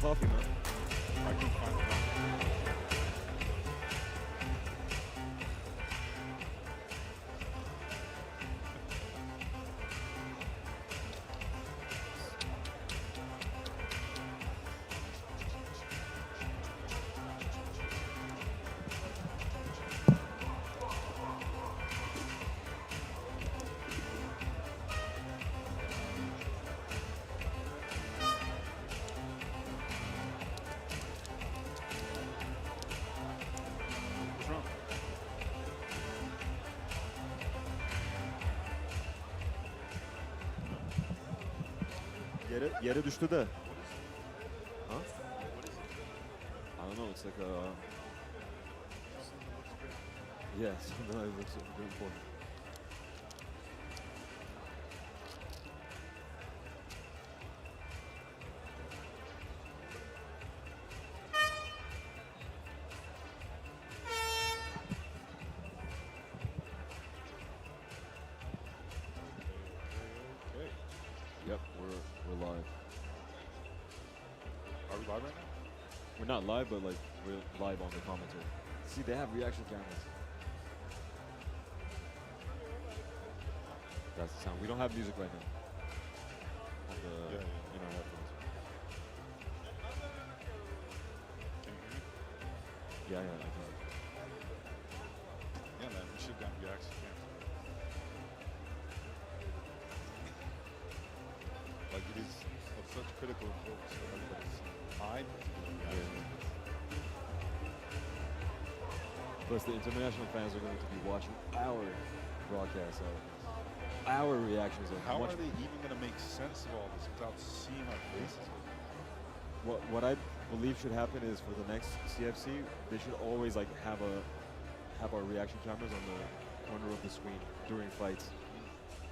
coffee, man. I can find it. What's wrong? Yere düştü de. Huh? What is it? I don't know. It's like a yeah. Something that looks good for. Okay. Yep, we're live. Are we live right now? We're not live, but like we're live on the commentary. See, they have reaction cameras. That's the sound. We don't have music right now. On the Yeah. in our headphones. Can you hear me? Yeah, I can. Yeah, man. We should have done reaction cams. Like it is of such critical importance for everybody's mind to do a reaction. Plus, the international fans are going to be watching our broadcast, our reactions are How much. are they even going to make sense of all this without seeing our faces? What I believe should happen is for the next CFC, they should always like have our reaction cameras on the corner of the screen during fights.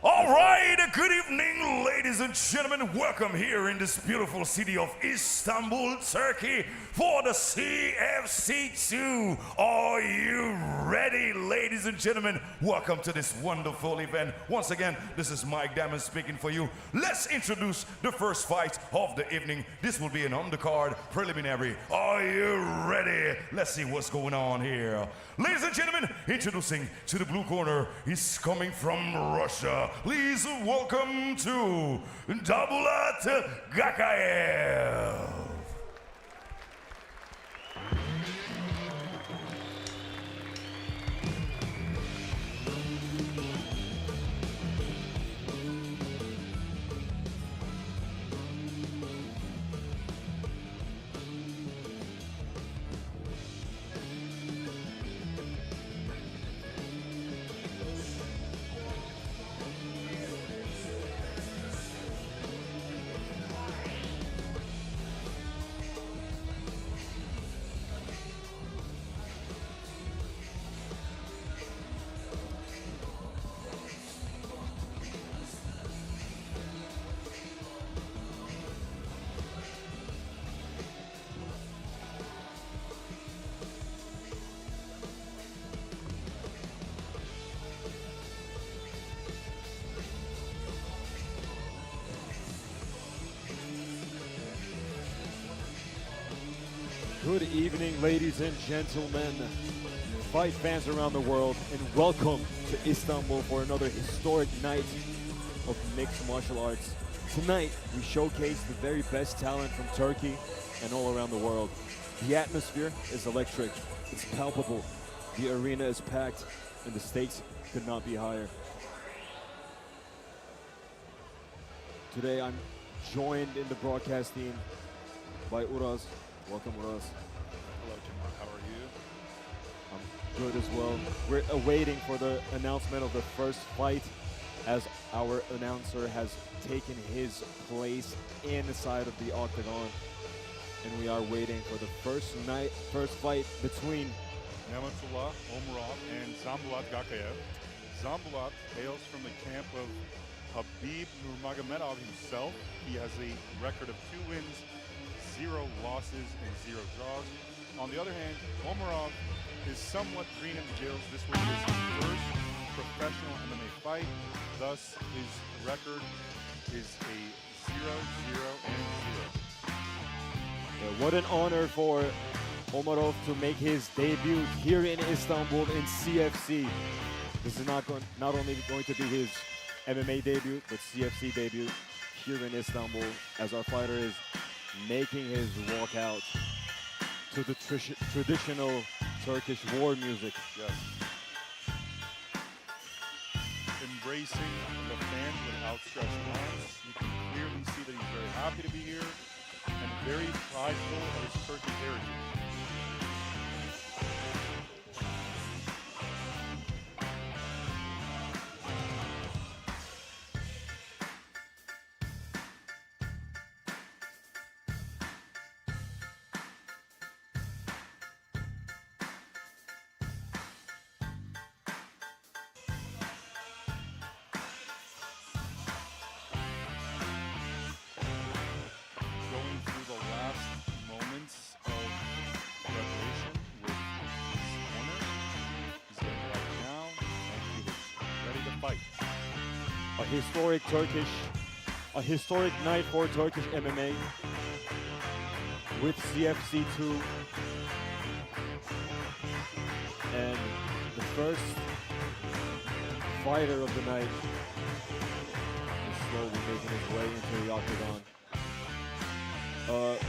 All right, good evening, ladies and gentlemen. Welcome here in this beautiful city of Istanbul, Turkey, for the CFC 2. Are you ready, ladies and gentlemen? Welcome to this wonderful event. Once again, this is Mike Damon speaking for you. Let's introduce the first fight of the evening. This will be an undercard preliminary. Are you ready? Let's see what's going on here. Ladies and gentlemen, introducing to the blue corner, he's coming from Russia. Please welcome to Buildup Gakaev. Good evening, ladies and gentlemen, fight fans around the world, and welcome to Istanbul for another historic night of mixed martial arts. Tonight, we showcase the very best talent from Turkey and all around the world. The atmosphere is electric, it's palpable, the arena is packed, and the stakes could not be higher. Today, I'm joined in the broadcast team by Uraz. Welcome, Uraz. Hello, Jim. How are you? I'm good as well. We're awaiting for the announcement of the first fight, as our announcer has taken his place inside of the octagon, and we are waiting for the first fight between Ni'matullah Omarov and Buildup Gakaev. Buildup hails from the camp of Habib Nurmagomedov himself. He has a record of 2 wins, 0 losses, and 0 draws. On the other hand, Omarov is somewhat green in the gills. This will be his first professional MMA fight. Thus, his record is a 0-0-0. Yeah, what an honor for Omarov to make his debut here in Istanbul in CFC. This is not only going to be his MMA debut, but CFC debut here in Istanbul as our fighter is making his walkout to the traditional Turkish war music. Yes. Embracing the fans with outstretched arms. You can clearly see that he's very happy to be here and very prideful of his Turkish heritage. Going through the last moments of preparation with his corner. He's getting right down and he looks ready to fight. A historic night for Turkish MMA with CFC 2 and the first fighter of the night is slowly making his way into the octagon.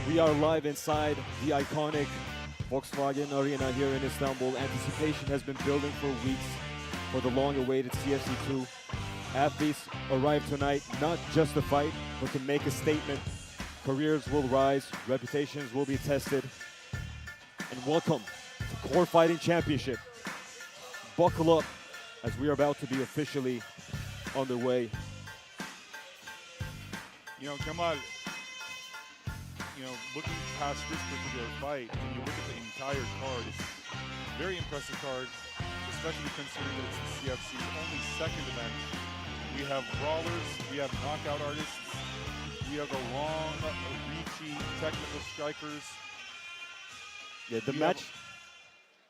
We are live inside the iconic Volkswagen Arena here in Istanbul. Anticipation has been building for weeks for the long-awaited CFC 2. Athletes arrive tonight not just to fight, but to make a statement. Careers will rise, reputations will be tested. And welcome to Core Fighting Championship. Buckle up as we are about to be officially underway. You know, Kemal, looking past this particular fight, when you look at the entire card, it's a very impressive card, especially considering that it's the CFC's only second event. We have brawlers, we have knockout artists, we have a long, reachy, technical strikers. Yeah, the We match,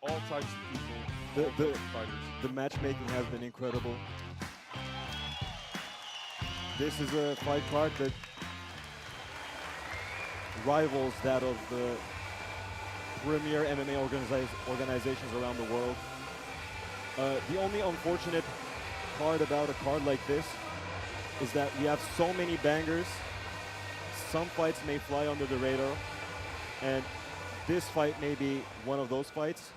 have all types of people, The- all the- types of fighters. the matchmaking has been incredible. This is a fight card that rivals that of the premier MMA organizations around the world. The only unfortunate part about a card like this is that we have so many bangers. Some fights may fly under the radar, and this fight may be one of those fights.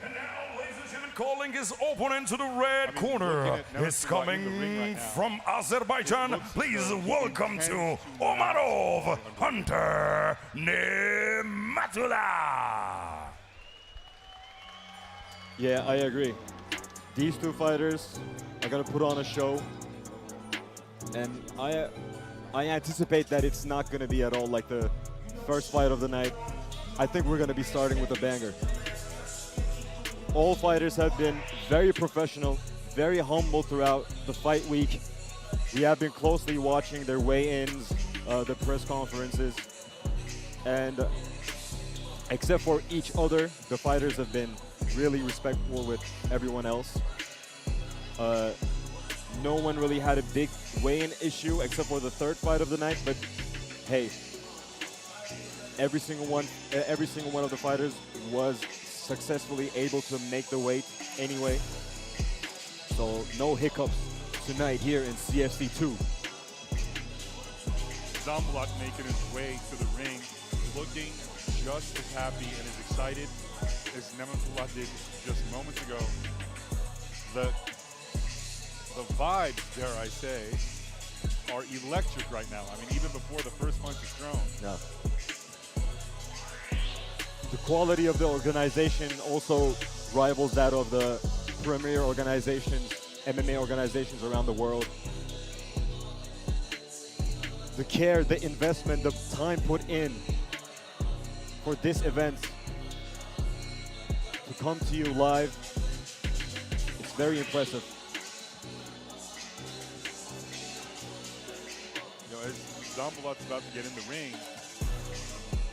And now, ladies and gentlemen, calling his opponent to the red looking corner at Nemesis is in the ring coming right now. from Azerbaijan. It looks Please as though he welcome intends to to Omarov land Hunter Nematullah. Yeah, I agree. These two fighters are gonna put on a show, and I anticipate that it's not gonna be at all like the first fight of the night. I think we're gonna be starting with a banger. All fighters have been very professional, very humble throughout the fight week. We have been closely watching their weigh-ins, the press conferences, and except for each other, the fighters have been really respectful with everyone else. No one really had a big weigh-in issue except for the third fight of the night, but hey, every single one of the fighters was successfully able to make the weight anyway. So no hiccups tonight here in CFC 2. Zambulak making his way to the ring, looking just as happy and as excited as Nematullah did just moments ago. The vibes, dare I say, are electric right now. I mean, even before the first punch is thrown. Yeah. The quality of the organization also rivals that of the premier organizations, MMA organizations around the world. The care, the investment, the time put in for this event to come to you live, it's very impressive. As Zambulak's about to get in the ring,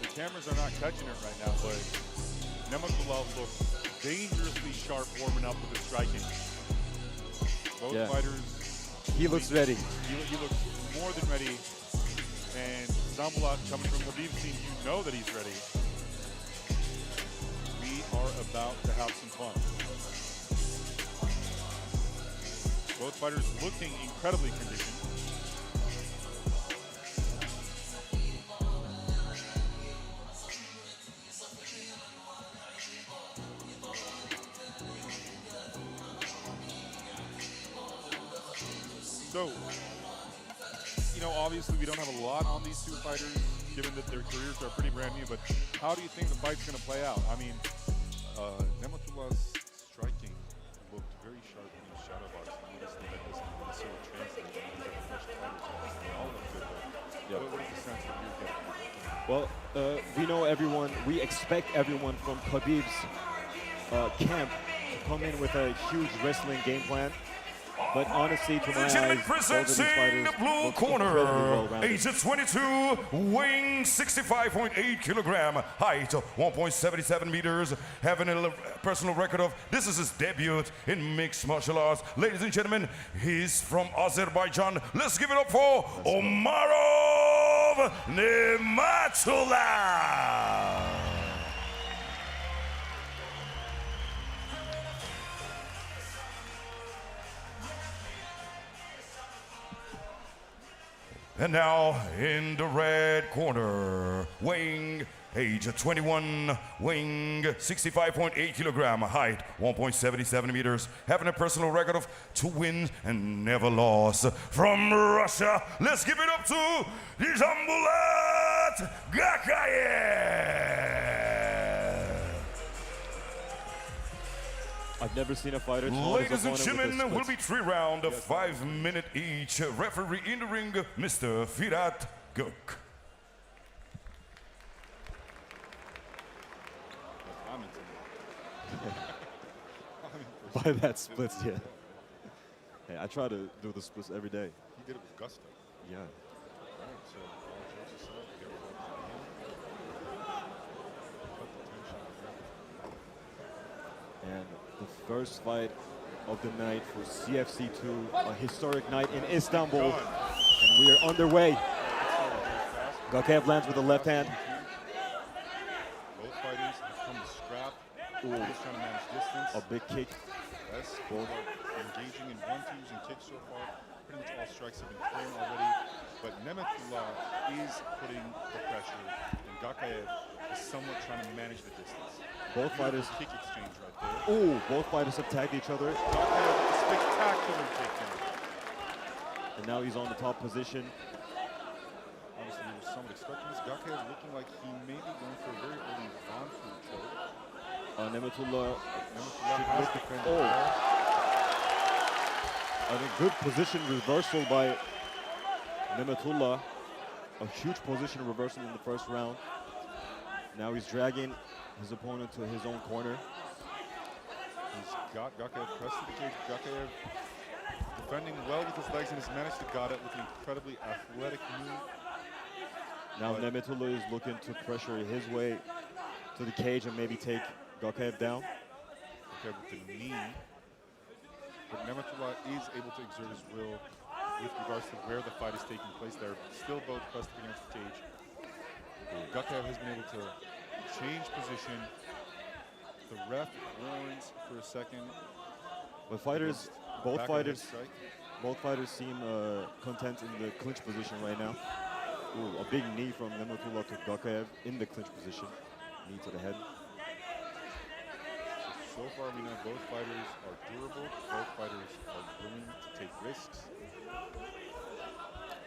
the cameras are not catching it right now, but Nematullah looks dangerously sharp warming up with his striking. Both Yeah. fighters, He looks ready. he looks more than ready And Zambulat coming from Khabib's team, you know that he's ready. We are about to have some fun. Both fighters looking incredibly conditioned. So, you know, obviously we don't have a lot on these two fighters, given that their careers are pretty brand new, but how do you think the fight's going to play out? I mean, Nematullah's striking looked very sharp when he was shadow boxing. Obviously that doesn't necessarily translate when these other fresh fighters. They all look good, though. Yep. What is the sense that you're getting? Well, we know everyone, we expect everyone from Khabib's camp to come in with a huge wrestling game plan. But honestly, to my eyes, both of these fighters the blue look corner, incredibly well-rounded. age of 22, weighing 65.8 kilogram, height 1.77 meters, having a personal record of, this is his debut in mixed martial arts. Ladies and gentlemen, he's from Azerbaijan. Let's give it up for Omarov Nematullah. And now in the red corner, weighing age of 21, weighing 65.8 kilogram, height 1.77 meters, having a personal record of 2 wins and never lost. From Russia, let's give it up to Zambulat Gakayev. I've never seen a fighter taunt his Ladies and opponent with a gentlemen, will be split. 3 rounds of 5 minutes each. Referee in the ring, Mr. Firat Guk. I'm intimidated. By that splits, yeah. Hey, I try to do the splits every day. He did it with gusto. Yeah. All right, so all jokes aside, we got to cut the tension. And the first fight of the night for CFC2, a historic night in Istanbul. And we are underway. Gakayev lands with the left hand. Both fighters have come to scrap. Ooh. Just trying to manage distance. A big kick. Yes, both are engaging in 1-2s and kicks so far. Pretty much all strikes have been thrown already. But Nematullah is putting the pressure, and Gakayev is somewhat trying to manage the distance. Both fighters. Kick exchange right there. Ooh, both fighters have tagged each other. Gakayev with a spectacular takedown. And now he's on the top position. Honestly, we were somewhat expecting this. Gakayev looking like he may be going for a very early Von Fu choke. Nematullah Nematullah has defended Oh. well. I think good position reversal by Nematullah. A huge position reversal in the first round. Now he's dragging his opponent to his own corner. He's got Gakayev pressed to the cage. Gakayev defending well with his legs and has managed to got it with an incredibly athletic move. Now But- Nematullah is looking to pressure his way to the cage and maybe take Gakayev down. Okay, with the knee. But Nematullah is able to exert his will with regards to where the fight is taking place. They're still both pressed against the cage. Gakayev has been able to change position. The ref warns for a second. But fighters, against both back of the head fighters, strike. both fighters seem content in the clinch position right now. Ooh, a big knee from Nematullah to Gakayev in the clinch position. Knee to the head. So far, we know both fighters are durable. Both fighters are willing to take risks.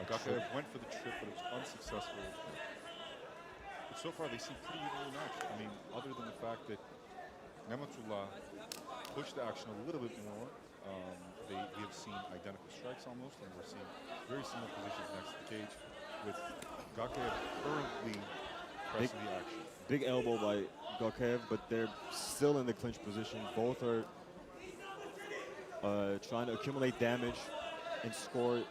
Gakayev went for the trip, but it was unsuccessful. But so far, they seem pretty evenly matched. I mean, other than the fact that Nematullah pushed the action a little bit more, we have seen identical strikes almost, and we're seeing very similar positions next to the cage, with Gakayev currently pressing the action. Big elbow by Gakayev, but they're still in the clinch position. Both are trying to accumulate damage and score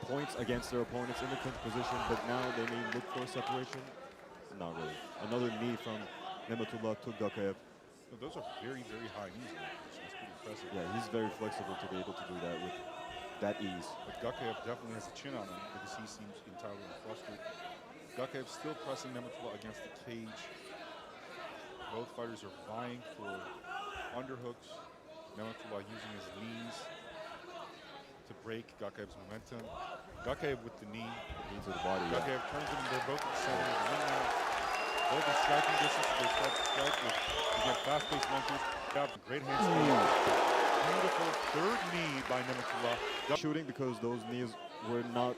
points against their opponents in the clinch position, but now they may look for separation. Not really. Another knee from Nematullah to Gakayev. So those are very, very high knees in that position. That's pretty impressive. Yeah, he's very flexible to be able to do that with that ease. But Gakayev definitely has a chin on him because he seems entirely flustered. Gakayev still pressing Nematullah against the cage. Both fighters are vying for underhooks. Nematullah using his knees to break Gakayev's momentum. Gakayev with the knee. Knee to the body. Gakayev turns him, they're both at the center of the ring now. Both in striking distance, they start to strike with, again, fast-paced one-twos. Great hands. Beautiful third knee by Nematullah. Shooting because those knees were not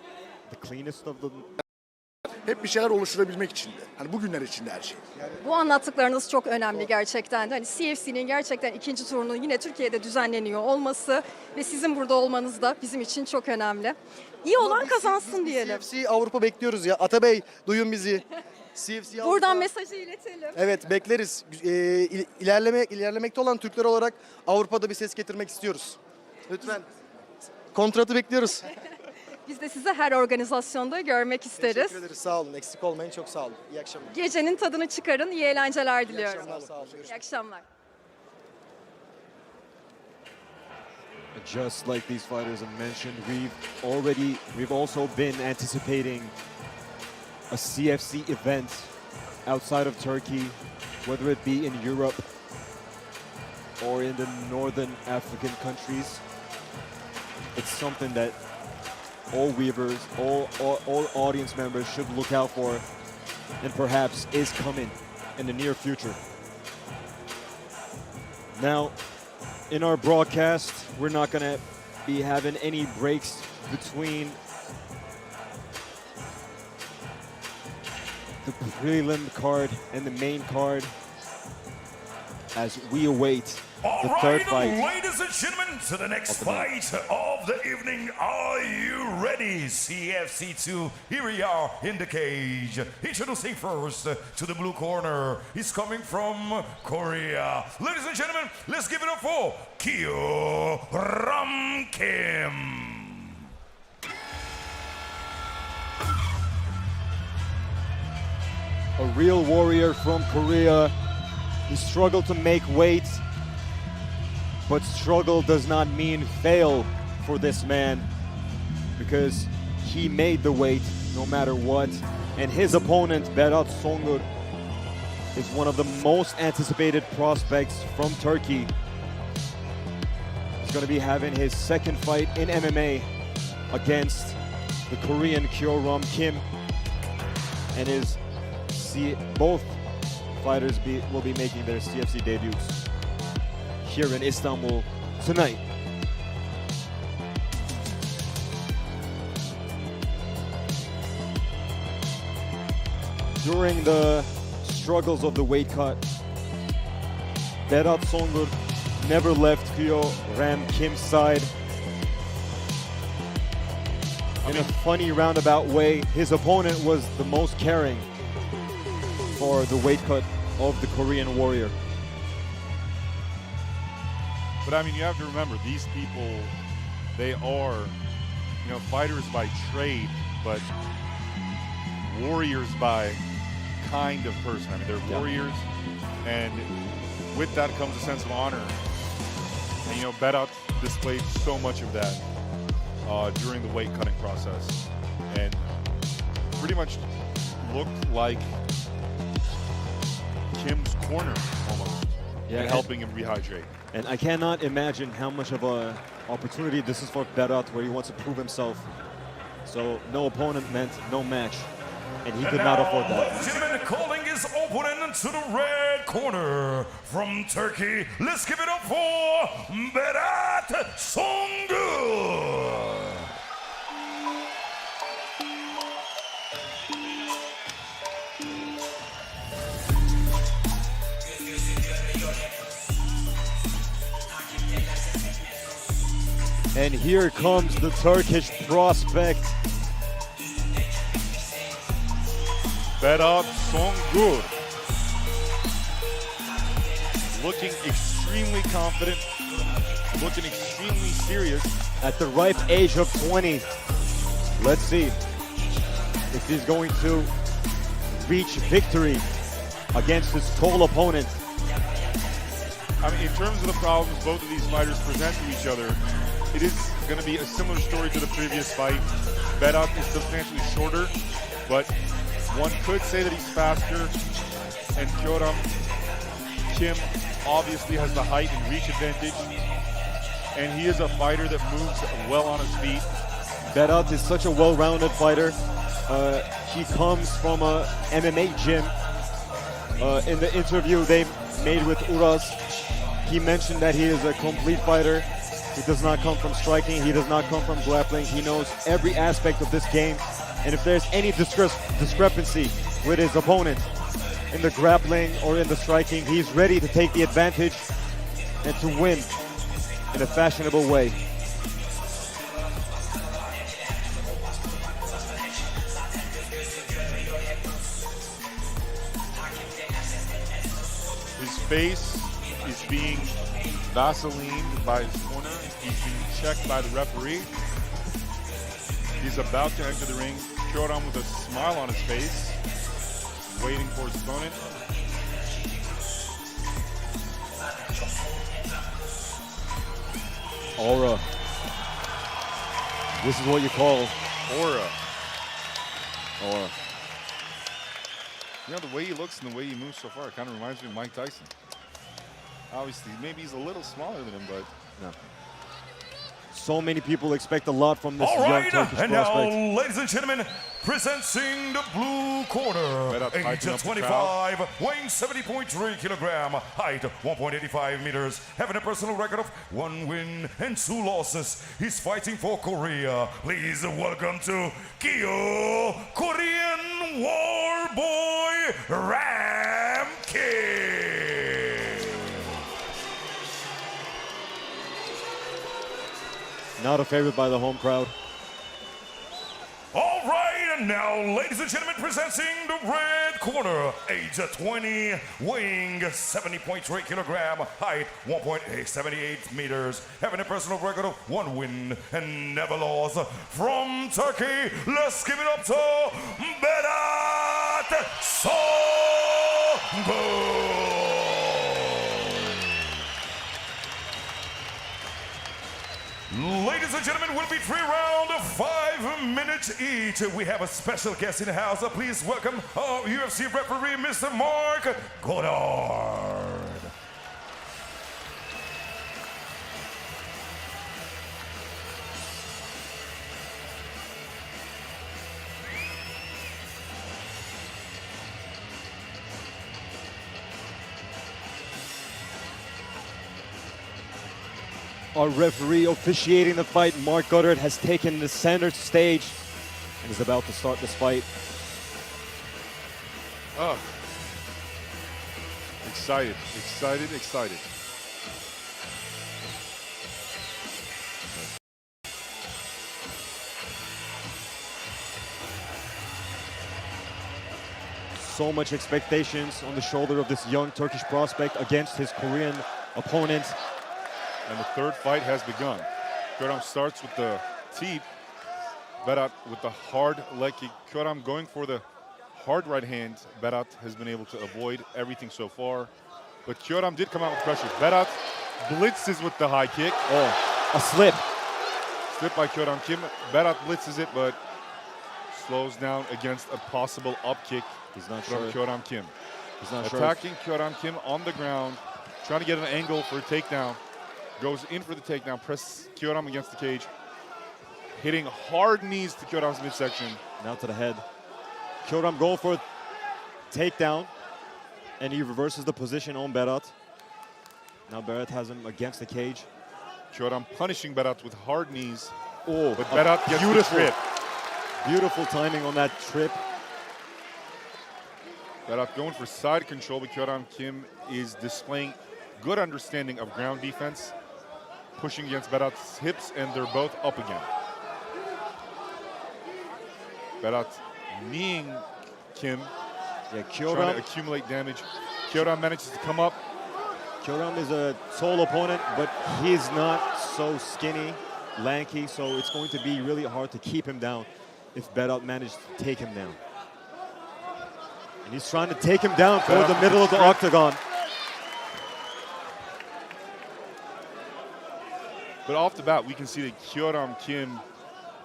the cleanest of them. Hep bir şeyler oluşturabilmek için de. Hani bugünler için de her şey. Bu anlattıklarınız çok önemli gerçekten. Hani CFC'nin gerçekten ikinci turunun yine Türkiye'de düzenleniyor olması ve sizin burada olmanız da bizim için çok önemli. İyi olan kazansın diyelim. CFC Avrupa bekliyoruz ya. Atabey duyun bizi. CFC Avrupa. Buradan mesajı iletelim. Evet bekleriz. İlerlemekte olan Türkler olarak Avrupa'da bir ses getirmek istiyoruz. Lütfen. Kontratı bekliyoruz. Biz de sizi her organizasyonda görmek isteriz. Teşekkür ederiz. Sağ olun. Eksik olmayın. Çok sağ olun. İyi akşamlar. Gecenin tadını çıkarın. İyi eğlenceler İyi diliyorum. akşamlar. Sağ olun. Görüşürüz. İyi akşamlar. Just like these fighters have mentioned, we've also been anticipating a CFC event outside of Turkey, whether it be in Europe or in the northern African countries. It's something that all viewers, all audience members should look out for, and perhaps is coming in the near future. Now, in our broadcast, we're not gonna be having any breaks between the prelim card and the main card as we await the third fight. Ladies and gentlemen, to the next fight of the evening. Are you ready? CFC 2, here we are in the cage. Introducing first to the blue corner. He's coming from Korea. Ladies and gentlemen, let's give it up for Kyo Ram Kim. A real warrior from Korea. He struggled to make weight, but struggle does not mean fail for this man, because he made the weight no matter what. And his opponent, Berat Songur, is one of the most anticipated prospects from Turkey. He's going to be having his second fight in MMA against the Korean Kyo Ram Kim, and both fighters will be making their CFC debuts here in Istanbul tonight. During the struggles of the weight cut, Berat Songur never left Kyo Ram Kim's side. In a funny roundabout way, his opponent was the most caring for the weight cut of the Korean warrior. But I mean, you have to remember, these people, they are, fighters by trade, but warriors by kind of person. I mean, they're warriors, and with that comes a sense of honor. And Berat displayed so much of that during the weight cutting process, and pretty much looked like Kim's corner almost, and helping him rehydrate. And I cannot imagine how much of an opportunity this is for Berat, where he wants to prove himself. So no opponent meant no match, and he could not afford that. Ladies and gentlemen, calling his opponent to the red corner from Turkey. Let's give it up for Berat Songur. And here comes the Turkish prospect, Berat Songur, looking extremely confident, looking extremely serious. at the ripe age of 20. Let's see if he's going to reach victory against his tall opponent. I mean, in terms of the problems both of these fighters present to each other, it is going to be a similar story to the previous fight. Berat is substantially shorter, but one could say that he's faster. And Kyoram Kim obviously has the height and reach advantage. And he is a fighter that moves well on his feet. Berat is such a well-rounded fighter. He comes from a MMA gym. In the interview they made with Uras, he mentioned that he is a complete fighter. He does not come from striking. He does not come from grappling. He knows every aspect of this game. And if there's any discrepancy with his opponent in the grappling or in the striking, he's ready to take the advantage and to win in a fashionable way. His face is being Vaselined by his corner. He's being checked by the referee. He's about to enter the ring. Kyoram with a smile on his face, waiting for his opponent. Aura. This is what you call Aura. aura. You know, the way he looks and the way he moves so far, it kind of reminds me of Mike Tyson. Obviously, maybe he's a little smaller than him, but No. So many people expect a lot from this All young right, Turkish and now, prospect. ladies and gentlemen, presenting the blue corner, Right up, age piping up the 25, weighing 70.3 kilogram, height 1.85 meters, having a personal record of 1 win and 2 losses. He's fighting for Korea. Please welcome to Kyo, Korean War Boy Ram King. Not a favorite by the home crowd. All right, and now, ladies and gentlemen, presenting the red corner, age 20, weighing 70.3 kilogram, height 1.78 meters, having a personal record of 1 win and never lost. From Turkey, let's give it up to Berat Soğuk. Ladies and gentlemen, will be 3 rounds, 5 minutes each. We have a special guest in the house. Please welcome our UFC referee, Mr. Mark Goddard. Our referee officiating the fight, Mark Goddard, has taken the center stage and is about to start this fight. oh, excited, excited, excited. So much expectations on the shoulder of this young Turkish prospect against his Korean opponent. And the third fight has begun. Kyoram starts with the teep. Berat with the hard leg kick. Kyoram going for the hard right hand. Berat has been able to avoid everything so far. But Kyoram did come out with pressure. Berat blitzes with the high kick. Oh, a slip. Slip by Kyoram Kim. Berat blitzes it, but slows down against a possible up kick He's not from sure. Kyoram Kim. He's not sure. Attacking Kyoram Kim on the ground. Trying to get an angle for a takedown. Goes in for the takedown, presses Kyoram against the cage. Hitting hard knees to Kyoram's midsection. Now to the head. Kyoram going for a takedown, and he reverses the position on Berat. Now Berat has him against the cage. Kyoram punishing Berat with hard knees. Oh, But Berat gets the beautiful, trip. beautiful timing on that trip. Berat going for side control, but Kyoram Kim is displaying good understanding of ground defense. Pushing against Berat's hips, and they're both up again. Berat kneeing Kim, Yeah, trying to Kyoram, accumulate damage. Kyoram manages to come up. Kyoram is a tall opponent, but he's not so skinny, lanky, so it's going to be really hard to keep him down if Berat manages to take him down. And he's trying to take him down for Berat the middle of the octagon. But off the bat, we can see that Kyoram Kim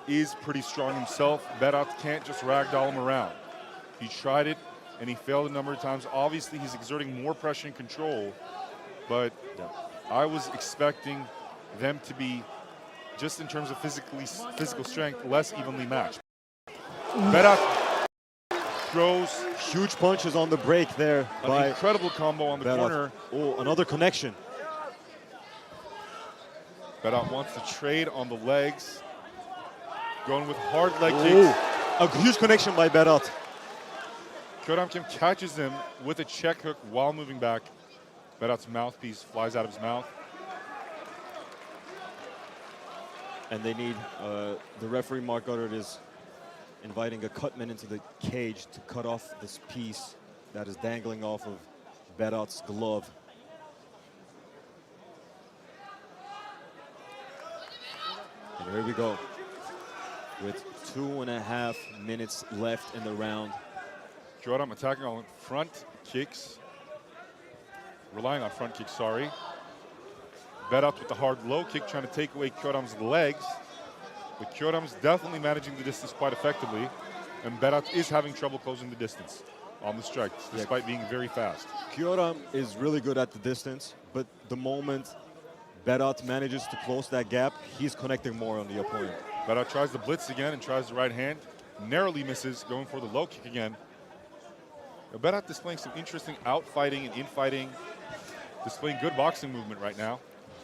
is pretty strong himself. Berat can't just ragdoll him around. He tried it, and he failed a number of times. Obviously, he's exerting more pressure and control, but I was expecting them to be, just in terms of physical strength, less evenly matched. Berat throws Huge punches on the break there an by incredible combo on the Berat. corner. Oh, another connection. Berat wants to trade on the legs, going with hard leg Oh, kicks. a huge connection by Berat. Kyoram Kim catches him with a check hook while moving back. Berat's mouthpiece flies out of his mouth. And they need, the referee Mark Goddard is inviting a cutman into the cage to cut off this piece that is dangling off of Berat's glove. And here we go. With 2.5 minutes left in the round. Kyoram attacking on front kicks. Relying on front kicks, sorry. Berat with the hard low kick, trying to take away Kyoram's legs. But Kyoram's definitely managing the distance quite effectively. And Berat is having trouble closing the distance on the strikes, despite being very fast. Kyoram is really good at the distance, but the moment Berat manages to close that gap, he's connecting more on the opponent. Berat tries the blitz again and tries the right hand. Narrowly misses, going for the low kick again. Now, Berat displaying some interesting outfighting and infighting, displaying good boxing movement right now.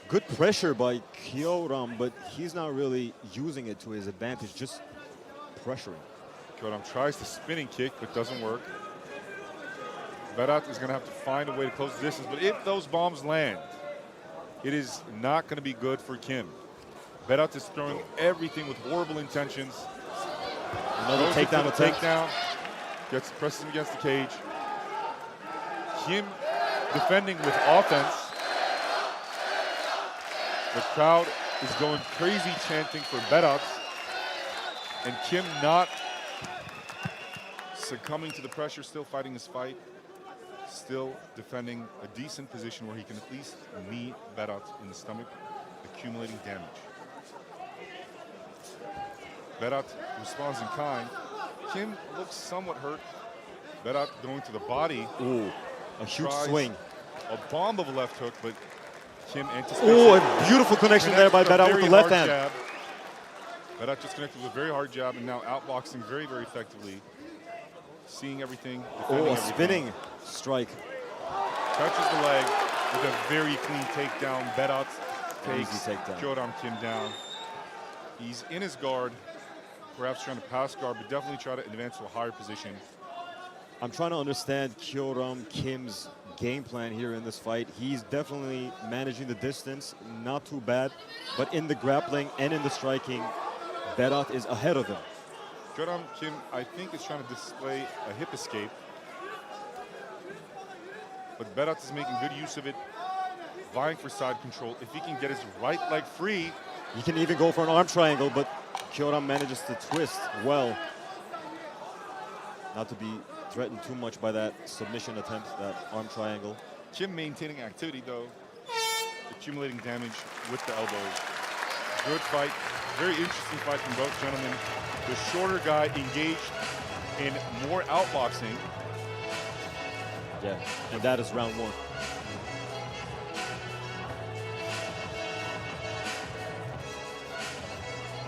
Good pressure by Kyoram, but he's not really using it to his advantage, just pressuring. Kyoram tries the spinning kick, but doesn't work. Berat is going to have to find a way to close the distance, but if those bombs land, it is not going to be good for Kim. Berat is throwing everything with horrible intentions. Another takedown attempt. Takedown. Presses him against the cage. Kim defending with offense. The crowd is going crazy chanting for Berat. And Kim not succumbing to the pressure, still fighting his fight. Still defending a decent position where he can at least knee Berat in the stomach, accumulating damage. Berat responds in kind. Kim looks somewhat hurt. Berat going to the body. Ooh, a huge Tries swing. A bomb of a left hook, but Kim anticipates. Oh, it. a beautiful connection there by Berat with the left hand. Jab. Berat just connected with a very hard jab and now outboxing very, very effectively. Seeing everything, defending Oh, a everything. spinning strike. Touches the leg with a very clean takedown. Berat takes Easy takedown. Kyoram Kim down. He's in his guard, perhaps trying to pass guard, but definitely try to advance to a higher position. I'm trying to understand Kyoram Kim's game plan here in this fight. He's definitely managing the distance, not too bad, but in the grappling and in the striking, Berat is ahead of him. Kyoram Kim, I think, is trying to display a hip escape. But Berat is making good use of it, vying for side control. If he can get his right leg free. He can even go for an arm triangle, but Kyoram manages to twist well. Not to be threatened too much by that submission attempt, that arm triangle. Kim maintaining activity, though, accumulating damage with the elbows. Good fight, very interesting fight from both gentlemen. The shorter guy engaged in more outboxing. Yeah, and that is round one.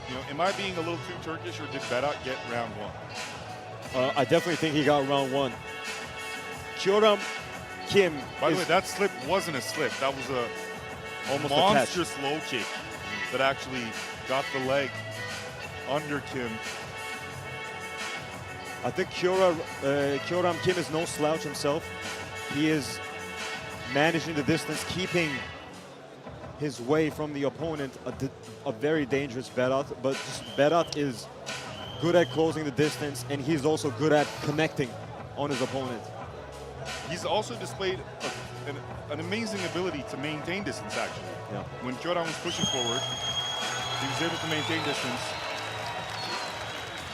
You know, am I being a little too Turkish, or did Berat get round one? I definitely think he got round one. Kyoram Kim By the is way, that slip wasn't a slip. That was a almost a monstrous low kick that actually got the leg under Kim. I think Kyoram Kim is no slouch himself. He is managing the distance, keeping his way from the opponent, a very dangerous Berat, but Berat is good at closing the distance, and he's also good at connecting on his opponent. He's also displayed an amazing ability to maintain distance, actually. Yeah. When Kyoram was pushing forward, he was able to maintain distance.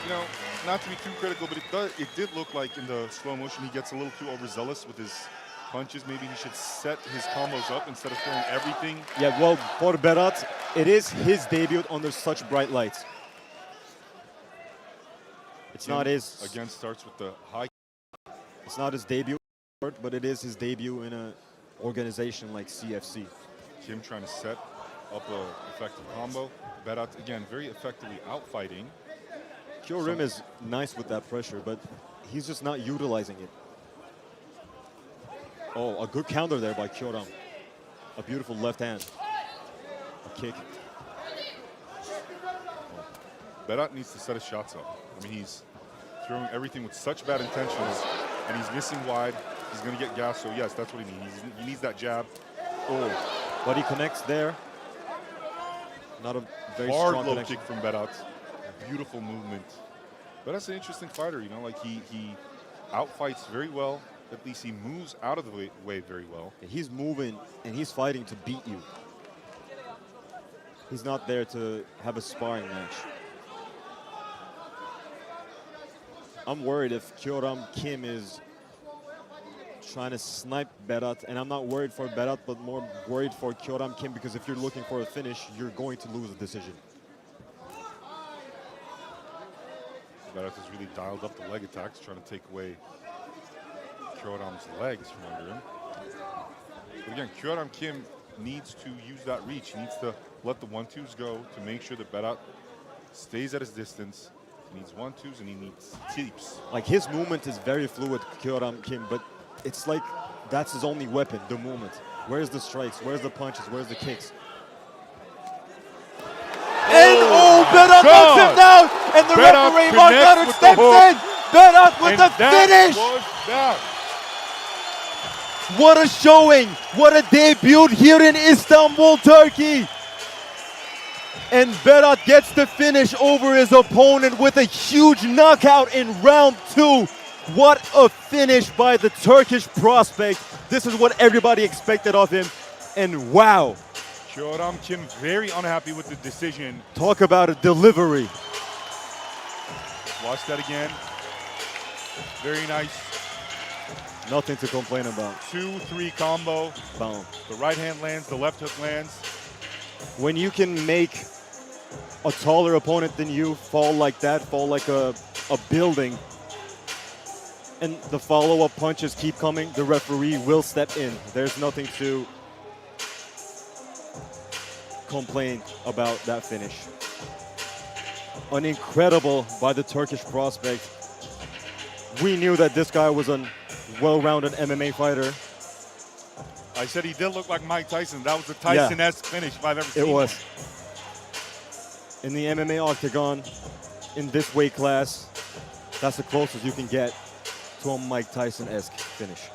You know, not to be too critical, but it did look like in the slow motion he gets a little too overzealous with his punches. Maybe he should set his combos up instead of throwing everything. Yeah, well, for Berat, it is his debut under such bright lights. It's not his. Again, starts with the high. It's not his debut, but it is his debut in an organization like CFC. Kim trying to set up an effective combo. Berat, again, very effectively outfighting. Kyorim is nice with that pressure, but he's just not utilizing it. Oh, a good counter there by Kyoram. A beautiful left hand. A kick. Berat needs to set his shots up. I mean, he's throwing everything with such bad intentions, and he's missing wide. He's going to get gas, so yes, that's what he needs. He needs that jab. Oh, but he connects there. Not a very Hard strong low connection. kick from Berat. Beautiful movement. Berat's an interesting fighter, you know, like he outfights very well. At least he moves out of the way very well. He's moving and he's fighting to beat you. He's not there to have a sparring match. I'm worried if Kyoram Kim is trying to snipe Berat, and I'm not worried for Berat, but more worried for Kyoram Kim, because if you're looking for a finish, you're going to lose a decision. Berat has really dialed up the leg attacks, trying to take away Kyoram's legs from under him. But again, Kyoram Kim needs to use that reach. He needs to let the 1-2s go to make sure that Berat stays at his distance. He needs 1-2s and he needs teeps. Like, his movement is very fluid, Kyoram Kim, but it's like that's his only weapon, the movement. Where's the strikes? Where's the punches? Where's the kicks? And Berat knocks him down, and the Berat referee Mark connects Goddard with steps the in. Berat with And the that finish. was that. What a showing! What a debut here in Istanbul, Turkey! And Berat gets the finish over his opponent with a huge knockout in round 2. What a finish by the Turkish prospect. This is what everybody expected of him. And wow, Kyoram Kim very unhappy with the decision. talk about a delivery. Watch that again. Very nice. Nothing to complain about. 2-3 combo. Boom. The right hand lands, the left hook lands. When you can make a taller opponent than you fall like that, fall like a building, and the follow-up punches keep coming, the referee will step in. There's nothing to complain about that finish. An incredible by the Turkish prospect. We knew that this guy was a well-rounded MMA fighter. I said he did look like Mike Tyson. That was a Tyson-esque finish if I've ever seen It was. one. In the MMA octagon, in this weight class, that's the closest you can get to a Mike Tyson-esque finish.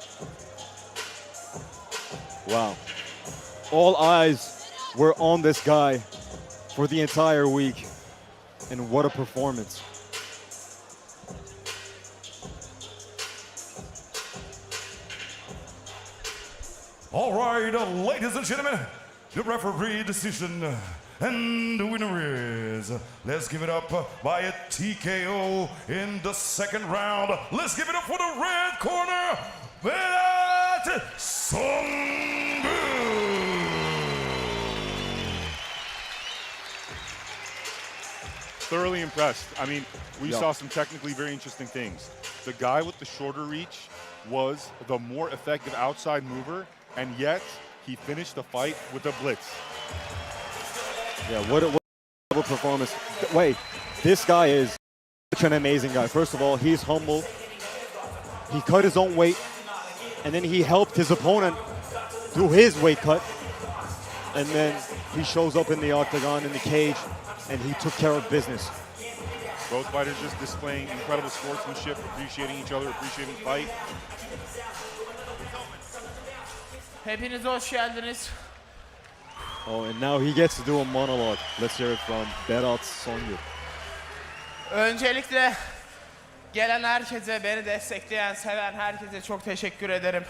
Wow. All eyes were on this guy for the entire week. And what a performance. All right, ladies and gentlemen, the referee decision and the winner is, let's give it up by a TKO in the second round. Let's give it up for the red corner, Berat Songu. Thoroughly impressed. I mean, we Yeah. saw some technically very interesting things. The guy with the shorter reach was the more effective outside mover, and yet he finished the fight with a blitz. Yeah, what a performance. Wait, this guy is such an amazing guy. First of all, he's humble. He cut his own weight, and then he helped his opponent do his weight cut. And then he shows up in the octagon, in the cage, and he took care of business. Both fighters just displaying incredible sportsmanship, appreciating each other, appreciating the fight. Hepiniz hoş geldiniz. Oh, and now he gets to do a monologue. Let's hear it from Berat Songu. Öncelikle gelen herkese, beni destekleyen, seven herkese çok teşekkür ederim.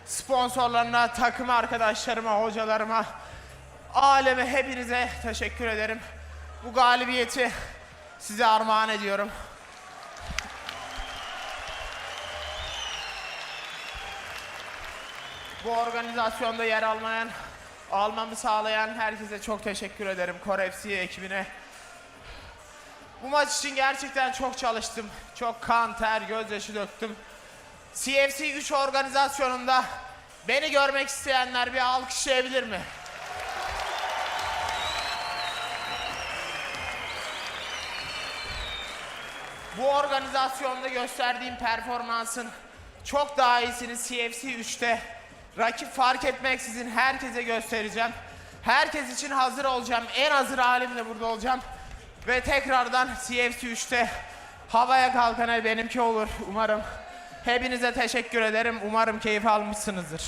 Sponsorlarına, takım arkadaşlarıma, hocalarıma, aleme hepinize teşekkür ederim. Bu galibiyeti size armağan ediyorum. Bu organizasyonda yer almamı sağlayan herkese çok teşekkür ederim. CFC ekibine. Bu maç için gerçekten çok çalıştım. Çok kan, ter, gözyaşı döktüm. CFC 3 organizasyonunda beni görmek isteyenler bir alkışlayabilir mi? Bu organizasyonda gösterdiğim performansın çok daha iyisini CFC 3'te rakip fark etmeksizin herkese göstereceğim. Herkes için hazır olacağım. En hazır halimle burada olacağım. Ve tekrardan CFC 3'te havaya kalkan el benimki olur umarım. Hepinize teşekkür ederim. Umarım keyif almışsınızdır.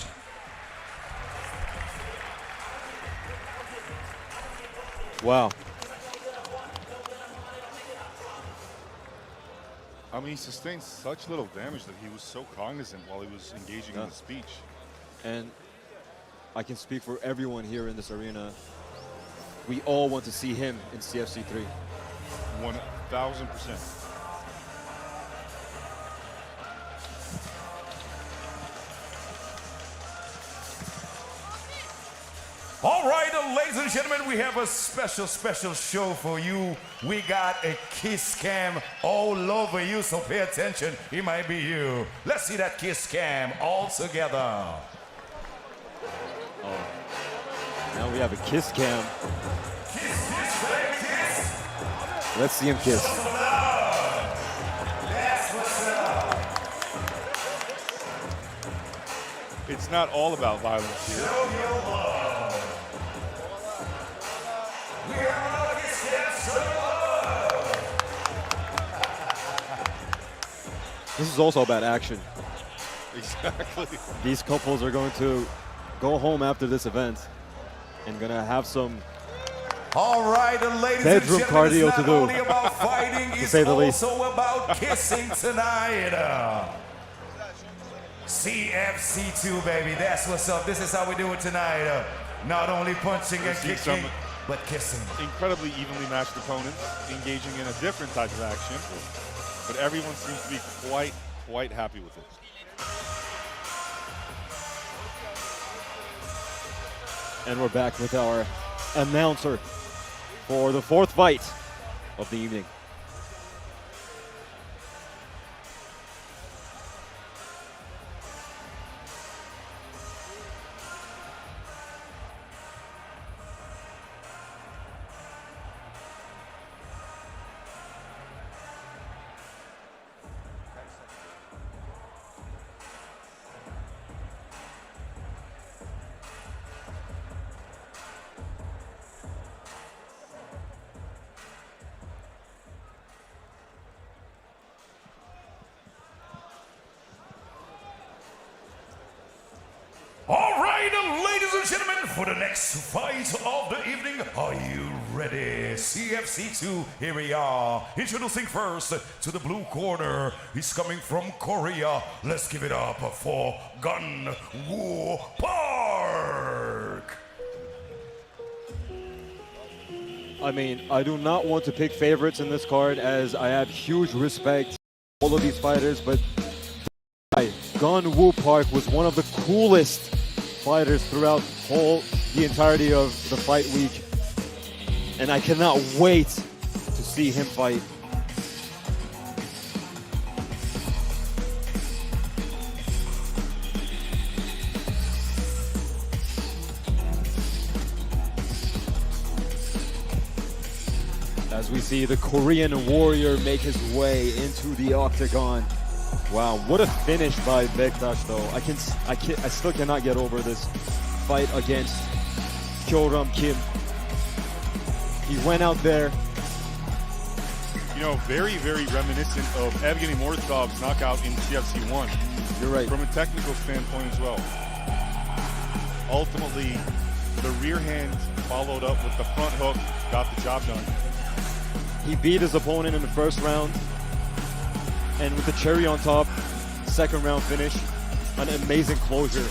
Wow. I mean, he sustained such little damage that he was so cognizant while he was engaging in the speech. And I can speak for everyone here in this arena. We all want to see him in CFC 3. 1000%. All right, ladies and gentlemen, we have a special show for you. We got a kiss cam all over you, so pay attention. It might be you. Let's see that kiss cam all together. Now we have a kiss cam. Kiss, baby, kiss. Let's see him kiss. That's what's up. It's not all about violence here. Show your love. We have another kiss cam. Show your love. This is also about action. Exactly. These couples are going to go home after this event and gonna have some All right, ladies bedroom and gentlemen, cardio it's to not do, only about fighting, it's say the least. also about kissing tonight. CFC2, baby, that's what's up. This is how we do it tonight. Not only punching and see kicking, some but kissing. Incredibly evenly matched opponents engaging in a different type of action, but everyone seems to be quite happy with it. And we're back with our announcer for the fourth fight of the evening. All right, ladies and gentlemen, for the next fight of the evening, are you ready? CFC2, here we are. Introducing first to the blue corner. He's coming from Korea. Let's give it up for Gun Woo Park. I mean, I do not want to pick favorites in this card as I have huge respect for all of these fighters, but Gun Woo Park was one of the coolest fighters throughout the entirety of the fight week. And I cannot wait to see him fight. As we see the Korean warrior make his way into the octagon. Wow, what a finish by Bektaş though. I still cannot get over this fight against Kyoram Kim. He went out there. You know, very reminiscent of Evgeny Morozov's knockout in CFC 1. You're right. From a technical standpoint as well. Ultimately, the rear hand followed up with the front hook, got the job done. He beat his opponent in the first round. And with the cherry on top, second round finish, an amazing closure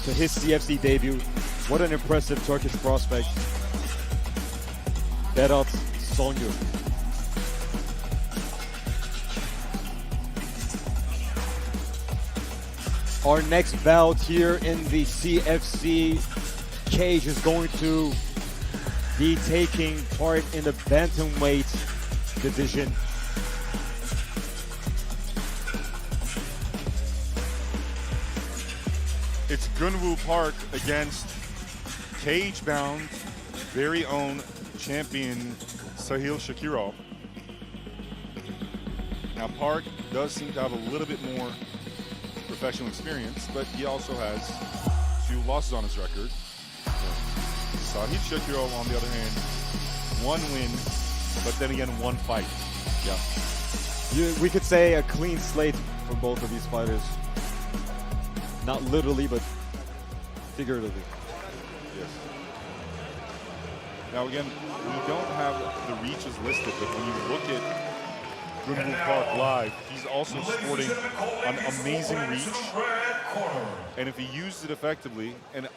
to his CFC debut. What an impressive Turkish prospect. Berat Songül. Our next bout here in the CFC cage is going to be taking part in the bantamweight division. It's Gunwoo Park against cage-bound, very own champion Sahil Shakirov. Now Park does seem to have a little bit more professional experience, but he also has 2 losses on his record. Sahil Shakirov, on the other hand, 1 win, but then again 1 fight. Yeah. We could say a clean slate for both of these fighters. Not literally, but figuratively. Yes. Now again, we don't have the reaches listed, but when you look at Gunwoo Park live, he's also sporting an amazing reach. And if he uses it effectively, and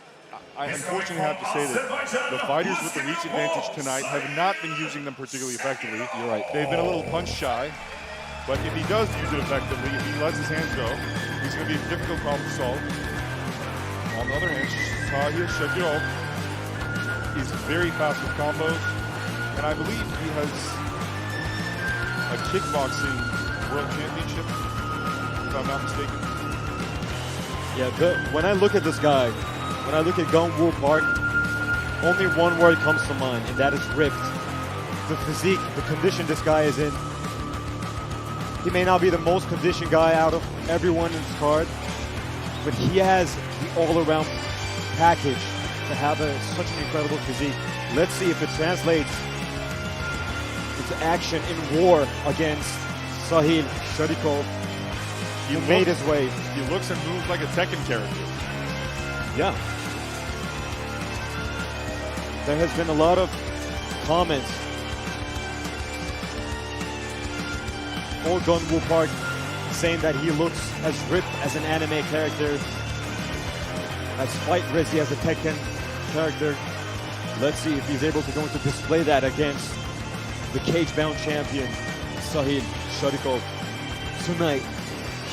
I unfortunately have to say that the fighters with the reach advantage tonight have not been using them particularly effectively. You're right. They've been a little punch shy. But if he does use it effectively, if he lets his hands go, he's going to be a difficult problem to solve. On the other hand, Sahil Shakirov is very fast with combos, and I believe he has a kickboxing world championship, if I'm not mistaken. Yeah, when I look at this guy, when I look at Gunwoo Park, only one word comes to mind, and that is ripped. The physique, the condition this guy is in. He may not be the most conditioned guy out of everyone in this card, but he has the all-around package to have such an incredible physique. Let's see if it translates into action in war against Sahil Shakirov. He made his way. He looks and moves like a Tekken character. Yeah. There has been a lot of comments for Gunwoo Park saying that he looks as ripped as an anime character, as fight ready as a Tekken character. Let's see if he's able to go to display that against the cage-bound champion Sahil Shakirov tonight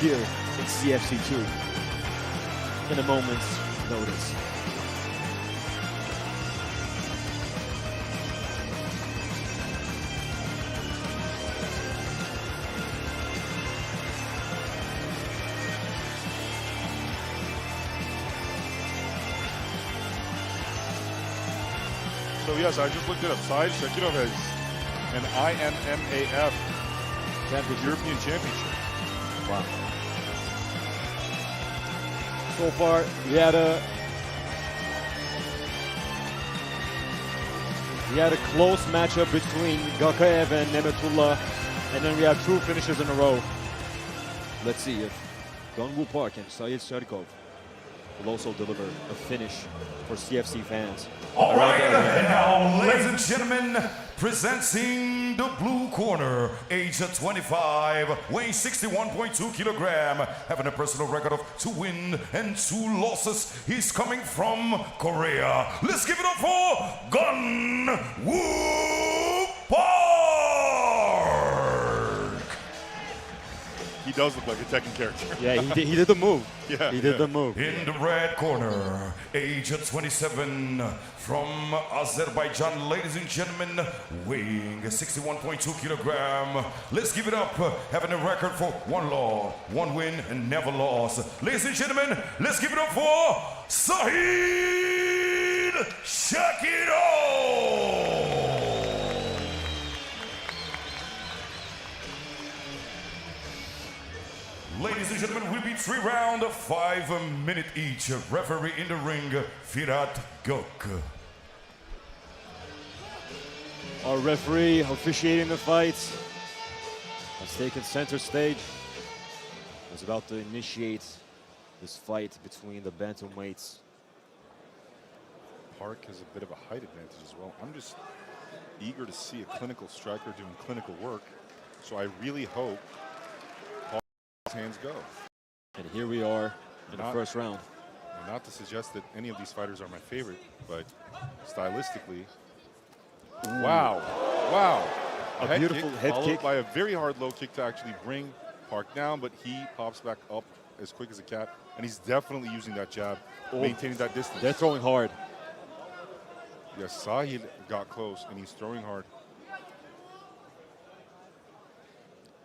here in CFC 2 in a moment's notice. So yes, I just looked it up. Sahil Shakirov has an IMMAF European Championship. Wow. So far, we had a close matchup between Gakaev and Nemetullah, and then we have 2 finishes in a row. Let's see if Gunwoo Park and Sahil Shakirov will also deliver a finish for CFC fans. All right, and now, ladies and gentlemen, presenting the blue corner, age 25, weighing 61.2 kilogram, having a personal record of 2 wins and 2 losses. He's coming from Korea. Let's give it up for Gunwoo Park. He does look like a Tekken character. Yeah, he did the move. Yeah, he did the move. In the red corner, age 27, from Azerbaijan, ladies and gentlemen, weighing 61.2 kilogram. Let's give it up, having a record for 1 loss, 1 win, and never lost. Ladies and gentlemen, let's give it up for Sahil Shakirov. Ladies and gentlemen, will be 3 rounds, 5 minutes each. Referee in the ring, Firat Gok. Our referee officiating the fight has taken center stage. Is about to initiate this fight between the bantamweights. Park has a bit of a height advantage as well. I'm just eager to see a clinical striker doing clinical work. So I really hope Park's hands go. And here we are in the first round. Not to suggest that any of these fighters are my favorite, but stylistically, wow. A beautiful head followed kick. by a very hard low kick to actually bring Park down, but he pops back up as quick as a cat, and he's definitely using that jab, maintaining that distance. They're throwing hard. Yes, Sahil got close, and he's throwing hard.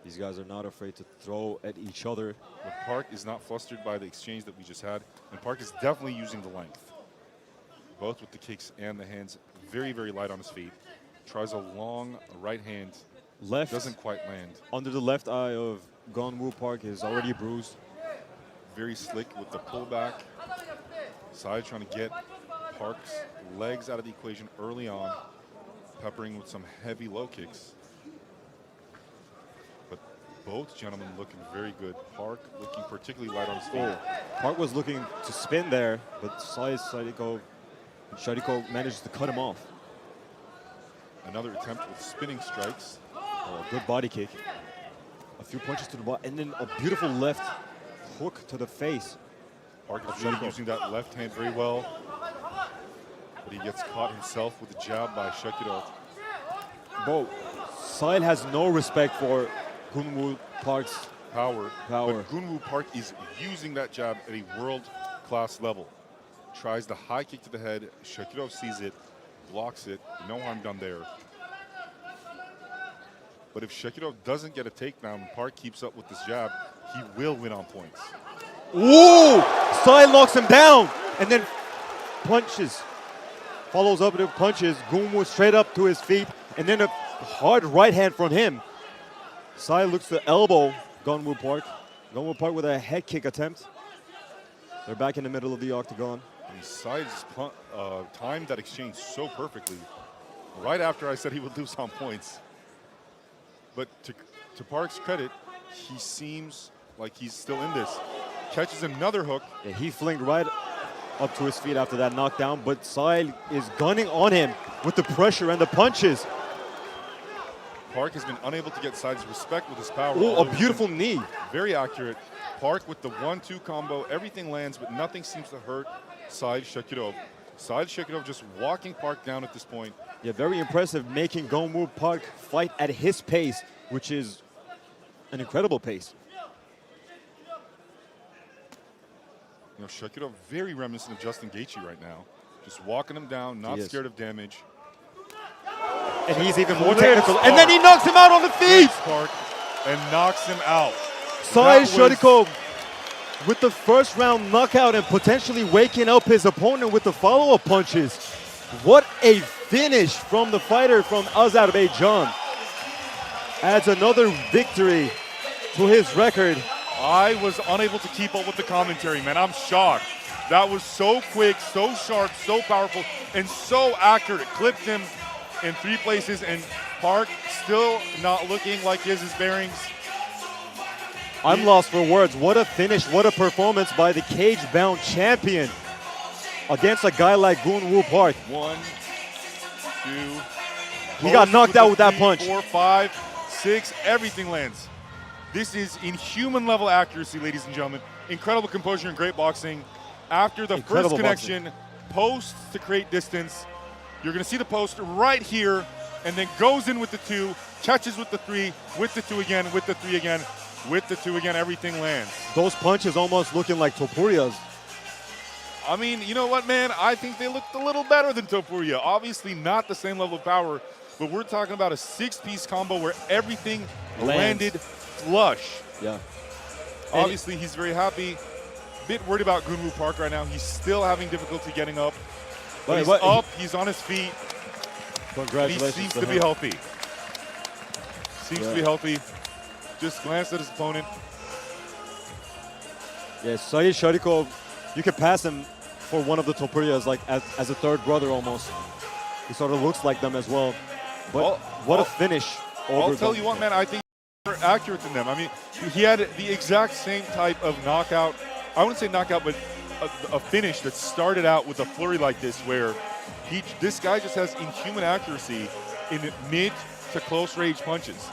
These guys are not afraid to throw at each other. But Park is not flustered by the exchange that we just had, and Park is definitely using the length. Both with the kicks and the hands, very, very light on his feet. Tries a long right hand, Left. doesn't quite land. Under the left eye of Gonwoo Park is already bruised. Very slick with the pullback. Side trying to get Park's legs out of the equation early on, peppering with some heavy low kicks. But both gentlemen looking very good. Park looking particularly light on his feet. Park was looking to spin there, but Shadiko managed to cut him off. Another attempt with spinning strikes. Oh, good body kick. A few punches to the body, and then a beautiful left hook to the face. Park is really using that left hand very well. But he gets caught himself with a jab by Shakirov. Bro, Sahil has no respect for Gonwoo Park's Power. Power. But Gonwoo Park is using that jab at a world-class level. Tries the high kick to the head. Shakirov sees it, blocks it. No harm done there. But if Shakirov doesn't get a takedown and Park keeps up with this jab, he will win on points. Ooh! Sahil knocks him down and then punches. Follows up with punches. Gonwoo straight up to his feet and then a hard right hand from him. Sahil looks to elbow Gonwoo Park. Gonwoo Park with a head kick attempt. They're back in the middle of the octagon. And Sahil's timed that exchange so perfectly. Right after I said he would lose on points. But to Park's credit, he seems like he's still in this. Catches another hook. Yeah, he flinged right up to his feet after that knockdown, but Sahil is gunning on him with the pressure and the punches. Park has been unable to get Sahil's respect with his power. Oh, a beautiful knee. Very accurate. Park with the 1-2 combo. Everything lands, but nothing seems to hurt Sahil Shakirov. Sahil Shakirov just walking Park down at this point. Yeah, very impressive, making Gonwoo Park fight at his pace, which is an incredible pace. You know, Shakirov very reminiscent of Justin Gaethje right now. Just walking him down, not scared of damage. And he's even more technical. And then he knocks him out on the feet! Park and knocks him out. Sahil Shadiko with the first round knockout and potentially waking up his opponent with the follow-up punches. What a finish from the fighter from Azerbaijan. Adds another victory to his record. I was unable to keep up with the commentary, man. I'm shocked. That was so quick, so sharp, so powerful, and so accurate. It clipped him in 3 places, and Park still not looking like he has his bearings. I'm lost for words. What a finish, what a performance by the cage-bound champion against a guy like Gonwoo Park. 1, 2. He got knocked out with that 3, punch. 4, 5, 6, everything lands. This is inhuman level accuracy, ladies and gentlemen. Incredible composure and great boxing. After the first connection, posts to create distance. You're going to see the post right here, and then goes in with the 2, catches with the 3, with the 2 again, with the 3 again, with the 2 again. Everything lands. Those punches almost looking like Topuria's. I mean, you know what, man? I think they looked a little better than Topuria. Obviously not the same level of power, but we're talking about a 6-piece combo where everything landed flush. Yeah. Obviously, he's very happy. Bit worried about Gonwoo Park right now. He's still having difficulty getting up. But he's up, he's on his feet. Congratulations. He seems to be healthy. Seems to be healthy. Just glanced at his opponent. Yeah, Sahil Shadiko, you could pass him for one of the Topurias, like as a third brother almost. He sort of looks like them as well. But what a finish. I'll tell you what, man, I think they're accurate than them. I mean, he had the exact same type of knockout. I wouldn't say knockout, but a finish that started out with a flurry like this, where this guy just has inhuman accuracy in mid to close range punches.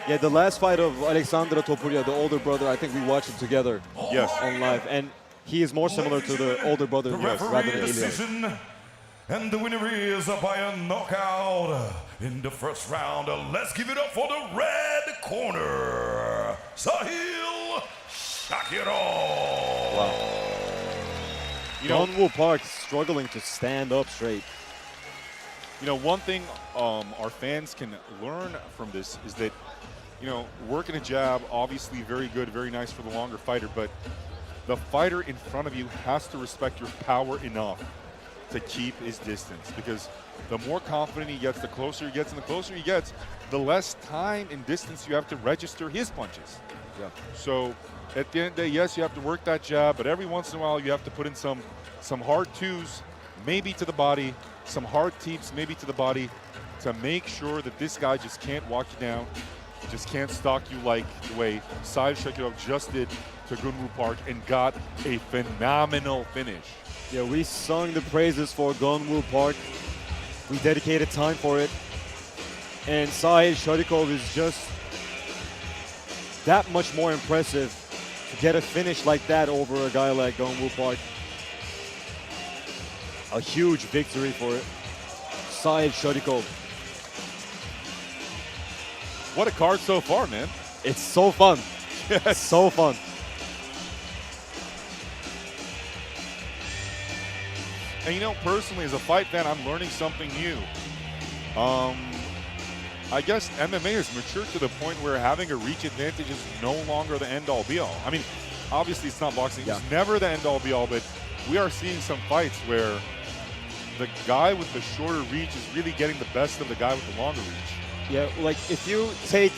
Yeah, the last fight of Alexandra Topuria, the older brother, I think we watched it together on live. And he is more similar to the older brother rather than decision, and the winner is by a knockout in the first round. Let's give it up for the red corner, Sahil Shakiro. Wow. You know, Gunwoo Park struggling to stand up straight. You know, one thing our fans can learn from this is that, you know, working a jab, obviously very good, very nice for the longer fighter, but the fighter in front of you has to respect your power enough to keep his distance, because the more confident he gets, the closer he gets, and the closer he gets, the less time and distance you have to register his punches. Yeah. So at the end of the day, yes, you have to work that jab, but every once in a while you have to put in some hard twos, maybe to the body, some hard teeps, maybe to the body, to make sure that this guy just can't walk you down, just can't stalk you like the way Saeed Shakirov just did to Gunwoo Park and got a phenomenal finish. Yeah, we sung the praises for Gunwoo Park. We dedicated time for it. And Saeed Shakirov is just that much more impressive to get a finish like that over a guy like Gunwoo Park. A huge victory for Saeed Shakirov. What a card so far, man. It's so fun. It's so fun. And you know, personally, as a fight fan, I'm learning something new. I guess MMA has matured to the point where having a reach advantage is no longer the end-all be-all. I mean, obviously it's not boxing. Yeah. It's never the end-all be-all, but we are seeing some fights where the guy with the shorter reach is really getting the best of the guy with the longer reach. Yeah, like if you take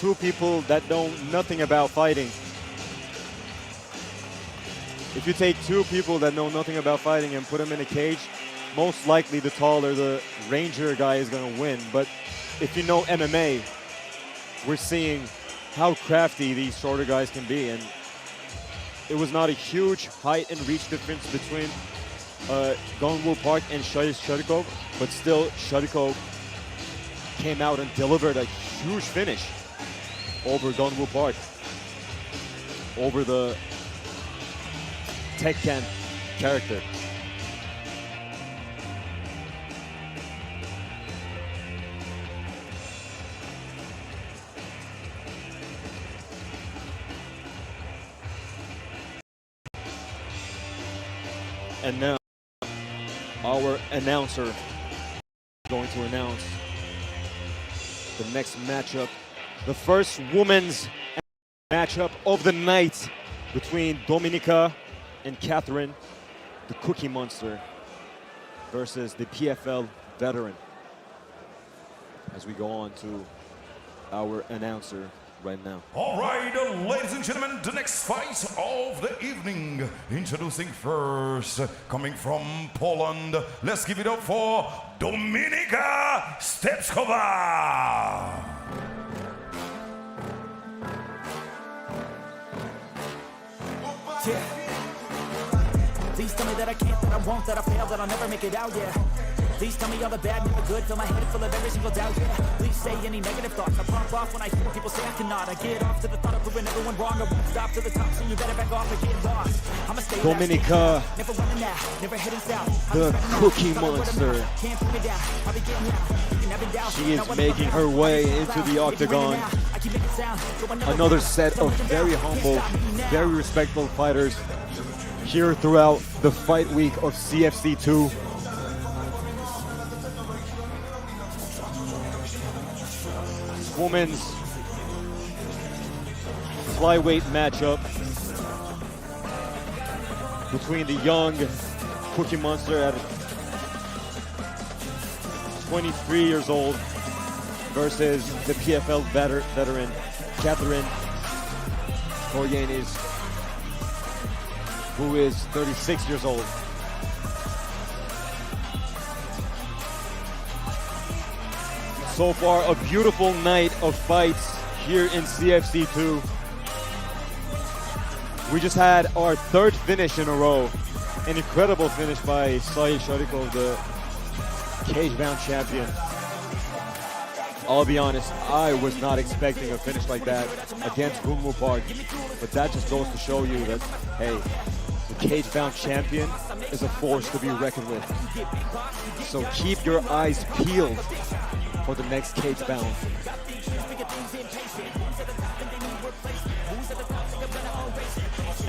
two people that know nothing about fighting, if you take two people that know nothing about fighting and put them in a cage, most likely the taller, the ranger guy is going to win. But if you know MMA, we're seeing how crafty these shorter guys can be. And it was not a huge height and reach difference between Gunwoo Park and Saeed Shakirov, but still Shakirov came out and delivered a huge finish over Gunwoo Park, over the Tekken character. And now our announcer is going to announce the next matchup, the first women's matchup of the night between Dominika and Catherine, the Cookie Monster, versus the PFL veteran. As we go on to our announcer right now. All right, ladies and gentlemen, the next fight of the evening. Introducing first, coming from Poland, let's give it up for Dominika Stepskova. Yeah. Please tell me that I can't, that I won't, that I fail, that I'll never make it out, yeah. Please tell me all the bad, never good, fill my head full of every single doubt, yeah. Please say any negative thoughts, I pump off when I hear people say I cannot. I get off to the thought of proving everyone wrong, I won't stop to the top, so you better back off and get lost. I'ma stay Dominika, never running out, never heading south. the Cookie Monster. Can't put me down, I'll be getting out. You can have it down. She is making her way into the octagon. Another set of very humble, very respectful fighters here throughout the fight week of CFC 2. Women's flyweight matchup between the young Cookie Monster at 23 years old versus the PFL veteran Catherine Koryanis, who is 36 years old. So far, a beautiful night of fights here in CFC 2. We just had our third finish in a row. An incredible finish by Saeed Shakirov, the cage-bound champion. I'll be honest, I was not expecting a finish like that against Gunwoo Park. But that just goes to show you that, hey, the cage-bound champion is a force to be reckoned with. So keep your eyes peeled for the next cage-bound.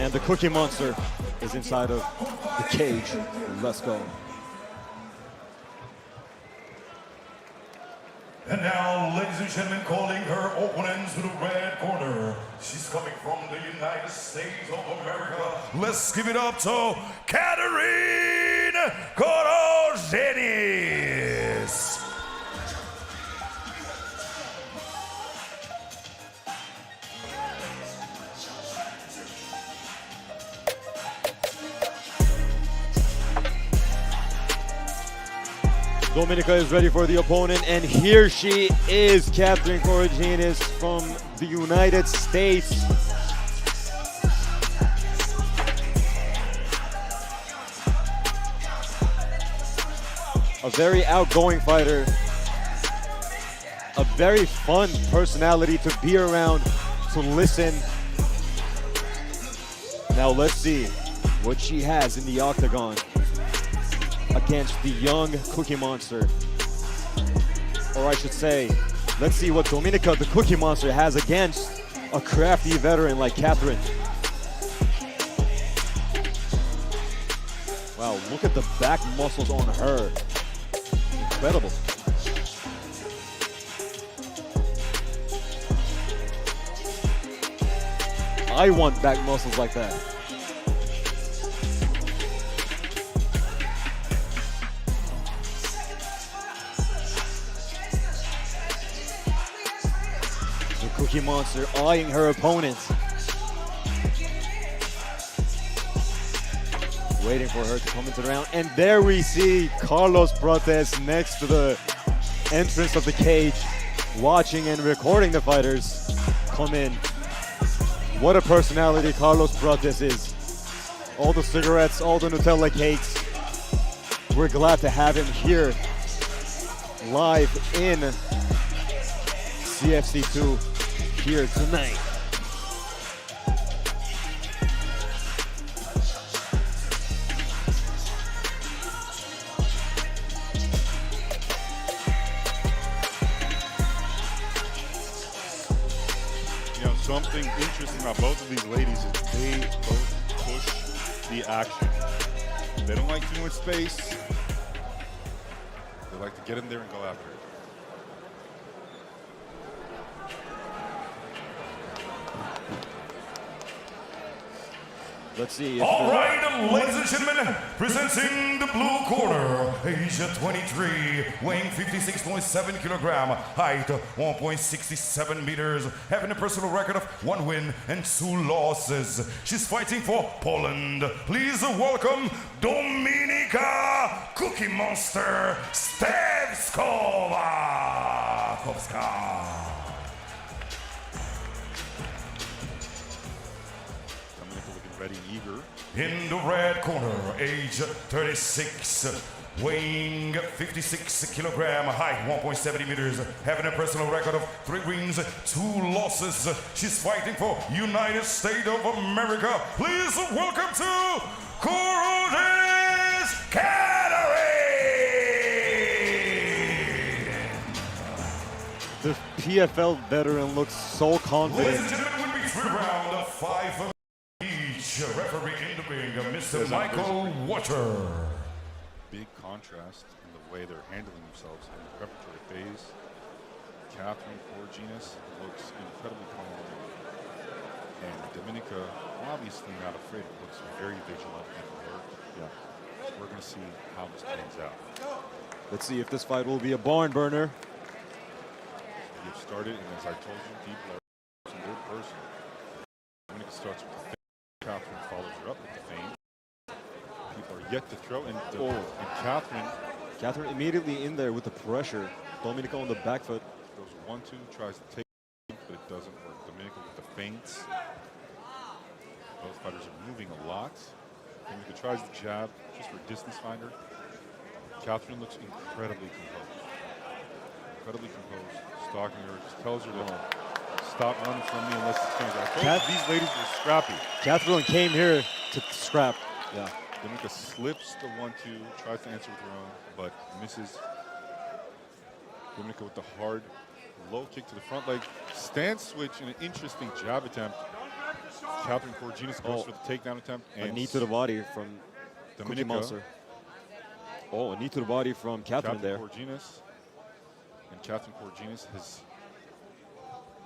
And the Cookie Monster is inside of the cage. Let's go. And now, ladies and gentlemen, calling her opponents to the red corner. She's coming from the United States of America. Let's give it up to Catherine Corogenis. Dominica is ready for the opponent, and here she is, Catherine Corogenis from the United States. A very outgoing fighter, a very fun personality to be around, to listen. Now let's see what she has in the octagon against the young Cookie Monster. Or I should say, let's see what Dominica the Cookie Monster has against a crafty veteran like Catherine. Wow, look at the back muscles on her. Incredible. I want back muscles like that. Cookie Monster eyeing her opponent. Waiting for her to come into the round. And there we see Carlos Prates next to the entrance of the cage, watching and recording the fighters come in. What a personality Carlos Prates is. All the cigarettes, all the Nutella cakes. We're glad to have him here live in CFC 2. Here tonight. You know, something interesting about both of these ladies is they both push the action. They don't like too much space. They like to get in there and go after it. Let's see. All right, ladies and gentlemen, presenting the blue corner, age 23, weighing 56.7 kilogram, height 1.67 meters, having a personal record of 1 win and 2 losses. She's fighting for Poland. Please welcome Dominika Cookie Monster Stevskova. Ready and eager. In the red corner, age 36, weighing 56 kilogram, height 1.70 meters, having a personal record of 3 wins, 2 losses. She's fighting for United States of America. Please welcome to Corogenis Catherine. The PFL veteran looks so confident. Ladies and gentlemen, would be 3 round 5 each. Referee in the ring, Mr. Michael Water. Big contrast in the way they're handling themselves in the preparatory phase. Catherine Corogenis looks incredibly calm. And Dominica, obviously not afraid, looks very vigilant and alert. Yeah. We're going to see how this pans out. Let's see if this fight will be a barn burner. We have started, and as I told you, people are in their person. Dominica starts with the feint. Catherine follows her up with the feint. People are yet to throw, and Catherine immediately in there with the pressure. Dominica on the back foot. Goes 1-2, tries to take it, but it doesn't work. Dominica with the feints. Both fighters are moving a lot. Dominica tries the jab just for distance finder. Catherine looks incredibly composed. Incredibly composed. Stalking her, just tells her to stop running from me unless it's changed. I told you these ladies were scrappy. Catherine came here to scrap. Yeah. Dominica slips the 1-2, tries to answer with her own, but misses. Dominica with the hard low kick to the front leg. Stance switch and an interesting jab attempt. Catherine Corginas goes for the takedown attempt. A And knee to the body from Cookie Dominica, Monster. Oh, a knee to the body from Catherine there. Corginas. And Catherine Corginas has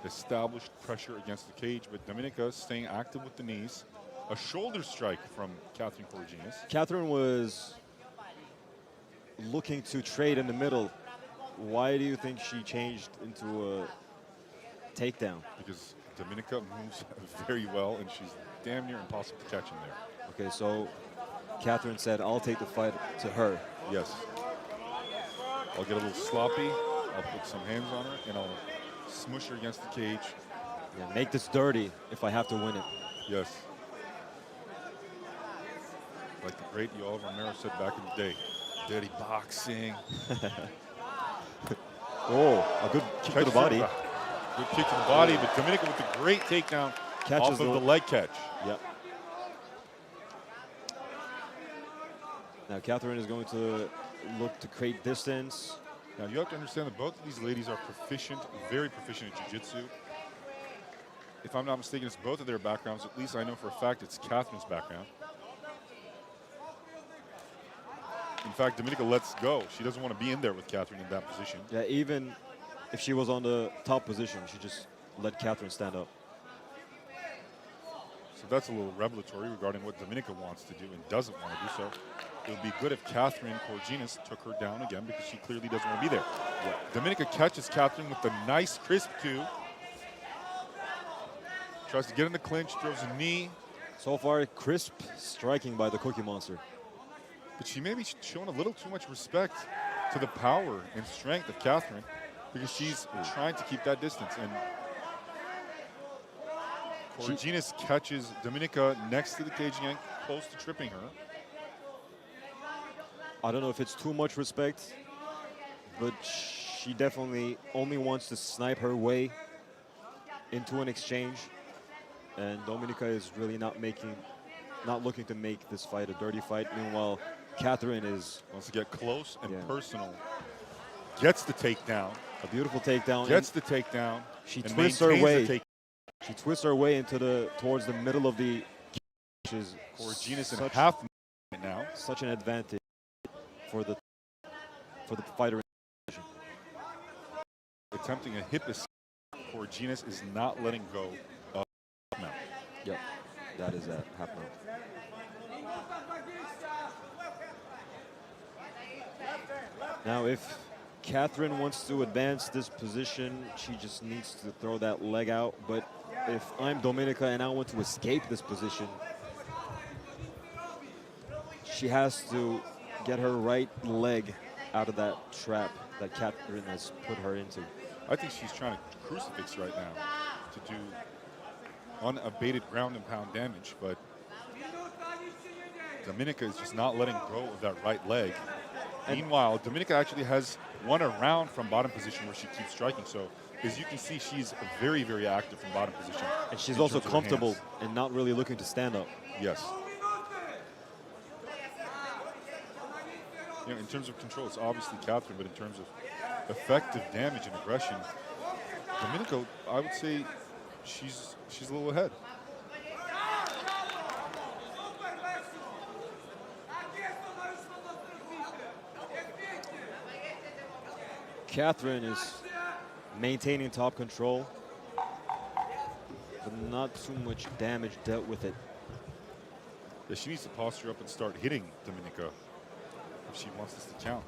established pressure against the cage, but Dominica staying active with the knees. A shoulder strike from Catherine Corginas. Catherine was looking to trade in the middle. Why do you think she changed into a takedown? Because Dominica moves very well, and she's damn near impossible to catch in there. Okay, so Catherine said, I'll take the fight to her. Yes. I'll get a little sloppy. I'll put some hands on her, and I'll smush her against the cage. Yeah, make this dirty if I have to win it. Yes. Like the great Yoel Romero said back in the day, dirty boxing. Oh, a good kick to the body. Good kick to the body, but Dominica with the great takedown Catches off of the leg catch. Yep. Now Catherine is going to look to create distance. Now you have to understand that both of these ladies are proficient, very proficient at jiu-jitsu. If I'm not mistaken, it's both of their backgrounds. At least I know for a fact it's Catherine's background. In fact, Dominica lets go. She doesn't want to be in there with Catherine in that position. Yeah, even if she was on the top position, she just let Catherine stand up. So that's a little revelatory regarding what Dominica wants to do and doesn't want to do so. It would be good if Catherine Corginas took her down again because she clearly doesn't want to be there. Yeah. Dominica catches Catherine with a nice crisp coup. Tries to get in the clinch, throws a knee. So far, crisp striking by the Cookie Monster. But she may be showing a little too much respect to the power and strength of Catherine because she's trying to keep that distance. And Corginas catches Dominica next to the cage again, close to tripping her. I don't know if it's too much respect, but she definitely only wants to snipe her way into an exchange. And Dominica is really not looking to make this fight a dirty fight. Meanwhile, Catherine wants to get close and personal. Gets the takedown. A beautiful takedown. Gets the takedown. She twists her way. She twists her way into towards the middle of the cage. Which is Corginas in half now. Such an advantage for the fighter. Attempting a hip escape. Corginas is not letting go of mount. Yep, that is at half mount. Now, if Catherine wants to advance this position, she just needs to throw that leg out. But if I'm Dominica and I want to escape this position, she has to get her right leg out of that trap that Catherine has put her into. I think she's trying to crucifix right now to do unabated ground and pound damage, but Dominica is just not letting go of that right leg. Meanwhile, Dominica actually has won a round from bottom position where she keeps striking. So as you can see, she's very, very active from bottom position. And she's also comfortable and not really looking to stand up. Yes. You know, in terms of control, it's obviously Catherine, but in terms of effective damage and aggression, Dominica, I would say she's a little ahead. Catherine is maintaining top control, but not too much damage dealt with it. Yeah, she needs to posture up and start hitting Dominica if she wants this to count.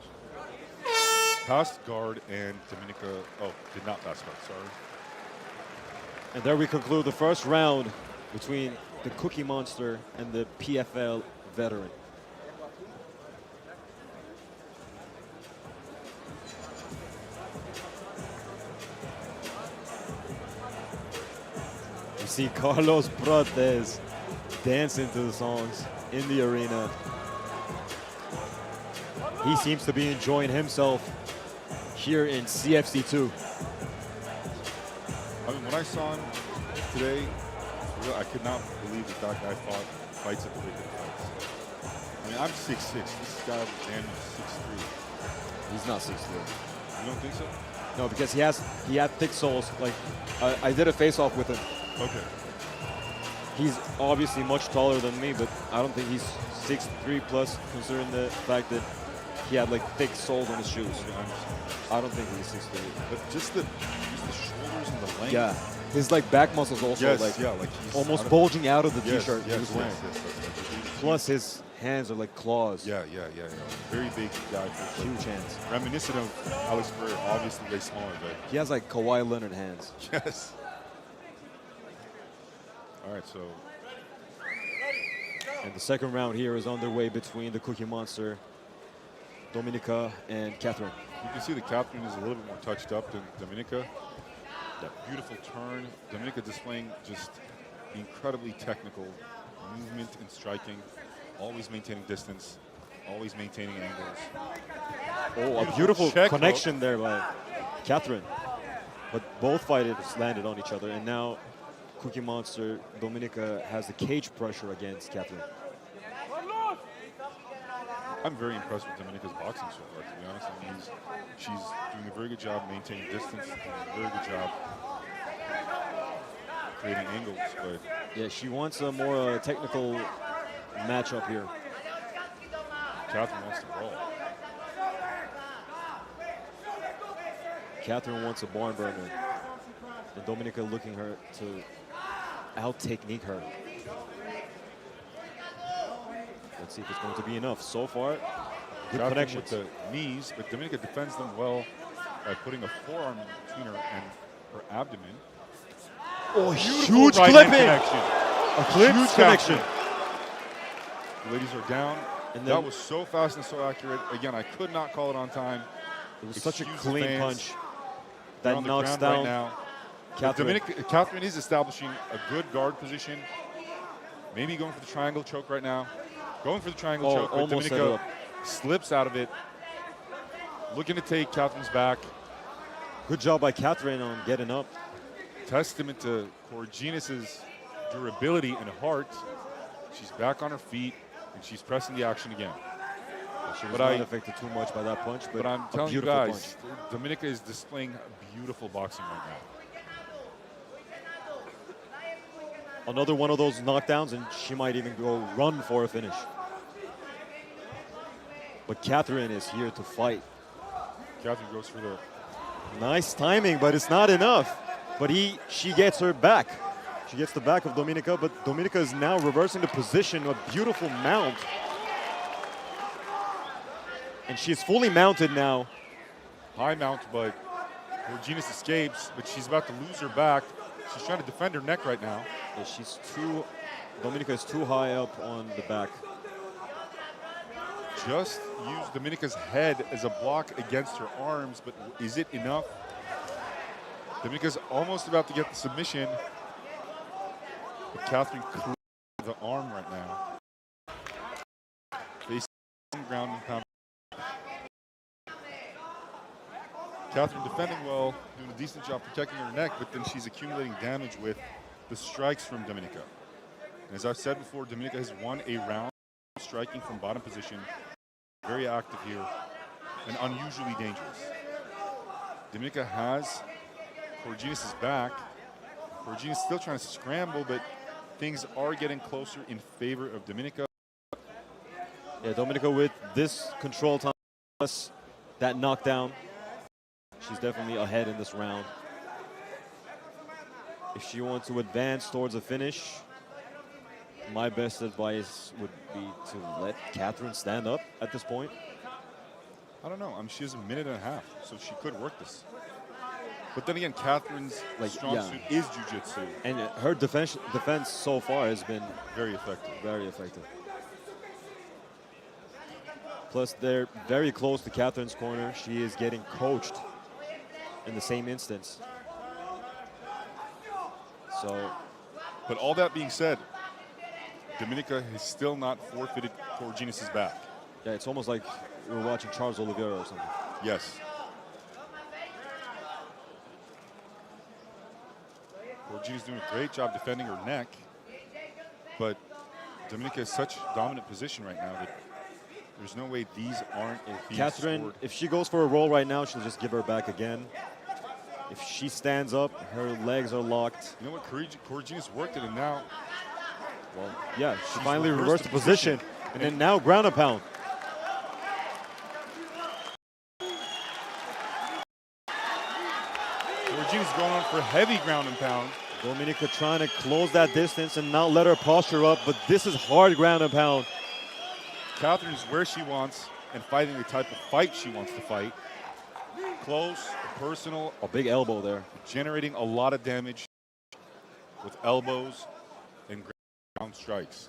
Passed guard, and Dominica, did not pass guard, sorry. And there we conclude the first round between the Cookie Monster and the PFL veteran. You see Carlos Prates dancing to the songs in the arena. He seems to be enjoying himself here in CFC 2. I mean, when I saw him today, I could not believe that guy fought fights at the big fights. I mean, I'm 6'6". This guy was damn near 6'3". He's not 6'3". You don't think so? No, because he had thick soles. Like I did a face-off with him. Okay. He's obviously much taller than me, but I don't think he's 6'3" plus, considering the fact that he had like thick soles on his shoes. I don't think he's 6'3". But just the shoulders and the length. Yeah, his like back muscles also Yes, like yeah, like he's almost out of- bulging out of the Yes, t-shirt he yes, was wearing. yes, yes. Plus his hands are like claws. Yeah. Very big guy. For Huge hands. Reminiscent of Alex Pereira, obviously way smaller, but He has like Kawhi Leonard hands. yes. All right, so And the second round here is underway between the Cookie Monster, Dominika, and Catherine. you can see that Catherine is a little bit more touched up than Dominika. That beautiful turn. Dominika displaying just incredibly technical movement and striking, always maintaining distance, always maintaining angles. Oh, a beautiful check connection there by Catherine. But both fighters landed on each other, and now Cookie Monster, Dominika, has the cage pressure against Catherine. I'm very impressed with Dominika's boxing so far, to be honest. I mean, she's doing a very good job maintaining distance, doing a very good job creating angles. But Yeah, she wants a more technical matchup here. Catherine wants to brawl. Catherine wants a barn burner, and Dominika looking her to out-technique her. Let's see if it's going to be enough. So far, good Catherine connections. with the knees, but Dominika defends them well by putting a forearm between her and her abdomen. Oh, Beautiful huge right clipping! hand connection. A clip Huge connection. The ladies are down. And That then was so fast and so accurate. Again, I could not call it on time. it was such a Excuse the clean fans. punch They're that on the knocks ground down right now. Catherine. Catherine is establishing a good guard position. Maybe going for the triangle choke right now. Going for the triangle Oh, choke, but almost set it Dominika up. slips out of it. Looking to take Catherine's back. Good job by Catherine on getting up. Testament to Korginas's durability and heart. She's back on her feet, and she's pressing the action again. She was But not I- affected too much by that punch, but, But I'm a telling you beautiful guys, punch. Dominika is displaying beautiful boxing right now. Another one of those knockdowns, and she might even go run for a finish. But Catherine is here to fight. Catherine goes for the Nice timing, but it's not enough. But she gets her back. She gets the back of Dominika, but Dominika is now reversing the position. A beautiful mount. And she's fully mounted now. high mount, but Korginas escapes, but she's about to lose her back. She's trying to defend her neck right now. Yeah, Dominika is too high up on the back. Just use Dominika's head as a block against her arms, but is it enough? Dominika's almost about to get the submission, but Catherine clears the arm right now. Facing ground and pound. Catherine defending well, doing a decent job protecting her neck, but then she's accumulating damage with the strikes from Dominika. And as I've said before, Dominika has won a round striking from bottom position. Very active here and unusually dangerous. Dominika has Korginas' back. Korginas still trying to scramble, but things are getting closer in favor of Dominika. Yeah, Dominika with this control time plus that knockdown. She's definitely ahead in this round. If she wants to advance towards a finish, my best advice would be to let Catherine stand up at this point. I don't know. She has a minute and a half, so she could work this. But then again, Catherine's strong suit is jiu-jitsu. And her defense so far has been Very effective. very effective. Plus, they're very close to Catherine's corner. She is getting coached in the same instance. So, But all that being said, Dominika has still not forfeited Korginas' back. yeah, it's almost like we're watching Charles Oliveira or something. Yes. Korginas doing a great job defending her neck, but Dominika has such dominant position right now that there's no way these aren't being Catherine, scored. if she goes for a roll right now, she'll just give her back again. If she stands up, her legs are locked. You know what? Korginas worked it, and now Well, yeah, she She's finally reversed reversed the the position. And then now ground and pound. Georgina's going on for heavy ground and pound. Dominika trying to close that distance and not let her posture up, but this is hard ground and pound. Catherine's where she wants and fighting the type of fight she wants to fight. Close, personal, A big elbow there. generating a lot of damage with elbows and ground strikes.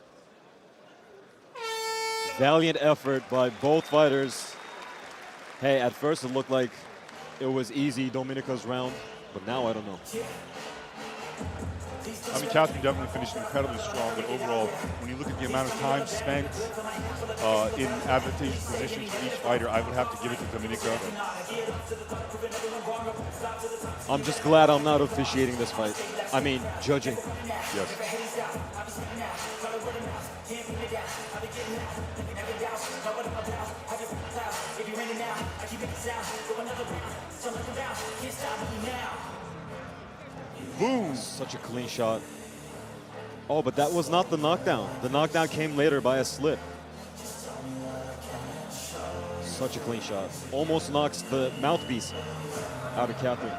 Valiant effort by both fighters. Hey, at first it looked like it was easy, Dominika's round, but now I don't know. I mean, Catherine definitely finished incredibly strong, but overall, when you look at the amount of time spent in advantageous positions for each fighter, I would have to give it to Dominika. I'm just glad I'm not officiating this fight. I mean, judging. Yes. Boom! Such a clean shot. Oh, but that was not the knockdown. The knockdown came later by a slip. Such a clean shot. Almost knocks the mouthpiece out of Catherine.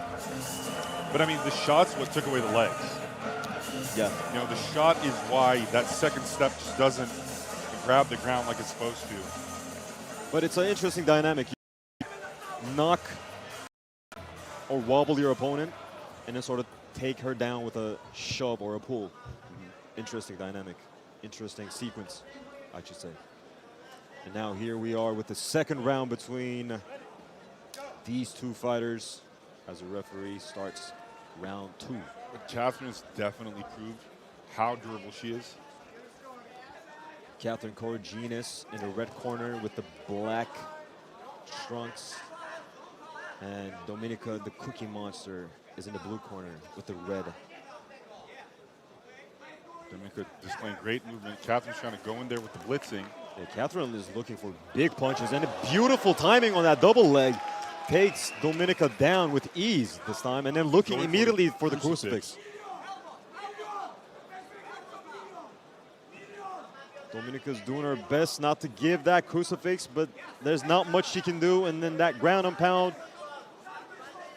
But I mean, the shot's what took away the legs. Yeah. You know, the shot is why that second step just doesn't grab the ground like it's supposed to. But it's an interesting dynamic. You knock or wobble your opponent and then sort of take her down with a shove or a pull. Interesting dynamic. Interesting sequence, I should say. And now here we are with the second round between these two fighters as the referee starts round 2. But Catherine has definitely proved how durable she is. Catherine Kourginas in the red corner with the black trunks. And Dominika, the Cookie Monster, is in the blue corner with the red. Dominika displaying great movement. Catherine's trying to go in there with the blitzing. Yeah, Catherine is looking for big punches and a beautiful timing on that double leg. Takes Dominika down with ease this time and then looking Going immediately for the crucifix. Dominika's doing her best not to give that crucifix, but there's not much she can do. And then that ground and pound.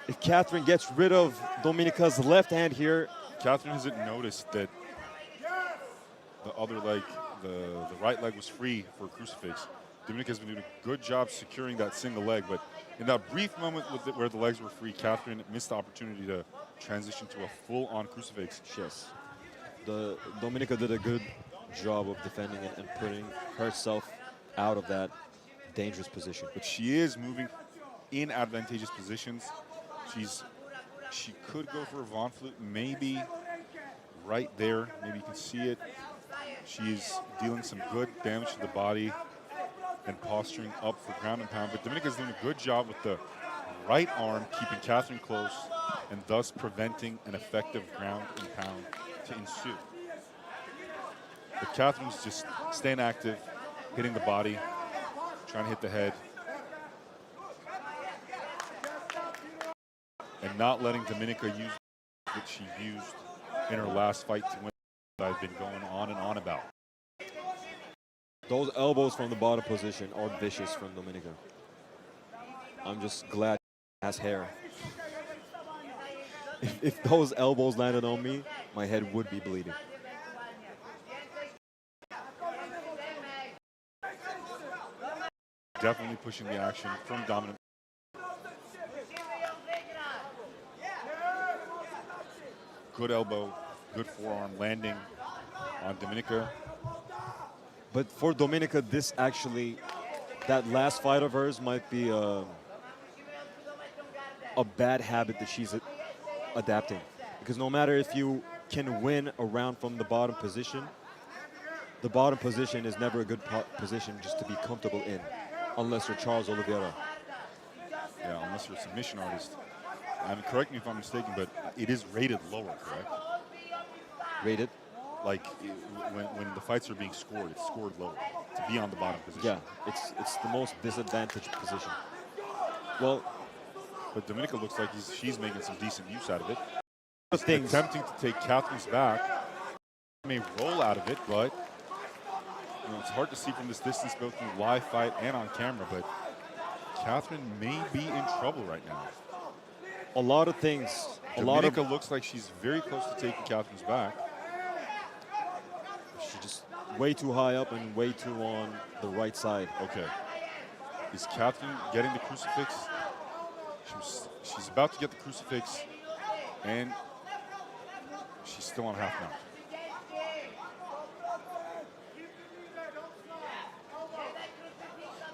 If Catherine gets rid of Dominika's left hand here. Catherine hasn't noticed that the other leg, the right leg was free for a crucifix. Dominika's been doing a good job securing that single leg, but in that brief moment with where the legs were free, Catherine missed the opportunity to transition to a full-on crucifix. Yes. Dominika did a good job of defending it and putting herself out of that dangerous position. But she is moving in advantageous positions. She could go for a Von Flute, maybe right there. Maybe you can see it. She's dealing some good damage to the body and posturing up for ground and pound. But Dominika's doing a good job with the right arm, keeping Catherine close and thus preventing an effective ground and pound to ensue. But Catherine's just staying active, hitting the body, trying to hit the head, and not letting Dominika use what she used in her last fight to win that I've been going on and on about. Those elbows from the bottom position are vicious from Dominika. I'm just glad she has hair. If those elbows landed on me, my head would be bleeding. Definitely pushing the action from dominant. Good elbow, good forearm landing on Dominika. But for Dominika, this actually, that last fight of hers might be a bad habit that she's adapting. Because no matter if you can win a round from the bottom position, the bottom position is never a good position just to be comfortable in, unless you're Charles Oliveira. Yeah, unless you're a submission artist. I mean, correct me if I'm mistaken, but it is rated lower, correct? Rated? Like when the fights are being scored, it's scored lower to be on the bottom position. Yeah, it's the most disadvantaged position. Well, but Dominika looks like she's making some decent use out of it. Things. Attempting to take Catherine's back. May roll out of it, but it's hard to see from this distance, both in live fight and on camera, but Catherine may be in trouble right now. A lot of things. Dominica looks like she's very close to taking Catherine's back. She's just way too high up and way too on the right side. Okay. Is Catherine getting the crucifix? She's about to get the crucifix, and she's still on half mount.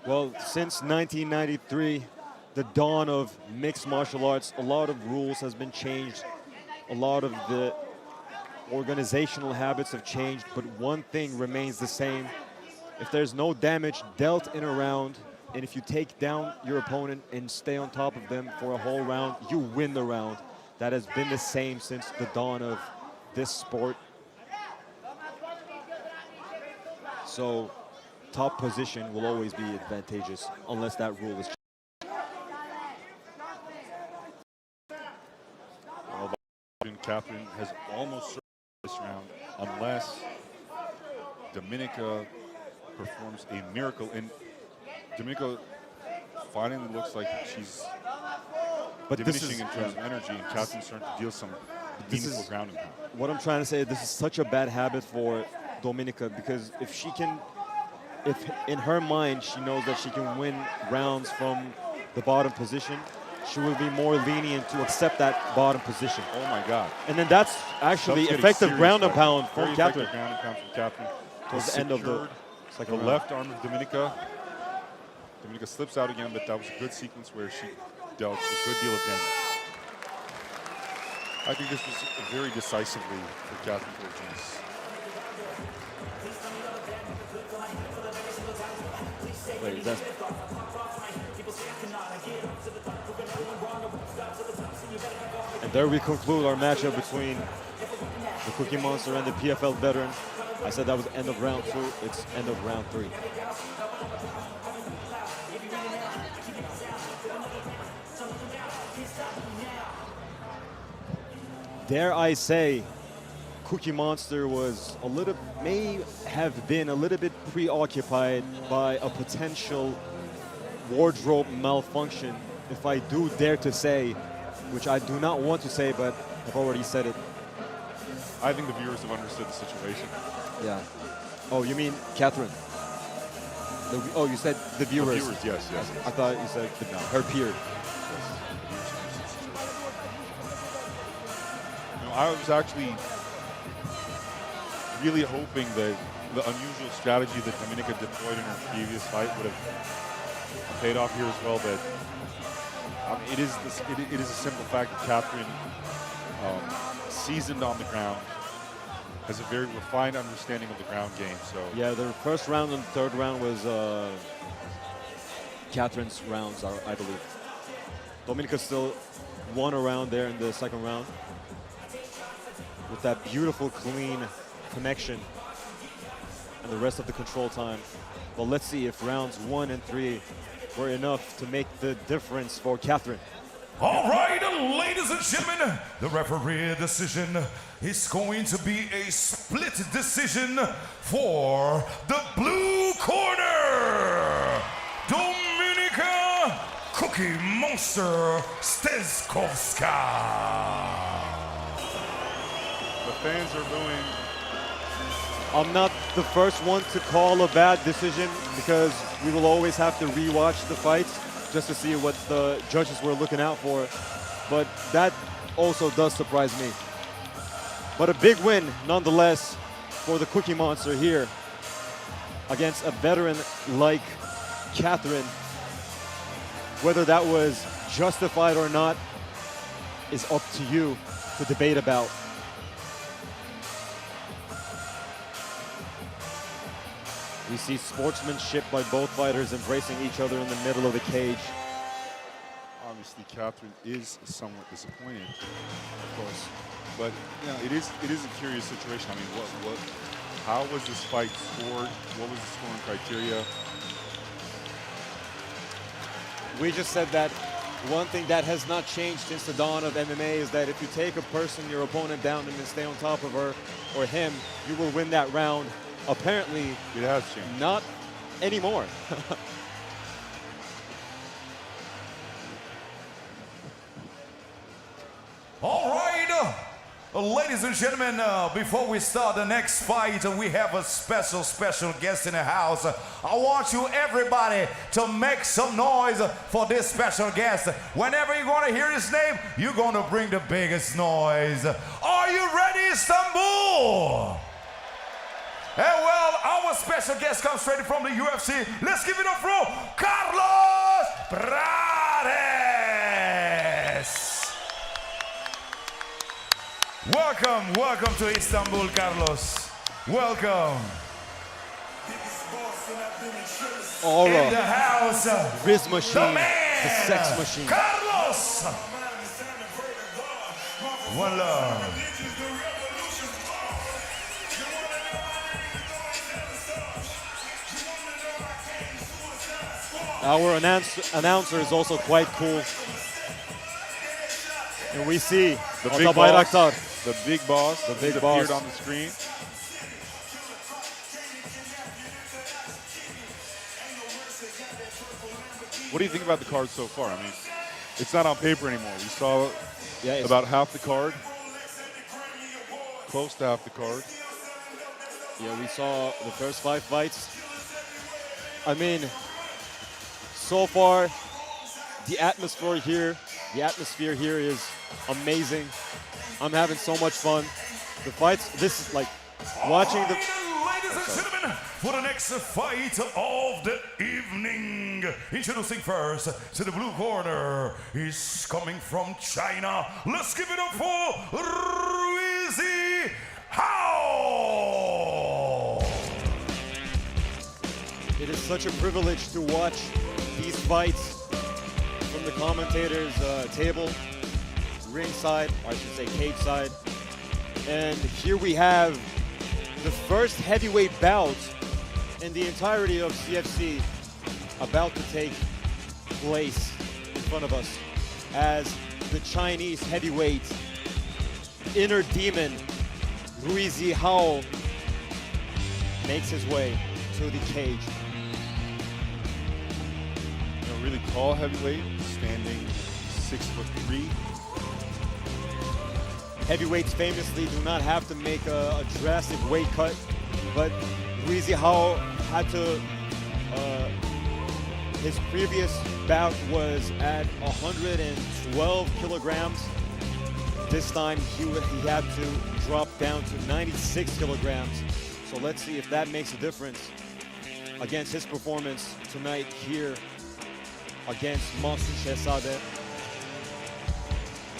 Well, since 1993, the dawn of mixed martial arts, a lot of rules has been changed. A lot of the organizational habits have changed, but one thing remains the same. If there's no damage dealt in a round, and if you take down your opponent and stay on top of them for a whole round, you win the round. That has been the same since the dawn of this sport. So, top position will always be advantageous unless that rule is changed. Catherine has almost served this round unless Dominica performs a miracle. And Dominica finally looks like she's diminishing in terms of energy, and Catherine's starting to deal some meaningful grounding. What I'm trying to say, this is such a bad habit for Dominica, because if in her mind she knows that she can win rounds from the bottom position, she will be more lenient to accept that bottom position. Oh my God. And then that's actually effective ground and pound from Catherine. Ground and pound from Catherine. Towards the end of the second round. Left arm of Dominica. Dominica slips out again, but that was a good sequence where she dealt a good deal of damage. I think this was very decisively for Catherine Ortiz. Wait, is that... And there we conclude our matchup between the Cookie Monster and the PFL veteran. I said that was end of round 2. It's end of round 3. Dare I say, Cookie Monster was may have been a little bit preoccupied by a potential wardrobe malfunction, if I do dare to say, which I do not want to say, but I've already said it. I think the viewers have understood the situation. Yeah. Oh, you mean Catherine? Oh, you said the viewers. The viewers, yes. I thought you said her peer. I was actually really hoping that the unusual strategy that Dominica deployed in her previous fight would have paid off here as well, but it is a simple fact that Catherine, seasoned on the ground, has a very refined understanding of the ground game. So yeah, the first round and third round was Catherine's rounds, I believe. Dominica still won a round there in the second round with that beautiful, clean connection and the rest of the control time. But let's see if rounds 1 and 3 were enough to make the difference for Catherine. All right, ladies and gentlemen, the referee decision is going to be a split decision for the blue corner, Dominica Cookie Monster Stezkowska. the fans are booing. I'm not the first one to call a bad decision because we will always have to rewatch the fights just to see what the judges were looking out for. But that also does surprise me. But a big win nonetheless for the Cookie Monster here against a veteran like Catherine. Whether that was justified or not is up to you to debate about. We see sportsmanship by both fighters embracing each other in the middle of the cage. Obviously, Catherine is somewhat disappointed, of course, but you know, it is a curious situation. I mean, how was this fight scored? What was the scoring criteria? We just said that one thing that has not changed since the dawn of MMA is that if you take a person, your opponent down, and then stay on top of her or him, you will win that round. Apparently, It has changed. not anymore. All right, ladies and gentlemen, before we start the next fight, we have a special guest in the house. I want you, everybody, to make some noise for this special guest. Whenever you're going to hear his name, you're going to bring the biggest noise. Are you ready, Istanbul? And well, our special guest comes straight from the UFC. Let's give it up for Carlos Prates. Welcome to Istanbul, Carlos. Welcome. Aura, In the house, Riz machine, the man, the sex machine. Carlos. One love. Our announcer is also quite cool. And we see The Ata big Bayraktar. boss. The big boss. The big has boss. appeared on the screen. What do you think about the card so far? I mean, it's not on paper anymore. We saw Yeah, it's about half the card. Close to half the card. Yeah, we saw the first 5 fights. I mean, so far, the atmosphere here is amazing. I'm having so much fun. The fights, this is like watching the. Ladies and gentlemen, for the next fight of the evening, introducing first to the blue corner, he's coming from China. Let's give it up for Ruizi Hao. It is such a privilege to watch these fights from the commentators' table, ringside, or I should say cage side. And here we have the first heavyweight bout in the entirety of CFC about to take place in front of us as the Chinese heavyweight inner demon Ruizi Hao makes his way to the cage. Really tall heavyweight, standing 6'3". Heavyweights famously do not have to make a drastic weight cut, but Ruizi Hao had to. His previous bout was at 112 kilograms. This time he had to drop down to 96 kilograms. So let's see if that makes a difference against his performance tonight here against Mansur Shehzadeh.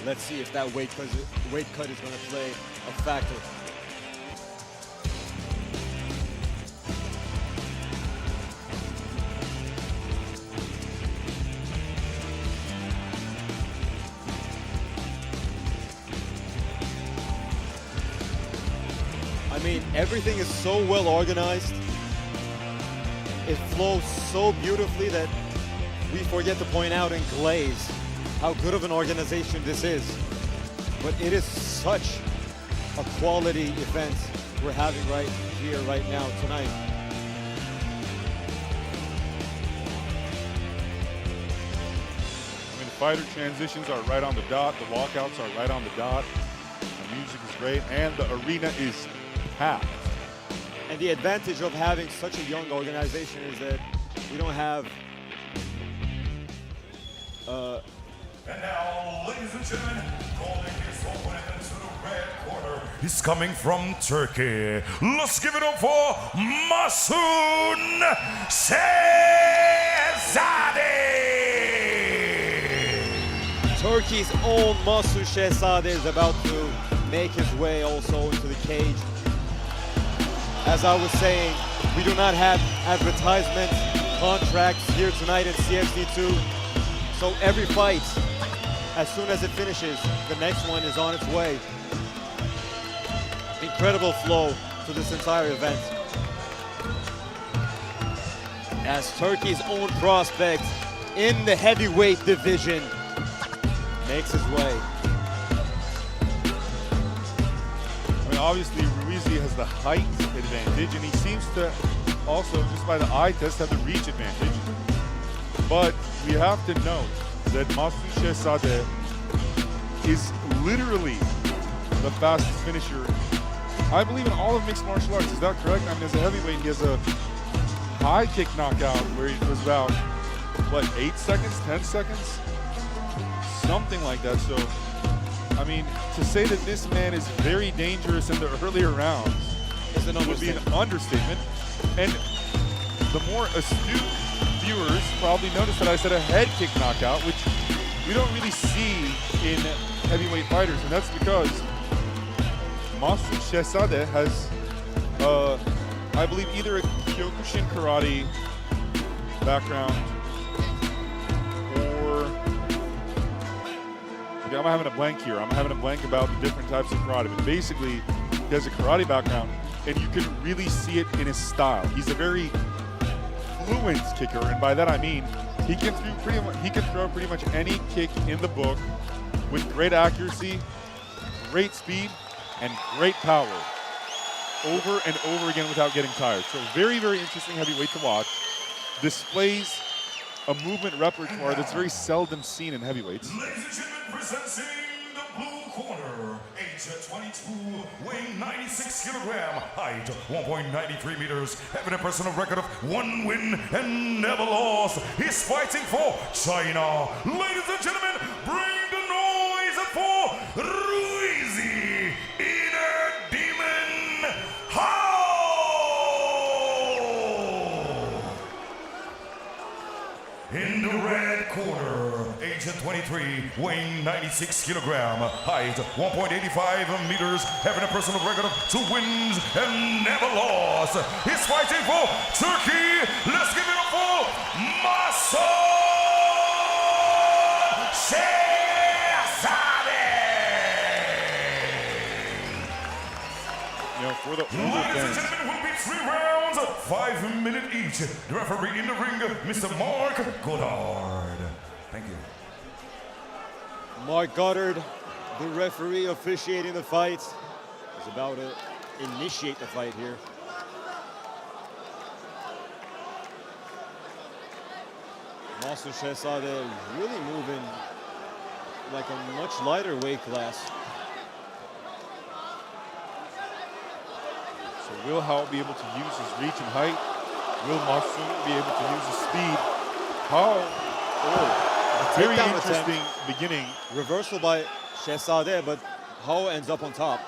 Let's see if that weight cut is going to play a factor. I mean, everything is so well organized. It flows so beautifully that we forget to point out and glaze how good of an organization this is. But it is such a quality event we're having right here, right now, tonight. I mean, the fighter transitions are right on the dot. The walkouts are right on the dot. The music is great, and the arena is packed. And the advantage of having such a young organization is that we don't have And now, ladies and gentlemen, calling his opponent into the red corner, he's coming from Turkey. Let's give it up for Masun Shehzadeh. Turkey's own Mansur Shehzadeh is about to make his way also into the cage. As I was saying, we do not have advertisement contracts here tonight in CFC2. So every fight, as soon as it finishes, the next one is on its way. Incredible flow to this entire event. As Turkey's own prospect in the heavyweight division, makes his way. I mean, obviously, Ruizi has the height advantage, and he seems to also, just by the eye test, have the reach advantage. But we have to note that Masu Shehzadeh is literally the fastest finisher, I believe, in all of mixed martial arts. Is that correct? I mean, as a heavyweight, he has a high kick knockout where he was about, what, 8 seconds, 10 seconds? Something like that. So, I mean, to say that this man is very dangerous in the earlier rounds would be an understatement. And the more astute viewers probably noticed that I said a head kick knockout, which we don't really see in heavyweight fighters, and that's because Masu Shehzadeh has, I believe, either a Kyokushin karate background or, okay, I'm having a blank here. I'm having a blank about the different types of karate, but basically, he has a karate background, and you can really see it in his style. He's a very fluent kicker, and by that I mean he can throw pretty much any kick in the book with great accuracy, great speed, and great power over and over again without getting tired. So very, very interesting heavyweight to watch. Displays a movement repertoire that's very seldom seen in heavyweights. Ladies and gentlemen, presenting the blue corner, age 22, weighing 96 kilogram, height 1.93 meters, having a personal record of 1 win and never lost. He's fighting for China. Ladies and gentlemen, bring the noise for Ruizi Inner Demon Hao! In the red corner, age 23, weighing 96 kilogram, height 1.85 meters, having a personal record of 2 wins and never lost. He's fighting for Turkey. Let's give it up for Masu Shehzadeh. You know, for the older Ladies and fans, gentlemen, will be 3 rounds, 5 minutes each. The referee in the ring, Mr. Mark Goddard. Thank you. Mark Goddard, the referee officiating the fight, is about to initiate the fight here. Masu Shehzadeh really moving like a much lighter weight class. so will Hao be able to use his reach and height? Will Masu be able to use his speed? Hao, very takedown interesting beginning. Reversal by Shehzadeh, but Hao ends up on top.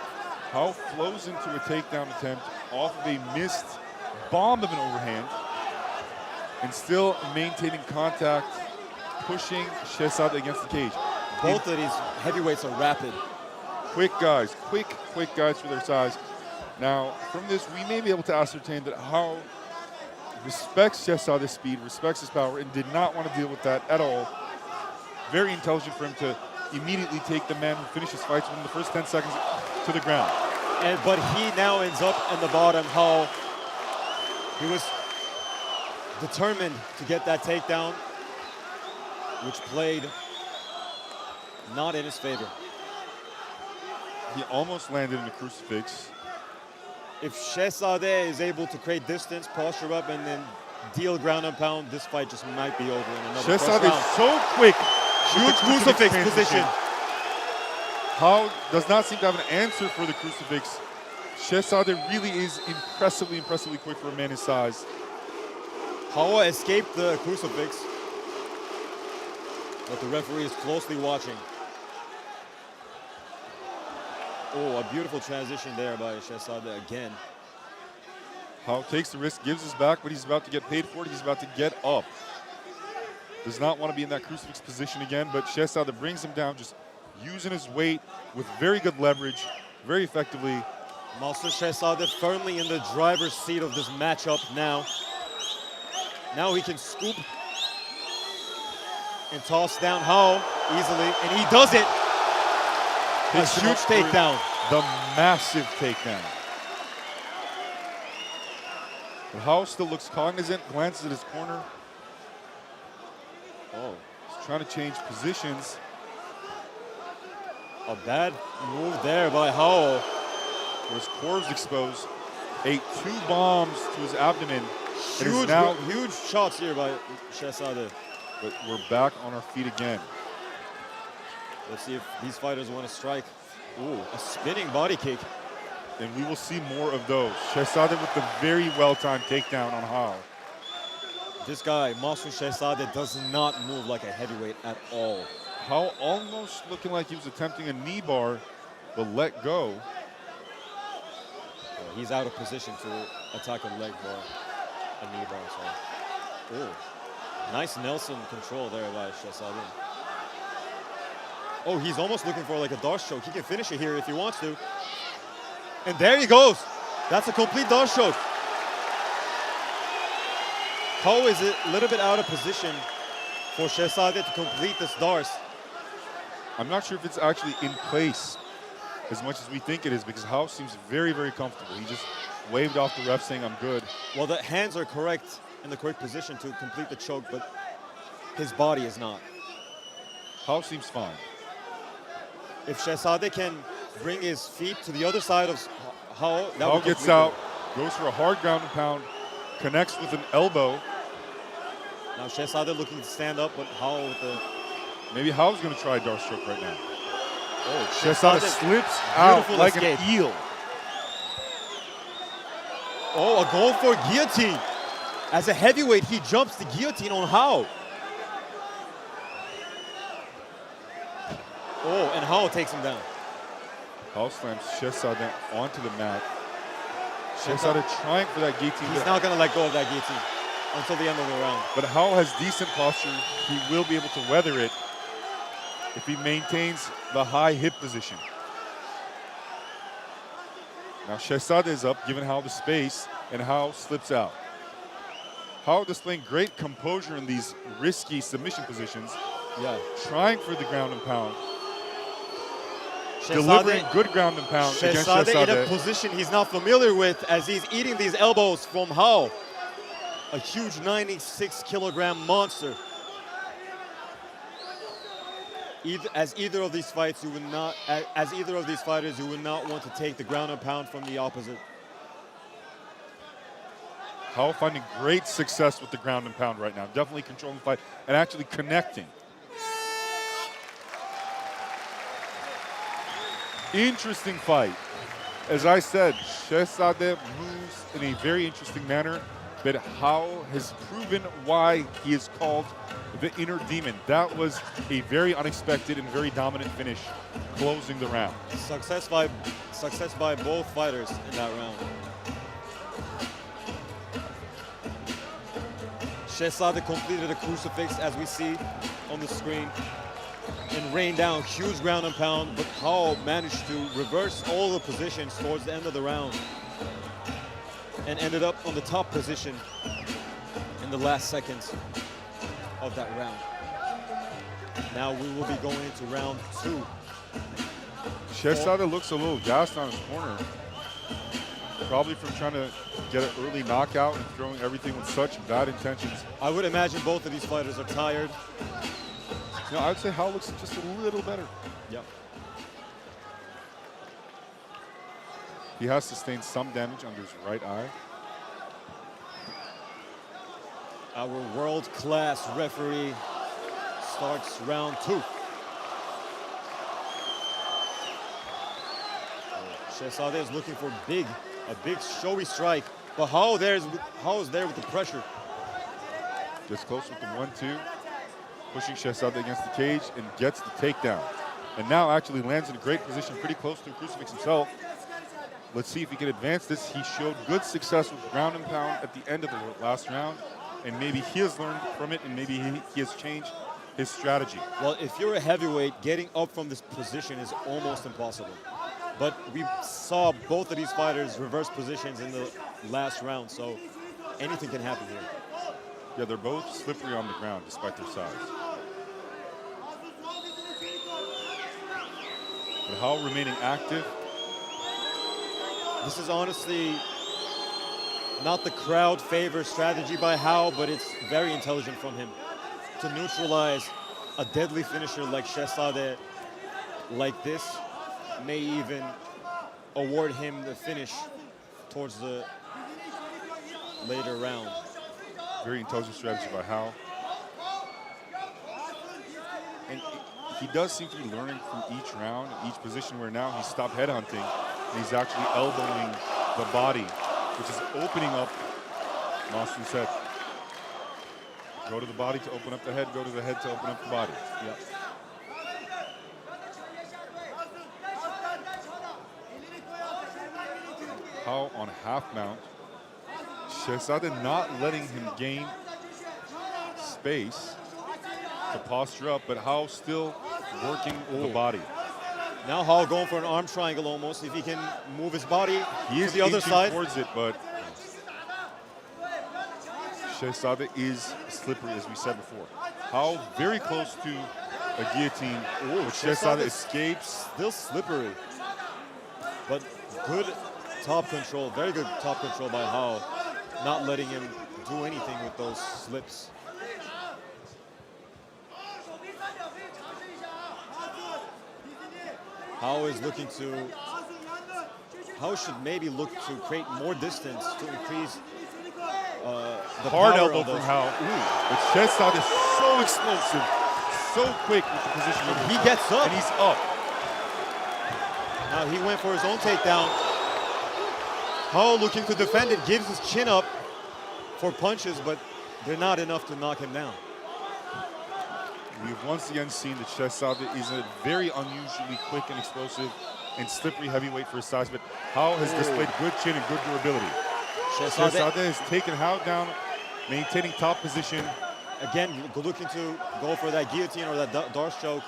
Hao flows into a takedown attempt off of a missed bomb of an overhand and still maintaining contact, pushing Shehzadeh against the cage. Both of these heavyweights are rapid. Quick guys, quick guys for their size. Now, from this, we may be able to ascertain that Hao respects Shehzadeh's speed, respects his power, and did not want to deal with that at all. Very intelligent for him to immediately take the man who finishes fights within the first 10 seconds to the ground. But he now ends up in the bottom. Hao, he was determined to get that takedown, which played not in his favor. He almost landed in the crucifix. If Shehzadeh is able to create distance, posture up, and then deal ground and pound, this fight just might be over in another first Shehzadeh round. is so quick. with Huge the crucifix transition. position. Hao does not seem to have an answer for the crucifix. Shehzadeh really is impressively quick for a man his size. Hao escaped the crucifix, but the referee is closely watching. Oh, a beautiful transition there by Shehzadeh again. Hao takes the risk, gives his back, but he's about to get paid for it. He's about to get up. Does not want to be in that crucifix position again, but Shehzadeh brings him down, just using his weight with very good leverage, very effectively. Masu Shehzadeh firmly in the driver's seat of this matchup now. Now he can scoop and toss down Hao easily, and he does it. A Takes him huge up for takedown. The massive takedown. But Hao still looks cognizant, glances at his corner. Oh, He's trying to change positions. A bad move there by Hao. His core is exposed. Ate 2 bombs to his abdomen. And is now, Huge shots here by Shehzadeh. but we're back on our feet again. Let's see if these fighters want to strike. Ooh, a spinning body kick. And we will see more of those. Shehzadeh with the very well-timed takedown on Hao. This guy, Masu Shehzadeh, does not move like a heavyweight at all. Hao almost looking like he was attempting a knee bar, but let go. He's out of position to attack a leg bar, a knee bar, sorry. Ooh, nice Nelson control there by Shehzadeh. Oh, he's almost looking for like a Darce choke. He can finish it here if he wants to. And there he goes. That's a complete Darce choke. Hao is a little bit out of position for Shehzadeh to complete this Darce. I'm not sure if it's actually in place as much as we think it is, because Hao seems very, very comfortable. He just waved off the ref saying, I'm good. Well, the hands are correct, in the correct position to complete the choke, but his body is not. Hao seems fine. If Shehzadeh can bring his feet to the other side of Hao, that Hao would gets complete out, it. goes for a hard ground and pound, connects with an elbow. Now Shehzadeh looking to stand up, but Hao with the... Maybe Hao's going to try a Darce choke right now. Oh, Shehzadeh slips out beautiful like escape. an eel. Oh, a goal for guillotine. As a heavyweight, he jumps the guillotine on Hao. Oh, and Hao takes him down. Hao slams Shehzadeh onto the mat. Shehzadeh trying for that guillotine. He's not going to let go of that guillotine until the end of the round. But Hao has decent posture. He will be able to weather it if he maintains the high hip position. Now Shehzadeh is up, giving Hao the space, and Hao slips out. Hao displaying great composure in these risky submission positions. Yeah. Trying for the ground and pound. Delivering good ground and pound against Shehzadeh in a Shehzadeh. position he's not familiar with as he's eating these elbows from Hao. A huge 96-kilogram monster. As either of these fighters, you would not want to take the ground and pound from the opposite. Hao finding great success with the ground and pound right now. Definitely controlling the fight and actually connecting. Interesting fight. As I said, Shehzadeh moves in a very interesting manner, but Hao has proven why he is called the inner demon. That was a very unexpected and very dominant finish, closing the round. Success by both fighters in that round. Shehzadeh completed a crucifix, as we see on the screen, and rained down huge ground and pound, but Hao managed to reverse all the positions towards the end of the round and ended up on the top position in the last seconds of that round. Now we will be going into round 2. Shehzadeh looks a little gassed on his corner. Probably from trying to get an early knockout and throwing everything with such bad intentions. I would imagine both of these fighters are tired. No, I'd say Hao looks just a little better. Yep. He has sustained some damage under his right eye. Our world-class referee starts round 2. Shehzadeh is looking for a big showy strike, but Hao is there with the pressure. Gets close with the 1-2, pushing Shehzadeh against the cage and gets the takedown. And now actually lands in a great position, pretty close to the crucifix himself. Let's see if he can advance this. He showed good success with ground and pound at the end of the last round, and maybe he has learned from it, and maybe he has changed his strategy. Well, if you're a heavyweight, getting up from this position is almost impossible. But we saw both of these fighters reverse positions in the last round, so anything can happen here. Yeah, they're both slippery on the ground despite their size. But Hao remaining active. This is honestly not the crowd favor strategy by Hao, but it's very intelligent from him to neutralize a deadly finisher like Shehzadeh like this may even award him the finish towards the later round. Very intelligent strategy by Hao. And he does seem to be learning from each round, each position, where now he's stopped headhunting and he's actually elbowing the body, which is opening up Masu's head. Go to the body to open up the head, go to the head to open up the body. Yep. Hao on half mount. Shehzadeh not letting him gain space to posture up, but Hao still working the body. Now Hao going for an arm triangle almost. If he can move his body He is to the other inching side. towards it, but Shehzadeh is slippery, as we said before. Hao very close to a guillotine, but Shehzadeh escapes. Still slippery. But good top control, very good top control by Hao. Not letting him do anything with those slips. Hao is looking to, Hao should maybe look to create more distance to increase the Hard power elbow of from those. Hao. But Shehzadeh is so explosive, so quick with the position of He gets up. and he's up. Now he went for his own takedown. Hao looking to defend it, gives his chin up for punches, but they're not enough to knock him down. We've once again seen that Shehzadeh is a very unusually quick and explosive and slippery heavyweight for his size, but Hao has displayed good chin and good durability. Shehzadeh has taken Hao down, maintaining top position. Again, looking to go for that guillotine or that Darce choke.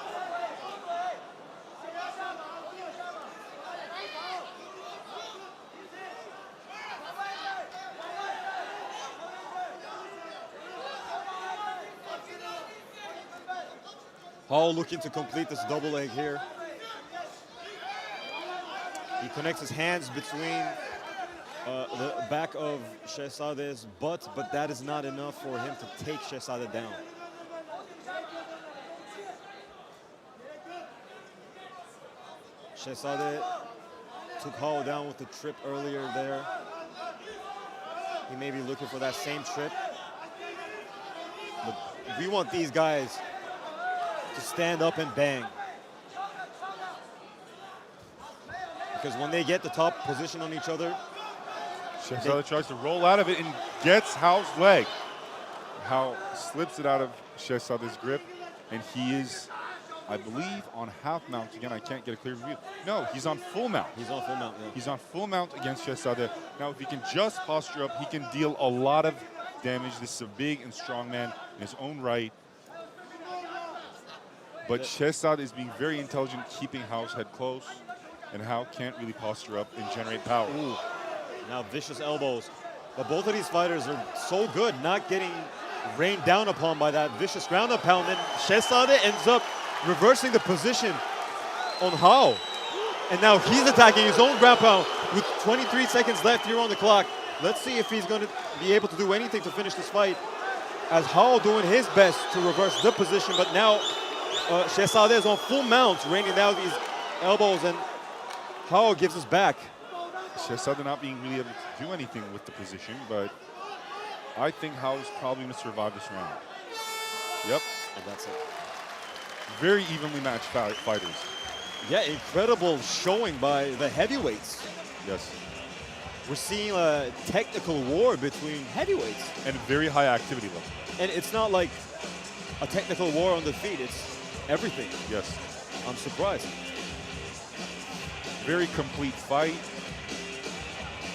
Hao looking to complete this double leg here. He connects his hands between the back of Shehzadeh's butt, but that is not enough for him to take Shehzadeh down. Shehzadeh took Hao down with the trip earlier there. He may be looking for that same trip. But we want these guys to stand up and bang. Because when they get the top position on each other, Shehzadeh tries to roll out of it and gets Hao's leg. Hao slips it out of Shehzadeh's grip, and he is, I believe, on half mount. Again, I can't get a clear review. No, he's on full mount. he's on full mount. Yeah. He's on full mount against Shehzadeh. Now, if he can just posture up, he can deal a lot of damage. This is a big and strong man in his own right. But Shehzadeh is being very intelligent, keeping Hao's head close, and Hao can't really posture up and generate power. Ooh. Now vicious elbows. But both of these fighters are so good, not getting rained down upon by that vicious ground and pound. And Shehzadeh ends up reversing the position on Hao. And now he's attacking his own ground pound with 23 seconds left here on the clock. Let's see if he's going to be able to do anything to finish this fight, as Hao doing his best to reverse the position. But now Shehzadeh is on full mount, raining down these elbows, and Hao gives us back. Shehzadeh not being really able to do anything with the position, but I think Hao is probably going to survive this round. Yep. And that's it. Very evenly matched fighters. Yeah, incredible showing by the heavyweights. Yes. We're seeing a technical war between heavyweights. And very high activity level. And it's not like a technical war on the feet, it's everything. Yes. I'm surprised. Very complete fight.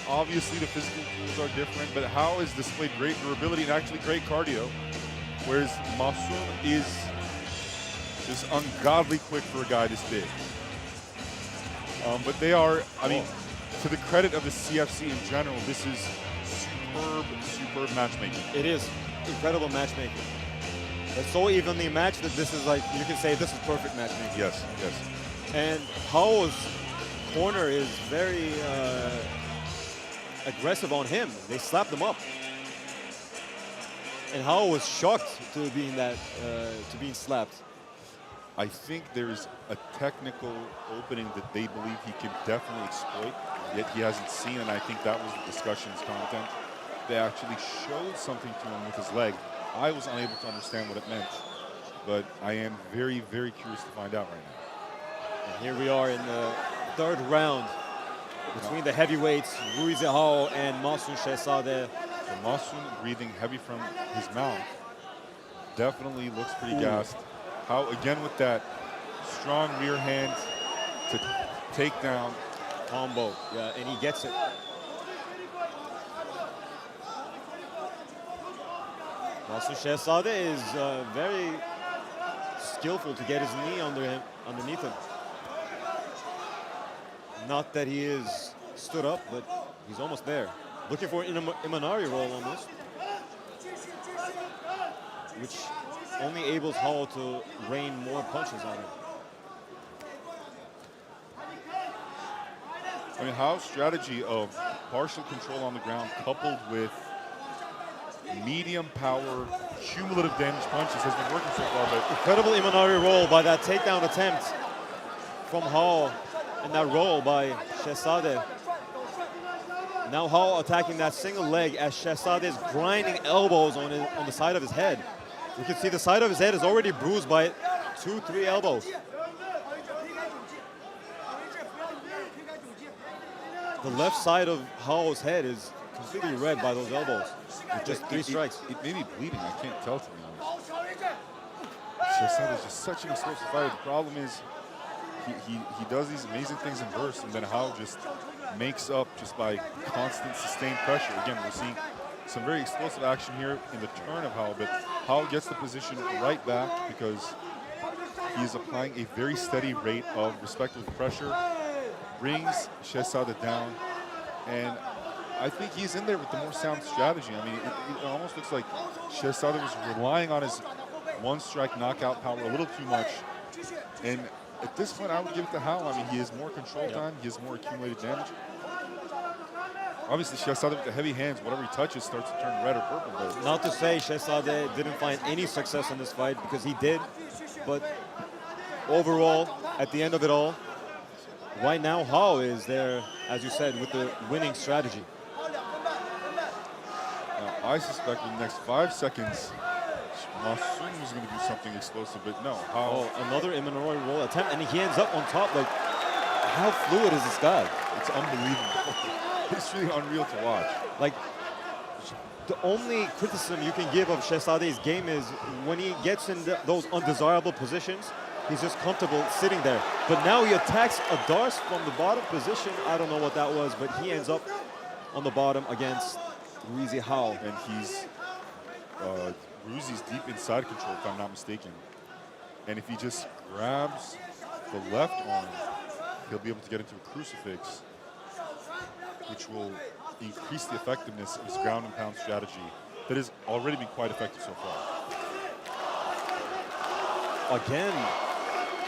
Obviously, the physical tools are different, but Hao has displayed great durability and actually great cardio, whereas Masu is just ungodly quick for a guy this big. But they are, I mean, to the credit of the CFC in general, this is superb matchmaking. It is incredible matchmaking. It's so evenly matched that this is like, you can say this is perfect matchmaking. Yes, yes. And Hao's corner is very aggressive on him. They slapped him up. And Hao was shocked to being slapped. I think there's a technical opening that they believe he can definitely exploit, yet he hasn't seen, and I think that was the discussion's content. They actually showed something to him with his leg. I was unable to understand what it meant, but I am very, very curious to find out right now. And here we are in the third round between the heavyweights, Rui Hao and Mahsun Shehzadeh. So Mahsun breathing heavy from his mouth. Definitely looks pretty gassed. How, again, with that strong rear hand to take down. Combo, yeah, and he gets it. Mahsun Shehzadeh is very skillful to get his knee underneath him. Not that he is stood up, but he's almost there. Looking for an Imanari roll almost, which only enables Hall to rain more punches on him. I mean, Hao's strategy of partial control on the ground coupled with medium power, cumulative damage punches has been working so far. But Incredible Imanari roll by that takedown attempt from Hall, and that roll by Shehzadeh. Now Hall attacking that single leg as Shehzadeh is grinding elbows on the side of his head. You can see the side of his head is already bruised by 2-3 elbows. The left side of Hall's head is completely red by those elbows. With just 3 strikes. It may be bleeding. I can't tell, to be honest. Shehzadeh is just such an explosive fighter. The problem is he does these amazing things in bursts, and then Hao just makes up just by constant sustained pressure. Again, we're seeing some very explosive action here in the turn of Hao, but Hao gets the position right back because he is applying a very steady rate of respectable pressure, brings Shehzadeh down, and I think he's in there with the more sound strategy. I mean, it almost looks like Shehzadeh was relying on his one-strike knockout power a little too much, and at this point, I would give it to Hao. I mean, he has more control time. He has more accumulated damage. Obviously, Shehzadeh with the heavy hands, whatever he touches starts to turn red or purple. But Not to say Shehzadeh didn't find any success in this fight, because he did. But overall, at the end of it all, right now, Hao is there, as you said, with the winning strategy. now, I suspect in the next 5 seconds, Mahsun was going to do something explosive, but no. Hao, Oh, another Imanari roll attempt, and he ends up on top. Like, how fluid is this guy? it's unbelievable. It's really unreal to watch. Like, the only criticism you can give of Shehzadeh's game is when he gets in those undesirable positions, he's just comfortable sitting there. But now he attacks a Darce from the bottom position. I don't know what that was, but he ends up on the bottom against Rui Hao. And he's, Ruzi's deep inside control, if I'm not mistaken. And if he just grabs the left arm, he'll be able to get into a crucifix, which will increase the effectiveness of his ground and pound strategy that has already been quite effective so far. Again,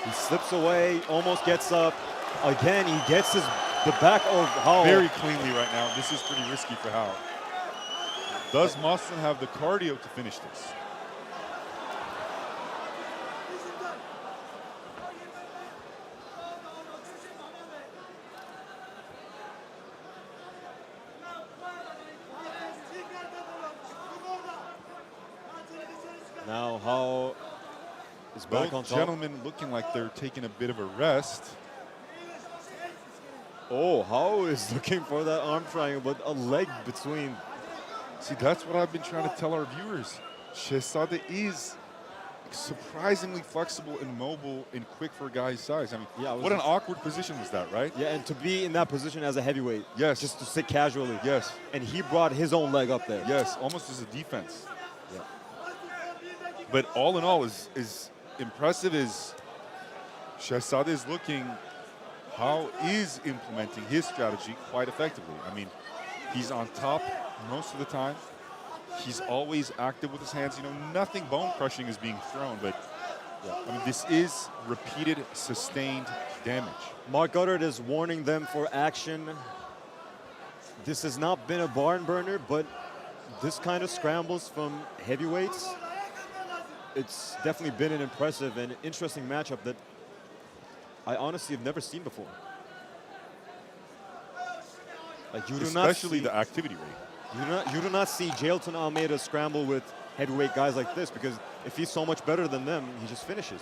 he slips away, almost gets up. Again, he gets the back of Hao. Very cleanly right now. This is pretty risky for Hao. Does Mahsun have the cardio to finish this? Now Hao is back on Both top. gentlemen looking like they're taking a bit of a rest. Oh, Hao is looking for that arm triangle, but a leg between. See, that's what I've been trying to tell our viewers. Shehzadeh is surprisingly flexible and mobile and quick for a guy his size. I mean, Yeah, what an awkward position was that, right? Yeah, and to be in that position as a heavyweight. Yes. Just to sit casually. Yes. And he brought his own leg up there. Yes, almost as a defense. Yeah. But all in all, is impressive as Shehzadeh is looking, Hao is implementing his strategy quite effectively. I mean, he's on top most of the time. He's always active with his hands. You know, nothing bone crushing is being thrown, but I mean, this is repeated, sustained damage. Mark Goddard is warning them for action. This has not been a barn burner, but this kind of scrambles from heavyweights it's definitely been an impressive and interesting matchup that I honestly have never seen before. Like you do Especially not see, the activity rate. you do not see Jailton Almeida scramble with heavyweight guys like this, because if he's so much better than them, he just finishes.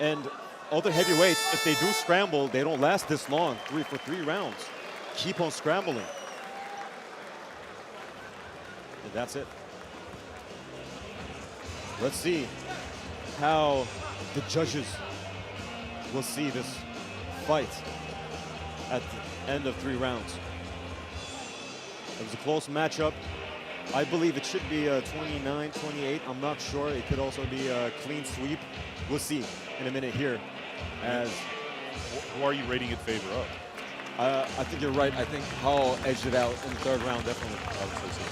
And other heavyweights, if they do scramble, they don't last this long, for three rounds. Keep on scrambling. And that's it. Let's see how the judges will see this fight at the end of 3 rounds. It was a close matchup. I believe it should be 29-28. I'm not sure. It could also be a clean sweep. We'll see in a minute here. As Who are you rating in favor of? I think you're right. I think Hall edged it out in the 3rd round, definitely. I would say so.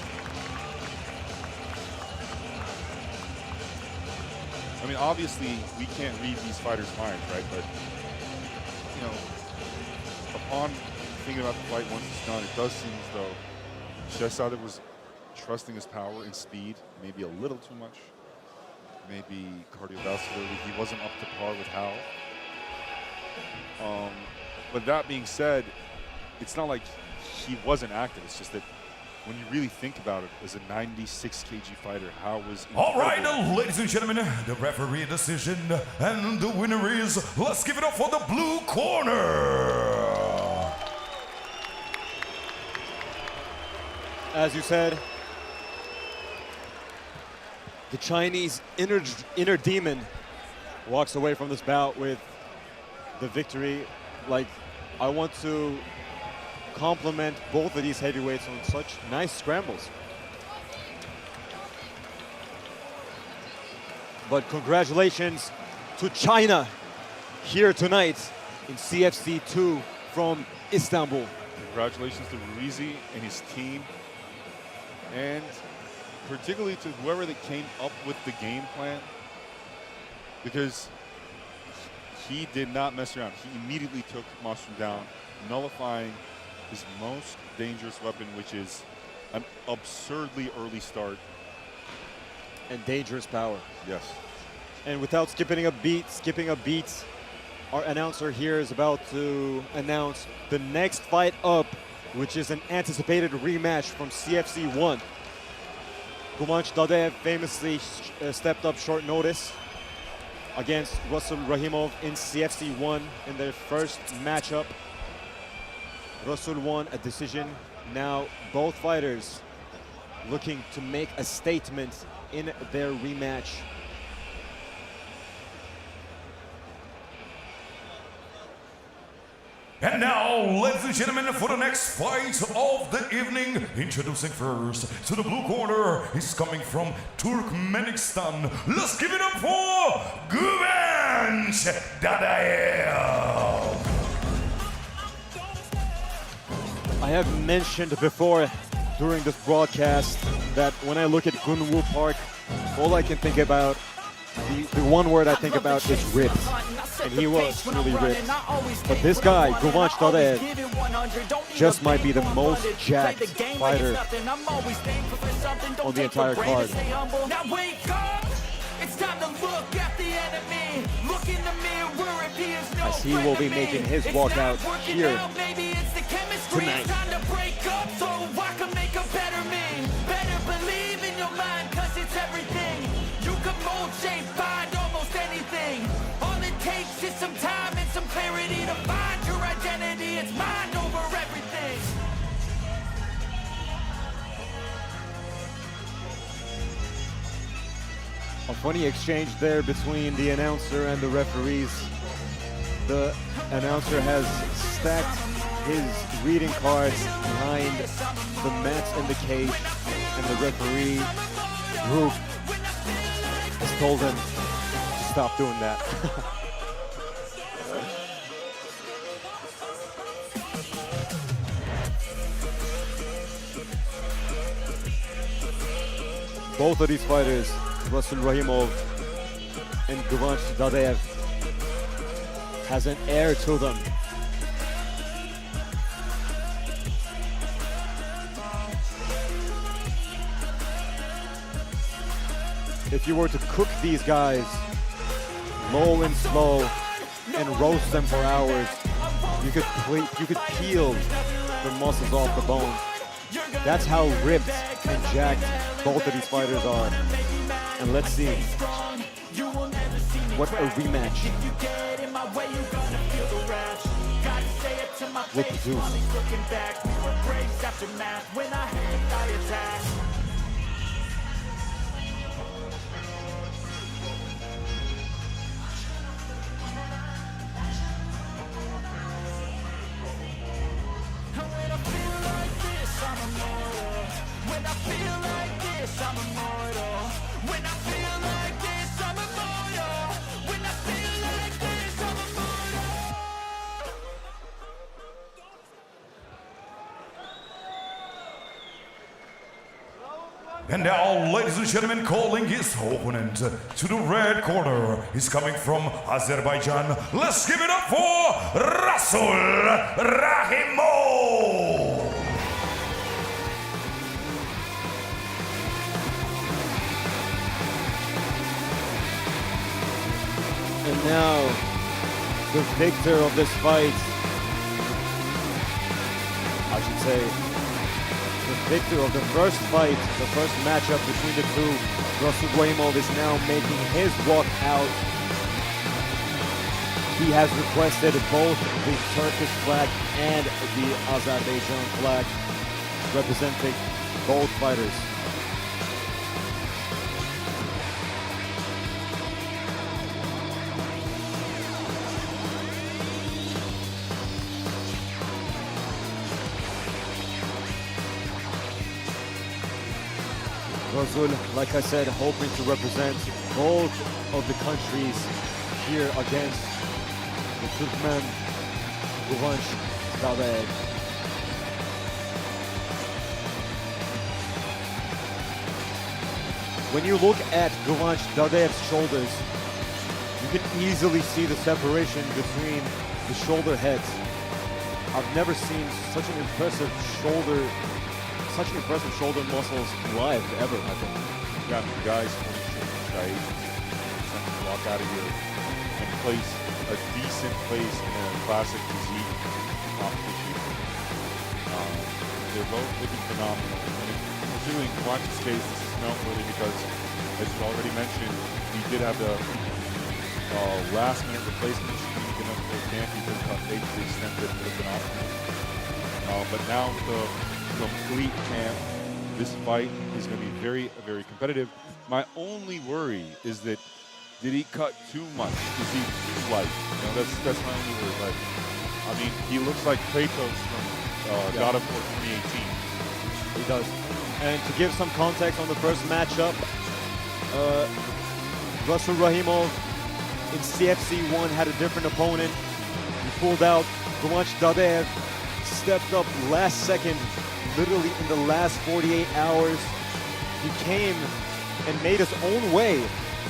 I mean, obviously, we can't read these fighters' minds, right? But, you know, upon thinking about the fight once it's done, it does seem as though Shehzada was trusting his power and speed, maybe a little too much. Maybe cardiovascularly, he wasn't up to par with Hal. But that being said, it's not like he wasn't active. It's just that when you really think about it, as a 96 kg fighter, Hal was All right, incredible. ladies and gentlemen, the referee decision, and the winner is, let's give it up for the blue corner. As you said, the Chinese inner demon walks away from this bout with the victory. Like, I want to compliment both of these heavyweights on such nice scrambles. But congratulations to China here tonight in CFC 2 from Istanbul. Congratulations to Ruizi and his team, and particularly to whoever that came up with the game plan, because he did not mess around. He immediately took Mostrom down, nullifying his most dangerous weapon, which is an absurdly early start. And dangerous power. Yes. And without skipping a beat, our announcer here is about to announce the next fight up, which is an anticipated rematch from CFC 1. Gumanch Dadev famously stepped up short notice against Russell Rahimov in CFC 1 in their first matchup. Russell won a decision. Now both fighters looking to make a statement in their rematch. And now, ladies and gentlemen, for the next fight of the evening, introducing first to the blue corner, he's coming from Turkmenistan. Let's give it up for Gumanch Dadaev. I have mentioned before during this broadcast that when I look at Gunwoo Park, all I can think about, the one word I think about is ripped. And he was really ripped. But this guy, Gumanch Dadev, just might be the most jacked fighter on the entire card. Now wake up! It's time to look at the enemy. Look in the mirror if he is no As he will be making his walkout here tonight. It's time to break up so I can make a better me. Better believe in your mind, cause it's everything. You can mold, shape, find almost anything. All it takes is some time and some clarity to find your identity. It's mind over everything. A funny exchange there between the announcer and the referees. The announcer has stacked his reading cards behind the mats in the cage, and the referee group has told him to stop doing that. Both of these fighters, Russell Rahimov and Gumanch Dadev, has an air to them. if you were to cook these guys low and slow and roast them for hours, you could peel the muscles off the bone. That's how ripped and jacked both of these fighters are. And let's see what a rematch will produce. And now, ladies and gentlemen, calling his opponent to the red corner. He's coming from Azerbaijan. Let's give it up for Rasul Rahimov. And now, the victor of this fight, I should say, the victor of the first fight, the first matchup between the two, Rasul Rahimov, is now making his walk out. He has requested both the Turkish flag and the Azerbaijan flag, representing both fighters. Rasul, like I said, hoping to represent both of the countries here against the Turkmen Guvanch Daveev. When you look at Guvanch Daveev's shoulders, you can easily see the separation between the shoulder heads. I've never seen such impressive shoulder muscles live ever, I think. Yeah, the guys trying to walk out of here and place a decent place in a classic physique competition. They're both looking phenomenal. And considering Guvanch's case, this is noteworthy because, as you already mentioned, he did have the last-minute replacement screen against the camp. He did cut weight to the extent that it would have been optimal. But now with the complete camp, this fight is going to be very, very competitive. My only worry is that did he cut too much? Is he too light? You know, that's my only worry. But I mean, he looks like Kratos from God of War 2018. He does. And to give some context on the first matchup, Rasul Rahimov in CFC 1 had a different opponent. He pulled out. Guvanch Daveev stepped up last second, literally in the last 48 hours. He came and made his own way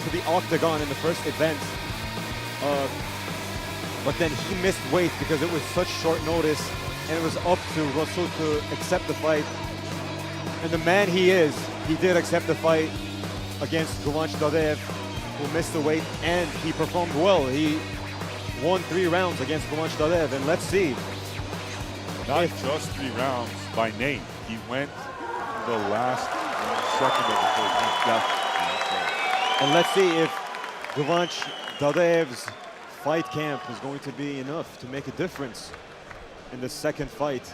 to the octagon in the first event. But then he missed weight because it was such short notice, and it was up to Rasul to accept the fight. And the man he is, he did accept the fight against Guvanch Daveev, who missed the weight, and he performed well. He won 3 rounds against Guvanch Daveev, and let's see. Not just 3 rounds by name. He went the last second of the third round. And let's see if Guvanch Dadeev's fight camp is going to be enough to make a difference in the second fight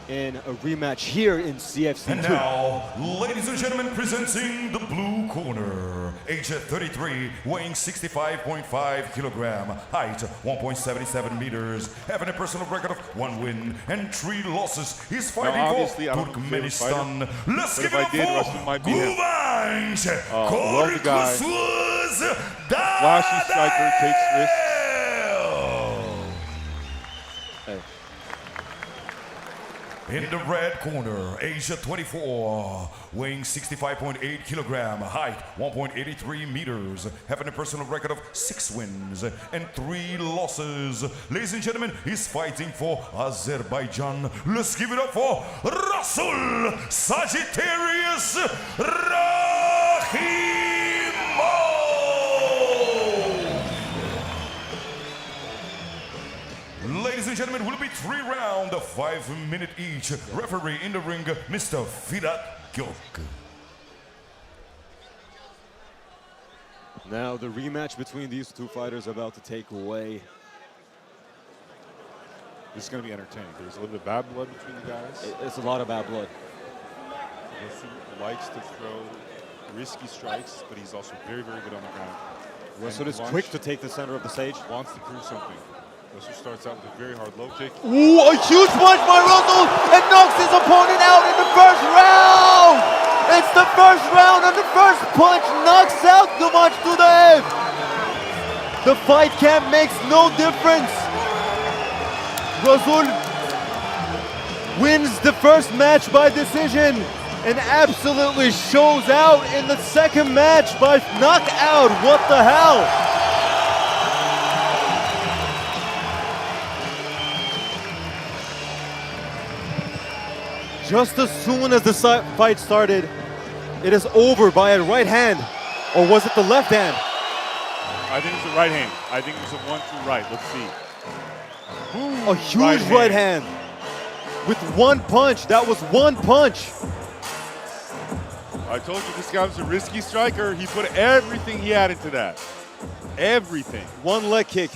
in a rematch here in CFC 2. And now, ladies and gentlemen, presenting the blue corner, age 33, weighing 65.5 kilogram, height 1.77 meters, having a personal record of 1 win and 3 losses. He's fighting for Turkmenistan. Let's give it up for Guvanch Korkusuz Dadeev. Flashy striker, takes risks. In the red corner, Asia 24, weighing 65.8 kilogram, height 1.83 meters, having a personal record of 6 wins and 3 losses. Ladies and gentlemen, he's fighting for Azerbaijan. Let's give it up for Rasul Sagittarius Rahimov. and gentlemen, will be 3 rounds, 5 minutes each. Referee in the ring, Mr. Fidat Gök. Now the rematch between these two fighters about to take away. This is going to be entertaining. There's a little bit of bad blood between the guys. It's a lot of bad blood. Wesu likes to throw risky strikes, but he's also very, very good on the ground. Wesu is wants- quick to take the center of the stage. Wants to prove something. Wesu starts out with a very hard low kick. Ooh, a huge punch by Russell and knocks his opponent out in the first round. It's the first round and the first punch knocks out Gumaçtudev. The fight camp makes no difference. Russell wins the first match by decision and absolutely shows out in the second match by knockout. What the hell? Just as soon as the fight started, it is over by a right hand. Or was it the left hand? I think it's the right hand. I think it's a 1-2 right. Let's see. Boom. A huge right hand. With one punch. That was one punch. I told you this guy was a risky striker. He put everything he had into that. Everything. One leg kick.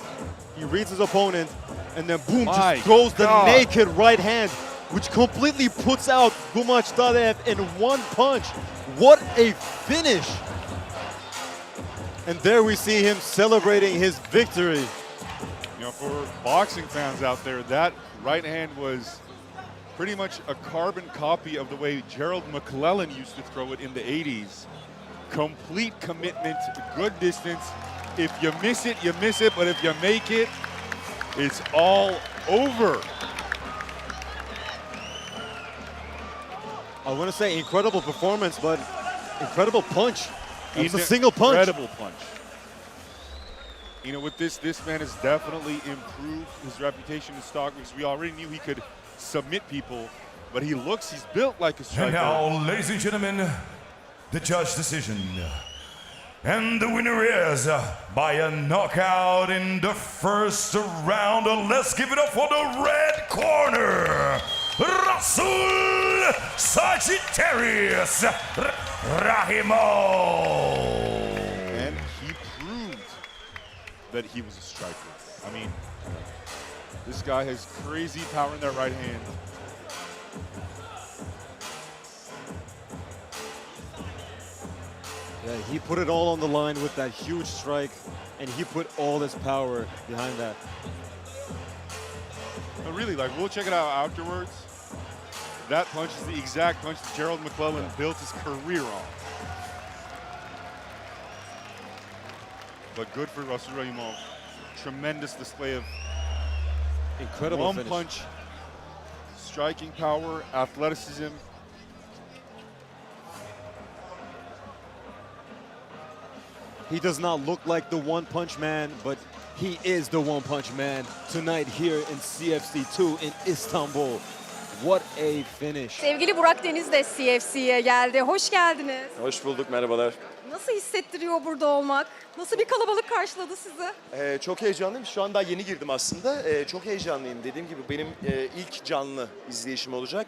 He reads his opponent and then boom, My just throws the God. naked right hand, which completely puts out Gumaçtudev in one punch. What a finish. And there we see him celebrating his victory. You know, for boxing fans out there, that right hand was pretty much a carbon copy of the way Gerald McClellan used to throw it in the 80s. Complete commitment, good distance. If you miss it, you miss it, but if you make it, it's all over. I want to say incredible performance, but incredible punch. It's a single punch. Incredible punch. You know, with this man has definitely improved his reputation in stock because we already knew he could submit people, but he's built like a striker. And now, ladies and gentlemen, the judge decision. And the winner is by a knockout in the first round. Let's give it up for the red corner, Rasul Sagittarius Rahimov. And he proved that he was a striker. I mean, this guy has crazy power in that right hand. Yeah, he put it all on the line with that huge strike, and he put all this power behind that. No, really, like, we'll check it out afterwards. That punch is the exact punch that Gerald McClellan built his career on. But good for Rasul Rahimov. Tremendous display of Incredible one finish. punch, striking power, athleticism. He does not look like the one-punch man, but he is the one-punch man tonight here in CFC 2 in Istanbul. What a finish. Sevgili Burak Deniz de CFC'ye geldi. Hoş geldiniz. Hoş bulduk, merhabalar. Nasıl hissettiriyor burada olmak? Nasıl bir kalabalık karşıladı sizi? Çok heyecanlıyım. Şu an daha yeni girdim aslında. Çok heyecanlıyım. Dediğim gibi benim ilk canlı izleyişim olacak.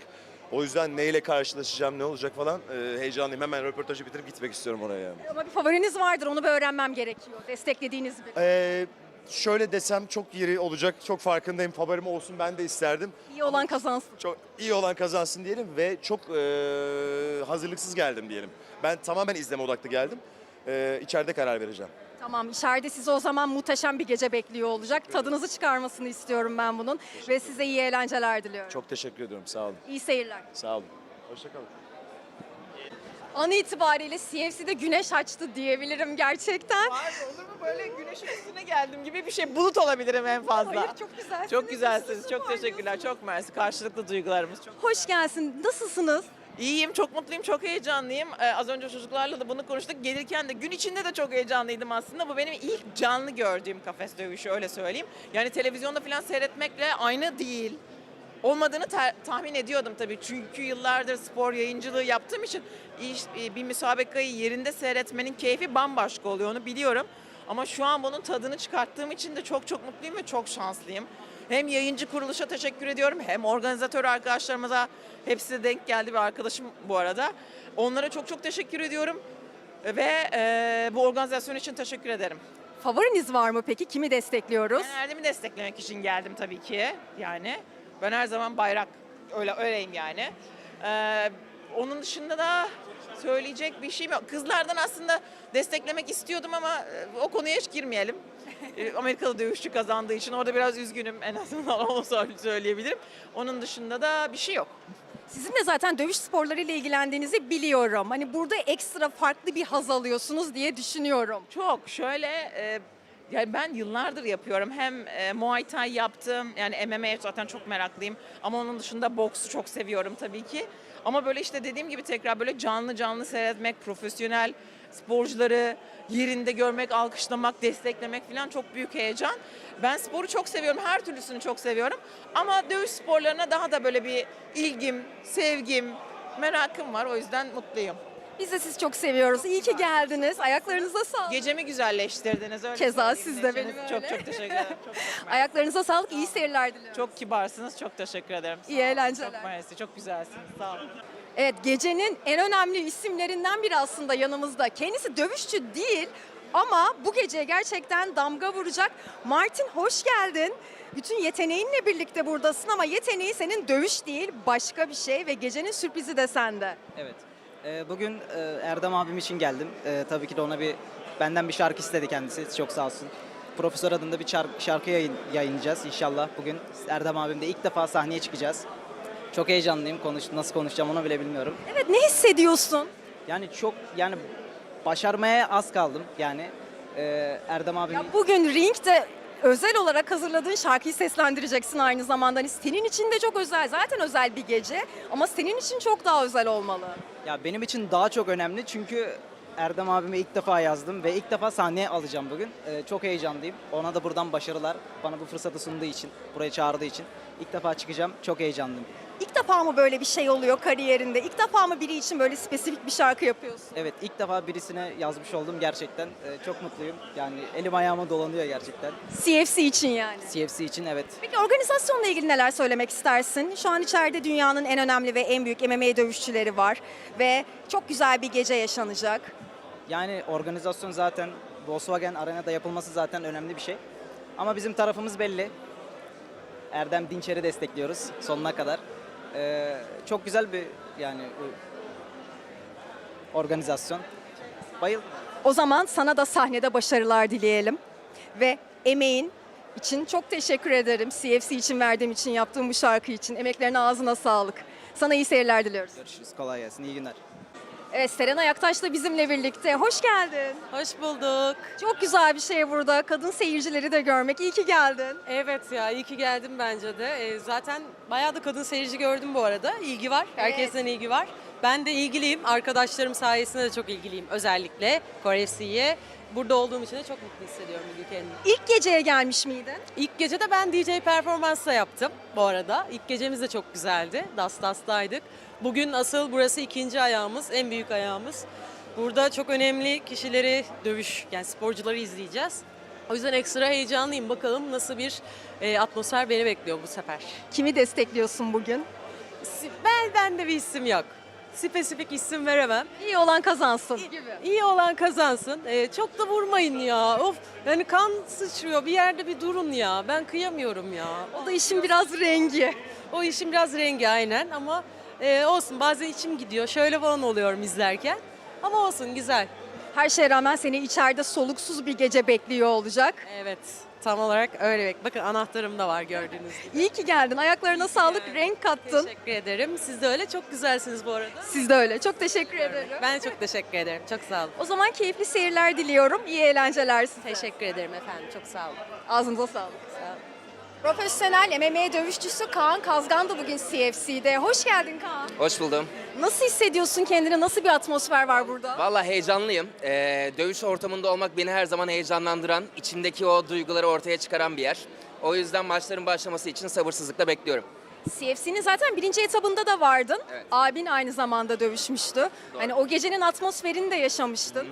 O yüzden neyle karşılaşacağım, ne olacak falan heyecanlıyım. Hemen röportajı bitirip gitmek istiyorum oraya yani. Ama bir favoriniz vardır, onu bir öğrenmem gerekiyor. Desteklediğiniz bir. Şöyle desem çok yeri olacak, çok farkındayım. Favorim olsun ben de isterdim. İyi olan kazansın. Çok iyi olan kazansın diyelim ve çok hazırlıksız geldim diyelim. Ben tamamen izleme odaklı geldim. İçeride karar vereceğim. Tamam, içeride sizi o zaman muhteşem bir gece bekliyor olacak. Tadınızı çıkarmasını istiyorum ben bunun. Ve size iyi eğlenceler diliyorum. Çok teşekkür ediyorum, sağ olun. İyi seyirler. Sağ olun. Hoşçakalın. An itibariyle CFC'de güneş açtı diyebilirim gerçekten. Var olur mu böyle güneşin üstüne geldim gibi bir şey. Bulut olabilirim en fazla. Hayır, çok güzelsiniz. Çok güzelsiniz. Nasılsınız? Çok teşekkürler. Çok mersi. Karşılıklı duygularımız çok. Hoş gelsin. Nasılsınız? İyiyim, çok mutluyum, çok heyecanlıyım. Az önce çocuklarla da bunu konuştuk. Gelirken de gün içinde de çok heyecanlıydım aslında. Bu benim ilk canlı gördüğüm kafes dövüşü, öyle söyleyeyim. Yani televizyonda falan seyretmekle aynı değil. Olmadığını tahmin ediyordum tabii. Çünkü yıllardır spor yayıncılığı yaptığım için bir müsabakayı yerinde seyretmenin keyfi bambaşka oluyor, onu biliyorum. Ama şu an bunun tadını çıkarttığım için de çok mutluyum ve çok şanslıyım. Hem yayıncı kuruluşa teşekkür ediyorum hem organizatör arkadaşlarımıza, hepsi de denk geldi bir arkadaşım bu arada. Onlara çok çok teşekkür ediyorum ve bu organizasyon için teşekkür ederim. Favoriniz var mı peki? Kimi destekliyoruz? Ben Erdem'i desteklemek için geldim tabii ki. Yani ben her zaman bayrak öyleyim yani. Onun dışında da söyleyecek bir şeyim yok. Kızlardan aslında desteklemek istiyordum ama o konuya hiç girmeyelim. Amerikalı dövüşçü kazandığı için orada biraz üzgünüm, en azından onu söyleyebilirim. Onun dışında da bir şey yok. Sizin de zaten dövüş sporlarıyla ilgilendiğinizi biliyorum. Hani burada ekstra farklı bir haz alıyorsunuz diye düşünüyorum. Çok şöyle yani ben yıllardır yapıyorum. Hem Muay Thai yaptım. Yani MMA'ye zaten çok meraklıyım. Ama onun dışında boksu çok seviyorum tabii ki. Ama böyle işte dediğim gibi tekrar böyle canlı canlı seyretmek, profesyonel sporcuları yerinde görmek, alkışlamak, desteklemek falan çok büyük heyecan. Ben sporu çok seviyorum. Her türlüsünü çok seviyorum. Ama dövüş sporlarına daha da böyle bir ilgim, sevgim, merakım var. O yüzden mutluyum. Biz de sizi çok seviyoruz. İyi ki geldiniz. Ayaklarınıza sağlık. Gecemi güzelleştirdiniz. Öyle Keza söyleyeyim. siz de benim Çok öyle. çok teşekkür ederim. Çok Ayaklarınıza sağlık. İyi seyirler diliyorum. Çok kibarsınız. Çok teşekkür ederim. Sağ İyi olun. eğlenceler. Çok mersi. Çok güzelsiniz. Sağ olun. Evet, gecenin en önemli isimlerinden biri aslında yanımızda. Kendisi dövüşçü değil ama bu geceye gerçekten damga vuracak. Martin, hoş geldin. Bütün yeteneğinle birlikte buradasın ama yeteneği senin dövüş değil, başka bir şey ve gecenin sürprizi de sende. Evet. Bugün Erdem abim için geldim. Tabii ki de ona benden bir şarkı istedi kendisi. Çok sağ olsun. Profesör adında bir şarkı yayınlayacağız inşallah bugün. Erdem abimle ilk defa sahneye çıkacağız. Çok heyecanlıyım. Nasıl konuşacağım onu bile bilmiyorum. Evet, ne hissediyorsun? Yani başarmaya az kaldım. Yani Erdem abim... Ya bugün ringde özel olarak hazırladığın şarkıyı seslendireceksin aynı zamanda. Hani senin için de çok özel. Zaten özel bir gece ama senin için çok daha özel olmalı. Ya benim için daha çok önemli çünkü Erdem abime ilk defa yazdım ve ilk defa sahneye alacağım bugün. Çok heyecanlıyım. Ona da buradan başarılar. Bana bu fırsatı sunduğu için, buraya çağırdığı için. İlk defa çıkacağım. Çok heyecanlıyım. İlk defa mı böyle bir şey oluyor kariyerinde? İlk defa mı biri için böyle spesifik bir şarkı yapıyorsun? Evet, ilk defa birisine yazmış oldum gerçekten. Çok mutluyum. Yani elim ayağıma dolanıyor gerçekten. CFC için yani. CFC için evet. Peki organizasyonla ilgili neler söylemek istersin? Şu an içeride dünyanın en önemli ve en büyük MMA dövüşçüleri var ve çok güzel bir gece yaşanacak. Yani organizasyon zaten Volkswagen Arena'da yapılması zaten önemli bir şey. Ama bizim tarafımız belli. Erdem Dinçer'i destekliyoruz sonuna kadar. Çok güzel bir organizasyon. Bayıldım. O zaman sana da sahnede başarılar dileyelim ve emeğin için çok teşekkür ederim. CFC için verdiğim için, yaptığım bu şarkı için. Emeklerine ağzına sağlık. Sana iyi seyirler diliyoruz. Görüşürüz. Kolay gelsin. İyi günler. Evet, Serena Yaktaş da bizimle birlikte. Hoş geldin. Hoş bulduk. Çok güzel bir şey burada. Kadın seyircileri de görmek. İyi ki geldin. Evet ya iyi ki geldim bence de. Zaten bayağı da kadın seyirci gördüm bu arada. İlgi var. Herkesten ilgi var. Ben de ilgiliyim. Arkadaşlarım sayesinde de çok ilgiliyim. Özellikle CFC'ye. Burada olduğum için de çok mutlu hissediyorum bugün kendimi. İlk geceye gelmiş miydin? İlk gece de ben DJ performans da yaptım bu arada. İlk gecemiz de çok güzeldi. Dastas'taydık. Bugün asıl burası ikinci ayağımız, en büyük ayağımız. Burada çok önemli kişileri yani sporcuları izleyeceğiz. O yüzden ekstra heyecanlıyım. Bakalım nasıl bir atmosfer beni bekliyor bu sefer. Kimi destekliyorsun bugün? Bende bir isim yok. Spesifik isim veremem. İyi olan kazansın gibi. İyi olan kazansın. Çok da vurmayın ya. Of, yani kan sıçrıyor. Bir yerde bir durun ya. Ben kıyamıyorum ya. O da işin biraz rengi. O işin biraz rengi aynen ama olsun. Bazen içim gidiyor. Şöyle falan oluyorum izlerken. Ama olsun güzel. Her şeye rağmen seni içeride soluksuz bir gece bekliyor olacak. Evet. Tam olarak öyle. Bakın anahtarım da var gördüğünüz gibi. İyi ki geldin. Ayaklarına sağlık, renk kattın. Teşekkür ederim. Siz de öyle. Çok güzelsiniz bu arada. Siz de öyle. Çok teşekkür ederim. Ben çok teşekkür ederim. Çok sağ olun. O zaman keyifli seyirler diliyorum. İyi eğlenceler size. Teşekkür ederim efendim. Çok sağ olun. Ağzınıza sağlık. Sağ olun. Profesyonel MMA dövüşçüsü Kaan Kazgan da bugün CFC'de. Hoş geldin Kaan. Hoş buldum. Nasıl hissediyorsun kendini? Nasıl bir atmosfer var burada? Vallahi heyecanlıyım. Dövüş ortamında olmak beni her zaman heyecanlandıran, içimdeki o duyguları ortaya çıkaran bir yer. O yüzden maçların başlaması için sabırsızlıkla bekliyorum. CFC'nin zaten birinci etabında da vardın. Evet. Abin aynı zamanda dövüşmüştü. Hani o gecenin atmosferini de yaşamıştın.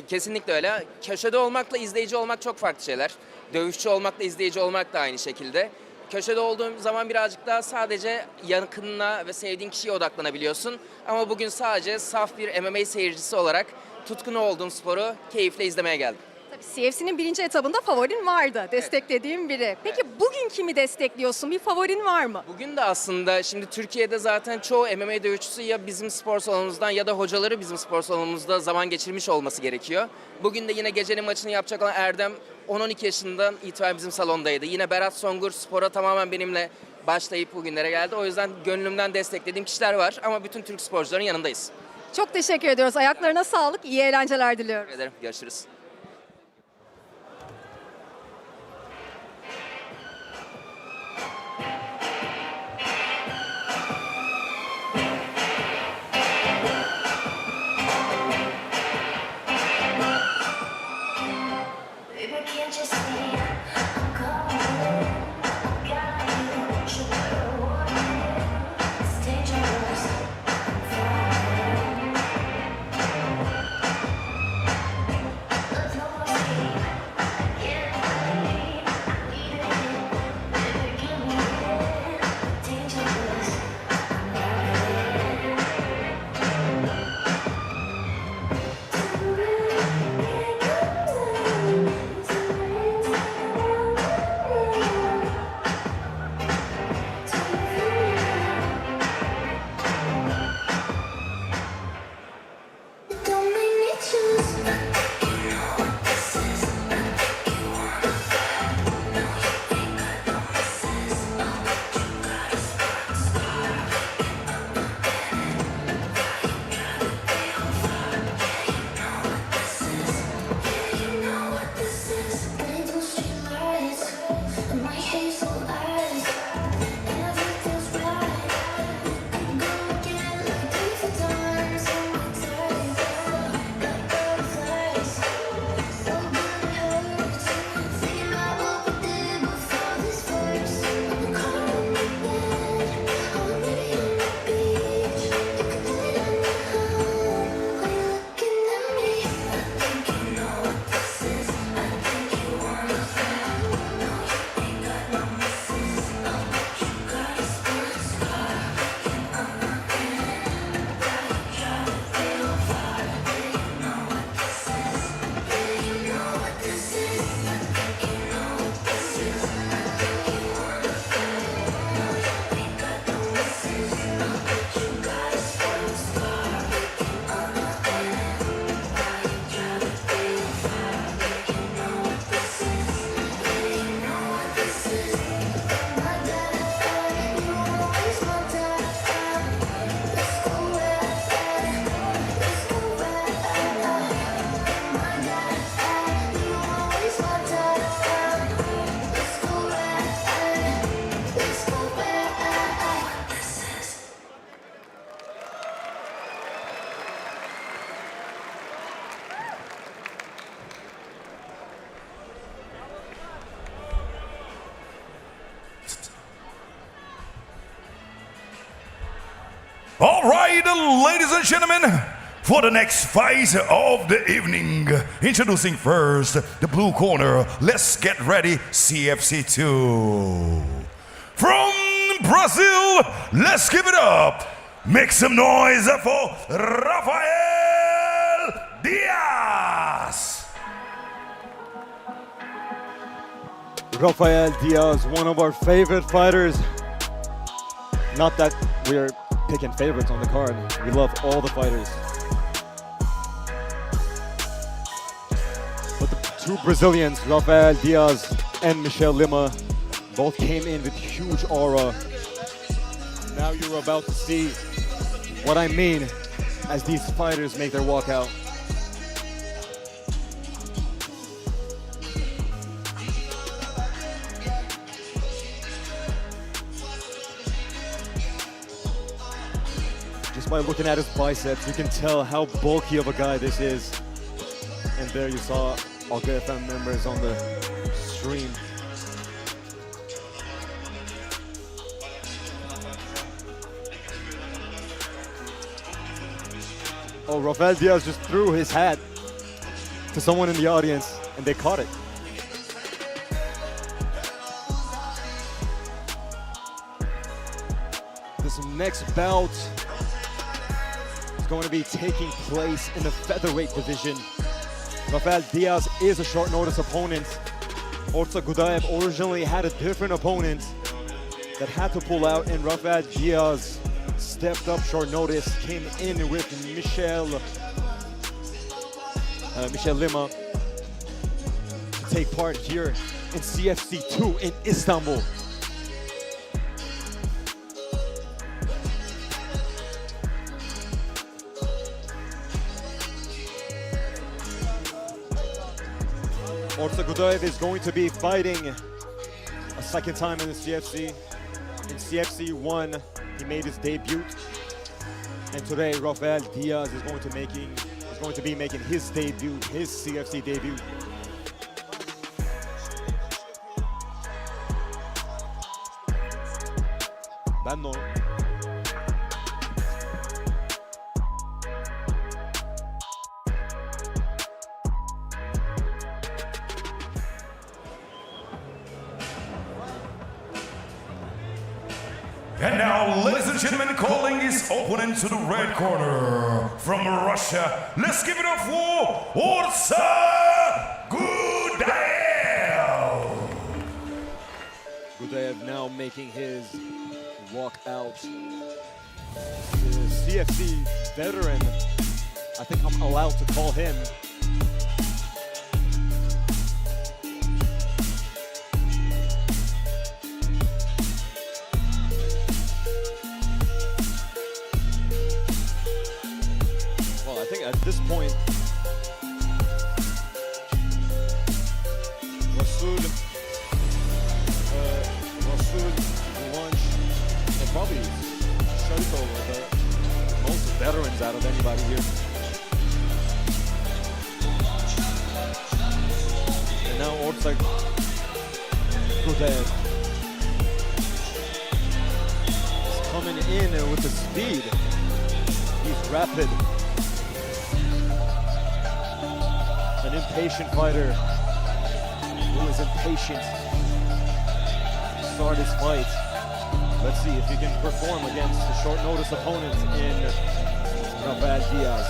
Kesinlikle öyle. Köşede olmakla izleyici olmak çok farklı şeyler. Dövüşçü olmakla izleyici olmak da aynı şekilde. köşede olduğum zaman birazcık daha sadece yakınına ve sevdiğin kişiye odaklanabiliyorsun. Ama bugün sadece saf bir MMA seyircisi olarak tutkunu olduğum sporu keyifle izlemeye geldim. Tabii CFC'nin birinci etabında favorin vardı, desteklediğim biri. Peki bugün kimi destekliyorsun? Bir favorin var mı? Bugün de aslında şimdi Türkiye'de zaten çoğu MMA dövüşçüsü ya bizim spor salonumuzdan ya da hocaları bizim spor salonumuzda zaman geçirmiş olması gerekiyor. Bugün de yine gecenin maçını yapacak olan Erdem 10-12 yaşından itibaren bizim salondaydı. Yine Berat Songur spora tamamen benimle başlayıp bugünlere geldi. O yüzden gönlümden desteklediğim kişiler var ama bütün Türk sporcuların yanındayız. Çok teşekkür ediyoruz. Ayaklarına sağlık. İyi eğlenceler diliyorum. Teşekkür ederim. Görüşürüz. All right, ladies and gentlemen, for the next fight of the evening, introducing first the blue corner. Let's get ready, CFC 2. From Brazil, let's give it up. Make some noise for Rafael Diaz. Rafael Diaz, one of our favorite fighters. Not that we're picking favorites on the card. We love all the fighters. But the two Brazilians, Rafael Diaz and Michel Lima, both came in with huge aura. Now you're about to see what I mean as these fighters make their walkout. Just by looking at his biceps, you can tell how bulky of a guy this is. And there you saw all good FM members on the stream. Oh, Rafael Diaz just threw his hat to someone in the audience, and they caught it. this next bout is going to be taking place in the featherweight division. Rafael Diaz is a short notice opponent. Orta Gudaev originally had a different opponent that had to pull out, and Rafael Diaz stepped up short notice, came in with Michel Lima to take part here in CFC 2 in Istanbul. Orta Gudaev is going to be fighting a second time in the CFC. In CFC 1, he made his debut. And today, Rafael Diaz is going to be making his debut, his CFC debut. Ben de And now, ladies and gentlemen, calling his opponent to the red corner from Russia. Let's give it up for Orta Gudaev. Gudaev now making his walk out. The CFC veteran, I think I'm allowed to call him. Well, I think at this point, Rasul, Lunch, and probably Shariko were the most veterans out of anybody here. And now Orta Gudaev is coming in with the speed. He's rapid. An impatient fighter who is impatient to start his fight. Let's see if he can perform against the short notice opponent in Rafael Diaz.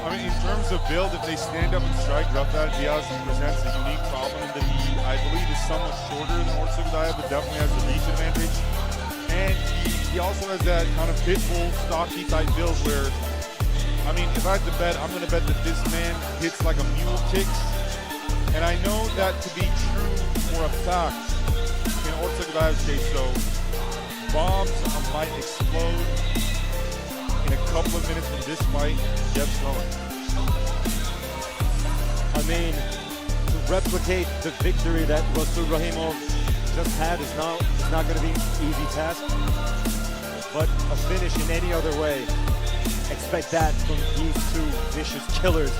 I mean, in terms of build, if they stand up and strike, Rafael Diaz presents a unique problem in that he, I believe, is somewhat shorter than Orta Gudaev, but definitely has the reach advantage. And he also has that kind of pit bull, stocky type build where, I mean, if I had to bet, I'm going to bet that this man hits like a mule kicks. And I know that to be true for a fact in Orta Gudaev's case, so bombs might explode in a couple of minutes when this fight gets going. I mean, to replicate the victory that Rasul Rahimov just had is not going to be an easy task. But a finish in any other way, expect that from these two vicious killers,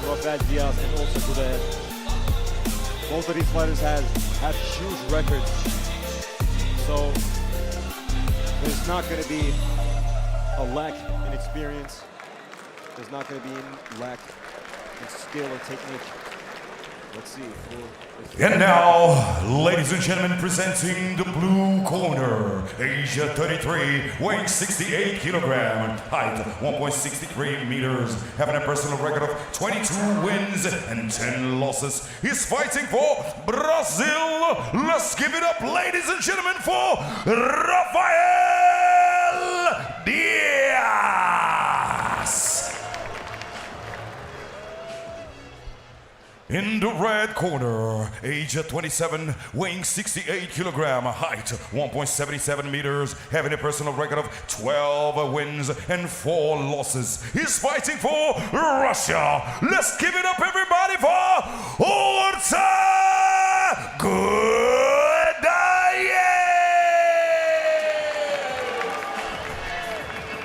Rafael Diaz and Orta Gudaev. Both of these fighters have huge records, so there's not going to be a lack in experience. There's not going to be a lack in skill or technique. Let's see. And now, ladies and gentlemen, presenting the blue corner, Asia 33, weighing 68 kilogram, height 1.63 meters, having a personal record of 22 wins and 10 losses. He's fighting for Brazil. Let's give it up, ladies and gentlemen, for Rafael Diaz. In the red corner, age 27, weighing 68 kilogram, height 1.77 meters, having a personal record of 12 wins and 4 losses. He's fighting for Russia. Let's give it up, everybody, for Orta Gudaev.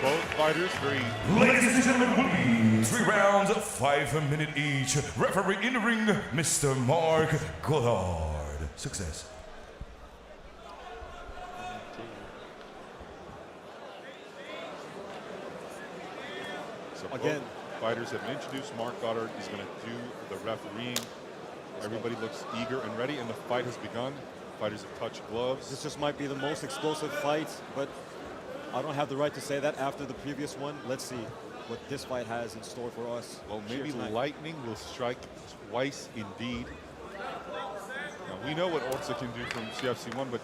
Both fighters very... Ladies and gentlemen, will be 3 rounds, 5 minutes each. Referee in the ring, Mr. Mark Goddard. Success. So Again, both fighters have been introduced. Mark Goddard is going to do the refereeing. Everybody looks eager and ready, and the fight has begun. Fighters have touched gloves. This just might be the most explosive fight, but I don't have the right to say that after the previous one. Let's see what this fight has in store for us. Well, here maybe tonight. lightning will strike twice indeed. Now, we know what Orza can do from CFC1, but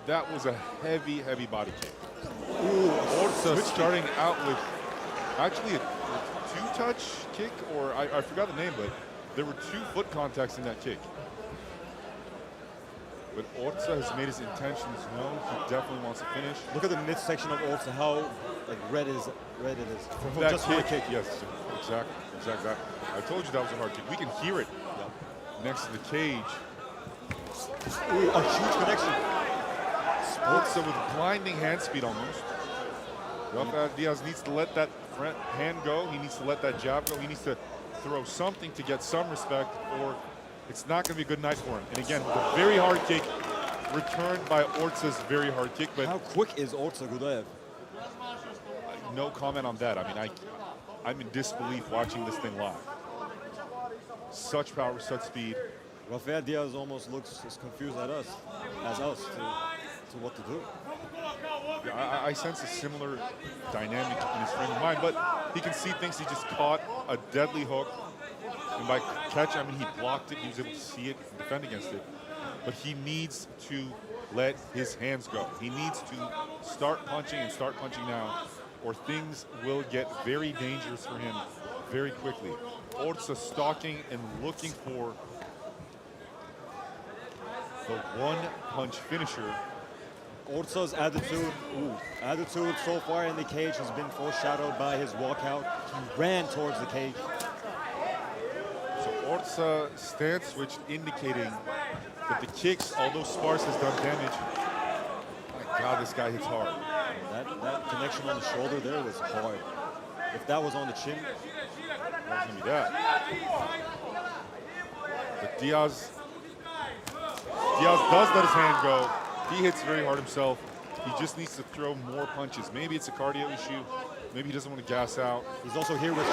that was a heavy, heavy body kick. Orza starting out with actually a two-touch kick, or I forgot the name, but there were 2 foot contacts in that kick. But Orza has made his intentions known. He definitely wants to finish. Look at the midsection of Orza, how like red it is from That just one kick. Yes, exactly. I told you that was a hard kick. We can hear it next to the cage. Ooh, a huge connection. Orza with blinding hand speed almost. Rafael Diaz needs to let that front hand go. He needs to let that jab go. He needs to throw something to get some respect, or it's not going to be a good night for him. And again, the very hard kick returned by Orza's very hard kick. But how quick is Orza Gudaev? No comment on that. I mean, I'm in disbelief watching this thing live. Such power, such speed. Rafael Diaz almost looks as confused as us to what to do. Yeah, I sense a similar dynamic in his frame of mind, but he can see things. He just caught a deadly hook. And by catch, I mean he blocked it. He was able to see it and defend against it. But he needs to let his hands go. He needs to start punching and start punching now, or things will get very dangerous for him very quickly. Orza stalking and looking for the one-punch finisher. Orza's attitude so far in the cage has been foreshadowed by his walkout. He ran towards the cage. So Orza stance switch indicating that the kicks, although sparse, has done damage. My God, this guy hits hard. That connection on the shoulder there was hard. If that was on the chin, it was gonna be that. But Diaz does let his hand go. He hits very hard himself. He just needs to throw more punches. Maybe it's a cardio issue. Maybe he doesn't want to gas out. He's also here with a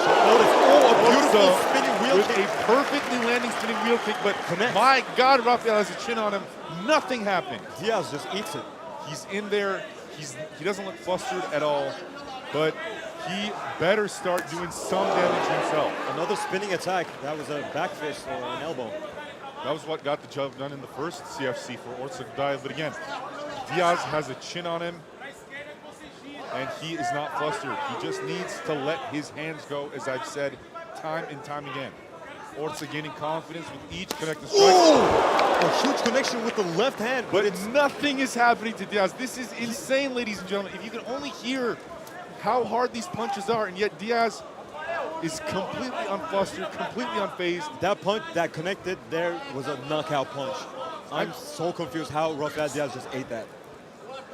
beautiful spinning wheel with kick. a perfectly landing spinning wheel kick, but my God, Rafael has a chin on him. Nothing happened. Diaz just eats it. He's in there. He doesn't look flustered at all, but he better start doing some damage himself. Another spinning attack. That was a back fist or an elbow. That was what got the job done in the first CFC for Orza Gudaev. But again, Diaz has a chin on him, and he is not flustered. He just needs to let his hands go, as I've said time and time again. Orza gaining confidence with each connected strike. A huge connection with the left hand, but nothing is happening to Diaz. This is insane, ladies and gentlemen. If you can only hear how hard these punches are, and yet Diaz is completely unflustered, completely unfazed. That punch that connected there was a knockout punch. I'm so confused how Rafael Diaz just ate that.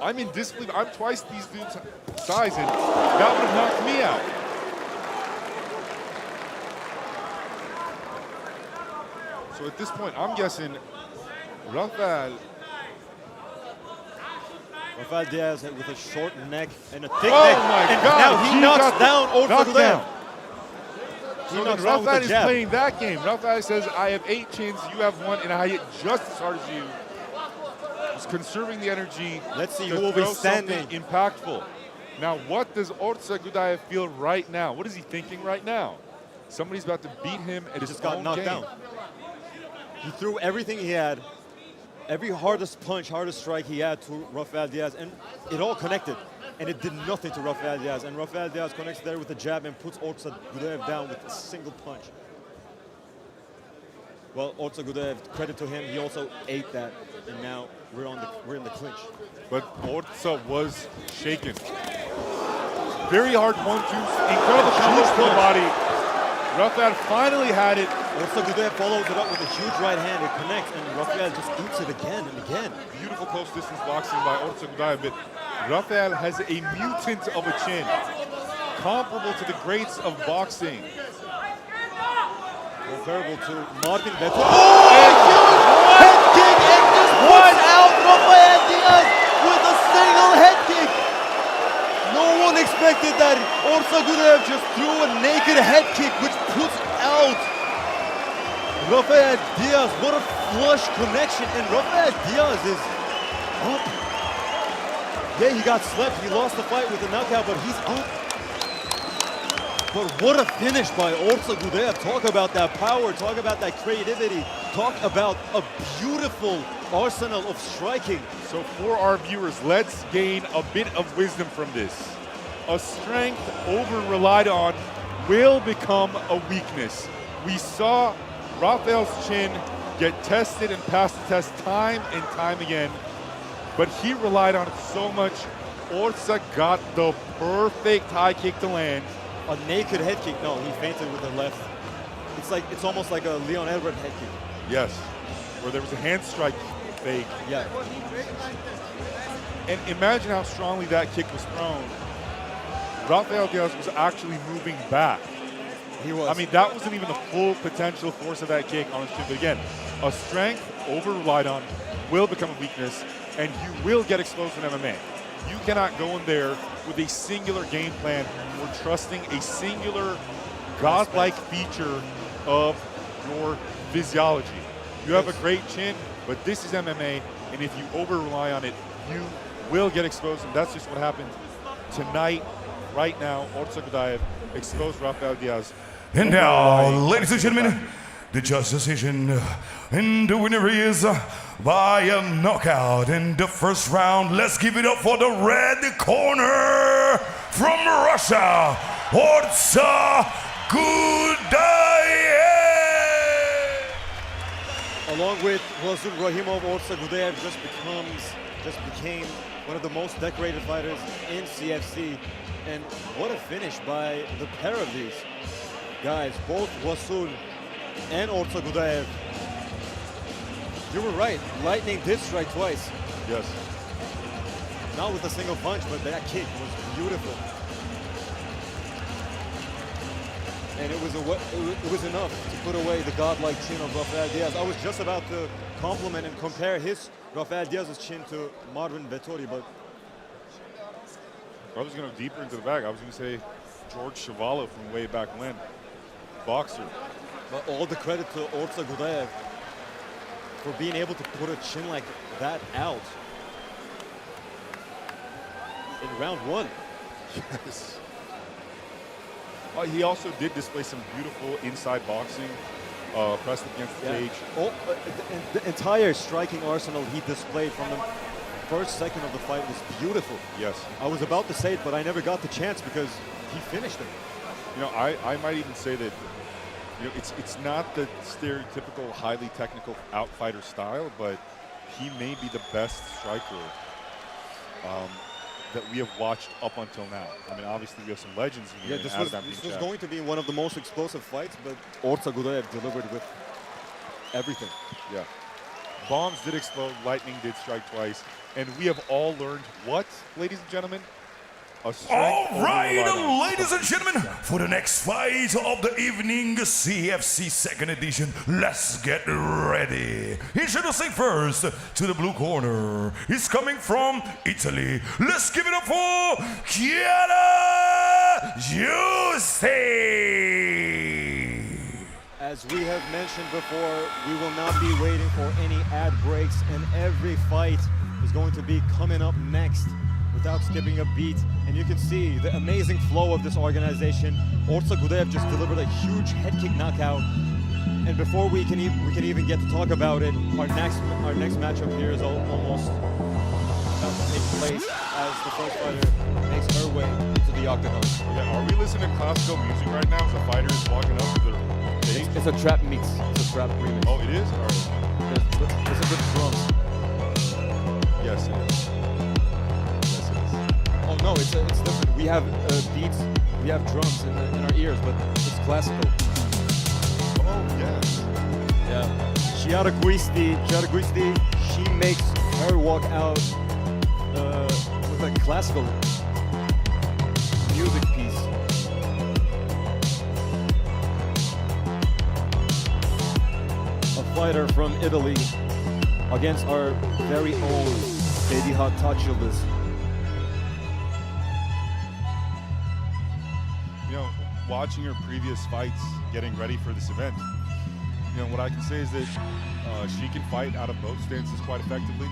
I'm in disbelief. I'm twice these dudes' size, and that would have knocked me out. So at this point, I'm guessing Rafael Diaz with a short neck and a thick neck. Oh my and God! Now he knocks down Orza Gudaev. So then Rafael is playing that game. Rafael says, I have 8 chins, you have 1, and I hit just as hard as you. He's conserving the energy. Let's see who will be standing. Impactful. Now, what does Orza Gudaev feel right now? What is he thinking right now? Somebody's about to beat him at his just got own knocked game. down. He threw everything he had, every hardest punch, hardest strike he had to Rafael Diaz, and it all connected. And it did nothing to Rafael Diaz. And Rafael Diaz connects there with a jab and puts Orza Gudaev down with a single punch. Well, Orza Gudaev, credit to him, he also ate that. And now we're in the clinch. But Orza was shaken. Very hard 1-2, incredible combos to the body. Rafael finally had it. Orza Gudaev follows it up with a huge right hand. It connects, and Rafael just eats it again and again. Beautiful close distance boxing by Orza Gudaev, but Rafael has a mutant of a chin, comparable to the greats of boxing. Comparable to Martin Vettel. Head kick and just puts out Rafael Diaz with a single head kick. No one expected that. Orza Gudaev just threw a naked head kick which puts out Rafael Diaz, what a flush connection, and Rafael Diaz is up. Yeah, he got slept, he lost the fight with a knockout, but he's up. But what a finish by Orta Gudev. Talk about that power, talk about that creativity, talk about a beautiful arsenal of striking. So for our viewers, let's gain a bit of wisdom from this. A strength over-relied on will become a weakness. We saw Rafael's chin get tested and pass the test time and time again, but he relied on it so much. Orta got the perfect high kick to land. A naked head kick. No, he fainted with the left. It's almost like a Leon Edward head kick. Yes, where there was a hand strike fake. Yeah. And imagine how strongly that kick was thrown. Rafael Diaz was actually moving back. He was. I mean, that wasn't even the full potential force of that kick on his chin. But again, a strength over-relied on will become a weakness, and you will get exposed in MMA. You cannot go in there with a singular game plan or trusting a singular godlike feature of your physiology. You have a great chin, but this is MMA, and if you over-rely on it, you will get exposed, and that's just what happened tonight. Right now, Orta Gudev exposed Rafael Diaz. And now, ladies and gentlemen, the judge decision, and the winner is by a knockout in the first round. Let's give it up for the red corner from Russia, Orta Gudev. Along with Razul Rahimov, Orta Gudev just became one of the most decorated fighters in CFC. And what a finish by the pair of these guys, both Razul and Orta Gudev. You were right, lightning did strike twice. Yes. Not with a single punch, but that kick was beautiful. And it was enough to put away the godlike chin of Rafael Diaz. I was just about to compliment and compare Rafael Diaz's chin to Marvin Vettori, but I was going to go deeper into the bag. I was going to say George Chuvalo from way back when, boxer. But all the credit to Orta Gudev for being able to put a chin like that out in round one. Yes. He also did display some beautiful inside boxing, pressed against the cage. The entire striking arsenal he displayed from the first second of the fight was beautiful. Yes. I was about to say it, but I never got the chance because he finished him. You know, I might even say that, you know, it's not the stereotypical highly technical outfighter style, but he may be the best striker that we have watched up until now. I mean, obviously we have some legends in here. Yeah, this was going to be one of the most explosive fights, but Orta Gudev delivered with everything. Yeah. Bombs did explode, lightning did strike twice, and we have all learned what, ladies and gentlemen? A strength. All right, ladies and gentlemen, for the next fight of the evening, CFC second edition, let's get ready. Introducing first to the blue corner, he's coming from Italy. Let's give it up for Chiara Giusti. As we have mentioned before, we will not be waiting for any ad breaks, and every fight is going to be coming up next without skipping a beat. And you can see the amazing flow of this organization. Orta Gudev just delivered a huge head kick knockout. And before we can even get to talk about it, our next matchup here is almost about to take place as the first fighter makes her way to the octagon. Yeah, are we listening to classical music right now as the fighter is walking up to the stage? It's a trap mix. It's a trap remix. Oh, it is? All right. It's a good drum. Yes, it is. Oh no, it's different. We have beats, we have drums in our ears, but it's classical. Oh yes. Yeah. Chiara Guisti, she makes her walk out with a classical music piece. A fighter from Italy against our very own Baby Hot Touchildas. You know, watching your previous fights, getting ready for this event, what I can say is that she can fight out of both stances quite effectively.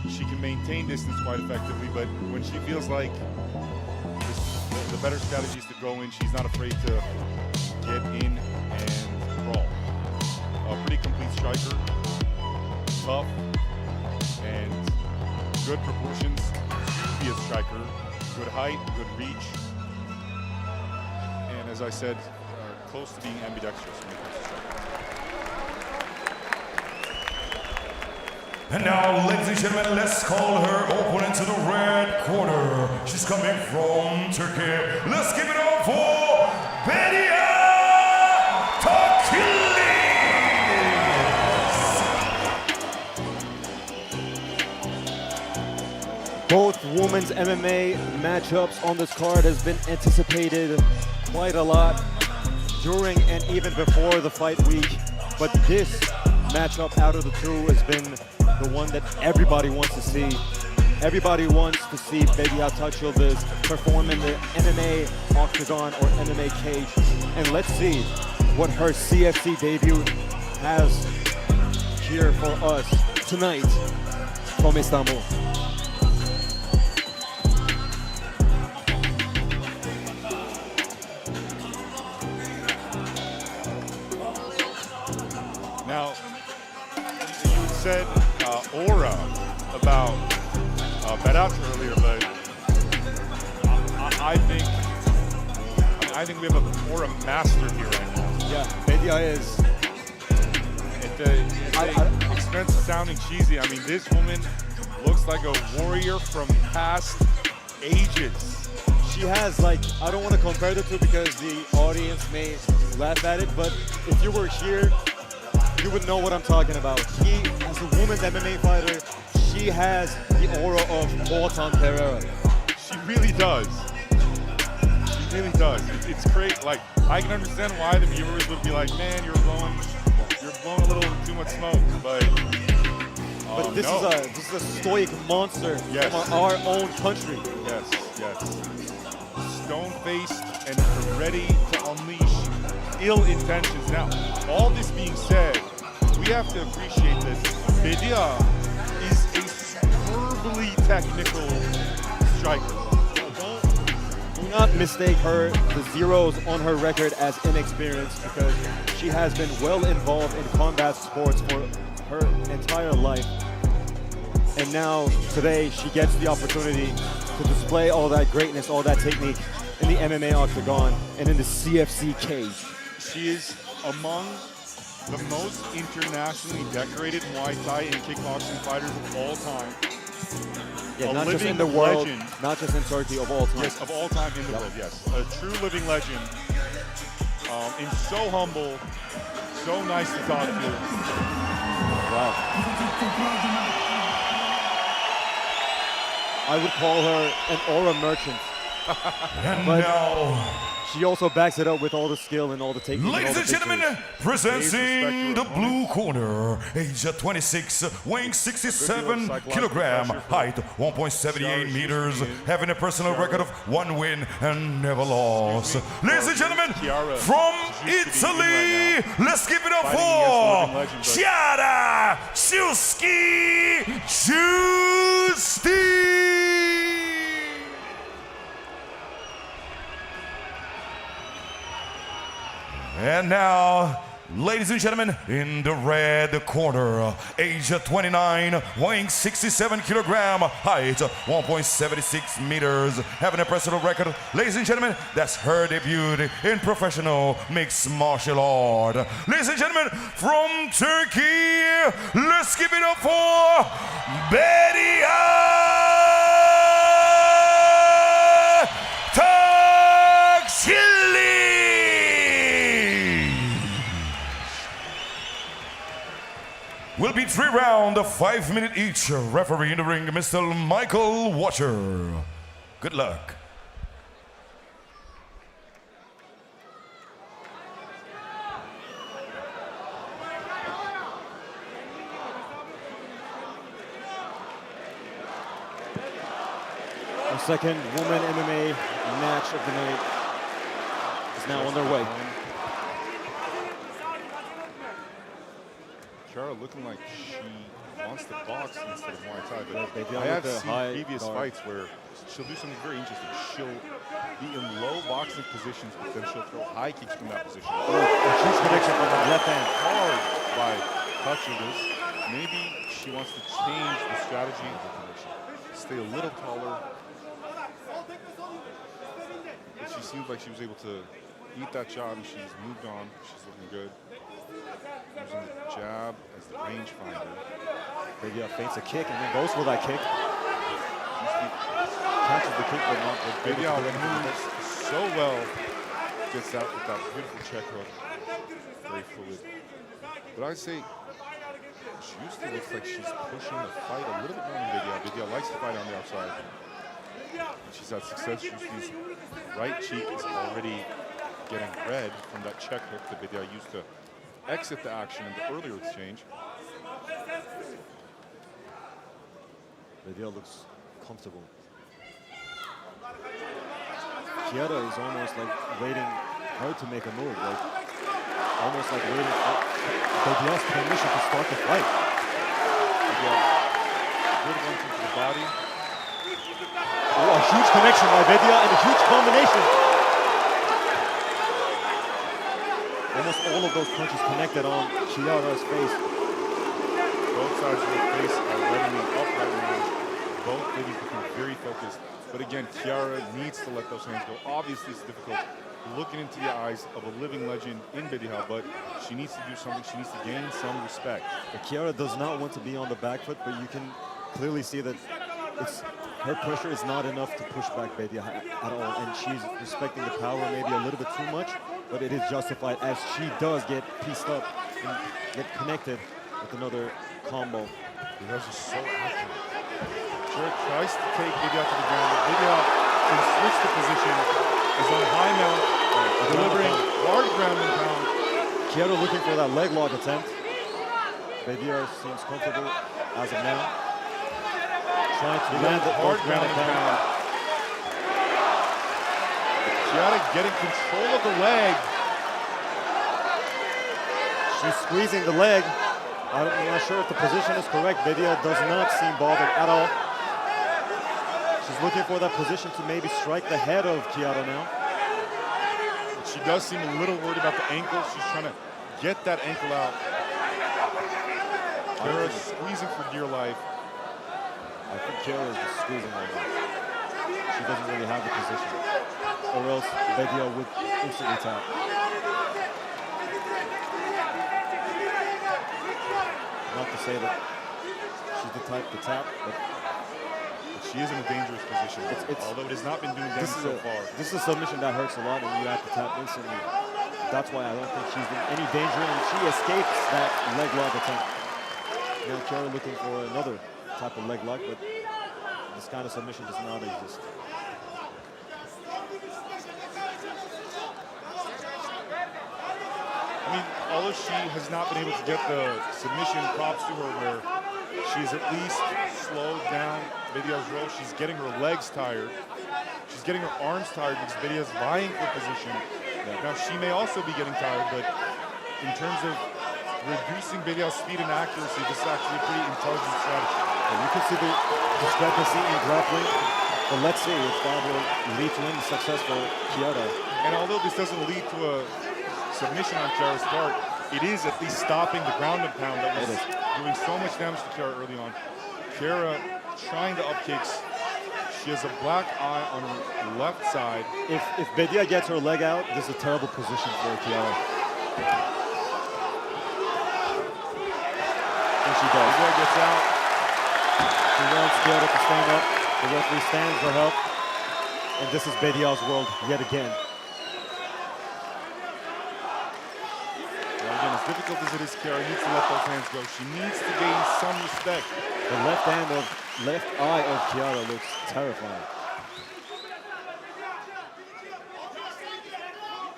She can maintain distance quite effectively, but when she feels like the better strategy is to go in, she's not afraid to get in and brawl. A pretty complete striker, tough, and good proportions to be a striker. Good height, good reach, and as I said, close to being ambidextrous when it comes to striking. And now, ladies and gentlemen, let's call her opponent to the red corner. She's coming from Turkey. Let's give it up for Bedia Takilis. Both women's MMA matchups on this card has been anticipated quite a lot during and even before the fight week. But this matchup out of the two has been the one that everybody wants to see. Everybody wants to see Bedia Takilis perform in the MMA octagon or MMA cage. And let's see what her CFC debut has here for us tonight from Istanbul. Now, you said aura about Berat earlier, but I think we have an aura master here right now. Yeah, Bedia is. At the expense of sounding cheesy, I mean, this woman looks like a warrior from past ages. She has, like, I don't want to compare the two because the audience may laugh at it, but if you were here, you would know what I'm talking about. She, as a women's MMA fighter, she has the aura of Botan Pereira. She really does. She really does. It's great. Like, I can understand why the viewers would be like, man, you're blowing a little too much smoke, but this no. is a stoic monster Yes. from our own country. Yes, yes. Stone-faced and ready to unleash ill intentions. Now, all this being said, we have to appreciate that Bedia is a superbly technical striker. Do not mistake the zeros on her record as inexperienced, because she has been well involved in combat sports for her entire life. And now, today, she gets the opportunity to display all that greatness, all that technique in the MMA octagon and in the CFC cage. She is among the most internationally decorated Muay Thai and kickboxing fighters of all time. Yeah, a not just in living the world, legend. not just in Turkey, of all time. Yes, of all time in the world, yes. A true living legend. And so humble, so nice to talk to. Wow. I would call her an aura merchant. And but now, she also backs it up with all the skill and all the technique. ladies and gentlemen, presenting the blue corner, age 26, weighing 67 kilogram, height 1.78 meters, having a personal record of 1 win and never lost. Ladies and gentlemen, from Italy, let's give it up for Chiara Giusti Giusti. And now, ladies and gentlemen, in the red corner, age 29, weighing 67 kilogram, height 1.76 meters, having a personal record. Ladies and gentlemen, that's her debut in professional mixed martial art. Ladies and gentlemen, from Turkey, let's give it up for Bedia Takilis. Will be 3 rounds, 5 minutes each. Referee in the ring, Mr. Michael Watcher. Good luck. The second woman MMA match of the night is now on their way. Kiara looking like she wants to box instead of Muay Thai, but They I have with the seen high previous guard. fights where she'll do something very interesting. She'll be in low boxing positions, but then she'll throw high kicks from that position. A huge connection from the left hand. Hard by touching this. Maybe she wants to change the strategy, stay a little taller. But she seems like she was able to eat that shot, and she's moved on. She's looking good. Using the jab as the rangefinder. Maybe feints a kick and then goes for that kick. Catches the kick, but not Maybe able to do moves anything with it. so well. Gets out with that beautiful check hook. Very fluid. But I'd say Juicy looks like she's pushing the fight a little bit more than Vidya. Vidya likes to fight on the outside. She's had success. Juicy's right cheek is already getting red from that check hook that Vidya used to exit the action in the earlier exchange. Vidya looks comfortable. Kiara is almost like waiting her to make a move, like almost like waiting for Vidya's permission to start the fight. Vidya, good one to the body. Oh, a huge connection by Vidya and a huge combination. Almost all of those punches connected on Kiara's face. Both sides of the face are leveling up right now. Both ladies become very focused. But again, Kiara needs to let those hands go. Obviously, it's difficult looking into the eyes of a living legend in Vidya, but she needs to do something. She needs to gain some respect. But Kiara does not want to be on the back foot, but you can clearly see that her pressure is not enough to push back Vidya at all. And she's respecting the power maybe a little bit too much, but it is justified as she does get pieced up and get connected with another combo. Vidya's just so active. Kiara tries to take Vidya to the ground, but Vidya can switch the position, is on high mount, delivering hard ground and pound. Kiara looking for that leg lock attempt. Vidya seems comfortable as of now. Trying to land the hard ground and pound. Kiara getting control of the leg. She's squeezing the leg. I'm not sure if the position is correct. Vidya does not seem bothered at all. She's looking for that position to maybe strike the head of Kiara now. She does seem a little worried about the ankle. She's trying to get that ankle out. Kiara squeezing for dear life. I think Kiara is just squeezing right now. She doesn't really have the position. Or else Vidya would instantly tap. Not to say that she's the type to tap, but she is in a dangerous position, although it has not been doing damage so far. This is a submission that hurts a lot, and you have to tap instantly. That's why I don't think she's in any danger, and she escapes that leg lock attempt. Now Kiara looking for another type of leg lock, but this kind of submission does not exist. I mean, although she has not been able to get the submission, props to her where she's at least slowed down Vidya's roll. She's getting her legs tired. She's getting her arms tired because Vidya's vying for position. Now, she may also be getting tired, but in terms of reducing Vidya's speed and accuracy, this is actually a pretty intelligent strategy. And you can see the discrepancy in grappling, but let's see if that will lead to any success for Kiara. And although this doesn't lead to a submission on Kiara's part, it is at least stopping the ground and pound that was doing so much damage to Kiara early on. Kiara trying the up kicks. She has a black eye on her left side. If Vidya gets her leg out, this is a terrible position for Kiara. And she does. Vidya gets out. She wants Kiara to stand up. The referee stands for help. And this is Vidya's world yet again. Again, as difficult as it is, Kiara needs to let those hands go. She needs to gain some respect. The left eye of Kiara looks terrifying.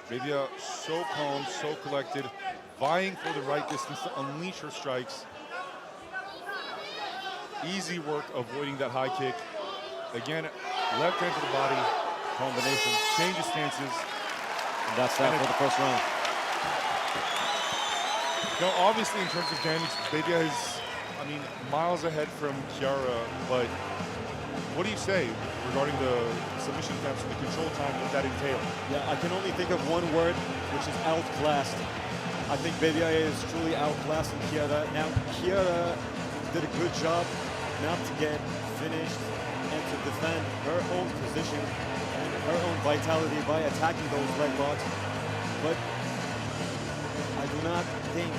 Vidya so calm, so collected, vying for the right distance to unleash her strikes. Easy work avoiding that high kick. Again, left hand to the body. Combination. Changes stances. And that's that for the first round. No, obviously in terms of damage, Bedia is, I mean, miles ahead from Chiara, but what do you say regarding the submission attempts and the control time that that entailed? Yeah, I can only think of one word, which is outclassed. I think Bedia is truly outclassing Chiara. Now, Chiara did a good job not to get finished and to defend her own position and her own vitality by attacking those leg locks. But I do not think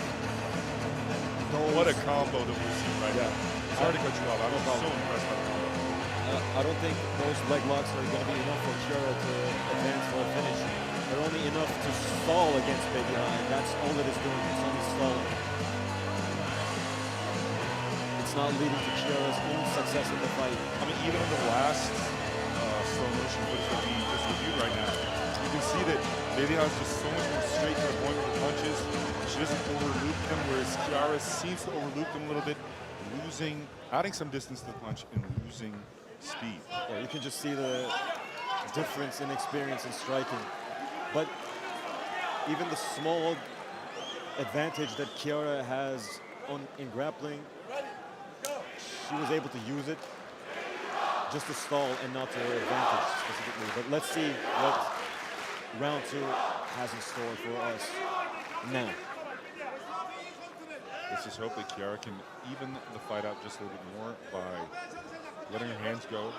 those... What a combo that we're seeing right now. Sorry to cut you off. I'm so impressed by the combo. I don't think those leg locks are going to be enough for Chiara to advance for a finish. They're only enough to stall against Bedia, and that's all it is doing. It's only stalling. It's not leading to Chiara's own success in the fight. I mean, even in the last slow motion footage that we just reviewed right now, you can see that Bedia is just so much more straight to the point with the punches. She doesn't overloop them, whereas Chiara seems to overloop them a little bit, adding some distance to the punch and losing speed. Yeah, you can just see the difference in experience in striking. But even the small advantage that Chiara has in grappling, she was able to use it just to stall and not to her advantage specifically. But let's see what round 2 has in store for us now. Let's just hope that Chiara can even the fight out just a little bit more by letting her hands go.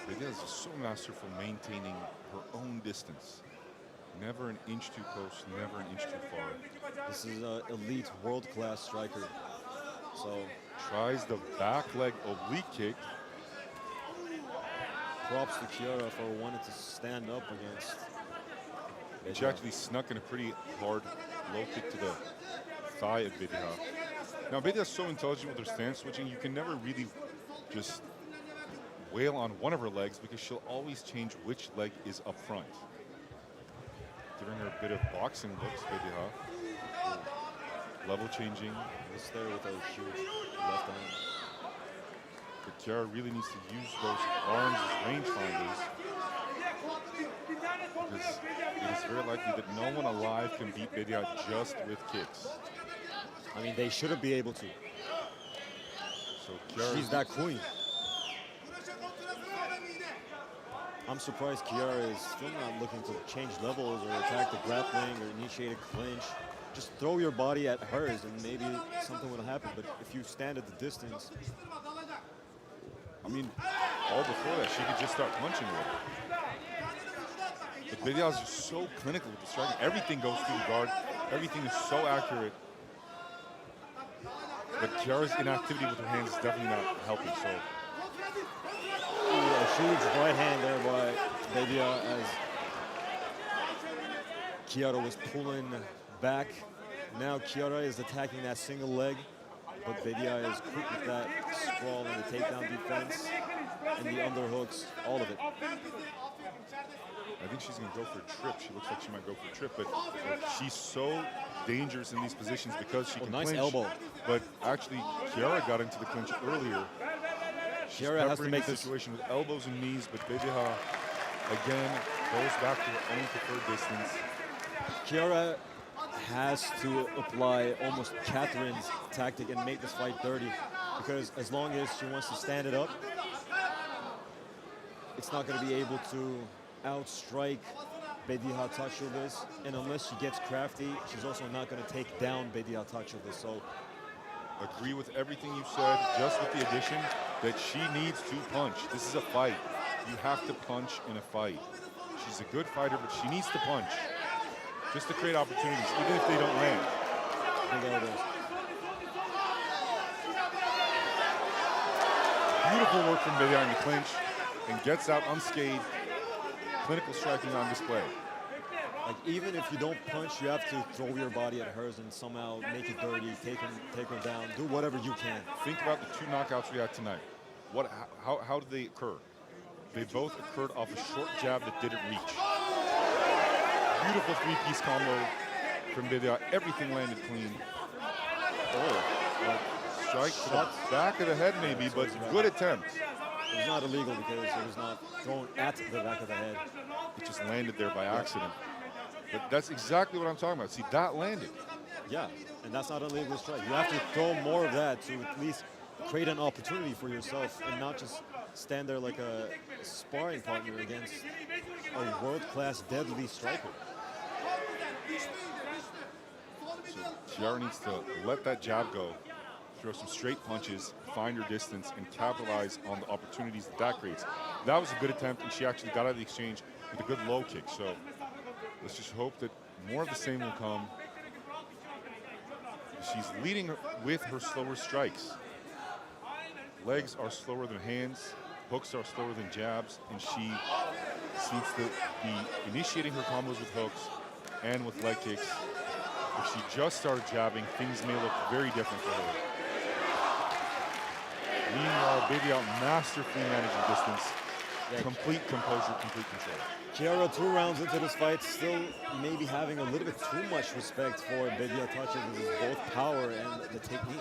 Bedia is so masterful maintaining her own distance. Never an inch too close, never an inch too far. This is an elite world-class striker. So tries the back leg oblique kick. Props to Chiara for wanting to stand up against. She actually snuck in a pretty hard low kick to the thigh of Bedia. Now Bedia is so intelligent with her stance switching, you can never really just wail on one of her legs because she'll always change which leg is up front. Giving her a bit of boxing looks, Bedia. Level changing. Just there with a huge left hand. But Chiara really needs to use those arms as rangefinders. Because it is very likely that no one alive can beat Bedia just with kicks. I mean, they shouldn't be able to. So Chiara, she's that queen. I'm surprised Chiara is still not looking to change levels or attack the grappling or initiate a clinch. Just throw your body at hers and maybe something will happen. But if you stand at the distance... I mean, all before that, she could just start punching with her. But Bedia is just so clinical with the striking. Everything goes through the guard. Everything is so accurate. But Chiara's inactivity with her hands is definitely not helping. So, a huge right hand there by Bedia as Chiara was pulling back. Now Chiara is attacking that single leg, but Bedia is quick with that sprawl and the takedown defense and the underhooks, all of it. I think she's going to go for a trip. She looks like she might go for a trip, but she's so dangerous in these positions because she can nice clinch. Elbow. But actually, Chiara got into the clinch earlier. Chiara has to make the this situation with elbows and knees, but Bedia again goes back to her own preferred distance. Chiara has to apply almost Catherine's tactic and make this fight dirty, because as long as she wants to stand it up, it's not going to be able to outstrike Bedia Taşyıldız, and unless she gets crafty, she's also not going to take down Bedia Taşyıldız. So, agree with everything you said, just with the addition that she needs to punch. This is a fight. You have to punch in a fight. She's a good fighter, but she needs to punch just to create opportunities, even if they don't land. Beautiful work from Bedia in the clinch, and gets out unscathed. Clinical striking on display. Like, even if you don't punch, you have to throw your body at hers and somehow make it dirty, take her down, do whatever you can. Think about the 2 knockouts we had tonight. How did they occur? They both occurred off a short jab that didn't reach. Beautiful 3-piece combo from Bedia. Everything landed clean. Strike to the back of the head maybe, but good attempt. It was not illegal because it was not thrown at the back of the head. It just landed there by accident. But that's exactly what I'm talking about. See, that landed. Yeah, and that's not a legal strike. You have to throw more of that to at least create an opportunity for yourself and not just stand there like a sparring partner against a world-class deadly striker. So Chiara needs to let that jab go, throw some straight punches, find her distance, and capitalize on the opportunities that that creates. That was a good attempt, and she actually got out of the exchange with a good low kick. So let's just hope that more of the same will come. She's leading with her slower strikes. Legs are slower than hands, hooks are slower than jabs, and she seems to be initiating her combos with hooks and with leg kicks. If she just started jabbing, things may look very different for her. Meanwhile, Baby masterfully managing distance. Complete composure, complete control. Chiara 2 rounds into this fight, still maybe having a little bit too much respect for Bedia Tache with his both power and the technique.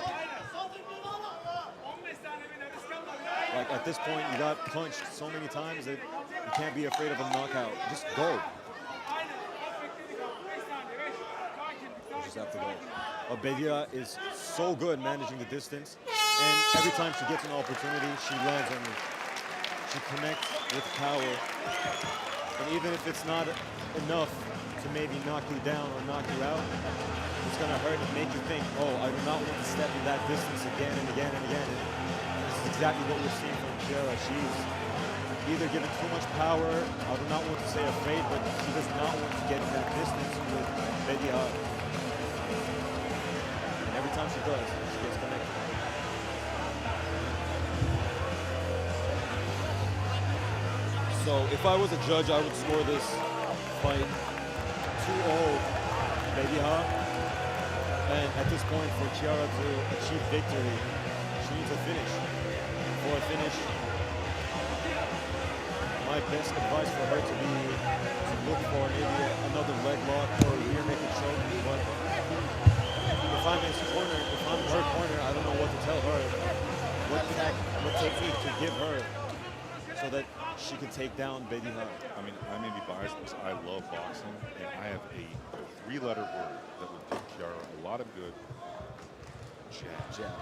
Like at this point, you got punched so many times that you can't be afraid of a knockout. Just go. You just have to go. Bedia is so good managing the distance, and every time she gets an opportunity, she lands on you. She connects with power, and even if it's not enough to maybe knock you down or knock you out, it's gonna hurt and make you think, oh, I do not want to step in that distance again and again and again. And this is exactly what we're seeing from Chiara. She's either given too much power, I do not want to say afraid, but she does not want to get in that distance with Bedia. And every time she does, she gets connected. So if I was a judge, I would score this fight 2-0 Bedia. And at this point, for Chiara to achieve victory, she needs a finish. For a finish, my best advice for her to look for maybe another leg lock or a rear naked choke. But if I'm in her corner, I don't know what to tell her. What technique to give her so that she can take down Bedia. I mean, I may be biased because I love boxing, and I have a 3-letter word that would do Chiara a lot of good. Jab.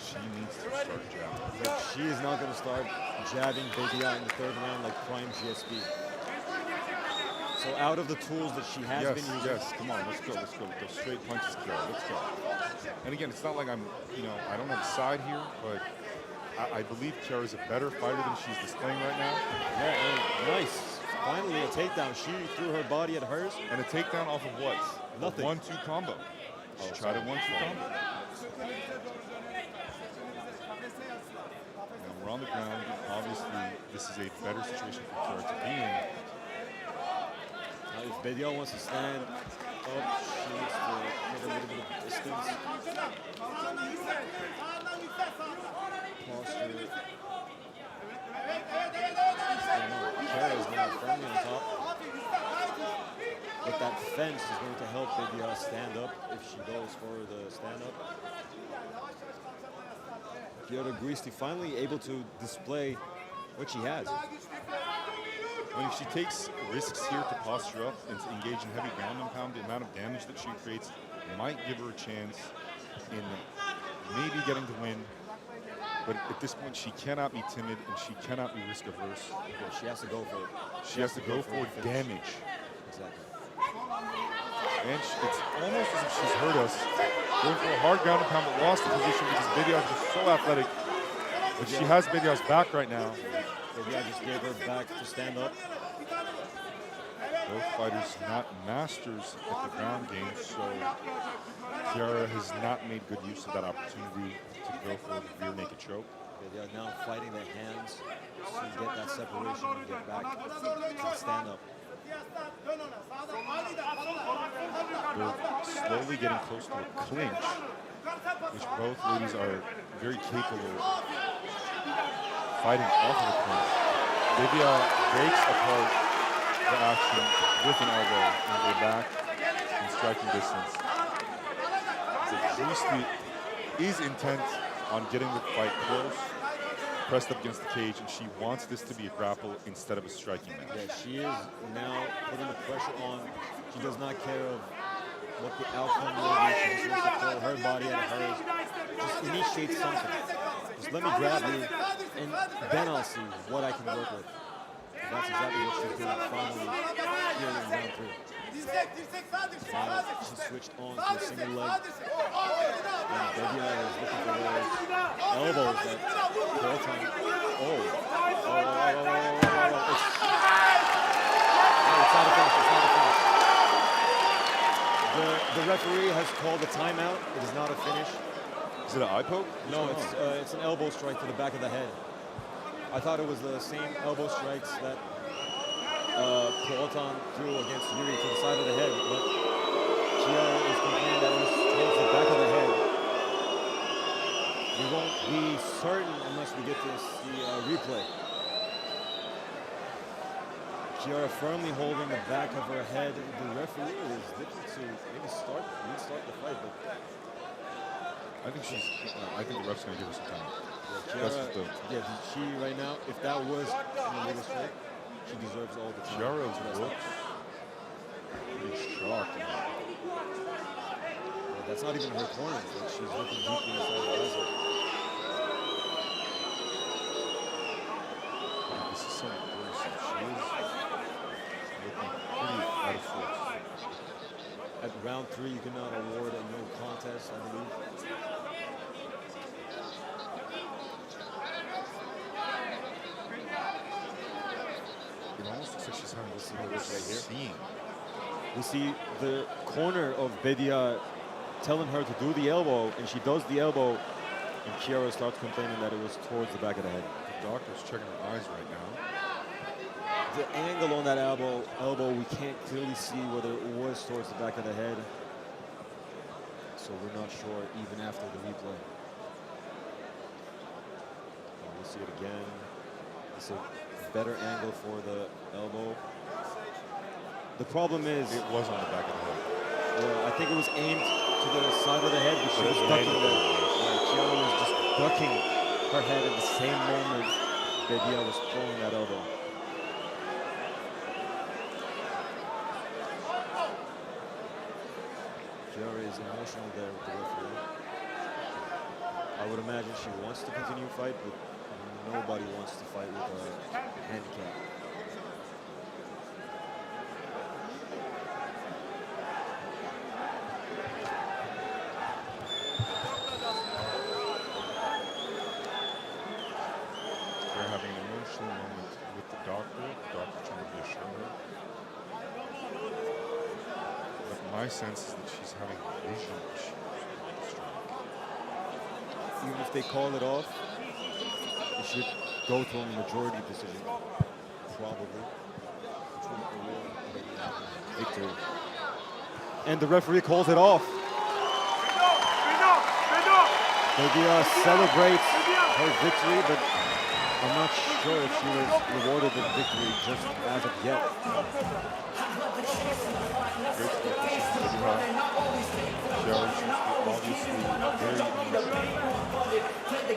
She needs to start jabbing. But she is not going to start jabbing Bedia in the 3rd round like prime GSP. So out of the tools that she has been using. Yes, come on, let's go. Those straight punches, Chiara, let's go. And again, it's not like I'm, I don't have a side here, but I believe Chiara is a better fighter than she's displaying right now. Yeah, nice. Finally a takedown. She threw her body at hers. And a takedown off of what? Nothing. A 1-2 combo. She tried a 1-2 combo. And we're on the ground. Obviously, this is a better situation for Chiara to be in. Now, if Bedia wants to stand up, she needs to get a little bit of distance. Posture. Chiara is now firmly on top. But that fence is going to help Bedia stand up if she goes for the stand-up. Chiara Gristi finally able to display what she has. I mean, if she takes risks here to posture up and to engage in heavy ground and pound, the amount of damage that she creates might give her a chance in maybe getting to win. But at this point, she cannot be timid and she cannot be risk averse. Yeah, she has to go for it. She has to go for damage. Exactly. And it's almost as if she's heard us. Going for a hard ground and pound, but lost the position because Bedia is just so athletic. But she has Bedia's back right now. Bedia just gave her back to stand up. Both fighters not masters at the ground game, so Chiara has not made good use of that opportunity to go for the rear naked choke. Bedia now fighting their hands to get that separation and get back to stand up. They're slowly getting close to a clinch, which both ladies are very capable of fighting off of the clinch. Bedia breaks apart the action with an elbow and go back in striking distance. So Gristi is intent on getting the fight close. pressed up against the cage, and she wants this to be a grapple instead of a striking match. Yeah, she is now putting the pressure on. She does not care of what the outcome will be. She just wants to throw her body at hers. Just initiate something. Just let me grab you, and then I'll see what I can work with. That's exactly what she's doing finally here in round 3. Now she switched on to a single leg. And Bedia is looking for those elbows that Peloton. It's not a finish. It's not a finish. The referee has called a timeout. It is not a finish. Is it an eye poke? No, it's an elbow strike to the back of the head. I thought it was the same elbow strikes that Peloton threw against Yuri to the side of the head, but Chiara is complaining that it was towards the back of the head. We won't be certain unless we get to see a replay. Chiara firmly holding the back of her head. The referee is looking to maybe restart the fight, but I think the ref's gonna give her some time. Yeah, she right now, if that was an illegal strike, she deserves all the time. Chiara looks pretty shocked. Well, that's not even her corner, but she's looking deeply inside the buzzer. This is so gruesome. She is looking pretty out of sorts. At round 3, you cannot award a no contest, I believe. It almost looks like she's having this right here. We see the corner of Bedia telling her to do the elbow, and she does the elbow, and Chiara starts complaining that it was towards the back of the head. The doctor's checking her eyes right now. The angle on that elbow, we can't clearly see whether it was towards the back of the head. So we're not sure even after the replay. We'll see it again. It's a better angle for the elbow. The problem is... It was on the back of the head. Well, I think it was aimed to the side of the head, but she was ducking the... Chiara was just ducking her head at the same moment Bedia was throwing that elbow. Chiara is emotional there with the referee. I would imagine she wants to continue fight, but nobody wants to fight with a handicap. They're having an emotional moment with the doctor. The doctor trying to reassure her. But my sense is that she's having vision issues. Even if they call it off, it should go to a majority decision, probably. Victory. And the referee calls it off. Bedia celebrates her victory, but I'm not sure if she was rewarded with victory just as of yet.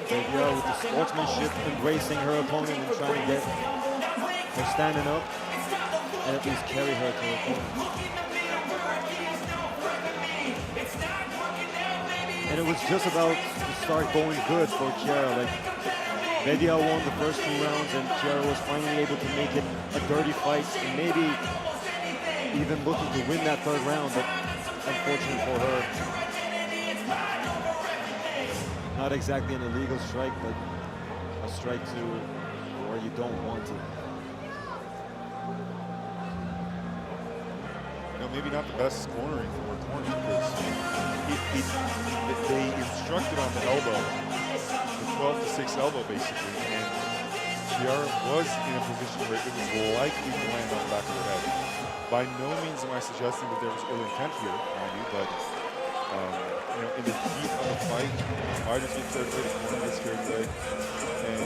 Bedia with the sportsmanship, embracing her opponent and trying to get her standing up and at least carry her to her opponent. And it was just about to start going good for Chiara. Like, Bedia won the first 2 rounds and Chiara was finally able to make it a dirty fight and maybe even looking to win that 3rd round, but unfortunately for her, not exactly an illegal strike, but a strike to where you don't want it. You know, maybe not the best cornering for her corner because they instructed on the elbow, the 12-6 elbow basically, and Chiara was in a position where it was likely to land on the back of her head. By no means am I suggesting that there was ill intent here, mind you, but you know, in the heat of the fight, fighters get scared away, the corner gets scared away, and it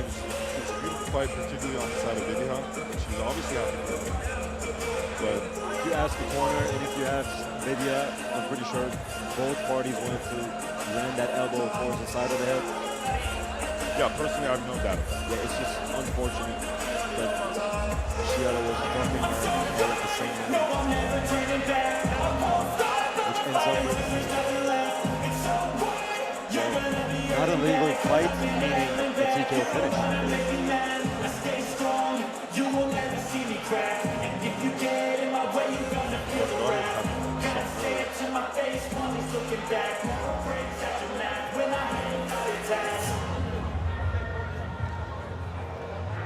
was a beautiful fight, particularly on the side of Bedia. She's obviously happy with it. But if you ask the corner and if you ask Bedia, I'm pretty sure both parties wanted to land that elbow towards the side of the head. Yeah, personally, I have no doubt. Yeah, it's just unfortunate that Chiara was dumping her all at the same time, which ends up with not a legal fight, meaning a TKO finish.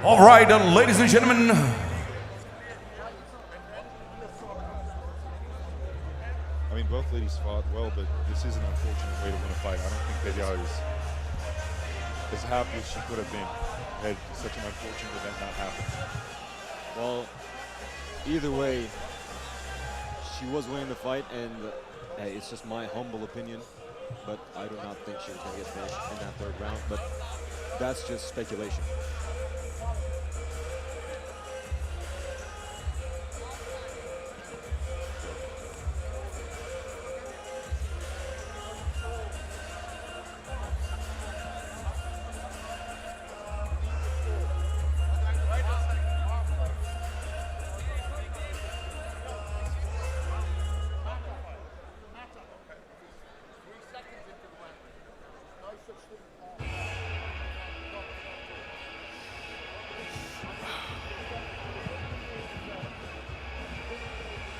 All right, ladies and gentlemen. I mean, both ladies fought well, but this is an unfortunate way to win a fight. I don't think Bedia is as happy as she could have been had such an unfortunate event not happened. Well, either way, she was winning the fight, and hey, it's just my humble opinion, but I do not think she was going to get finished in that third round, but that's just speculation.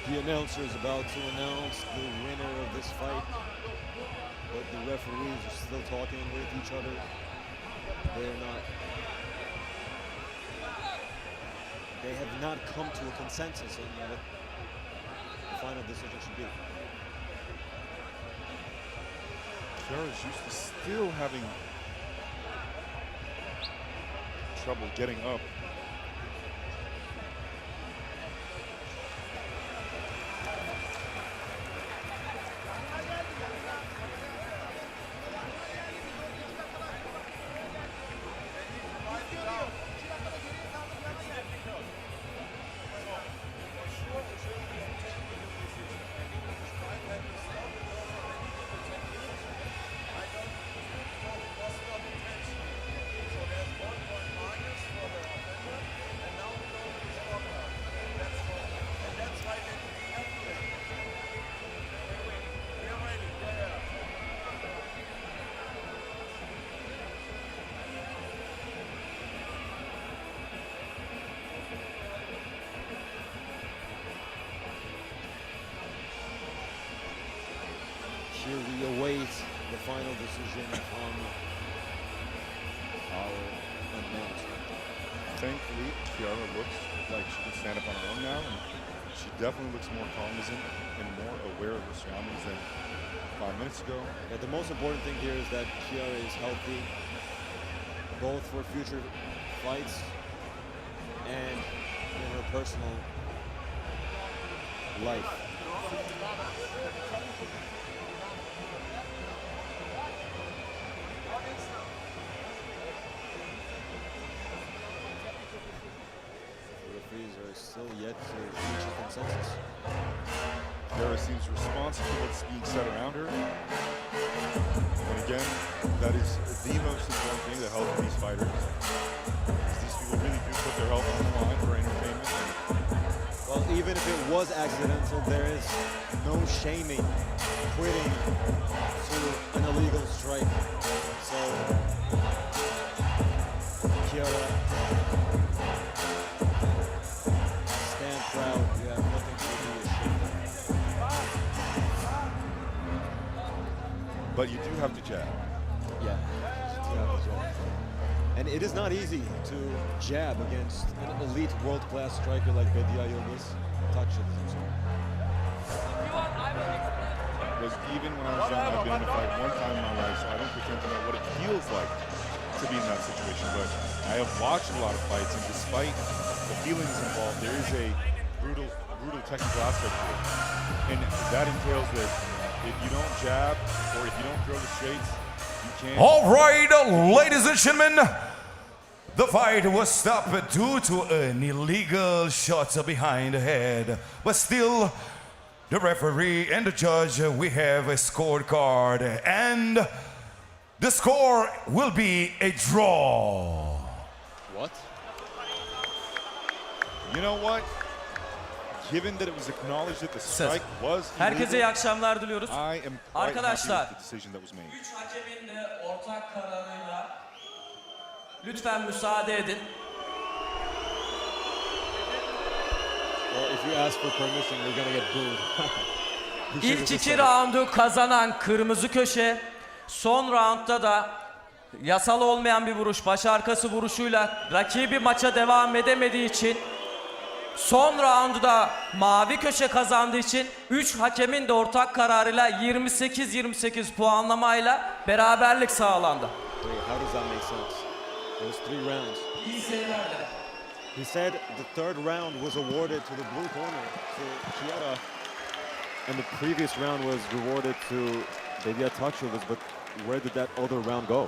The announcer is about to announce the winner of this fight, but the referees are still talking with each other. They have not come to a consensus on what the final decision should be. Chiara's used to still having trouble getting up. Here we await the final decision from our announcer. Thankfully, Chiara looks like she can stand up on her own now, and she definitely looks more cognizant and more aware of her surroundings than 5 minutes ago. Yeah, the most important thing here is that Chiara is healthy, both for future fights and in her personal life. Are still yet to reach a consensus. Chiara seems responsible for what's being said around her. And again, that is the most important thing, the health of these fighters. These people really do put their health on the line for entertainment. Well, even if it was accidental, there is no shaming quitting to an illegal strike. So, Chiara, proud. You have nothing to be ashamed. But you do have to jab. Yeah, you do have to jab. And it is not easy to jab against an elite world-class striker like Bedia Yildiz. Touch it. Because even when I was young, I've been in a fight one time in my life, so I don't pretend to know what it feels like to be in that situation. But I have watched a lot of fights, and despite the feelings involved, there is a brutal technical aspect to it. And that entails that if you don't jab or if you don't throw the straights, you can't. All right, ladies and gentlemen, the fight was stopped due to an illegal shot behind the head. But still, the referee and the judge, we have a scorecard. And The score will be a draw. What? You know what? Given that it was acknowledged that the strike was Herkese iyi illegal, akşamlar diliyoruz. I am quite happy Arkadaşlar, with the decision that was made. 3 hakemin de ortak kararıyla lütfen müsaade edin. Well, if you ask for permission, you're gonna get booed. You should've İlk just iki said it. raundu kazanan kırmızı köşe, son roundda da yasal olmayan bir vuruş, baş arkası vuruşuyla rakibi maça devam edemediği için son roundu da mavi köşe kazandığı için 3 hakemin de ortak kararıyla 28-28 puanlamayla beraberlik sağlandı. Wait, how does that make sense? It was 3 rounds. İyi seyirler. He said the third round was awarded to the blue corner, to Chiara, and the previous round was rewarded to Bedia Tachuvas, but where did that other round go?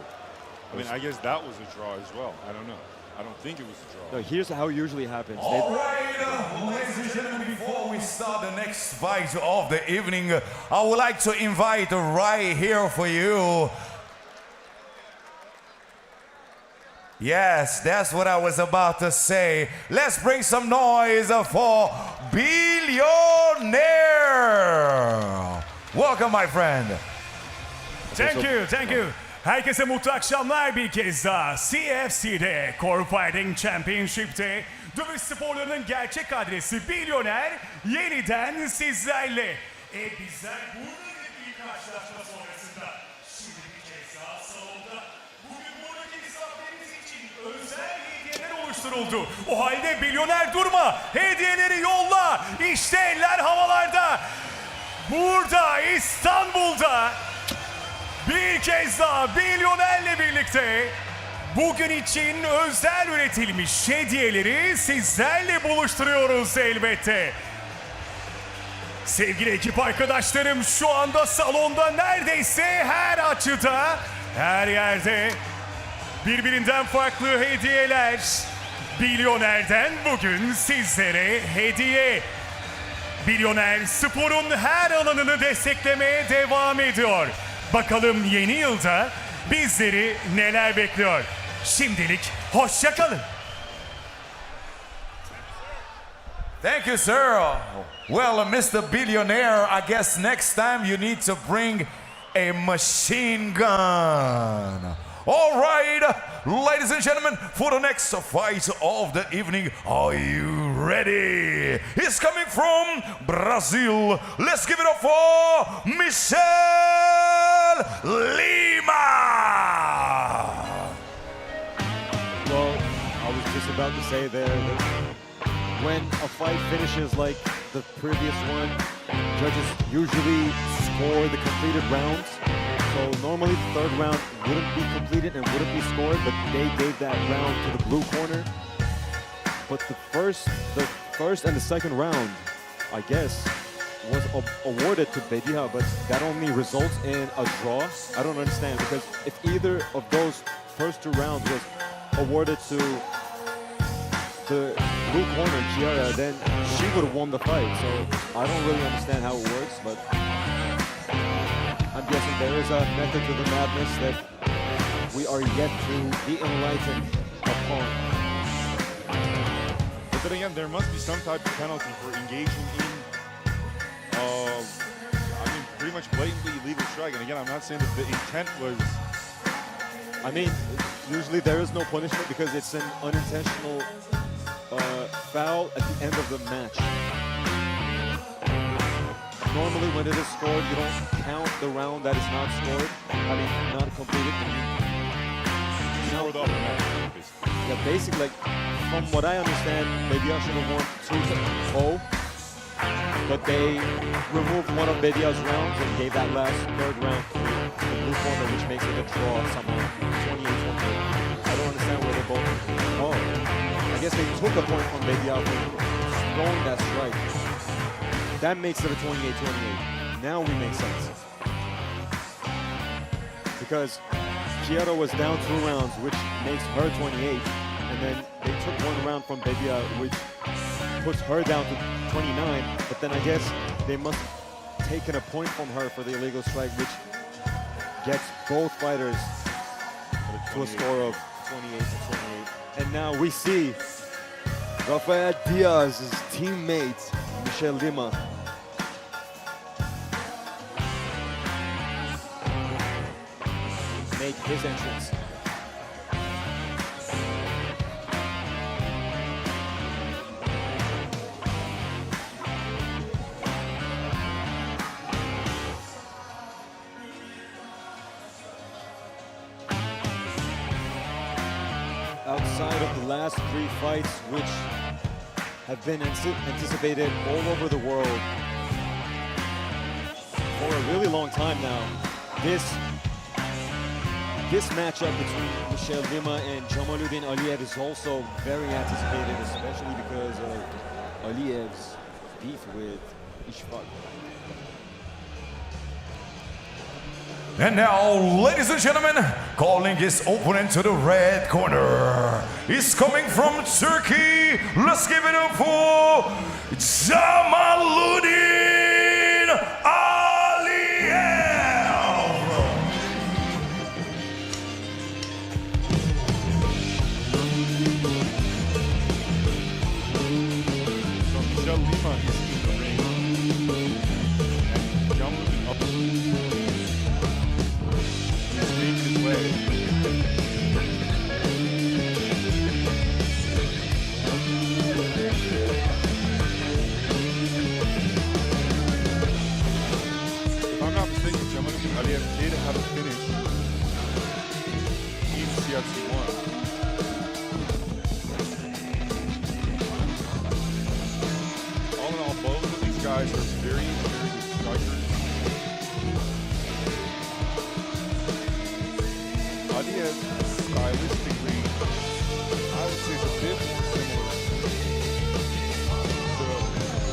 I mean, I guess that was a draw as well. I don't know. I don't think it was a draw. No, here's how it usually happens. All right, ladies and gentlemen, before we start the next fight of the evening, I would like to invite right here for you. Yes, that's what I was about to say. Let's bring some noise for Billionaire. Welcome, my friend. Thank you. Herkese mutlu akşamlar bir kez daha. CFC'de, Core Fighting Championship'te dövüş sporlarının gerçek adresi Billionaire yeniden sizlerle. Bizler buradaki bir karşılaşma sonrasında şimdi bir kez daha salonda bugün buradaki misafirlerimiz için özel hediyeler oluşturuldu. O halde Billionaire durma, hediyeleri yolla. İşte eller havalarda. Burada İstanbul'da bir kez daha Billionaire'le birlikte bugün için özel üretilmiş hediyeleri sizlerle buluşturuyoruz elbette. Sevgili ekip arkadaşlarım, şu anda salonda neredeyse her açıda, her yerde birbirinden farklı hediyeler. Billionaire'den bugün sizlere hediye. Billionaire sporun her alanını desteklemeye devam ediyor. Bakalım yeni yılda bizleri neler bekliyor. Şimdilik hoşça kalın. Thank you, sir. Well, Mr. Billionaire, I guess next time you need to bring a machine gun. All right, ladies and gentlemen, for the next fight of the evening, are you ready? He's coming from Brazil. Let's give it up for Michel Lima. Well, I was just about to say there that when a fight finishes like the previous one, judges usually score the completed rounds. So normally the third round wouldn't be completed and wouldn't be scored, but they gave that round to the blue corner. But the first and the second round, I guess, was awarded to Bedia, but that only results in a draw. I don't understand, because if either of those first 2 rounds was awarded to the blue corner, Chiara, then she would have won the fight. So I don't really understand how it works, but I'm guessing there is a method to the madness that we are yet to be enlightened upon. But then again, there must be some type of penalty for engaging in, pretty much blatantly illegal strike. And again, I'm not saying that the intent was... I mean, usually there is no punishment because it's an unintentional foul at the end of the match. Normally when it is scored, you don't count the round that is not scored. I mean, not completed. Yeah, basically, like, from what I understand, Bedia should have won 2-0. But they removed one of Bedia's rounds and gave that last third round to the blue corner, which makes it a draw somehow. 28-28. I don't understand where they both... Oh, I guess they took a point from Bedia for throwing that strike. That makes it a 28-28. Now we make sense. Because Chiara was down 2 rounds, which makes her 28. And then they took 1 round from Bedia, which puts her down to 29. But then I guess they must have taken a point from her for the illegal strike, which gets both fighters to a score of 28-28. And now we see Rafael Diaz's teammate, Michel Lima, make his entrance. Outside of the last 3 fights, which have been anticipated all over the world for a really long time now, this matchup between Michel Lima and Jamaluddin Aliyev is also very anticipated, especially because of Aliyev's beef with Ishfaq. And now, ladies and gentlemen, calling his opponent to the red corner. He's coming from Turkey. Let's give it up for Jamaluddin Aliyev. So Michel Lima is in the ring. And Jamaluddin up. If I'm not mistaken, Jamaluddin Aliyev did have a finish in CFC 1. All in all, both of these guys are very, very good strikers. Aliyev, stylistically, I would say is a bit more similar to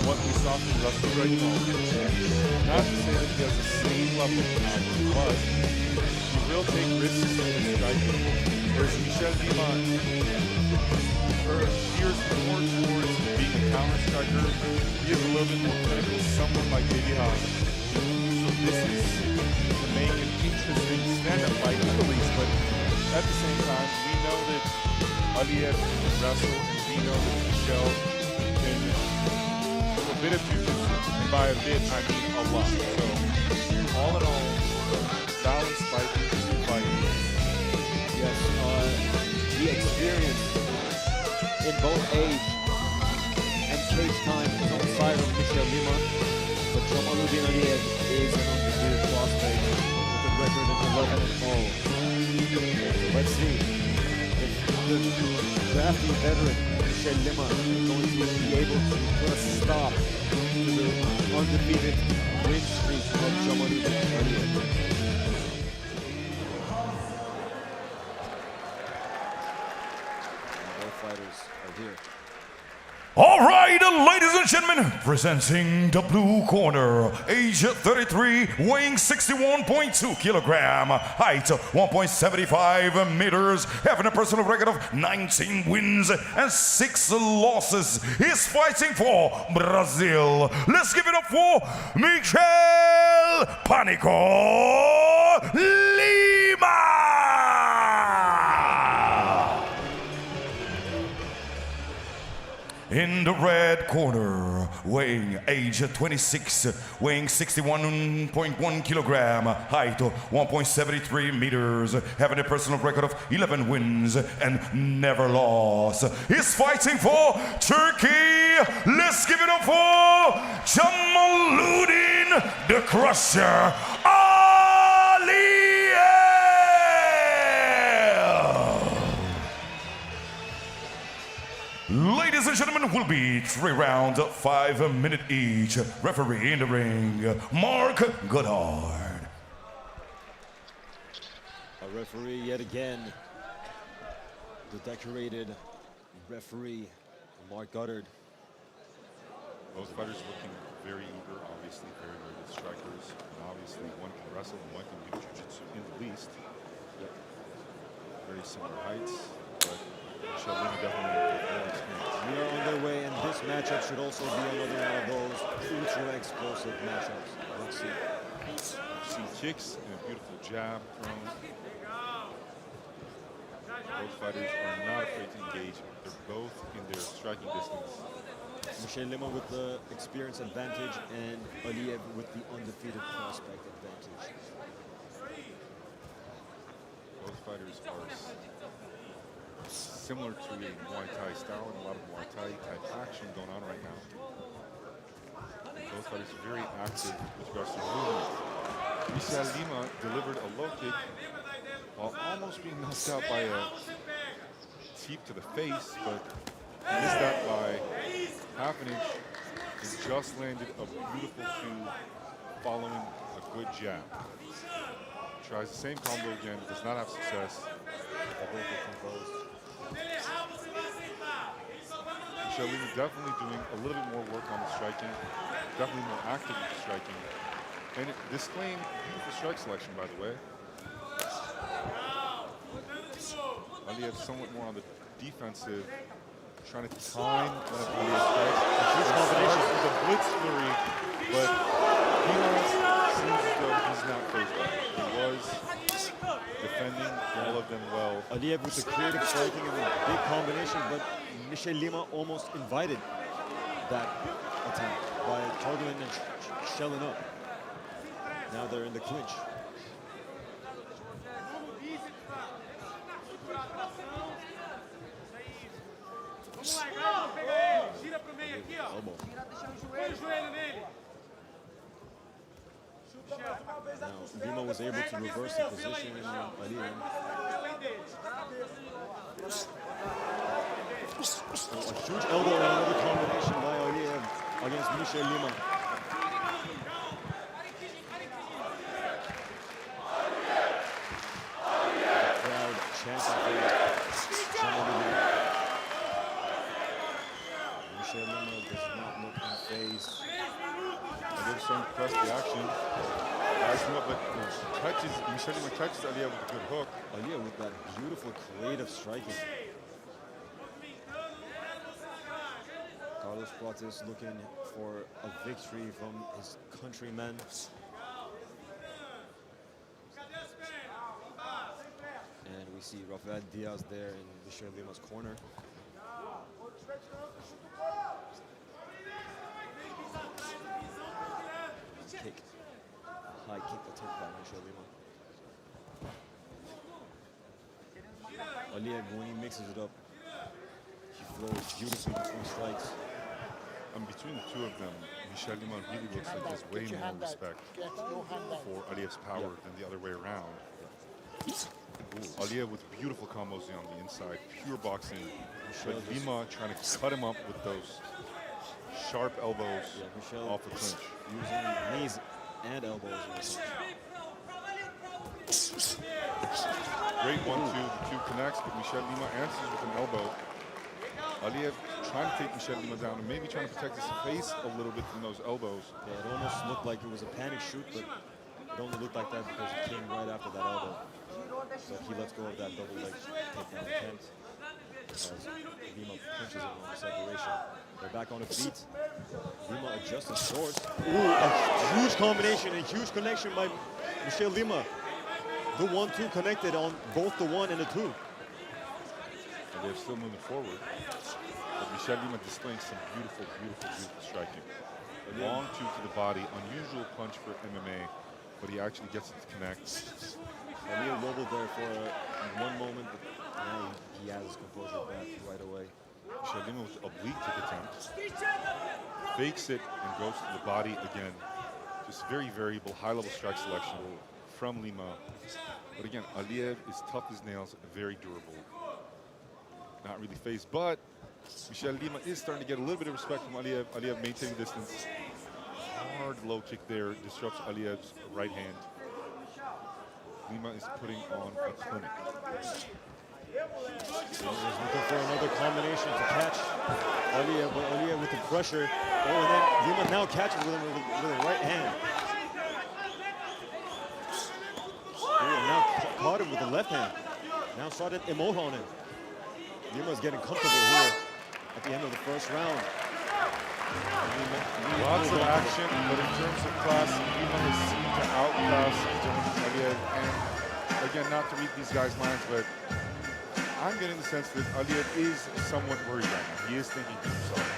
what we saw from Russell right now. Not to say that he has the same level of power, but he will take risks in his striking. Whereas Michel Lima veers more towards being a counter striker. He is a little bit more clinical, someone like Baby Haas. So this is to make an interesting stand-up fight at least, but at the same time, we know that Aliyev can wrestle, and we know that Michel can do a bit of jiu-jitsu, and by a bit, I mean a lot. So, all in all, balanced fight, interesting fight. Yes, the experience in both age and cage time is on the side of Michel Lima, but Jamaluddin Aliyev is an undisputed prospect with a record of 11-0. Let's see if the crafty veteran Michel Lima is going to be able to put a stop to the undefeated win streak of Jamaluddin Aliyev. Both fighters are here. All right, ladies and gentlemen, presenting the blue corner, age 33, weighing 61.2 kilogram, height 1.75 meters, having a personal record of 19 wins and 6 losses. He's fighting for Brazil. Let's give it up for Michel Panico Lima. In the red corner, weighing age 26, weighing 61.1 kilogram, height 1.73 meters, having a personal record of 11 wins and never lost. He's fighting for Turkey. Let's give it up for Jamaluddin the Crusher Aliyev. Ladies and gentlemen, will be 3 rounds, 5 minutes each. Referee in the ring, Mark Goddard. A referee yet again, the decorated referee, Mark Goddard. Both fighters looking very eager, obviously very, very good strikers. And obviously one can wrestle and one can do jiu-jitsu in the least. Yep. Very similar heights, but Michel Lima definitely more experience. We are on their way, and this matchup should also be another one of those ultra-explosive matchups. Let's see. See kicks and a beautiful jab thrown. Both fighters are not afraid to engage. They're both in their striking distance. Michel Lima with the experience advantage and Aliyev with the undefeated prospect advantage. Both fighters are similar to a Muay Thai style and a lot of Muay Thai type action going on right now. Both fighters are very active with regards to movement. Michel Lima delivered a low kick while almost being knocked out by a teep to the face, but missed that by half an inch and just landed a beautiful two following a good jab. Tries the same combo again, does not have success. Michel Lima definitely doing a little bit more work on the striking, definitely more active with the striking. And displaying beautiful strike selection, by the way. Aliyev somewhat more on the defensive, trying to time one of Aliyev's strikes. This combination is a blitz flurry, but Lima seems as though he's not phased by it. He was defending all of them well. Aliyev with the creative striking and a big combination, but Michel Lima almost invited that attack by targeting and shelling up. Now they're in the clinch. Elbow. Now Lima was able to reverse the position in Aliyev. A huge elbow and another combination by Aliyev against Michel Lima. Crowd chanting for Jean-Olivier. Michel Lima does not look unfazed. They're starting to press the action. Guys come up, but Michel Lima catches Aliyev with a good hook. Aliyev with that beautiful creative striking. Carlos Prates looking for a victory from his countrymen. And we see Rafael Diaz there in Michel Lima's corner. Kick. High kick attempt by Michel Lima. Aliyev, when he mixes it up, he flows beautifully between strikes. And between the two of them, Michel Lima really looks like he has way more respect for Aliyev's power than the other way around. Aliyev with beautiful combos on the inside, pure boxing. But Lima trying to cut him up with those sharp elbows off the clinch. Using knees and elbows in the clinch. Great 1-2, the two connects, but Michel Lima answers with an elbow. Aliyev trying to take Michel Lima down and maybe trying to protect his face a little bit from those elbows. Yeah, it almost looked like it was a panic shoot, but it only looked like that because it came right after that elbow. So he lets go of that double leg takedown attempt as Lima punches him on the separation. They're back on the feet. Lima adjusts his swords. Ooh, a huge combination, a huge connection by Michel Lima. The 1-2 connected on both the 1 and the 2. And they're still moving forward. But Michel Lima displaying some beautiful, beautiful, beautiful striking. A long two to the body, unusual punch for MMA, but he actually gets it to connect. Aliyev wobbled there for one moment, but now he has his composure back right away. Michel Lima with oblique kick attempt. Fakes it and goes to the body again. Just very variable, high-level strike selection from Lima. But again, Aliyev is tough as nails, very durable. Not really phased, but Michel Lima is starting to get a little bit of respect from Aliyev. Aliyev maintaining distance. Hard low kick there, disrupts Aliyev's right hand. Lima is putting on a clinic. Lima is looking for another combination to catch Aliyev, but Aliyev with the pressure. Oh, and then Lima now catches with him with a right hand. Now caught him with the left hand. Now started emote on him. Lima's getting comfortable here at the end of the first round. Lots of action, but in terms of class, Lima has seemed to outclass Aliyev. And again, not to read these guys' minds, but I'm getting the sense that Aliyev is somewhat worried right now. He is thinking to himself.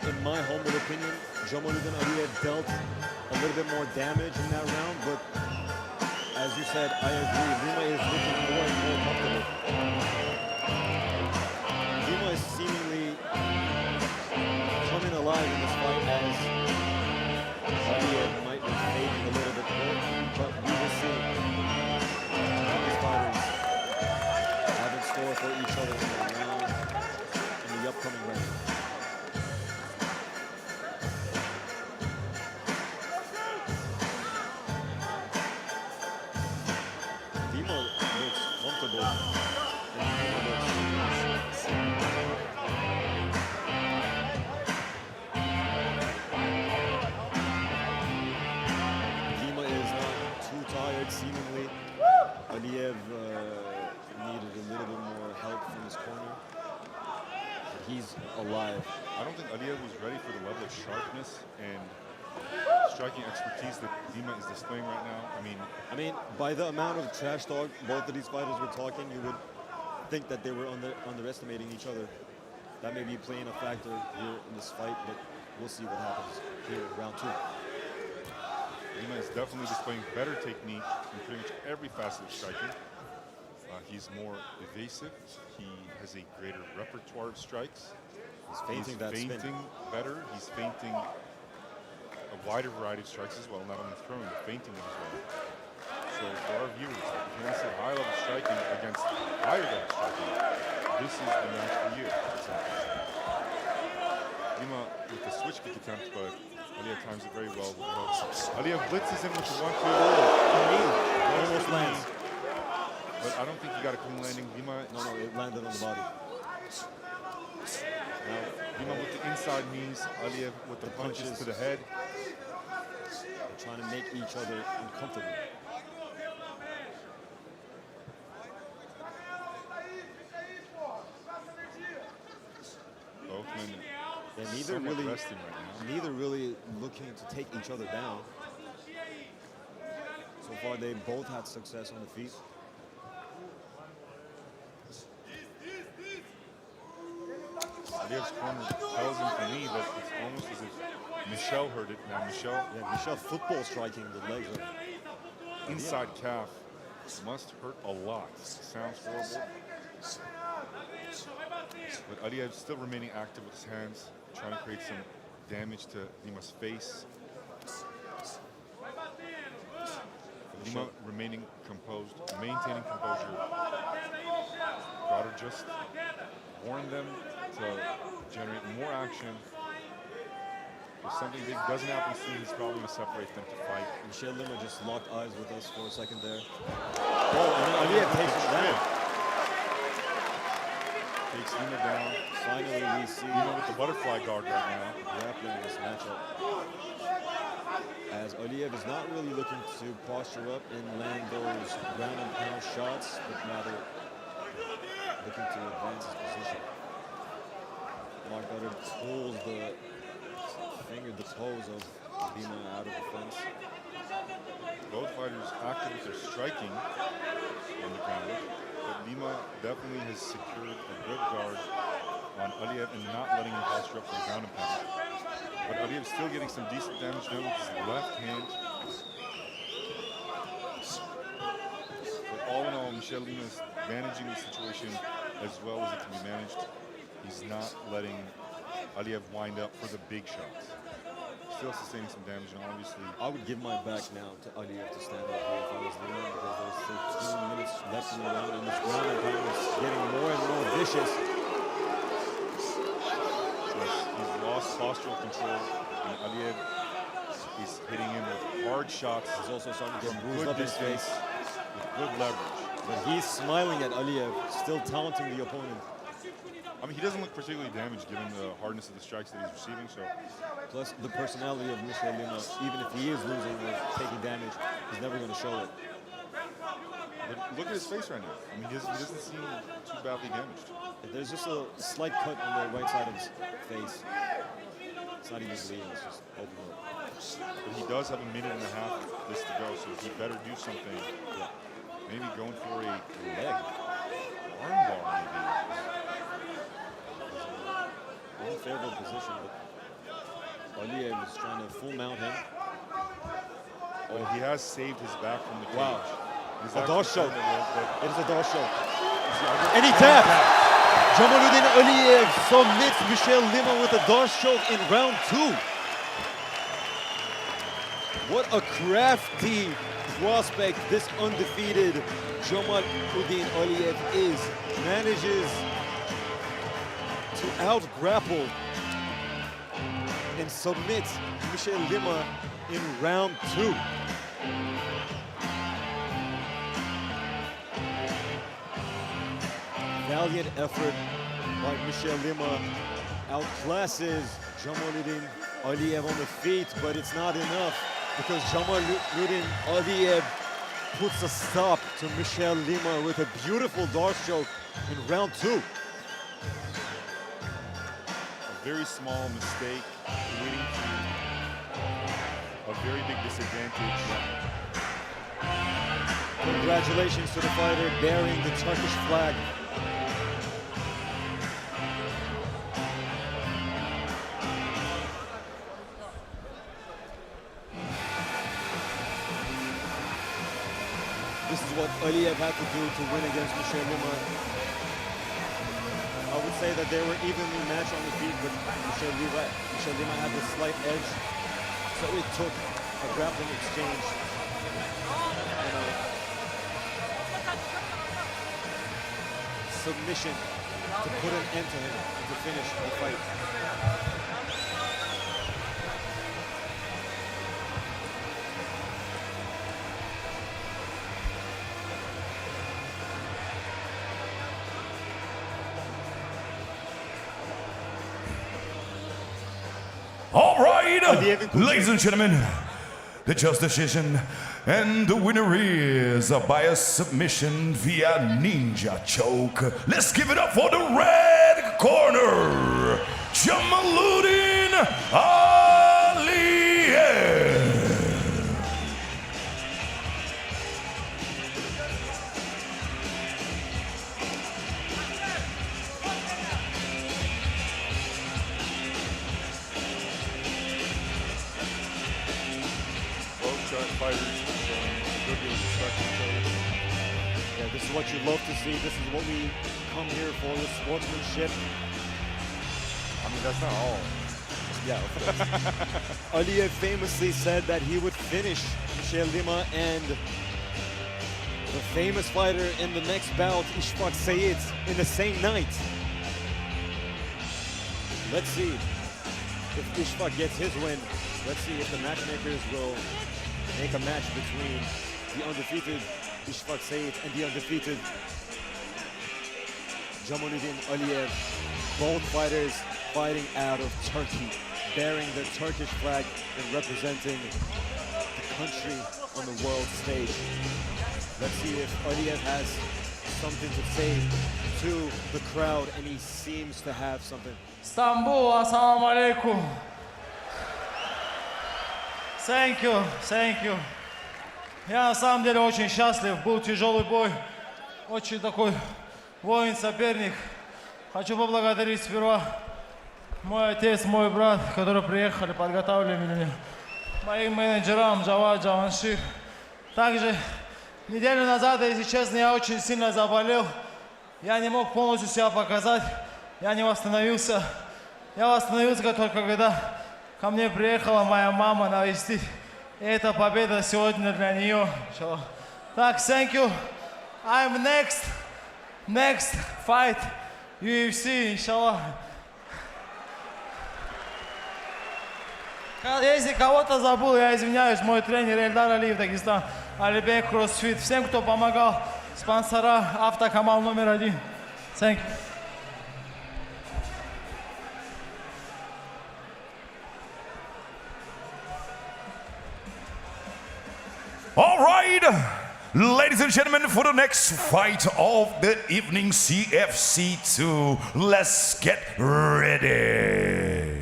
In my humble opinion, Jamaluddin Aliyev dealt a little bit more damage in that round, but as you said, I agree. Lima is looking more and more comfortable. Lima is seemingly coming alive in this fight as Aliyev might be fading a little bit more, but we will see what these fighters have in store for each other in the round, in the upcoming round. Lima looks comfortable. Lima is not too tired, seemingly. Aliyev needed a little bit more help from his corner. But he's alive. I don't think Aliyev was ready for the level of sharpness and striking expertise that Lima is displaying right now. I mean, by the amount of trash talk both of these fighters were talking, you would think that they were underestimating each other. That may be playing a factor here in this fight, but we'll see what happens here in round 2. Lima is definitely displaying better technique in pretty much every facet of striking. He's more evasive. He has a greater repertoire of strikes. He's feinting that spin. Better. He's feinting a wider variety of strikes as well, not only throwing, but feinting them as well. So for our viewers, if you want to see high-level striking against higher-level striking, this is the match for you. Lima with the switch kick attempt, but Aliyev times it very well with the hooks. Aliyev blitzes in with the 1-2. Almost lands. But I don't think he got a clean landing. Lima, No, it landed on the body. now, Lima with the inside knees, Aliyev with the punches to the head. They're trying to make each other uncomfortable. Both men neither somewhat really resting right now. neither really looking to take each other down. So far, they both had success on the feet. Aliyev's corner tells him to me that it's almost as if Michel heard it. Now Michel football striking the legs of inside calf must hurt a lot. Sounds horrible. But Aliyev still remaining active with his hands, trying to create some damage to Lima's face. Lima remaining composed, maintaining composure. Gotta just warn them to generate more action. If something big doesn't happen soon, he's probably going to separate them to fight. Michel Lima just locked eyes with us for a second there. Oh, and then Aliyev takes him down. Takes Lima down. Finally, we see Lima with the butterfly guard right now. Grappling in this matchup. As Aliyev is not really looking to posture up and land those ground and pound shots, but rather looking to advance his position. Mark Gutter pulls the toes of Lima out of the fence. Both fighters active with their striking on the ground, but Lima definitely has secured a good guard on Aliyev and not letting him posture up for the ground and pound. But Aliyev's still getting some decent damage done with his left hand. But all in all, Michel Lima is managing the situation as well as it can be managed. He's not letting Aliyev wind up for the big shots. Still sustaining some damage, and obviously... I would give my back now to Aliyev to stand up here if I was Lima, because there's still 2 minutes left in the round, and this ground and pound is getting more and more vicious. He's lost postural control, and Aliyev is hitting him with hard shots. He's also starting to get bruised up his face with good leverage. But he's smiling at Aliyev, still taunting the opponent. I mean, he doesn't look particularly damaged given the hardness of the strikes that he's receiving. So, plus the personality of Michel Lima, even if he is losing or taking damage, he's never going to show it. But look at his face right now. I mean, he doesn't seem too badly damaged. There's just a slight cut on the right side of his face. It's not even bleeding, it's just open up. But he does have a minute and a half of this to go, so he better do something. Yeah. Maybe going for a leg. armbar, maybe. Unfavorable position, but Aliyev is trying to full mount him. Well, he has saved his back from the cage. Wow. He's A actually dorsal. turned it, but It is a dorsal. And he tapped. Jamaluddin Aliyev submits Michel Lima with a dorsal in round 2. What a crafty prospect this undefeated Jamaluddin Aliyev is. Manages to out-grapple and submit Michel Lima in round 2. Valiant effort by Michel Lima. Outclasses Jamaluddin Aliyev on the feet, but it's not enough because Jamaluddin Aliyev puts a stop to Michel Lima with a beautiful dorsal in round 2. a very small mistake leading to a very big disadvantage. Congratulations to the fighter bearing the Turkish flag. This is what Aliyev had to do to win against Michel Lima. I would say that they were evenly matched on the feet, but Michel Lima had the slight edge. So it took a grappling exchange and a submission to put an end to him and to finish the fight. All right, ladies and gentlemen, the just decision, and the winner is by a submission via ninja choke. Let's give it up for the red corner, Jamaluddin Aliyev. Fighters showing a good deal of respect for each other. Yeah, this is what you love to see. This is what we come here for, the sportsmanship. I mean, that's not all. Yeah, of course. Aliyev famously said that he would finish Michel Lima and the famous fighter in the next bout, Ishfaq Sayed, in the same night. Let's see if Ishfaq gets his win. Let's see if the matchmakers will make a match between the undefeated Ishfaq Sayed and the undefeated Jamaluddin Aliyev. Both fighters fighting out of Turkey, bearing the Turkish flag and representing the country on the world stage. Let's see if Aliyev has something to say to the crowd, and he seems to have something. Istanbul, assalamu alaikum. Thank you, thank you. Я на самом деле очень счастлив. Был тяжелый бой. Очень такой воин-соперник. Хочу поблагодарить сперва мой отец, мой брат, которые приехали, подготавливали меня. Моим менеджерам, Джавад, Джаваншир. Также неделю назад, если честно, я очень сильно заболел. Я не мог полностью себя показать. Я не восстановился. Я восстановился только когда ко мне приехала моя мама навестить. И эта победа сегодня для нее. Так, thank you. I'm next fight UFC, иншаллах. Если кого-то забыл, я извиняюсь. Мой тренер Эльдар Алиев, Дагестан, Алибек, Кроссфит. Всем, кто помогал, спонсора, автокамал номер 1. Thank you. All right, ladies and gentlemen, for the next fight of the evening, CFC 2, let's get ready.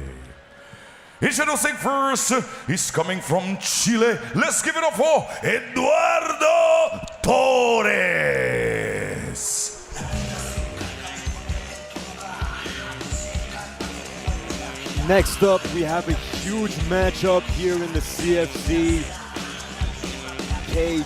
Introducing first, he's coming from Chile. Let's give it up for Eduardo Torres. Next up, we have a huge matchup here in the CFC cage.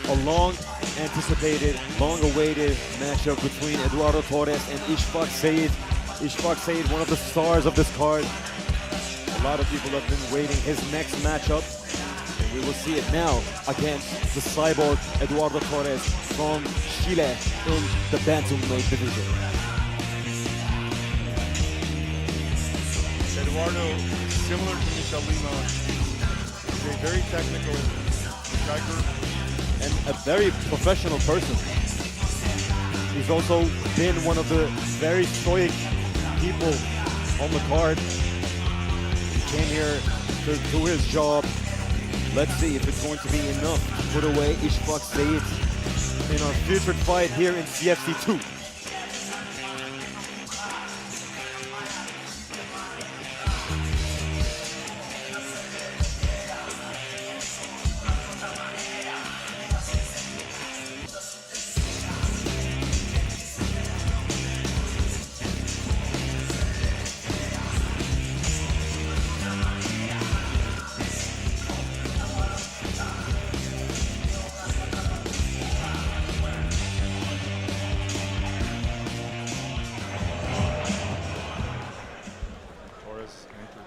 A long-anticipated, long-awaited matchup between Eduardo Torres and Ishfaq Saeed. Ishfaq Saeed, one of the stars of this card. A lot of people have been waiting his next matchup. And we will see it now against the cyborg Eduardo Torres from Chile in the bantamweight division. Eduardo, similar to Michel Lima, is a very technical striker and a very professional person. He's also been one of the very stoic people on the card. He came here to do his job. Let's see if it's going to be enough to put away Ishfaq Saeed in our featured fight here in CFC 2.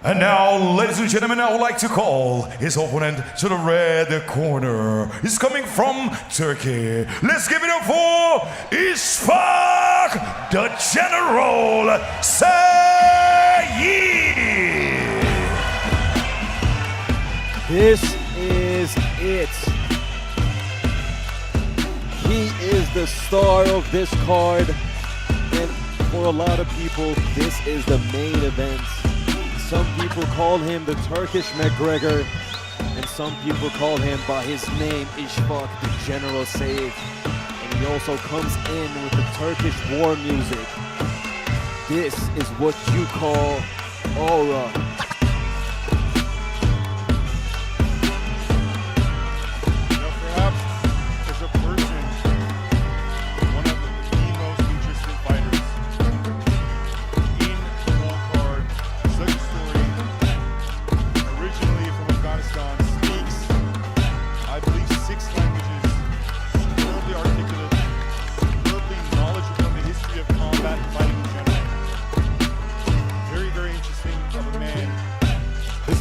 And now, ladies and gentlemen, I would like to call his opponent to the red corner. He's coming from Turkey. Let's give it up for Ishfaq, the General Saeed. This is it. He is the star of this card, and for a lot of people, this is the main event. Some people call him the Turkish McGregor, and some people call him by his name, Ishfaq, the General Saeed. And he also comes in with the Turkish war music. This is what you call aura.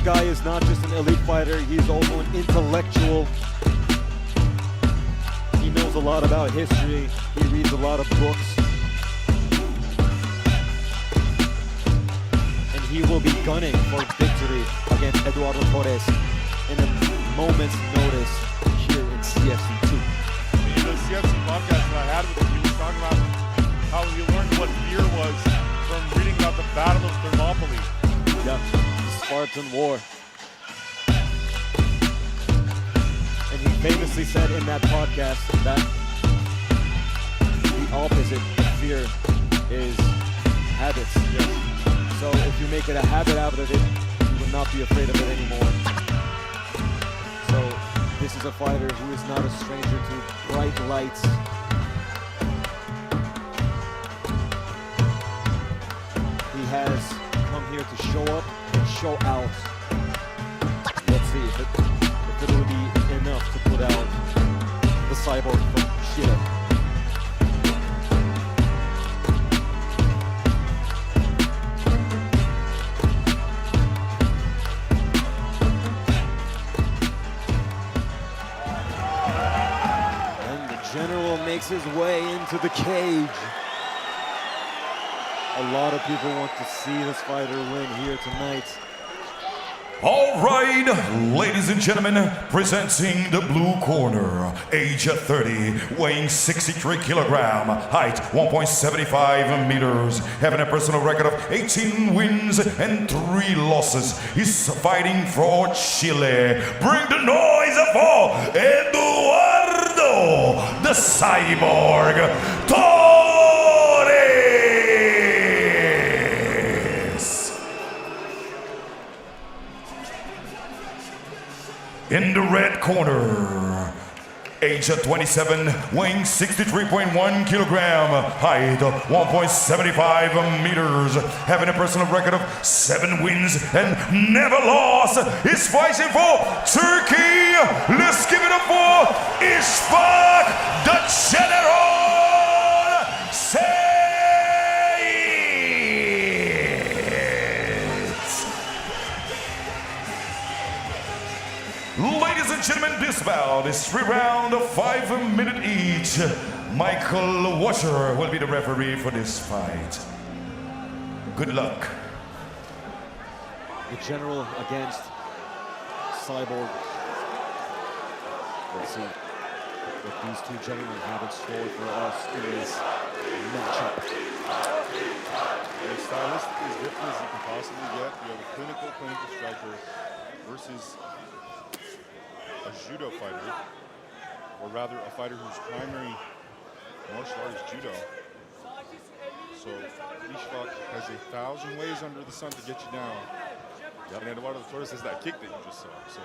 Guy is not just an elite fighter, he's also an intellectual. He knows a lot about history, he reads a lot of books. And he will be gunning for victory against Eduardo Torres in a moment's notice here in CFC 2. In the CFC podcast that I had with him, he was talking about how he learned what fear was from reading about the Battle of Thermopylae. Yeah. Spartan War. And he famously said in that podcast that the opposite of fear is habits. Yes. So if you make it a habit out of it, you will not be afraid of it anymore. So this is a fighter who is not a stranger to bright lights. He has come here to show up and show out. Let's see if it will be enough to put out the cyborg from Chile. And the general makes his way into the cage. A lot of people want to see this fighter win here tonight. All right, ladies and gentlemen, presenting the blue corner, age 30, weighing 63 kilogram, height 1.75 meters, having a personal record of 18 wins and 3 losses. He's fighting for Chile. Bring the noise for Eduardo, the Cyborg Torres. In the red corner, Age 27, weighing 63.1 kilogram, height 1.75 meters, having a personal record of 7 wins and never lost, is fighting for Turkey. Let's give it up for Ishfaq the General Sayed. Ladies and gentlemen, this bout is 3 rounds of 5 minutes each. Michael Washer will be the referee for this fight. Good luck. The General against Cyborg. Let's see what these two gentlemen have in store for us in this matchup. As stylistic as different as you can possibly get, you have a clinical striker versus a judo fighter, or rather a fighter whose primary martial art is judo. So Ishfaq has 1,000 ways under the sun to get you down. Yep. And Eduardo Torres has that kick that you just saw, so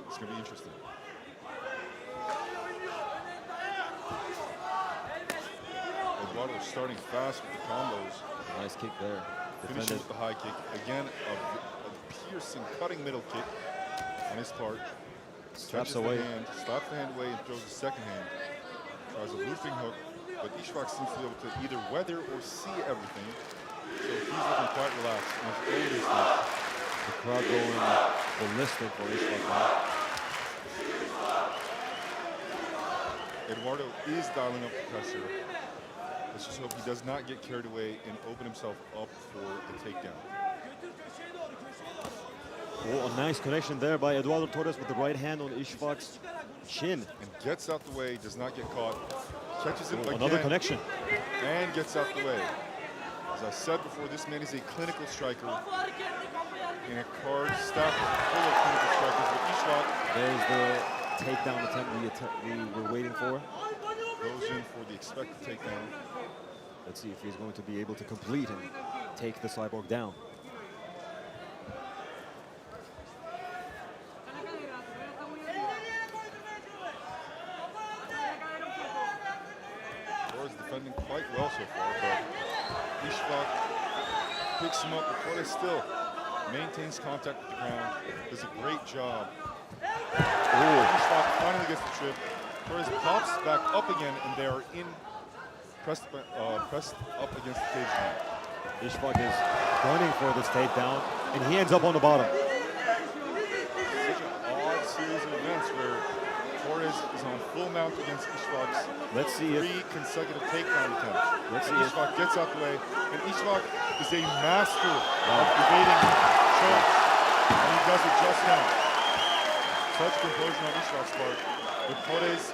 it's going to be interesting. Eduardo starting fast with the combos. Nice kick there. Finishing with the high kick. Again, a piercing, cutting middle kick on his part. Slaps away. Slaps the hand away and throws the second hand. Tries a looping hook, but Ishfaq seems to be able to either weather or see everything. So he's looking quite relaxed. And his own is the crowd going ballistic for Ishfaq now. Eduardo is dialing up the pressure. Let's just hope he does not get carried away and open himself up for the takedown. Oh, a nice connection there by Eduardo Torres with the right hand on Ishfaq's chin. And gets out the way, does not get caught. Catches him again. Another connection. And gets out the way. As I said before, this man is a clinical striker in a card stacked full of clinical strikers. But Ishfaq, there's the takedown attempt we were waiting for. Goes in for the expected takedown. Let's see if he's going to be able to complete and take the Cyborg down. Torres defending quite well so far, but Ishfaq picks him up. Torres still maintains contact with the ground. Does a great job. Ishfaq finally gets the trip. Torres pops back up again, and they are pressed up against the cage now. Ishfaq is gunning for this takedown, and he ends up on the bottom. Such an odd series of events where Torres is on full mount against Ishfaq's three consecutive takedown attempts. Let's see Ishfaq gets out the way, and Ishfaq is a master of evading chokes, and he does it just now. Such composure on Ishfaq's part. But Torres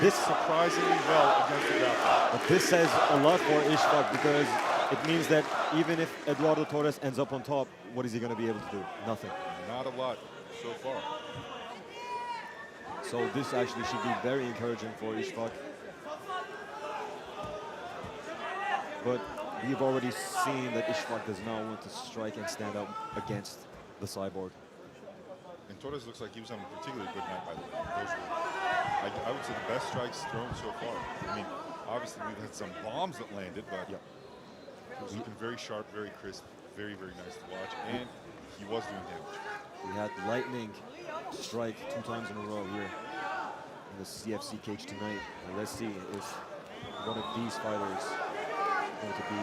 is surprisingly well against the grappling. But this says a lot for Ishfaq because it means that even if Eduardo Torres ends up on top, what is he going to be able to do? Nothing. Not a lot so far. So this actually should be very encouraging for Ishfaq. But we've already seen that Ishfaq does not want to strike and stand up against the Cyborg. And Torres looks like he was having a particularly good night, by the way. Those were, I would say, the best strikes thrown so far. I mean, obviously we've had some bombs that landed, but he was looking very sharp, very crisp, very, very nice to watch, and he was doing damage. We had lightning strike 2 times in a row here in the CFC cage tonight. And let's see if one of these fighters is going to be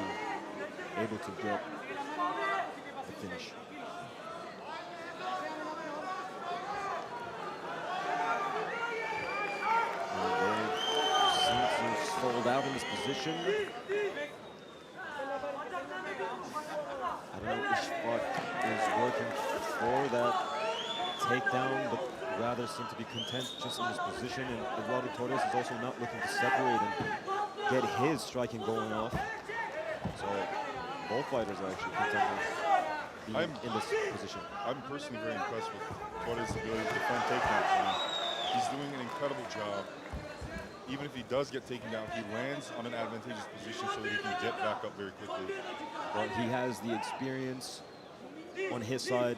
able to get the finish. Sold out in this position. I don't know if Ishfaq is working for that takedown, but rather seem to be content just in this position. And Eduardo Torres is also not looking to separate and get his striking going off. So both fighters are actually content with being in this position. I'm personally very impressed with Torres' ability to defend takedowns. I mean, he's doing an incredible job. Even if he does get taken down, he lands on an advantageous position so that he can get back up very quickly. Well, he has the experience on his side.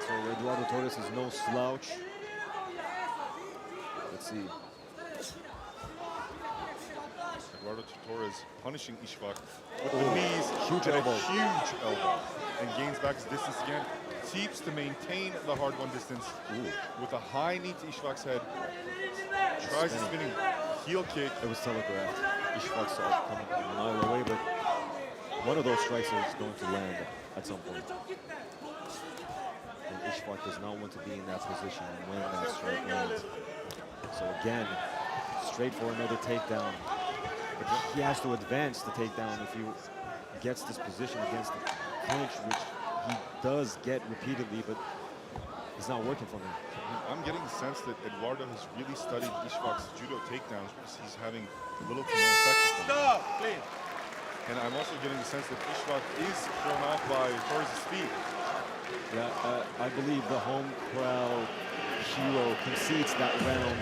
So Eduardo Torres is no slouch. Let's see. Eduardo Torres punishing Ishbak with Oh, the knees, huge and elbow. a huge elbow, and gains back his distance again. Seems to maintain the hard-won distance with a high knee to Ishbak's head. Tries a spinning heel kick. It was telegraphed. Ishbak saw it coming a mile away, but one of those strikes is going to land at some point. And Ishbak does not want to be in that position when that strike lands. So again, straight for another takedown. But he has to advance the takedown if he gets this position against the clinch, which he does get repeatedly, but it's not working for him. I'm getting the sense that Eduardo has really studied Ishbak's judo takedowns because he's having little to no effect with them. Stop, please. And I'm also getting the sense that Ishbak is thrown off by Torres' speed. Yeah, I believe the home crowd hero concedes that round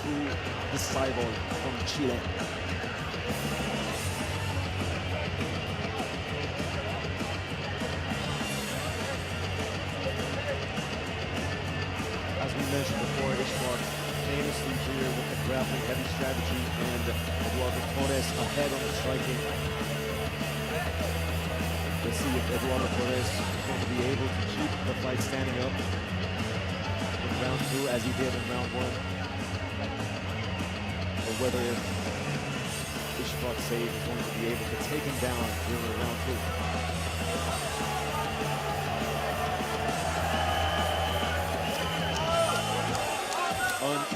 to the cyborg from Chile. As we mentioned before, Ishbak famously here with the grappling heavy strategy, and Eduardo Torres ahead on the striking. Let's see if Eduardo Torres is going to be able to keep the fight standing up in round 2 as he did in round 1. Or whether Ishbak Saeed is going to be able to take him down during round 2.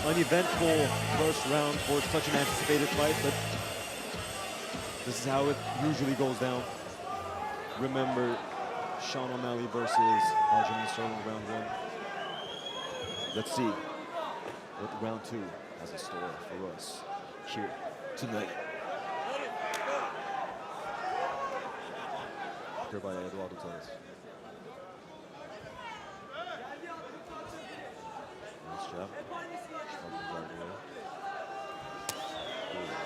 Uneventful first round for such an anticipated fight, but this is how it usually goes down. Remember Sean O'Malley versus Aljamain Sterling round 1. Let's see what round 2 has in store for us here tonight. Here by Eduardo Torres. Nice job.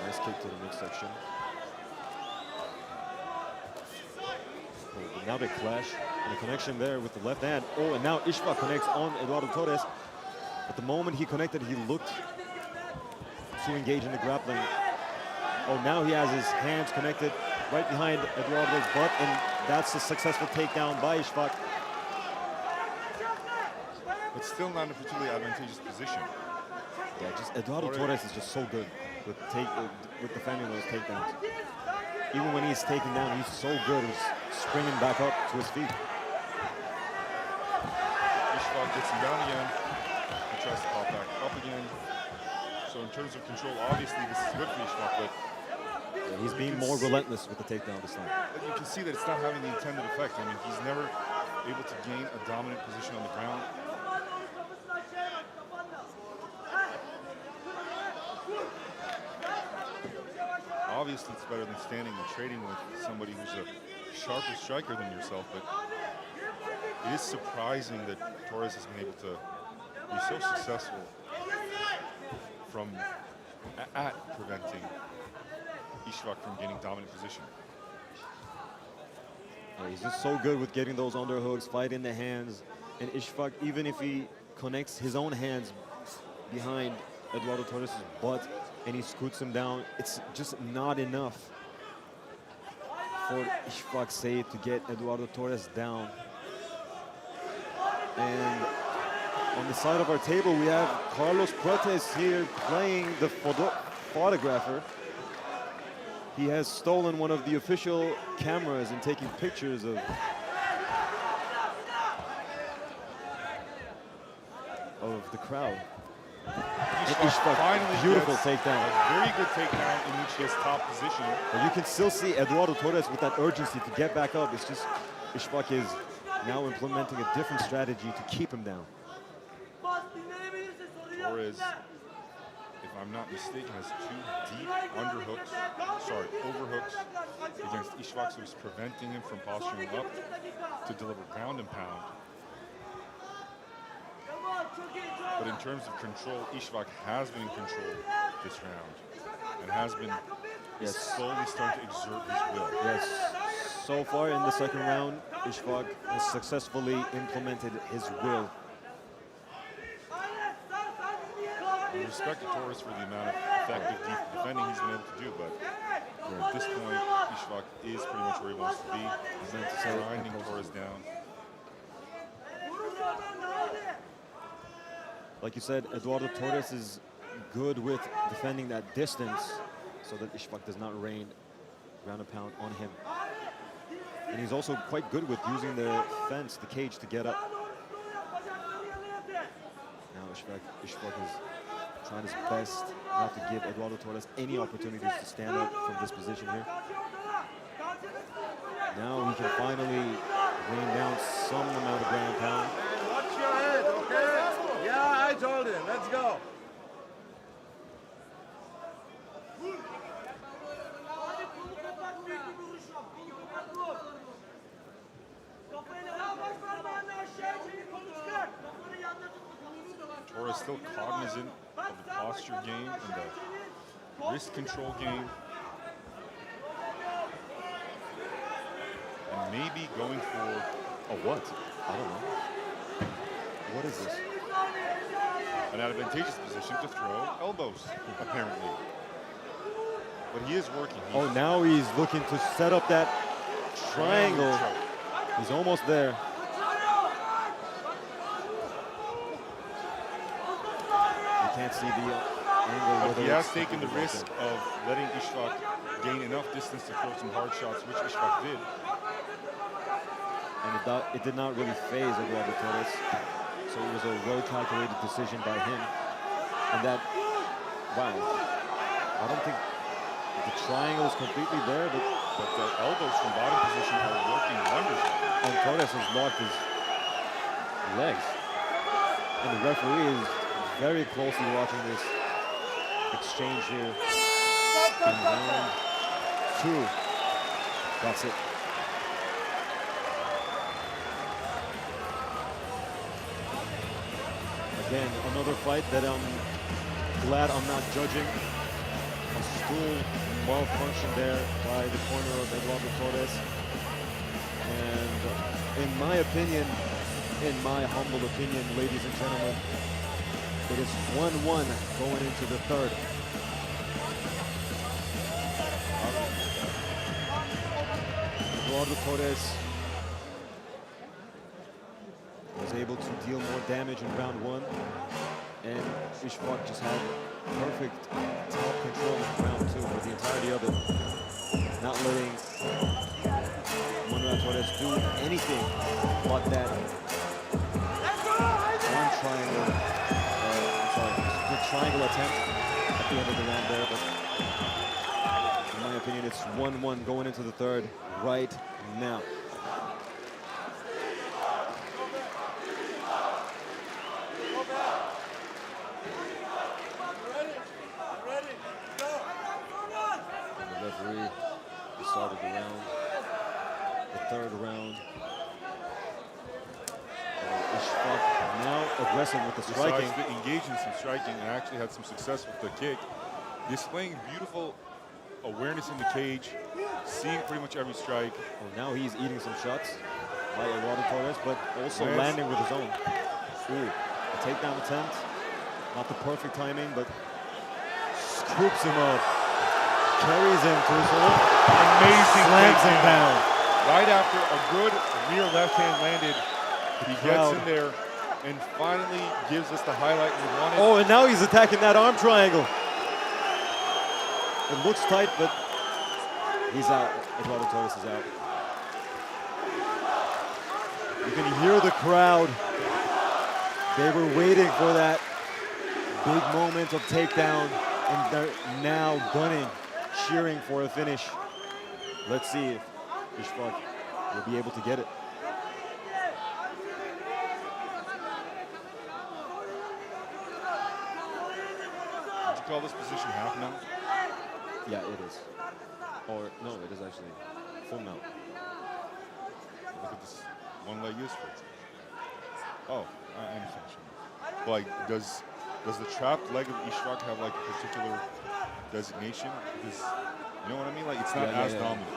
Nice kick to the midsection. But now they clash, and a connection there with the left hand. Oh, and now Ishbak connects on Eduardo Torres. But the moment he connected, he looked to engage in the grappling. Oh, now he has his hands connected right behind Eduardo's butt, and that's a successful takedown by Ishbak. But still not in a particularly advantageous position. Yeah, just Eduardo Torres is just so good with defending those takedowns. Even when he's taken down, he's so good at springing back up to his feet. Ishbak gets him down again. He tries to pop back up again. So in terms of control, obviously this is good for Ishbak, but yeah, he's being more relentless with the takedown this time. you can see that it's not having the intended effect. I mean, he's never able to gain a dominant position on the ground. Obviously, it's better than standing and trading with somebody who's a sharper striker than yourself, but it is surprising that Torres has been able to be so successful at preventing Ishbak from gaining dominant position. Yeah, he's just so good with getting those underhooks, fight in the hands, and Ishbak, even if he connects his own hands behind Eduardo Torres' butt and he scoots him down, it's just not enough for Ishbak Saeed to get Eduardo Torres down. And on the side of our table, we have Carlos Puertes here playing the photographer. He has stolen one of the official cameras and taking pictures of the crowd. Ishbak finally beautiful gets takedown. A very good takedown in which he has top position. But you can still see Eduardo Torres with that urgency to get back up. It's just Ishbak is now implementing a different strategy to keep him down. Torres, if I'm not mistaken, has 2 deep overhooks against Ishbak, so he's preventing him from posturing up to deliver ground and pound. But in terms of control, Ishbak has been in control this round and has been slowly starting to exert his will. Yes, So far in the second round, Ishfaq has successfully implemented his will. I respect Torres for the amount of effective defending he's been able to do, but at this point, Ishfaq is pretty much where he wants to be. Grinding Torres down. Like you said, Eduardo Torres is good with defending that distance so that Ishfaq does not rain ground and pound on him. And he's also quite good with using the fence, the cage, to get up. Now Ishfaq is trying his best not to give Eduardo Torres any opportunities to stand up from this position here. Now he can finally rain down some amount of ground and pound. Watch your head, okay? Yeah, I told him. Let's go. Torres still cognizant of the posture game and the wrist control game. And maybe going for a what? I don't know. What is this? An advantageous position to throw elbows, apparently. But he is working. Oh, now he's looking to set up that triangle. He's almost there. You can't see the angle. But he has taken the risk of letting Ishfaq gain enough distance to throw some hard shots, which Ishfaq did. And it did not really phase Eduardo Torres. So it was a well-calculated decision by him. And that, wow, I don't think the triangle is completely there, but the elbows from bottom position are working wonders. And Torres has locked his legs. And the referee is very closely watching this exchange here. In round 2. That's it. Again, another fight that I'm glad I'm not judging. A stool malfunction there by the corner of Eduardo Torres. And in my opinion, in my humble opinion, ladies and gentlemen, it is 1-1 going into the third. Eduardo Torres was able to deal more damage in round 1, and Ishfaq just had perfect top control in round 2 for the entirety of it, not letting Manuel Torres do anything but that one triangle, the triangle attempt at the end of the round there, but in my opinion it's 1-1 going into the third right now. Referee, the start of the round, the third round. Ishfaq now aggressive with the striking. Besides engaging some striking and actually had some success with the kick, displaying beautiful awareness in the cage, seeing pretty much every strike. Well, now he's eating some shots by Eduardo Torres, but also landing with his own. Ooh, a takedown attempt, not the perfect timing, but scoops him up. Carries him to his own. Amazing. Slams him down. Right after a good rear left hand landed, he gets in there and finally gives us the highlight we wanted. Oh, and now he's attacking that arm triangle. It looks tight, but he's out. Eduardo Torres is out. You can hear the crowd. They were waiting for that big moment of takedown, and they're now gunning, cheering for a finish. Let's see if Ishfaq will be able to get it. Would you call this position half mount? Yeah, it is. Or no, it is actually full mount. Look at this one leg is for it. Oh, I understand. But like, does the trapped leg of Ishfaq have like a particular designation? Because you know what I mean? Like, it's not as dominant.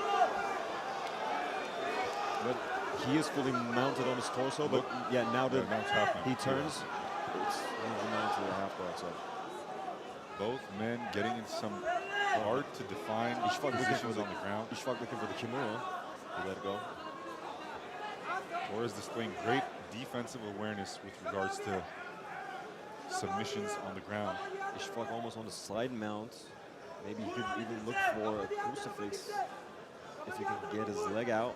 But he is fully mounted on his torso, but yeah, now that he turns, it's mounted to the half guard. So both men getting in some hard to define positions on the ground. Ishfaq looking for the Kimura. He let it go. Torres displaying great defensive awareness with regards to submissions on the ground. Ishfaq almost on the side mount. Maybe he could even look for a crucifix if he could get his leg out,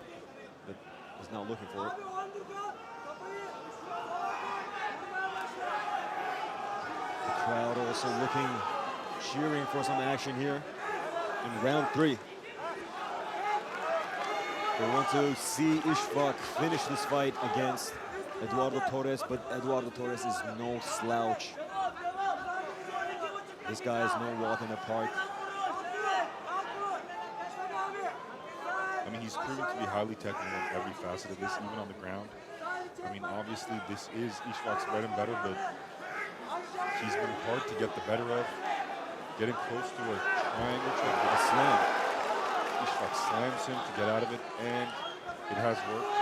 but he's not looking for it. The crowd also looking, cheering for some action here in round 3. They want to see Ishfaq finish this fight against Eduardo Torres, but Eduardo Torres is no slouch. This guy is no walk in the park. I mean, he's proven to be highly technical in every facet of this, even on the ground. I mean, obviously, this is Ishfaq's bread and butter, but he's been hard to get the better of. Getting close to a triangle choke with a slam. Ishfaq slams him to get out of it, and it has worked.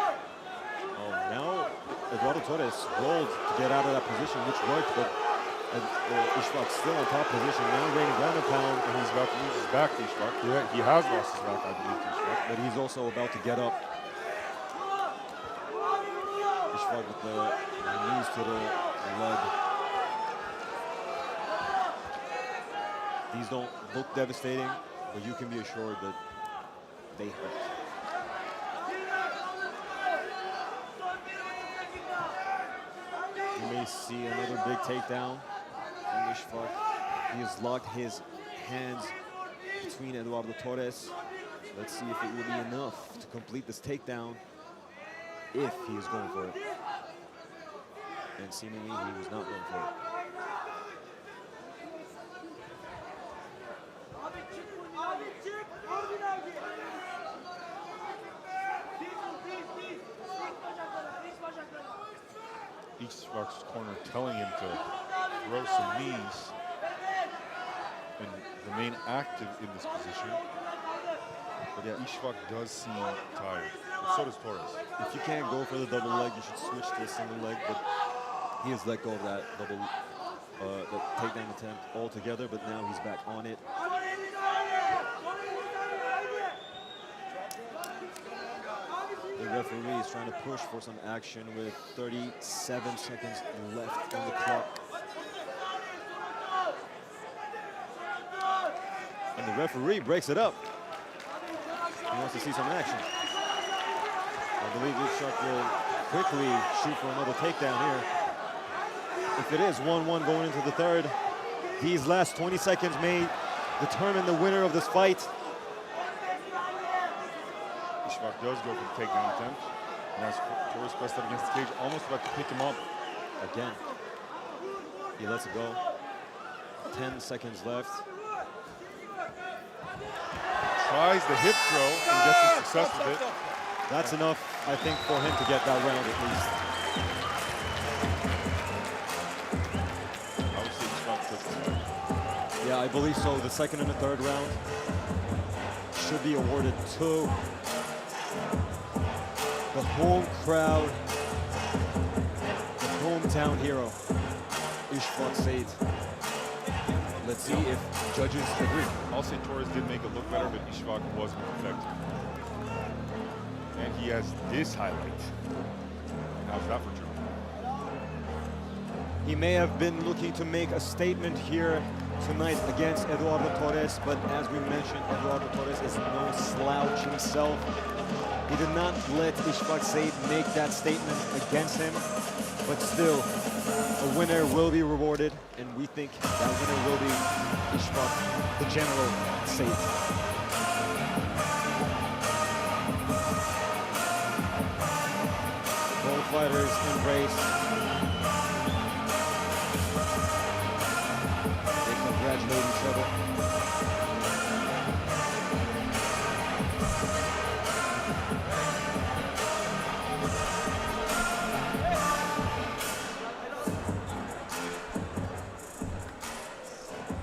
Oh, now Eduardo Torres rolled to get out of that position, which worked, but Ishfaq still in top position, now reigning ground and pound. And he's about to lose his back to Ishfaq. He has lost his back, I believe, to Ishfaq. But he's also about to get up. Ishfaq with the knees to the leg. These don't look devastating, but you can be assured that they hurt. You may see another big takedown from Ishfaq. He has locked his hands between Eduardo Torres. Let's see if it will be enough to complete this takedown, if he is going for it. And seemingly he was not going for it. Ishfaq's corner telling him to throw some knees and remain active in this position. But yeah, Ishfaq does seem tired. But so does Torres. If you can't go for the double leg, you should switch to a single leg. But he has let go of that double the takedown attempt altogether. But now he's back on it. The referee is trying to push for some action with 37 seconds left on the clock. And the referee breaks it up. He wants to see some action. I believe Ishfaq will quickly shoot for another takedown here. If it is 1-1 going into the third, these last 20 seconds may determine the winner of this fight. Ishfaq does go for the takedown attempt. And as Torres pressed up against the cage, almost about to pick him up. Again, he lets it go. 10 seconds left. Tries the hip throw and gets some success with it. That's enough, I think, for him to get that round at least. Obviously, Ishfaq took this fight. Yeah, I believe so. The second and the third round should be awarded to the home crowd, the hometown hero, Ishfaq Said. Let's see if judges agree. I'll say Torres did make it look better, but Ishfaq wasn't effective. And he has this highlight. How's that for true? He may have been looking to make a statement here tonight against Eduardo Torres, but as we mentioned, Eduardo Torres is no slouch himself. He did not let Ishfaq Said make that statement against him, but still, a winner will be rewarded, and we think that winner will be Ishfaq, the General Said. Both fighters embrace. They congratulate each other.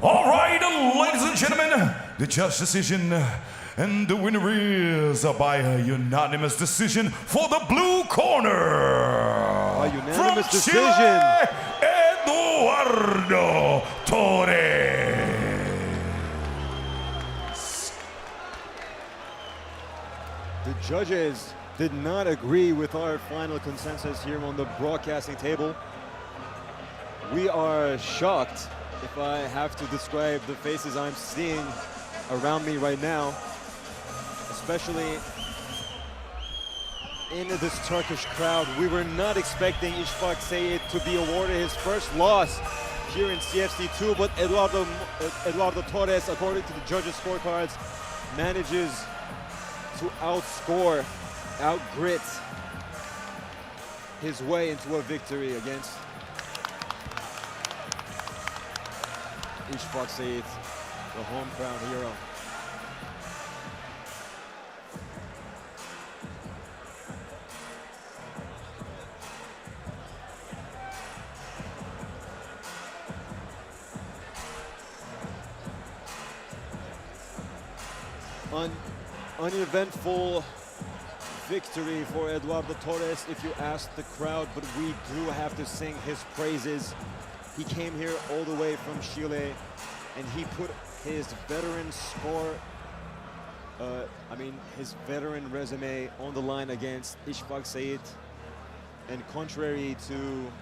All right, ladies and gentlemen, the judge decision. And the winner is by a unanimous decision for the blue corner. A unanimous From decision. Chile, Eduardo Torres. The judges did not agree with our final consensus here on the broadcasting table. We are shocked, if I have to describe the faces I'm seeing around me right now, especially in this Turkish crowd. We were not expecting Ishfaq Sayed to be awarded his first loss here in CFC 2, but Eduardo Torres, according to the judges' scorecards, manages to outscore, outgrit his way into a victory against Ishfaq Sayed, the home crown hero. Uneventful victory for Eduardo Torres, if you ask the crowd, but we do have to sing his praises. He came here all the way from Chile, and he put his veteran score, his veteran resume on the line against Ishfaq Sayed. And contrary to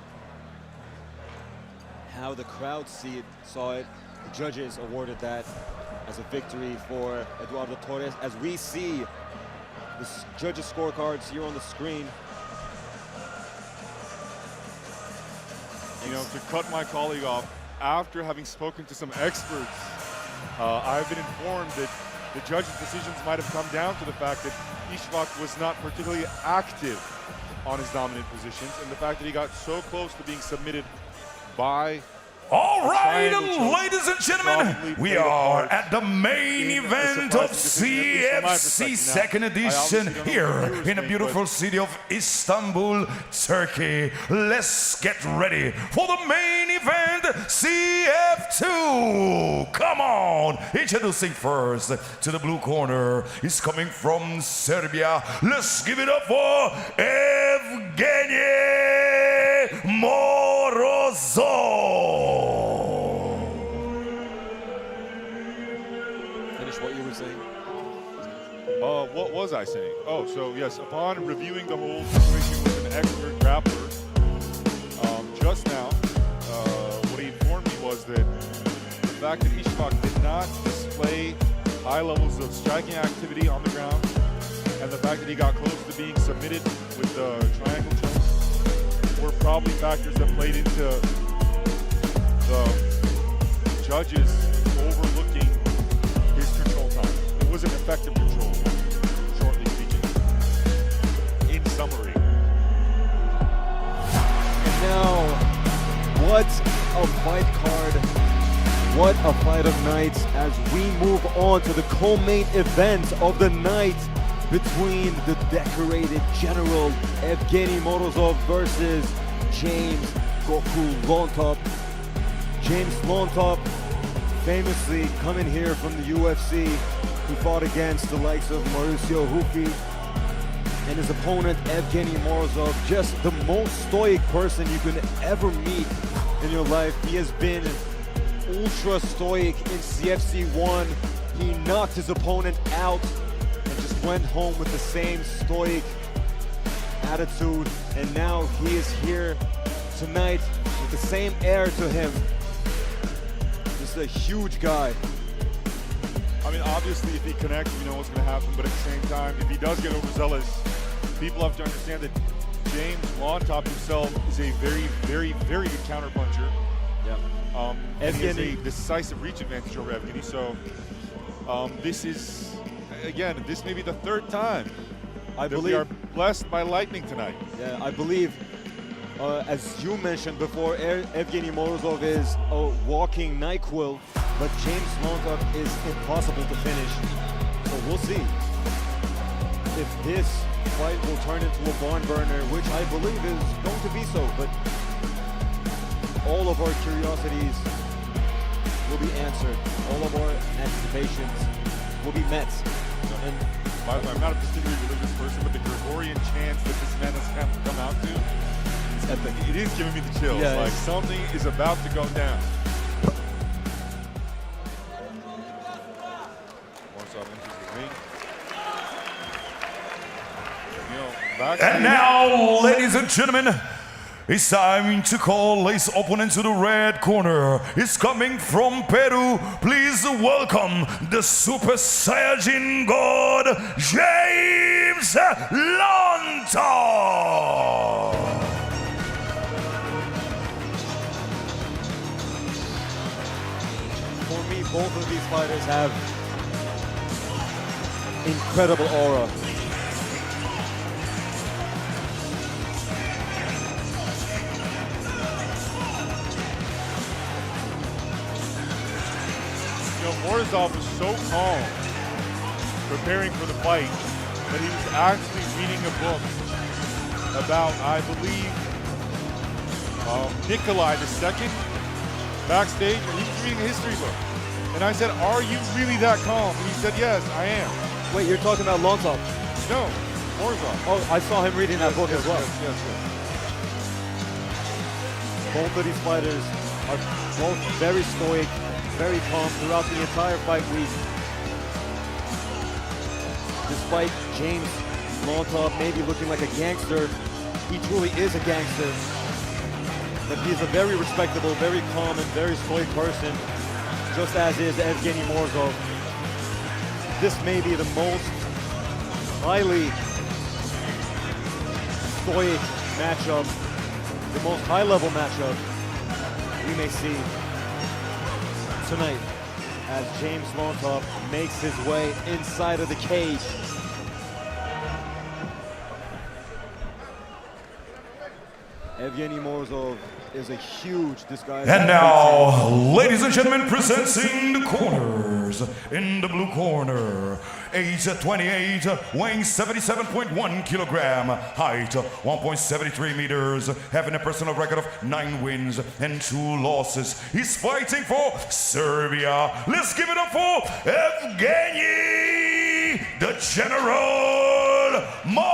how the crowd saw it, the judges awarded that as a victory for Eduardo Torres. As we see the judges' scorecards here on the screen. You know, to cut my colleague off, after having spoken to some experts, I've been informed that the judges' decisions might have come down to the fact that Ishfaq was not particularly active on his dominant positions, and the fact that he got so close to being submitted by All right, ladies and gentlemen, we are at the main event of CFC second edition here in the beautiful city of Istanbul, Turkey. Let's get ready for the main event, CF2. Come on, introducing first to the blue corner is coming from Serbia. Let's give it up for Evgeny Morozov. What you were saying? What was I saying? Oh, so yes, upon reviewing the whole situation with an expert grappler, just now, what he informed me was that the fact that Ishfaq did not display high levels of striking activity on the ground, and the fact that he got close to being submitted with the triangle choke were probably factors that played into the judges overlooking his control time. It was an effective control, shortly speaking. In summary. And now, what a fight card. What a fight of nights as we move on to the co-main event of the night between the decorated General Evgeny Morozov versus James Goku Lontop. James Lontop, famously coming here from the UFC, who fought against the likes of Mauricio Hufi, and his opponent Evgeny Morozov, just the most stoic person you can ever meet in your life. He has been ultra stoic in CFC 1. He knocked his opponent out and just went home with the same stoic attitude, and now he is here tonight with the same air to him. Just a huge guy. I mean, obviously, if he connects, we know what's going to happen. But at the same time, if he does get overzealous, people have to understand that James Lontop himself is a very, very, very good counterpuncher. Yeah. And he has a decisive reach advantage over Evgeny. So this is, again, this may be the third time we are blessed by lightning tonight. Yeah, I believe, as you mentioned before, Evgeny Morozov is a walking NyQuil, but James Lontop is impossible to finish. So we'll see if this fight will turn into a barn burner, which I believe is going to be so. But all of our curiosities will be answered. All of our anticipations will be met. And By the way, I'm not a particularly religious person, but the Gregorian chants that this man has come out to, it's epic. it is giving me the chills. Yeah, Like something is about to go down. Morzov enters the ring. And now, ladies and gentlemen, it's time to call his opponent to the red corner. He's coming from Peru. Please welcome the Super Saiyajin God, James Lonto. For me, both of these fighters have incredible aura. Morzov was so calm preparing for the fight that he was actually reading a book about, I believe, Nikolai II backstage, and he was reading a history book. And I said, "Are you really that calm?" And he said, "Yes, I am." Wait, you're talking about Lonto? No, Morzov. Oh, I saw him reading that book as well. Yes. Both of these fighters are both very stoic, very calm throughout the entire fight week. Despite James Lonto maybe looking like a gangster, he truly is a gangster. But he's a very respectable, very calm, and very stoic person, just as is Evgeny Morzov. This may be the most highly stoic matchup, the most high-level matchup we may see tonight as James Lonto makes his way inside of the cage. Evgeny Morzov is a huge disguise. And now, ladies and gentlemen, presenting the corners. In the blue corner, age 28, weighing 77.1 kilogram, height 1.73 meters, having a personal record of 9 wins and 2 losses. He's fighting for Serbia. Let's give it up for Evgeny, the General Morozov.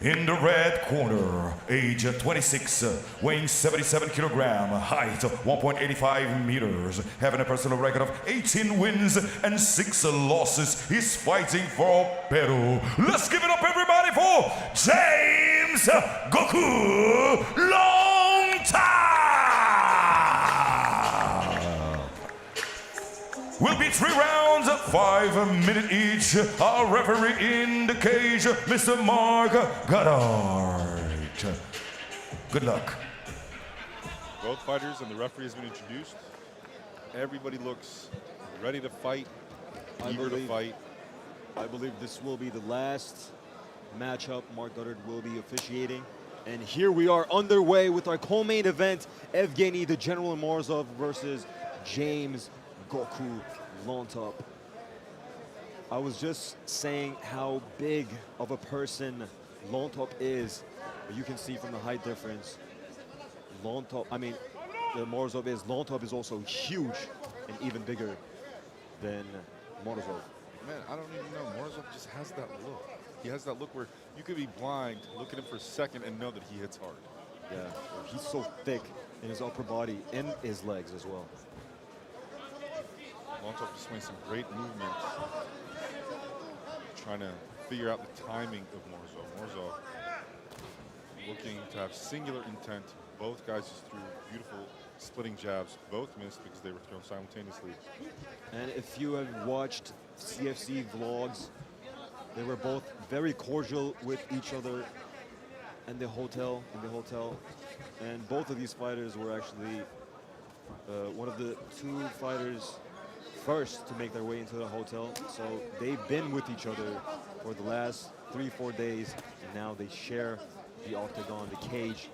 In the red corner, age 26, weighing 77 kilogram, height 1.85 meters, having a personal record of 18 wins and 6 losses. He's fighting for Peru. Let's give it up, everybody, for James Goku Lonto. Will be 3 rounds, 5 minutes each. Our referee in the cage, Mr. Mark Goddard. Good luck. Both fighters and the referee has been introduced. Everybody looks ready to fight, eager to fight. I believe this will be the last matchup Mark Goddard will be officiating. And here we are underway with our co-main event, Evgeny the General Morzov versus James Goku Lonto. I was just saying how big of a person Lonto is. You can see from the height difference. Morzov is. Lonto is also huge and even bigger than Morzov. Man, I don't even know. Morzov just has that look. He has that look where you could be blind, look at him for a second, and know that he hits hard. Yeah, he's so thick in his upper body and his legs as well. Lonto displaying some great movement, trying to figure out the timing of Morzov. Morzov looking to have singular intent. Both guys just threw beautiful splitting jabs. Both missed because they were thrown simultaneously. And if you have watched CFC vlogs, they were both very cordial with each other in the hotel. And both of these fighters were actually one of the 2 fighters first to make their way into the hotel. So they've been with each other for the last 3-4 days, and now they share the octagon, the cage.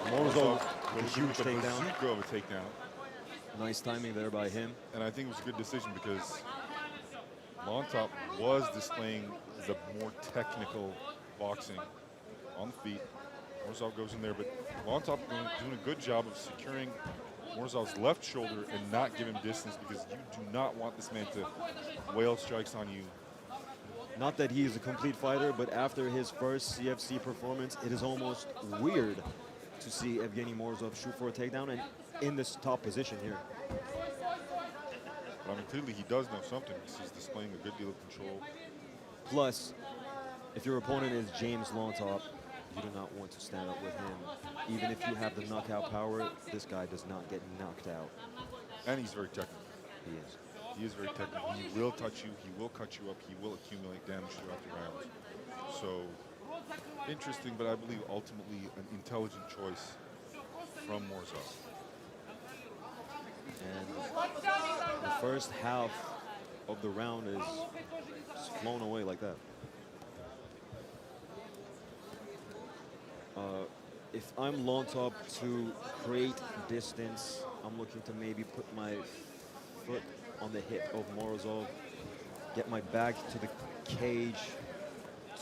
Morzov with a huge takedown. Nice timing there by him. And I think it was a good decision because Lonto was displaying the more technical boxing on the feet. Morozov goes in there, but Lontop doing a good job of securing Morozov's left shoulder and not give him distance, because you do not want this man to whale strikes on you. Not that he is a complete fighter, but after his first CFC performance, it is almost weird to see Evgeny Morozov shoot for a takedown and in this top position here. But I mean, clearly he does know something, because he's displaying a good deal of control. Plus, if your opponent is James Lontop, you do not want to stand up with him. Even if you have the knockout power, this guy does not get knocked out. And he's very technical. He is. He is very technical. He will touch you. He will cut you up. He will accumulate damage throughout the rounds. So, interesting, but I believe ultimately an intelligent choice from Morozov. And the first half of the round is just flown away like that. If I'm Lontop to create distance, I'm looking to maybe put my foot on the hip of Morozov, get my back to the cage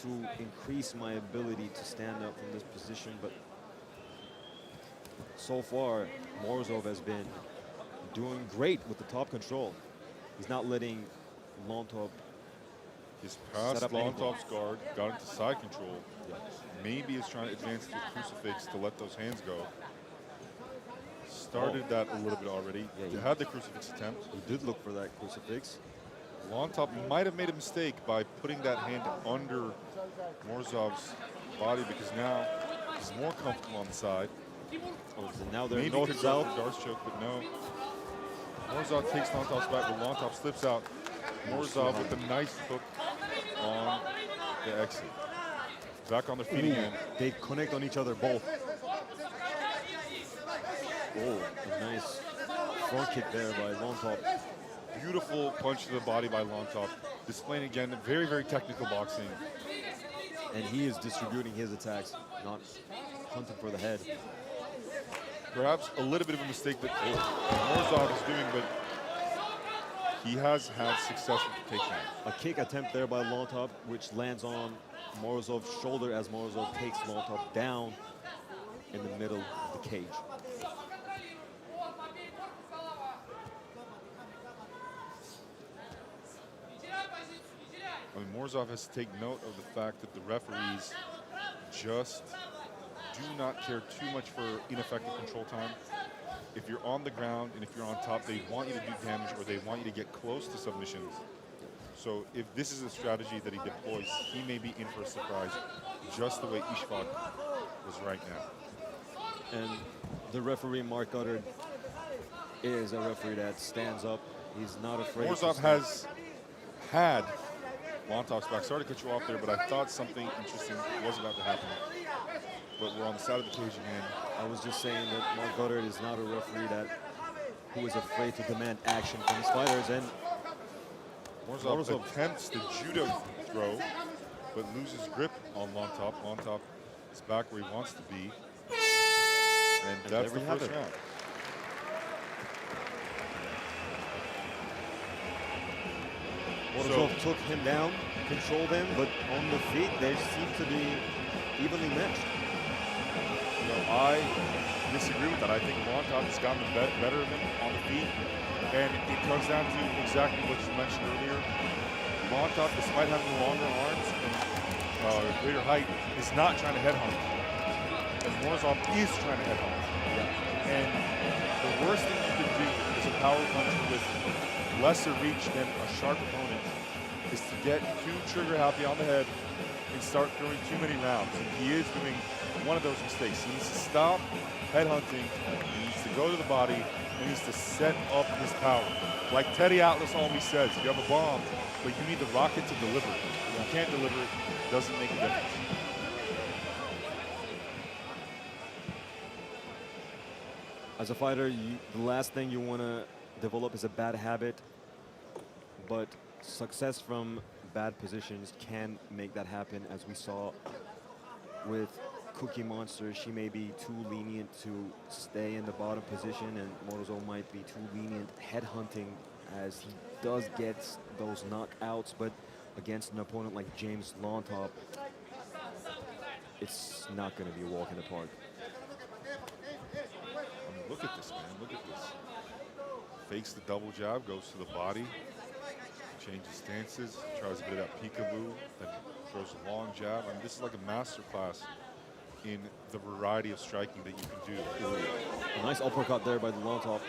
to increase my ability to stand up from this position. But so far, Morozov has been doing great with the top control. He's not letting Lontop. He's past Lontop's guard, got into side control. Yeah. Maybe is trying to advance to a crucifix to let those hands go. Started that a little bit already. Yeah, he had the crucifix attempt. He did look for that crucifix. Lontop might have made a mistake by putting that hand under Morozov's body, because now he's more comfortable on the side. Oh, so now they're maybe could go for Darce choke, but no. Morozov takes Lontop's back, but Lontop slips out. Morozov with a nice hook on the exit. Back on their feet again. They connect on each other both. Oh, a nice front kick there by Lontop. Beautiful punch to the body by Lontop. Displaying again very, very technical boxing. And he is distributing his attacks, not hunting for the head. Perhaps a little bit of a mistake that Morozov is doing, but he has had success with the takedown. A kick attempt there by Lontop, which lands on Morozov's shoulder as Morozov takes Lontop down in the middle of the cage. I mean, Morozov has to take note of the fact that the referees just do not care too much for ineffective control time. If you're on the ground and if you're on top, they want you to do damage or they want you to get close to submissions. So if this is a strategy that he deploys, he may be in for a surprise, just the way Ishfaq was right now. And the referee, Mark Goddard, is a referee that stands up. He's not afraid. Morozov has had Lontop's back. Sorry to cut you off there, but I thought something interesting was about to happen. But we're on the side of the cage again. I was just saying that Mark Goddard is not a referee who is afraid to demand action from his fighters. And Morozov attempts the judo throw, but loses grip on Lontop. Lontop is back where he wants to be. And that's the first round. Morozov took him down, controlled him, but on the feet, they seem to be evenly matched. You know, I disagree with that. I think Lontop has gotten better of him on the feet. And it comes down to exactly what you mentioned earlier. Lontop, despite having longer arms and greater height, is not trying to headhunt. And Morozov is trying to headhunt. Yeah. And the worst thing you can do as a power puncher with lesser reach than a sharp opponent is to get too trigger happy on the head and start throwing too many rounds. And he is doing one of those mistakes. He needs to stop headhunting. He needs to go to the body. He needs to set up his power. Like Teddy Atlas always says, you have a bomb, but you need the rocket to deliver it. If you can't deliver it, it doesn't make a difference. As a fighter, the last thing you want to develop is a bad habit, but success from bad positions can make that happen, as we saw with Cookie Monster. She may be too lenient to stay in the bottom position, and Morozov might be too lenient headhunting, as he does get those knockouts, but against an opponent like James Lontop, it's not going to be a walk in the park. I mean, look at this, man. Look at this. Fakes the double jab, goes to the body, changes stances, tries a bit of that peekaboo, then throws a long jab. I mean, this is like a master class in the variety of striking that you can do. A nice uppercut there by the long top.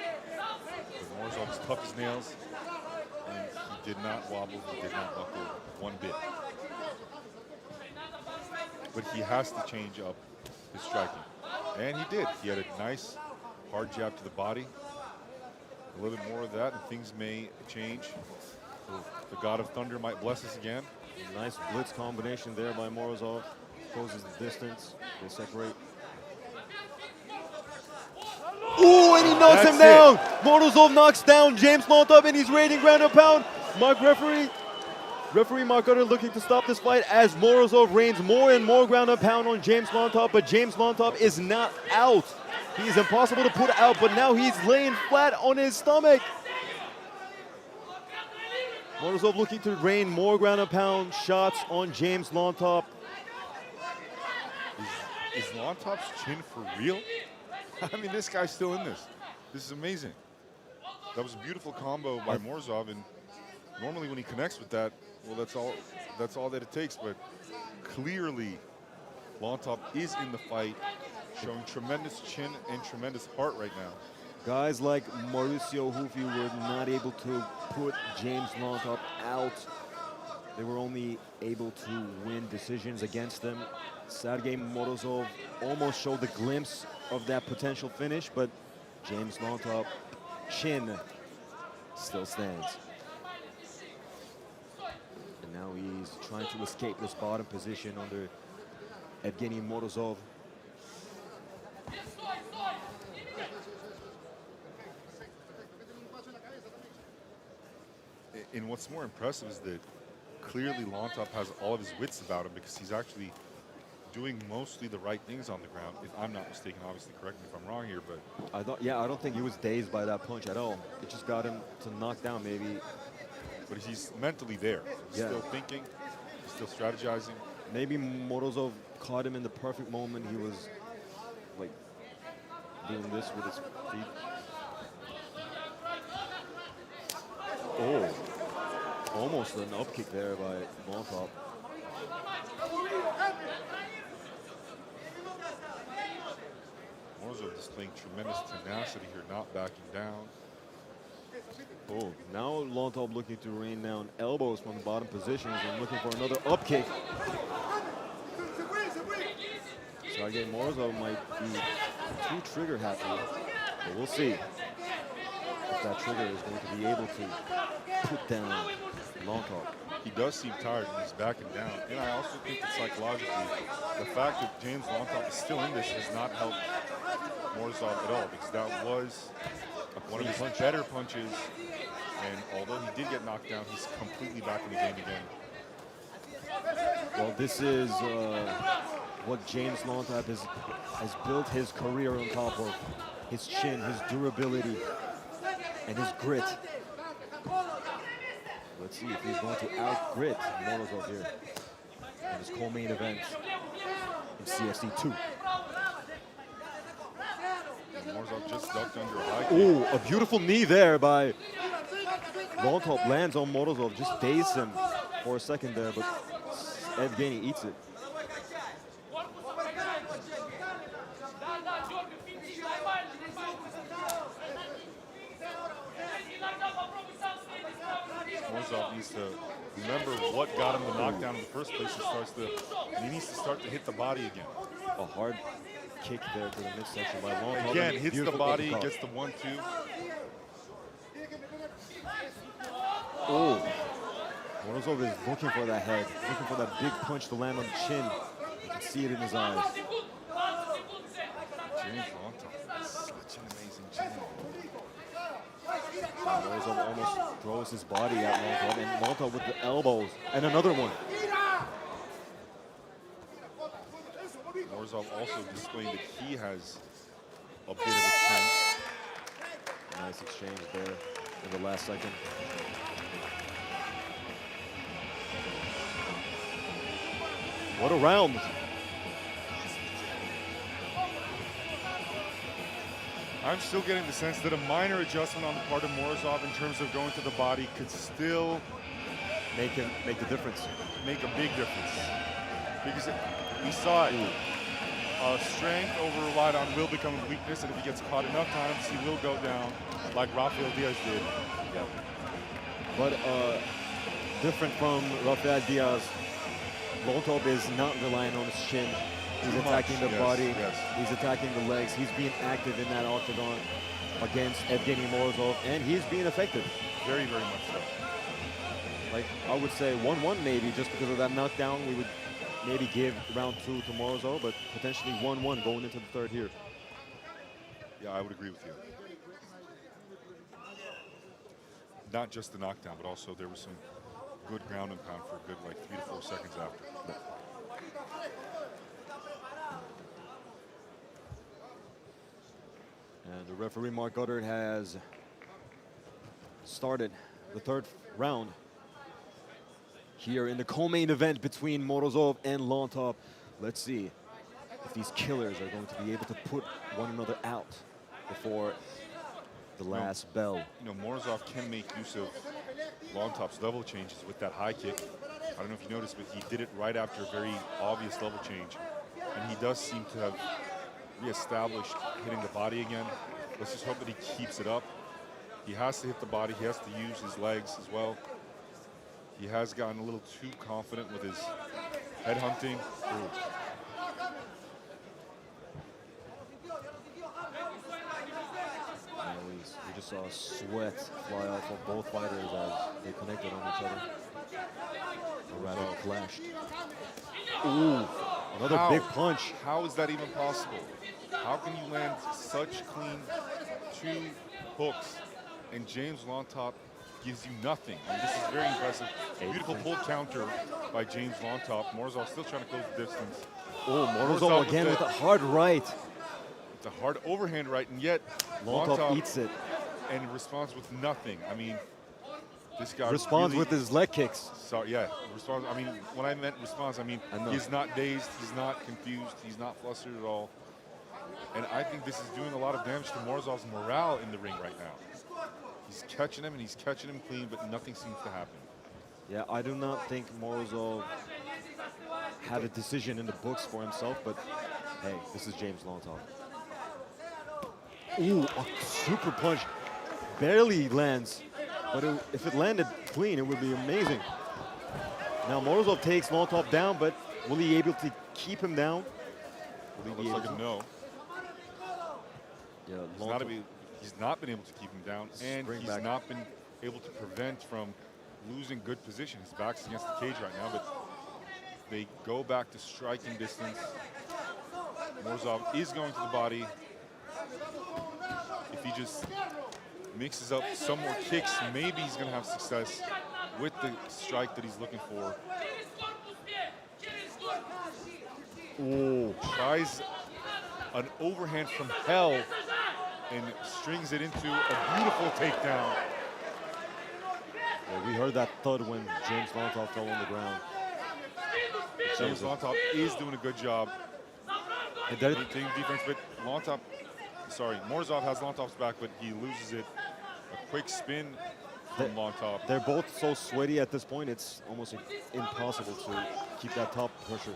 But Morozov is tough as nails, and he did not wobble, he did not buckle one bit. But he has to change up his striking. And he did. He had a nice hard jab to the body. A little bit more of that, and things may change. The God of Thunder might bless us again. Nice blitz combination there by Morozov. Closes the distance. They separate. Ooh, and he knocks him down. Morozov knocks down James Lontop, and he's rating ground and pound. Referee Mark Utter looking to stop this fight as Morozov rains more and more ground and pound on James Lontop, but James Lontop is not out. He's impossible to put out, but now he's laying flat on his stomach. Morozov looking to rain more ground and pound shots on James Lontop. Is Lontop's chin for real? I mean, this guy's still in this. This is amazing. That was a beautiful combo by Morozov, and normally when he connects with that, well, that's all that it takes. But clearly, Lontop is in the fight, showing tremendous chin and tremendous heart right now. Guys like Mauricio Hufi were not able to put James Lontop out. They were only able to win decisions against them. Sergey Morozov almost showed the glimpse of that potential finish, but James Lontop chin still stands. And now he's trying to escape this bottom position under Evgeny Morozov. And what's more impressive is that clearly Lontop has all of his wits about him, because he's actually doing mostly the right things on the ground. If I'm not mistaken, obviously correct me if I'm wrong here, but I don't think he was dazed by that punch at all. It just got him to knock down maybe. But he's mentally there. He's still thinking, he's still strategizing. Maybe Morozov caught him in the perfect moment. He was like doing this with his feet. Oh, almost an up kick there by Lontop. Morozov displaying tremendous tenacity here, not backing down. Oh, now Lontop looking to rain down elbows from the bottom positions and looking for another up kick. Sergey Morozov might be too trigger happy, but we'll see if that trigger is going to be able to put down Lontop. He does seem tired and he's backing down. And I also think that psychologically, the fact that James Lontop is still in this has not helped Morozov at all, because that was one of his better punches. And although he did get knocked down, he's completely back in the game again. Well, this is what James Lontop has built his career on top of. His chin, his durability, and his grit. Let's see if he's going to out-grit Morozov here in his co-main event in CFC 2. Morozov just ducked under a high kick. Oh, a beautiful knee there by Lontop. Lands on Morozov, just dazed him for a second there, but Evgeny eats it. Morozov needs to remember what got him the knockdown in the first place. He needs to start to hit the body again. A hard kick there to the midsection by Lontop. Again, hits the body, gets the 1-2. Oh, Morozov is looking for that head, looking for that big punch to land on the chin. You can see it in his eyes. James Lontop is such an amazing chin. Morozov almost throws his body at Lontop, and Lontop with the elbows, and another one. Morozov also displaying that he has a bit of a chin. Nice exchange there in the last second. What a round. I'm still getting the sense that a minor adjustment on the part of Morozov in terms of going to the body could still make the difference. Make a big difference. Because we saw it. Strength over relied on will become a weakness, and if he gets caught enough times, he will go down like Rafael Diaz did. Yep. But different from Rafael Diaz, Lontop is not relying on his chin. He's attacking the body. Yes. He's attacking the legs. He's being active in that octagon against Evgeny Morozov, and he's being effective. Very, very much so. Like, I would say 1-1 maybe, just because of that knockdown. We would maybe give round 2 to Morozov, but potentially 1-1 going into the third here. Yeah, I would agree with you. Not just the knockdown, but also there was some good ground and pound for a good, like, 3 to 4 seconds after. And the referee, Mark Goddard, has started the third round here in the co-main event between Morozov and Lontop. Let's see if these killers are going to be able to put one another out before the last bell. You know, Morozov can make use of Lontop's level changes with that high kick. I don't know if you noticed, but he did it right after a very obvious level change. And he does seem to have reestablished hitting the body again. Let's just hope that he keeps it up. He has to hit the body. He has to use his legs as well. He has gotten a little too confident with his head hunting. We just saw sweat fly off of both fighters as they connected on each other. Or rather clashed. Ooh, another big punch. How is that even possible? How can you land such clean 2 hooks and James Lontop gives you nothing? I mean, this is very impressive. Beautiful pull counter by James Lontop. Morozov still trying to close the distance. Oh, Morozov again with a hard right. It's a hard overhand right, and yet Lontop eats it. And responds with nothing. I mean, this guy responds really, with his leg kicks. So yeah, responds. I mean, when I meant response, I mean he's not dazed, he's not confused, he's not flustered at all. And I think this is doing a lot of damage to Morozov's morale in the ring right now. He's catching him and he's catching him clean, but nothing seems to happen. Yeah, I do not think Morozov had a decision in the books for himself, but hey, this is James Lontop. Ooh, a super punch. Barely lands, but if it landed clean, it would be amazing. Now Morozov takes Lontop down, but will he be able to keep him down? Will he be Looks able like to? a no. Yeah, he's not been able to keep him down, and he's not been able to prevent from losing good position. His back's against the cage right now, but they go back to striking distance. Morozov is going to the body. If he just mixes up some more kicks, maybe he's going to have success with the strike that he's looking for. Ooh. Tries an overhand from hell and strings it into a beautiful takedown. Yeah, we heard that thud when James Lontop fell on the ground. James Lontop is doing a good job maintaining defense, but Morozov has Lontop's back, but he loses it. A quick spin from Lontop. They're both so sweaty at this point, it's almost impossible to keep that top pressure,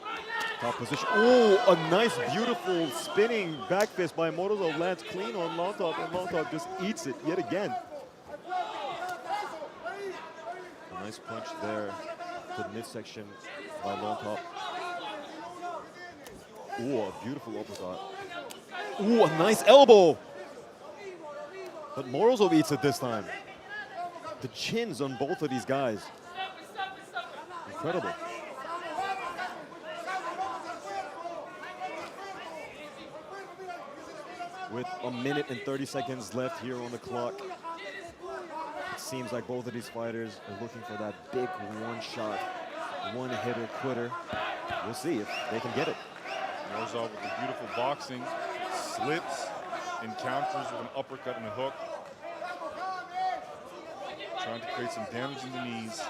top position. Oh, a nice, beautiful spinning back fist by Morozov lands clean on Lontop, and Lontop just eats it yet again. A nice punch there to the midsection by Lontop. Ooh, a beautiful uppercut. Ooh, a nice elbow. But Morozov eats it this time. The chins on both of these guys. Incredible. With a minute and 30 seconds left here on the clock, it seems like both of these fighters are looking for that big one-shot, one-hitter quitter. We'll see if they can get it. Morozov with the beautiful boxing, slips and counters with an uppercut and a hook. Trying to create some damage in the knees.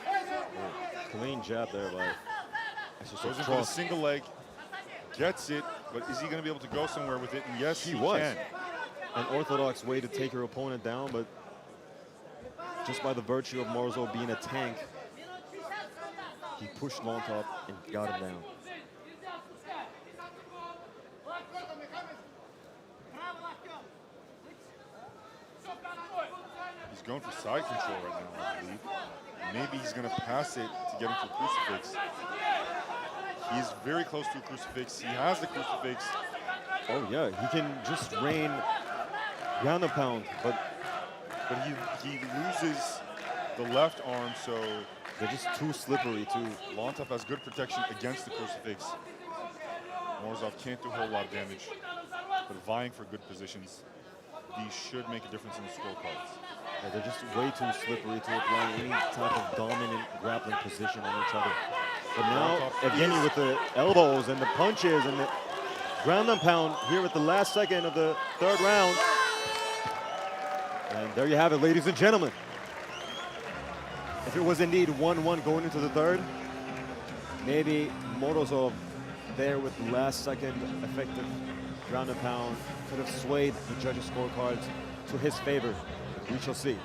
Oh, clean jab there by Goes in for the single leg, gets it, But is he going to be able to go somewhere with it? And yes, he was. can. An orthodox way to take your opponent down, but just by the virtue of Morozov being a tank, he pushed Lontop and got him down. He's going for side control right now, I believe. Maybe he's going to pass it to get into a crucifix. He's very close to a crucifix. He has the crucifix. Oh yeah, he can just rain ground and pound, but he loses the left arm, so they're just too slippery too. Lontop has good protection against the crucifix. Morozov can't do a whole lot of damage, but vying for good positions. These should make a difference in the scorecards. Yeah, they're just way too slippery to apply any type of dominant grappling position on each other. But now, Evgeny with the elbows and the punches and the ground and pound here at the last second of the third round. And there you have it, ladies and gentlemen. If it was indeed 1-1 going into the third, maybe Morozov there with the last second effective ground and pound could have swayed the judges' scorecards to his favor. We shall see.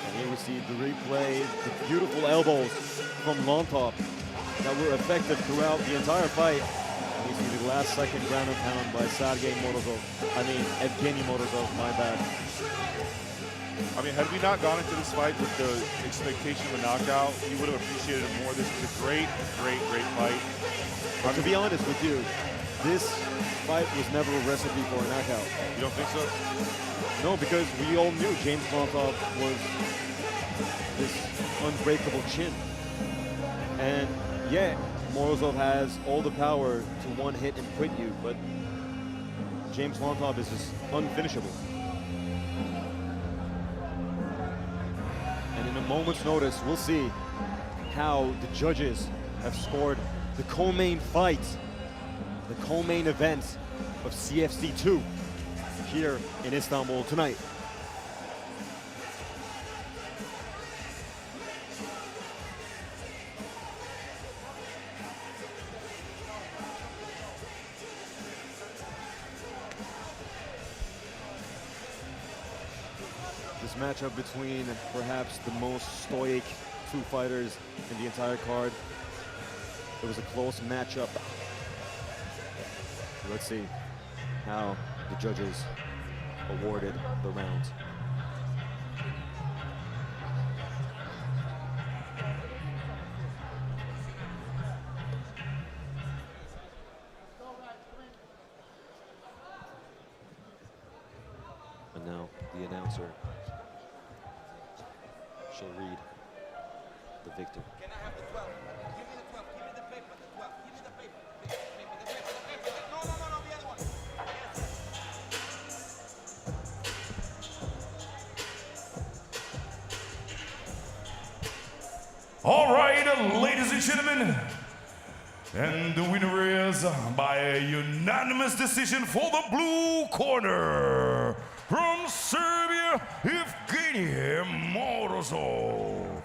And here we see the replay, the beautiful elbows from Lontop that were effective throughout the entire fight. And we see the last second ground and pound by Evgeny Morozov, my bad. I mean, had we not gone into this fight with the expectation of a knockout, you would have appreciated it more. This was a great, great, great fight. But to be honest with you, this fight was never a recipe for a knockout. You don't think so? No, because we all knew James Lontop was this unbreakable chin. And yeah, Morozov has all the power to one hit and quit you, but James Lontop is just unfinishable. And in a moment's notice, we'll see how the judges have scored the co-main fight, the co-main event of CFC 2 here in Istanbul tonight. This matchup between perhaps the most stoic two fighters in the entire card. It was a close matchup. Let's see how the judges awarded the rounds. And now the announcer shall read the victor. Can I have the 12? Give me the 12. Give me the paper. The 12. Give me the paper. The paper. No, the other one. All right, ladies and gentlemen, and the winner is by a unanimous decision for the blue corner from Serbia, Evgeny Morozov.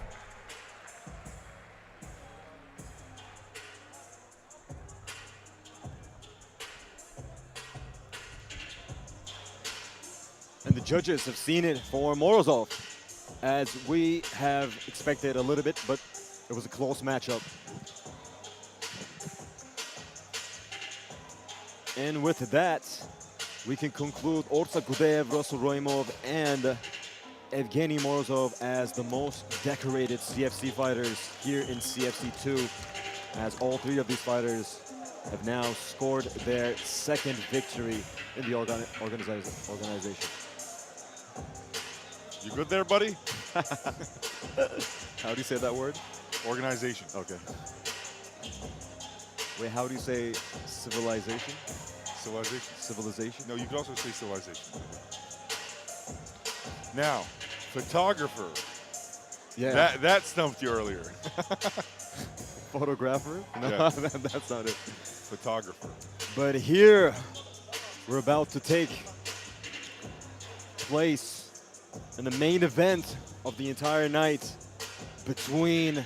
And the judges have seen it for Morozov, as we have expected a little bit, but it was a close matchup. And with that, we can conclude Orta Gudev, Russell Roymov, and Evgeny Morozov as the most decorated CFC fighters here in CFC 2, as all three of these fighters have now scored their second victory in the organization. You good there, buddy? How do you say that word? Organization. Okay. Wait, how do you say civilization? Civilization. Civilization? No, you could also say civilization. Now, photographer. Yeah. That stumped you earlier. photographer? No, Yeah. that's not it. Photographer. But here, we're about to take place in the main event of the entire night between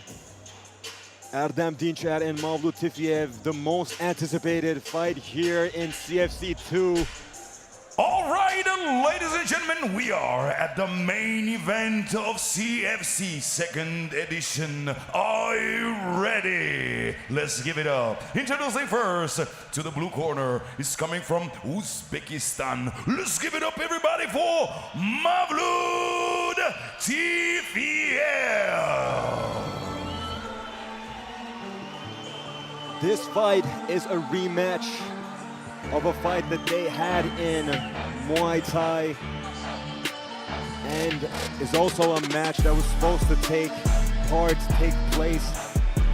Erdem Dinçer and Mavlut Tifiev, the most anticipated fight here in CFC 2. All right, ladies and gentlemen, we are at the main event of CFC second edition. Are you ready? Let's give it up. Introducing first to the blue corner is coming from Uzbekistan. Let's give it up, everybody, for Mavlut Tifiev. This fight is a rematch of a fight that they had in Muay Thai, and is also a match that was supposed to take place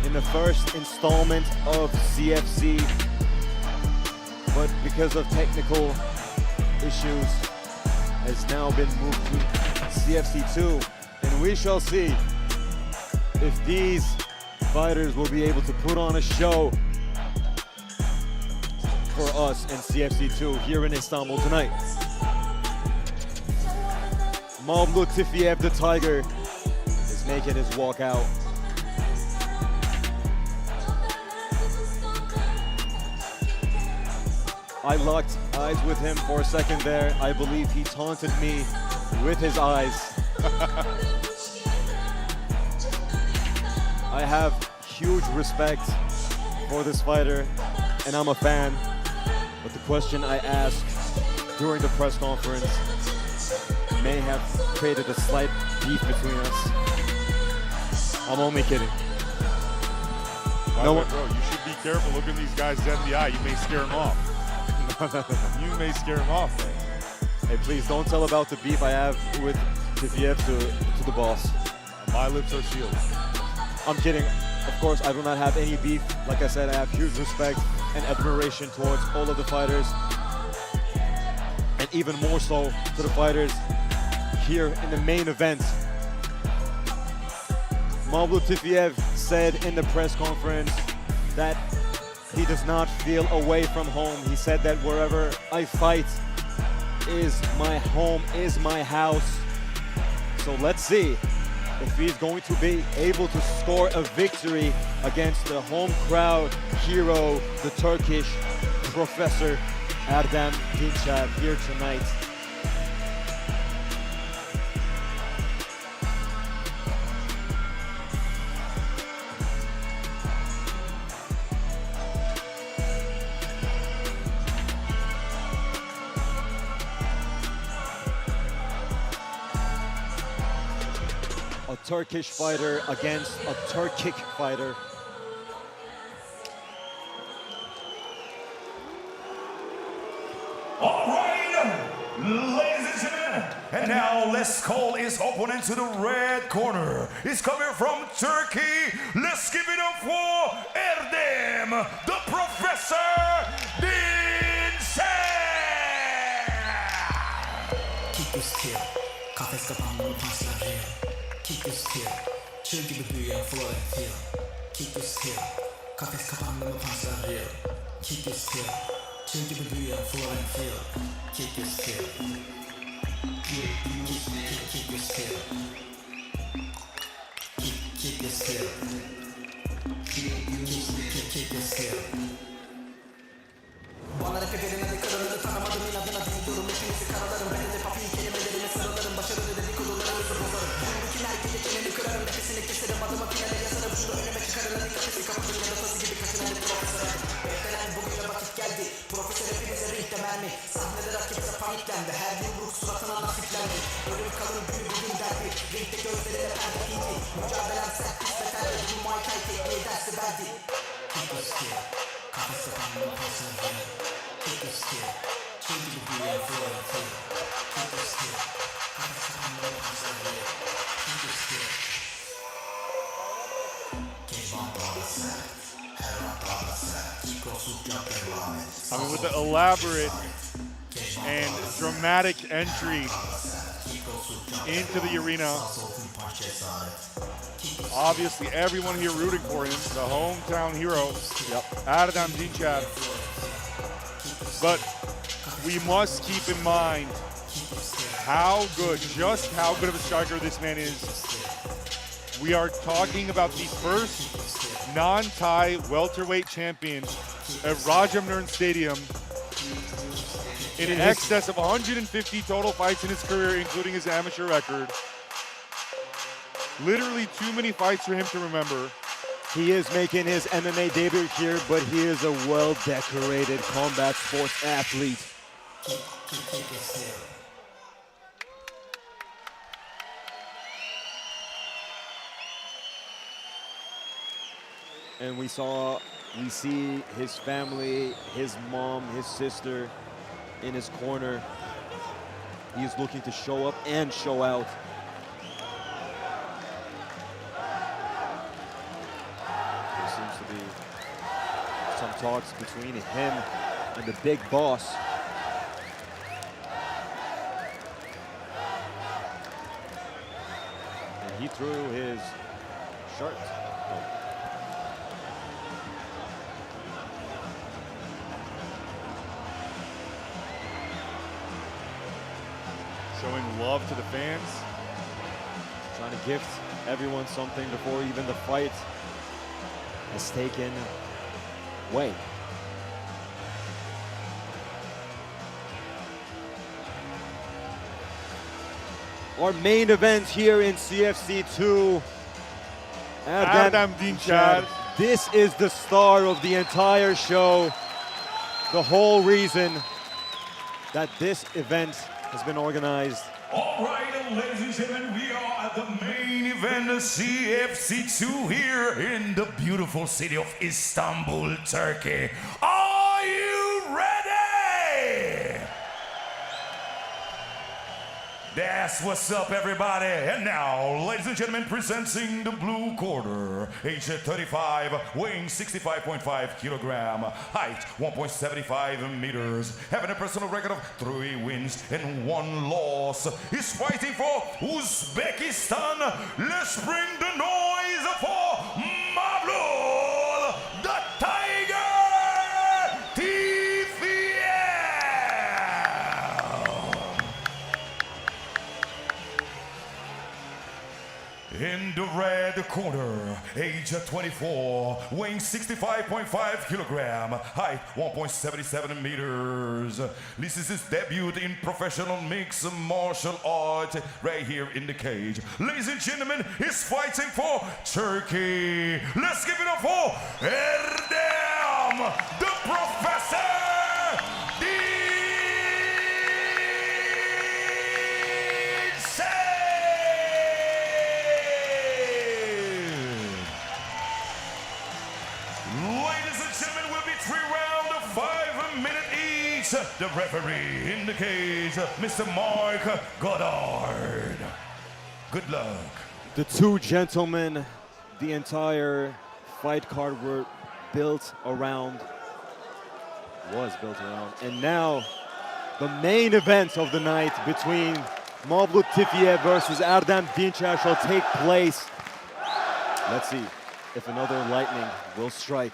in the first installment of CFC, but because of technical issues has now been moved to CFC 2, and we shall see if these fighters will be able to put on a show for us in CFC 2 here in Istanbul tonight. Mavlut Tifiev, the Tiger, is making his walk out. I locked eyes with him for a second there. I believe he taunted me with his eyes. I have huge respect for this fighter, and I'm a fan. But the question I asked during the press conference may have created a slight beef between us. I'm only kidding. By the way, bro, you should be careful looking these guys dead in the eye. You may scare them off. You may scare them off, man. Hey, please don't tell about the beef I have with Tifiev to the boss. My lips are sealed. I'm kidding. Of course, I do not have any beef. Like I said, I have huge respect and admiration towards all of the fighters, and even more so to the fighters here in the main event. Mavlut Tifiev said in the press conference that he does not feel away from home. He said that wherever I fight is my home, is my house. So let's see if he's going to be able to score a victory against the home crowd hero, the Turkish Professor Erdem Dinçer here tonight. A Turkish fighter against a Turkic fighter. All right, ladies and gentlemen, and now let's call his opponent to the red corner. He's coming from Turkey. Let's give it up for Erdem, the Professor Dinçer. Kick this kill, kafes kapanmalı paslar real. Kick this kill, çığ gibi büyüyen flow and feel. Kick this kill, kafes kapanmalı paslar real. Kick this kill, çığ gibi büyüyen flow and feel. Kick this kill. Kick this kill. Kick this kill. Kick this kill. Bana rap ederin hadi kararını tanımadım inadına dinliyorum hepinizi karalarım ben de papiyim kelimelerine sarılarım başarılı dedikodularınızı bozarım bütün herkese çeneni kırarım nefesini keserim adıma finale yazarım şunu önüme çıkarırım kafesi kapatırım ya da sazı gibi kaçıran bir profesöre beklenen bugüne vakit geldi profesör hepinize ringde mermi sahnede rakipse paniklendi her bir vuruk suratına nasiplendi ölüm kalır gün bugün derdi ringde gözlerine perde indi mücadelem sert pis ve terli bu Muay Thai tekniği dersi verdi Kick this kill kafes kapanmalı paslar real Kick this kill çığ gibi büyüyen flow and feel Kick this kill kafes kapanmalı paslar real Kick this kill Keyvan daha sert her an daha sert Kickboxing jump devam et I mean, with the elaborate and dramatic entry into the arena Obviously, everyone here rooting for him, the hometown hero, Erdem Dinçer. But we must keep in mind just how good of a striker this man is. We are talking about the first non-Thai welterweight champion at Rajamnern Stadium in excess of 150 total fights in his career, including his amateur record. Literally too many fights for him to remember. He is making his MMA debut here, but he is a well-decorated combat sports athlete. And we see his family, his mom, his sister in his corner. He is looking to show up and show out. There seems to be some talks between him and the big boss. And he threw his shirt. Showing love to the fans. Trying to gift everyone something before even the fight has taken way. Our main event here in CFC 2. Erdem Dinçer. This is the star of the entire show. The whole reason that this event has been organized. All right, ladies and gentlemen, we are at the main event of CFC2 here in the beautiful city of Istanbul, Turkey. Are you ready? That's what's up, everybody. And now, ladies and gentlemen, presenting the blue corner, age 35, weighing 65.5 kilogram, height 1.75 meters, having a personal record of 3 wins and 1 loss. He's fighting for Uzbekistan. Let's bring the noise for Mavlud, the Tiger TVL. In the red corner, age 24, weighing 65.5 kilogram, height 1.77 meters. This is his debut in professional mixed martial art right here in the cage. Ladies and gentlemen, he's fighting for Turkey. Let's give it up for Erdem, the Professor. The referee in the cage, Mr. Mark Goddard. Good luck. The two gentlemen, the entire fight card was built around. And now, the main event of the night between Mavlud Tifiev versus Erdem Dinçer shall take place. Let's see if another lightning will strike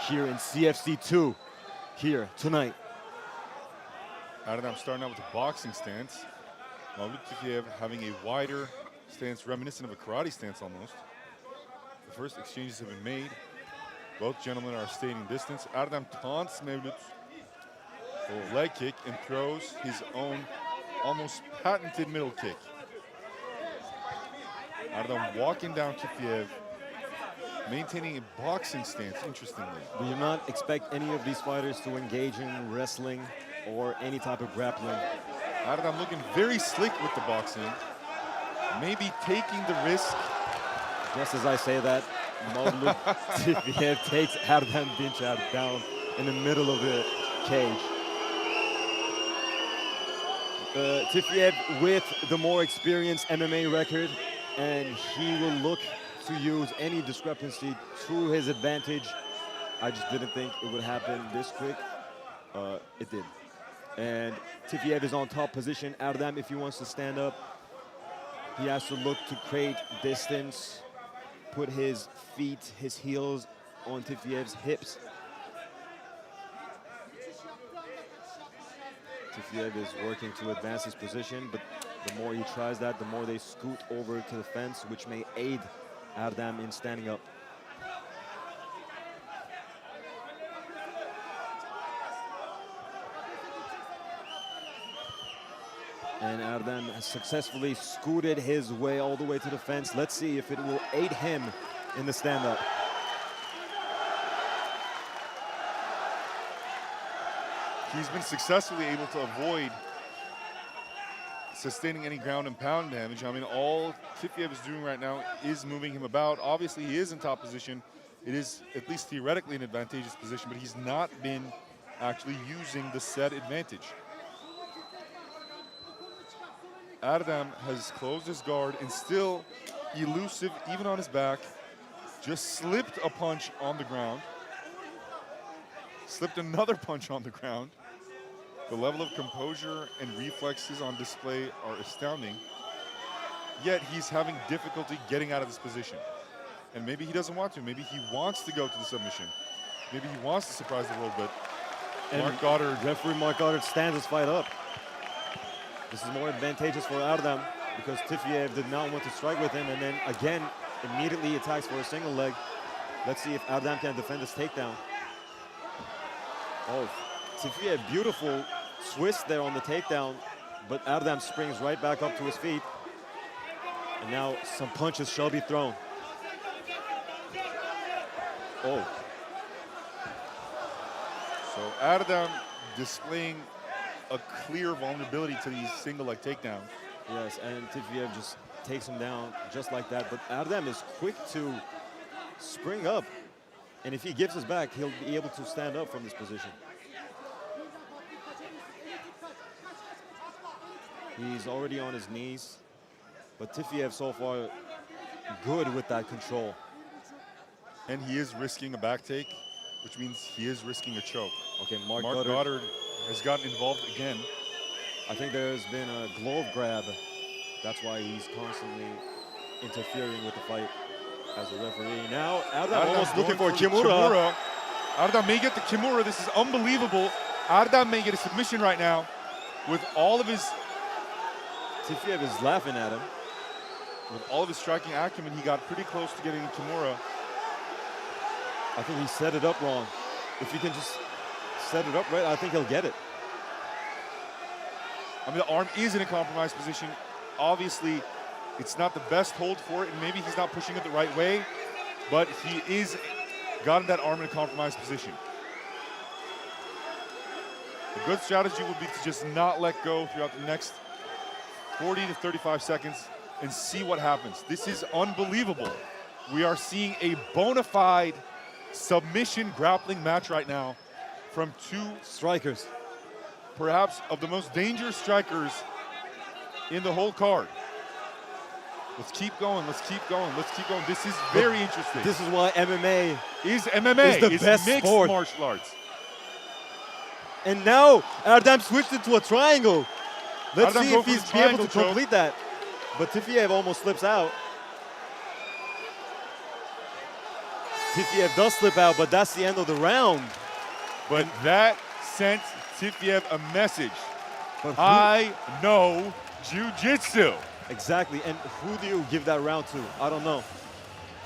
here in CFC 2 here tonight. Erdem starting out with a boxing stance. Mavlud Tifiev having a wider stance, reminiscent of a karate stance almost. The first exchanges have been made. Both gentlemen are staying distance. Erdem taunts Mavlud for a leg kick and throws his own almost patented middle kick. Erdem walking down Tifiev, maintaining a boxing stance, interestingly. We do not expect any of these fighters to engage in wrestling or any type of grappling. Erdem looking very slick with the boxing. Maybe taking the risk. Just as I say that, Mavlud Tifiev takes Erdem Dinçer down in the middle of the cage. Tifiev with the more experienced MMA record, and he will look to use any discrepancy to his advantage. I just didn't think it would happen this quick. It did. And Tifiev is on top position. Erdem, if he wants to stand up, he has to look to create distance put his feet, his heels on Tifiev's hips. Tifiev is working to advance his position, but the more he tries that, the more they scoot over to the fence, which may aid Erdem in standing up. And Erdem has successfully scooted his way all the way to the fence. Let's see if it will aid him in the stand-up. He's been successfully able to avoid sustaining any ground and pound damage. I mean, all Tifiev is doing right now is moving him about. Obviously, he is in top position. It is, at least theoretically, an advantageous position, but he's not been actually using the set advantage. Erdem has closed his guard and still elusive, even on his back. Just slipped a punch on the ground. Slipped another punch on the ground. The level of composure and reflexes on display are astounding. Yet he's having difficulty getting out of this position. And maybe he doesn't want to. Maybe he wants to go to the submission. Maybe he wants to surprise the world, but Mark Goddard. Referee Mark Goddard stands his fight up. This is more advantageous for Erdem because Tifiev did not want to strike with him, and then again immediately attacks for a single leg. Let's see if Erdem can defend this takedown. Oh, Tifiev, beautiful twist there on the takedown, but Erdem springs right back up to his feet. And now some punches shall be thrown. Oh. So Erdem displaying a clear vulnerability to these single leg takedowns. Yes, and Tifiev just takes him down just like that. But Erdem is quick to spring up. And if he gives his back, he'll be able to stand up from this position. He's already on his knees. But Tifiev so far good with that control. And he is risking a back take, which means he is risking a choke. Okay, Mark Goddard has gotten involved again. I think there's been a glove grab. That's why he's constantly interfering with the fight as a referee. Now, Erdem almost looking for Kimura. Erdem may get the Kimura. This is unbelievable. Erdem may get a submission right now with all of his... Tifiev is laughing at him. With all of his striking acumen, he got pretty close to getting a Kimura. I think he set it up wrong. If he can just set it up right, I think he'll get it. I mean, the arm is in a compromised position. Obviously, it's not the best hold for it, and maybe he's not pushing it the right way, but he is gotten that arm in a compromised position. A good strategy would be to just not let go throughout the next 40 to 35 seconds and see what happens. This is unbelievable. We are seeing a bona fide submission grappling match right now from two strikers, perhaps of the most dangerous strikers in the whole card. Let's keep going, let's keep going, let's keep going. This is very interesting. This is why MMA is the best mixed sport. martial arts. And now Erdem switched it to a triangle. Let's Erdem see go if for the he's be able to triangle complete that. But Tifiev almost slips out. Tifiev does slip out, but that's the end of the round. But that sent Tifiev a message. I know jiu-jitsu. Exactly, and who do you give that round to? I don't know.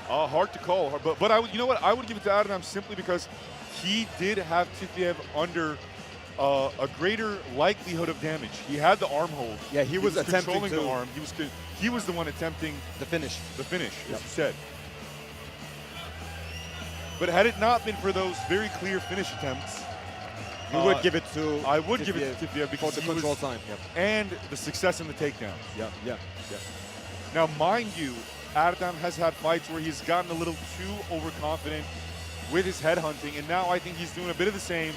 Hard to call, but I would, you know what? I would give it to Erdem simply because he did have Tifiev under a greater likelihood of damage. He had the arm hold. Yeah, he was attempting controlling to the arm. He was the one attempting the finish. The finish, Yep. as you said. But had it not been for those very clear finish attempts, You would give it to I would give it to Tifiev because for the he control was, time. Yep. and the success in the takedown. Yeah. Now, mind you, Erdem has had fights where he's gotten a little too overconfident with his head hunting, and now I think he's doing a bit of the same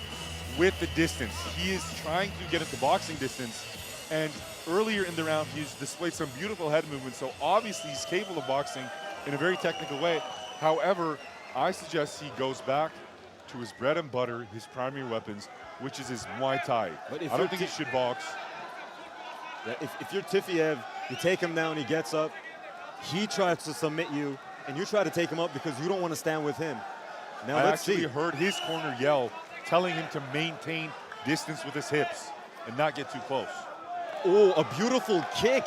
with the distance. He is trying to get into boxing distance, and earlier in the round, he's displayed some beautiful head movements, so obviously he's capable of boxing in a very technical way. However, I suggest he goes back to his bread and butter, his primary weapons, which is his Muay Thai. But if I don't you're think he should box. Yeah, if you're Tifiev, you take him down, he gets up, he tries to submit you, and you try to take him up because you don't want to stand with him. Now I let's actually see. heard his corner yell, telling him to maintain distance with his hips and not get too close. Oh, a beautiful kick.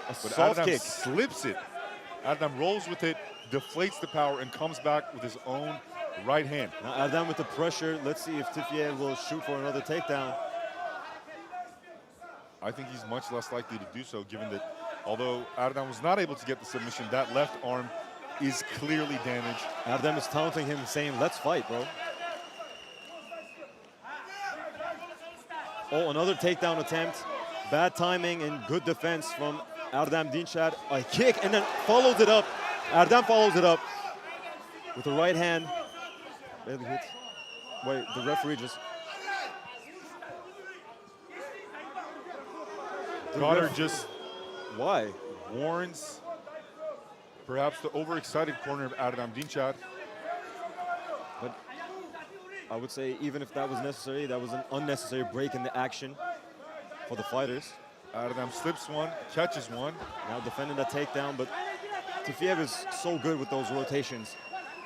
A But soft Erdem kick. slips it. Erdem rolls with it, deflates the power, and comes back with his own right hand. Now Erdem with the pressure. Let's see if Tifiev will shoot for another takedown. I think he's much less likely to do so, given that although Erdem was not able to get the submission, that left arm is clearly damaged. Erdem is taunting him, saying, let's fight, bro. Oh, another takedown attempt. Bad timing and good defense from Erdem Dinçer. A kick and then follows it up. Erdem follows it up with the right hand. Barely hit. Wait, the referee just... Goddard just Why? warns perhaps the overexcited corner of Erdem Dinçer. But I would say even if that was necessary, that was an unnecessary break in the action for the fighters. Erdem slips one, catches one. Now defending that takedown, but Tifiev is so good with those rotations.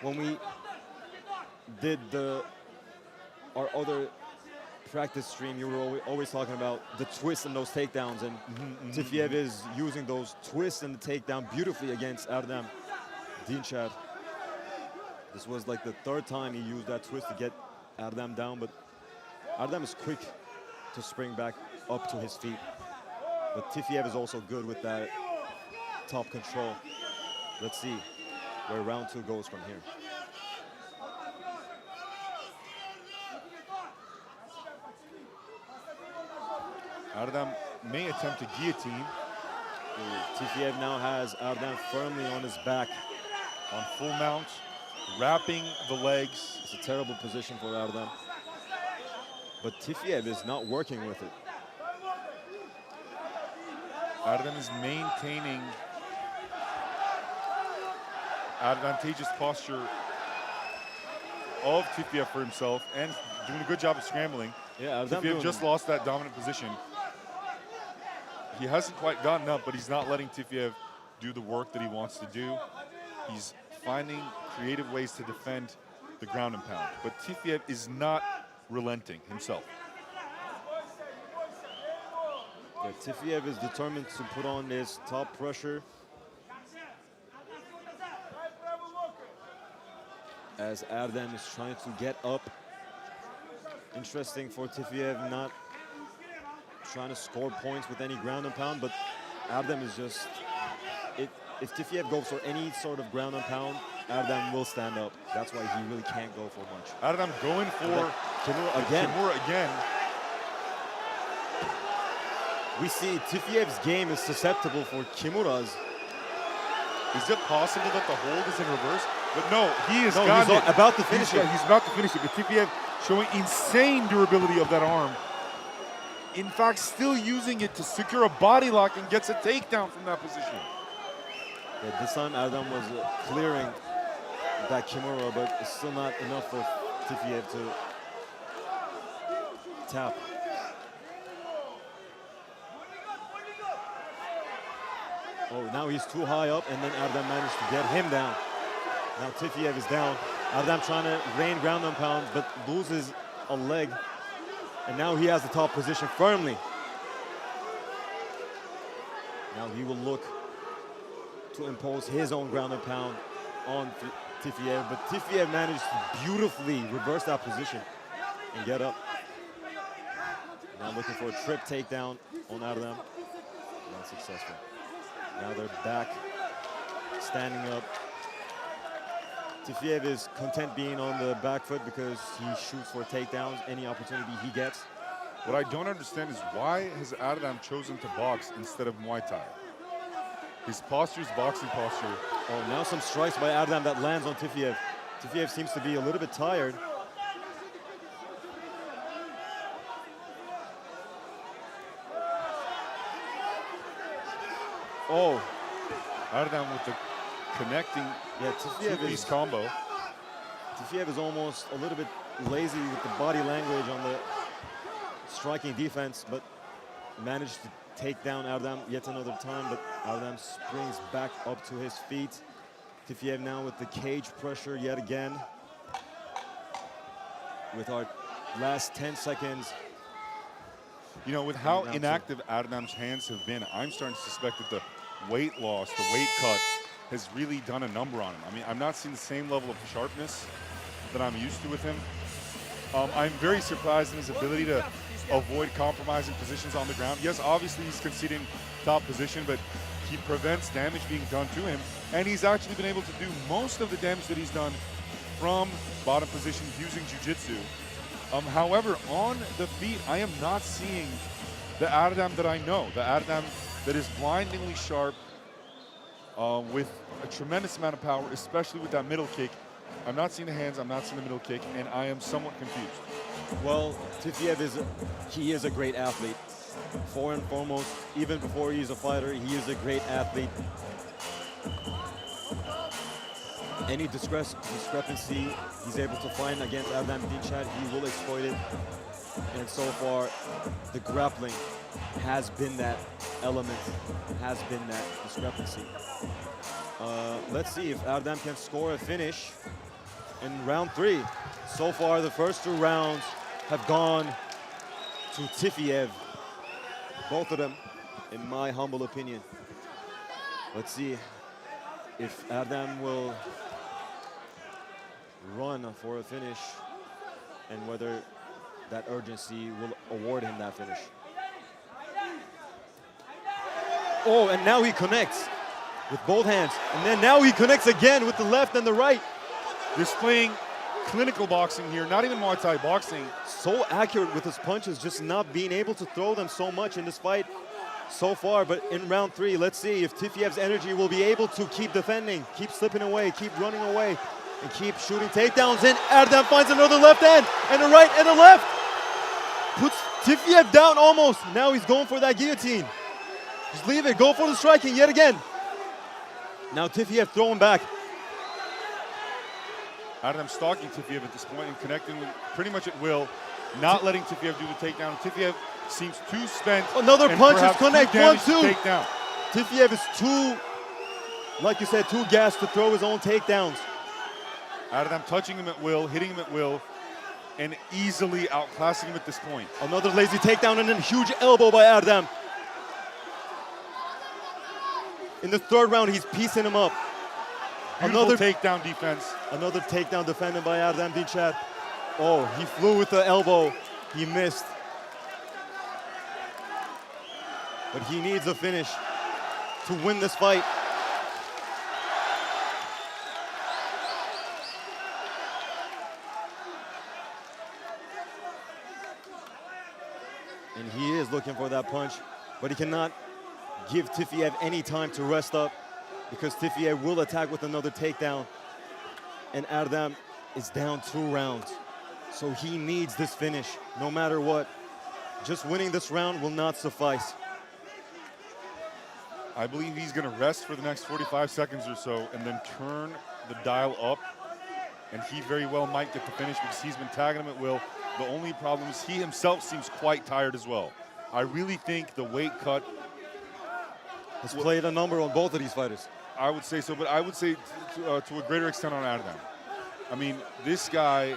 When we did our other practice stream, you were always talking about the twist in those takedowns, and Tifiev is using those twists in the takedown beautifully against Erdem Dinçer. This was like the third time he used that twist to get Erdem down, but Erdem is quick to spring back up to his feet. But Tifiev is also good with that top control. Let's see where round 2 goes from here. Erdem may attempt a guillotine. Tifiev now has Erdem firmly on his back. On full mount, wrapping the legs. It's a terrible position for Erdem. But Tifiev is not working with it. Erdem is maintaining advantageous posture of Tifiev for himself and doing a good job of scrambling. Yeah, Tifiev just lost that dominant position. He hasn't quite gotten up, but he's not letting Tifiev do the work that he wants to do. He's finding creative ways to defend the ground and pound. But Tifiev is not relenting himself. Yeah, Tifiev is determined to put on his top pressure. As Erdem is trying to get up. Interesting for Tifiev, not trying to score points with any ground and pound, but Erdem is just, if Tifiev goes for any sort of ground and pound, Erdem will stand up. That's why he really can't go for much. Erdem going for Kimura again. Kimura again. We see Tifiev's game is susceptible for Kimura's. Is it possible that the hold is in reverse? But no, he is about to finish it. He's about to finish it, but Tifiev showing insane durability of that arm. In fact, still using it to secure a body lock and gets a takedown from that position. Yeah, this time Erdem was clearing that Kimura, but it's still not enough for Tifiev to tap. Oh, now he's too high up, and then Erdem managed to get him down. Now Tifiev is down. Erdem trying to rain ground and pound, but loses a leg. And now he has the top position firmly. Now he will look to impose his own ground and pound on Tifiev, but Tifiev managed to beautifully reverse that position and get up. Now looking for a trip takedown on Erdem. Not successful. Now they're back, standing up. Tifiev is content being on the back foot because he shoots for takedowns any opportunity he gets. What I don't understand is why has Erdem chosen to box instead of Muay Thai? His posture is boxing posture. Oh, now some strikes by Erdem that lands on Tifiev. Tifiev seems to be a little bit tired. Oh, Erdem with the connecting Tifiev is combo. Tifiev is almost a little bit lazy with the body language on the striking defense, but managed to take down Erdem yet another time, but Erdem springs back up to his feet. Tifiev now with the cage pressure yet again. With our last 10 seconds. You know, with how inactive Erdem's hands have been, I'm starting to suspect that the weight loss, the weight cut, has really done a number on him. I mean, I'm not seeing the same level of sharpness that I'm used to with him. I'm very surprised in his ability to avoid compromising positions on the ground. Yes, obviously he's conceding top position, but he prevents damage being done to him, and he's actually been able to do most of the damage that he's done from bottom position using jiu-jitsu. However, on the feet, I am not seeing the Erdem that I know, the Erdem that is blindingly sharp with a tremendous amount of power, especially with that middle kick. I'm not seeing the hands, I'm not seeing the middle kick, and I am somewhat confused. Well, Tifiev is a great athlete. For and foremost, even before he's a fighter, he is a great athlete. Any discrepancy he's able to find against Erdem Dinçer, he will exploit it. And so far, the grappling has been that element, has been that discrepancy. Let's see if Erdem can score a finish in round 3. So far, the first 2 rounds have gone to Tifiev. Both of them, in my humble opinion. Let's see if Erdem will run for a finish and whether that urgency will award him that finish. Oh, and now he connects with both hands. And then now he connects again with the left and the right. Displaying clinical boxing here, not even Muay Thai boxing. So accurate with his punches, just not being able to throw them so much in this fight so far. But in round 3, let's see if Tifiev's energy will be able to keep defending, keep slipping away, keep running away, and keep shooting takedowns. And Erdem finds another left hand, and a right and a left. Puts Tifiev down almost. Now he's going for that guillotine. Just leave it, go for the striking yet again. Now Tifiev throwing back. Erdem stalking Tifiev at this point and connecting with pretty much at will, not letting Tifiev do the takedown. Tifiev seems too spent. Another punch is connect, 1-2. Takedown. Tifiev is too, like you said, too gassed to throw his own takedowns. Erdem touching him at will, hitting him at will, and easily outclassing him at this point. Another lazy takedown and a huge elbow by Erdem. In the 3rd round, he's piecing him up. Another takedown defense. Another takedown defended by Erdem Dinçer. Oh, he flew with the elbow. He missed. But he needs a finish to win this fight. And he is looking for that punch, but he cannot give Tifiev any time to rest up, because Tifiev will attack with another takedown. And Erdem is down 2 rounds. So he needs this finish, no matter what. Just winning this round will not suffice. I believe he's going to rest for the next 45 seconds or so and then turn the dial up. And he very well might get the finish because he's been tagging him at will. The only problem is he himself seems quite tired as well. I really think the weight cut has played a number on both of these fighters. I would say so, but I would say to a greater extent on Erdem. I mean, this guy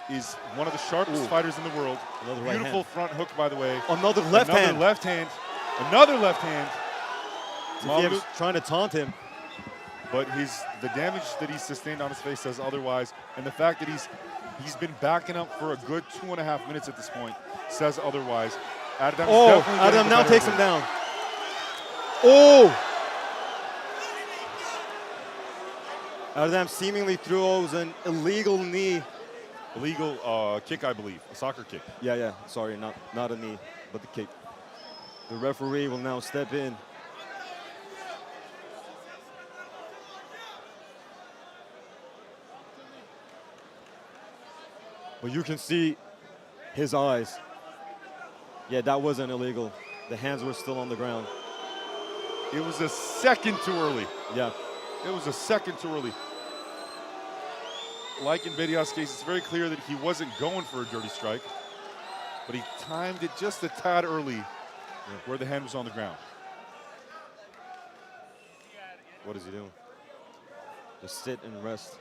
is one of the sharpest fighters in the world. Another right Beautiful hand. front hook, by the way. Another left hand. Another left hand. Another left hand. Tifiev's trying to taunt him. But the damage that he's sustained on his face says otherwise. And the fact that he's been backing up for a good 2.5 minutes at this point says otherwise. Erdem now takes him down. Oh! Erdem seemingly throws an illegal knee. Illegal kick, I believe. A soccer kick. Yeah. Sorry, not a knee, but the kick. The referee will now step in. But you can see his eyes. Yeah, that wasn't illegal. The hands were still on the ground. It was a second too early. Yeah. It was a second too early. Like in Bedia's case, it's very clear that he wasn't going for a dirty strike, but he timed it just a tad early where the hand was on the ground. What is he doing? Just sit and rest.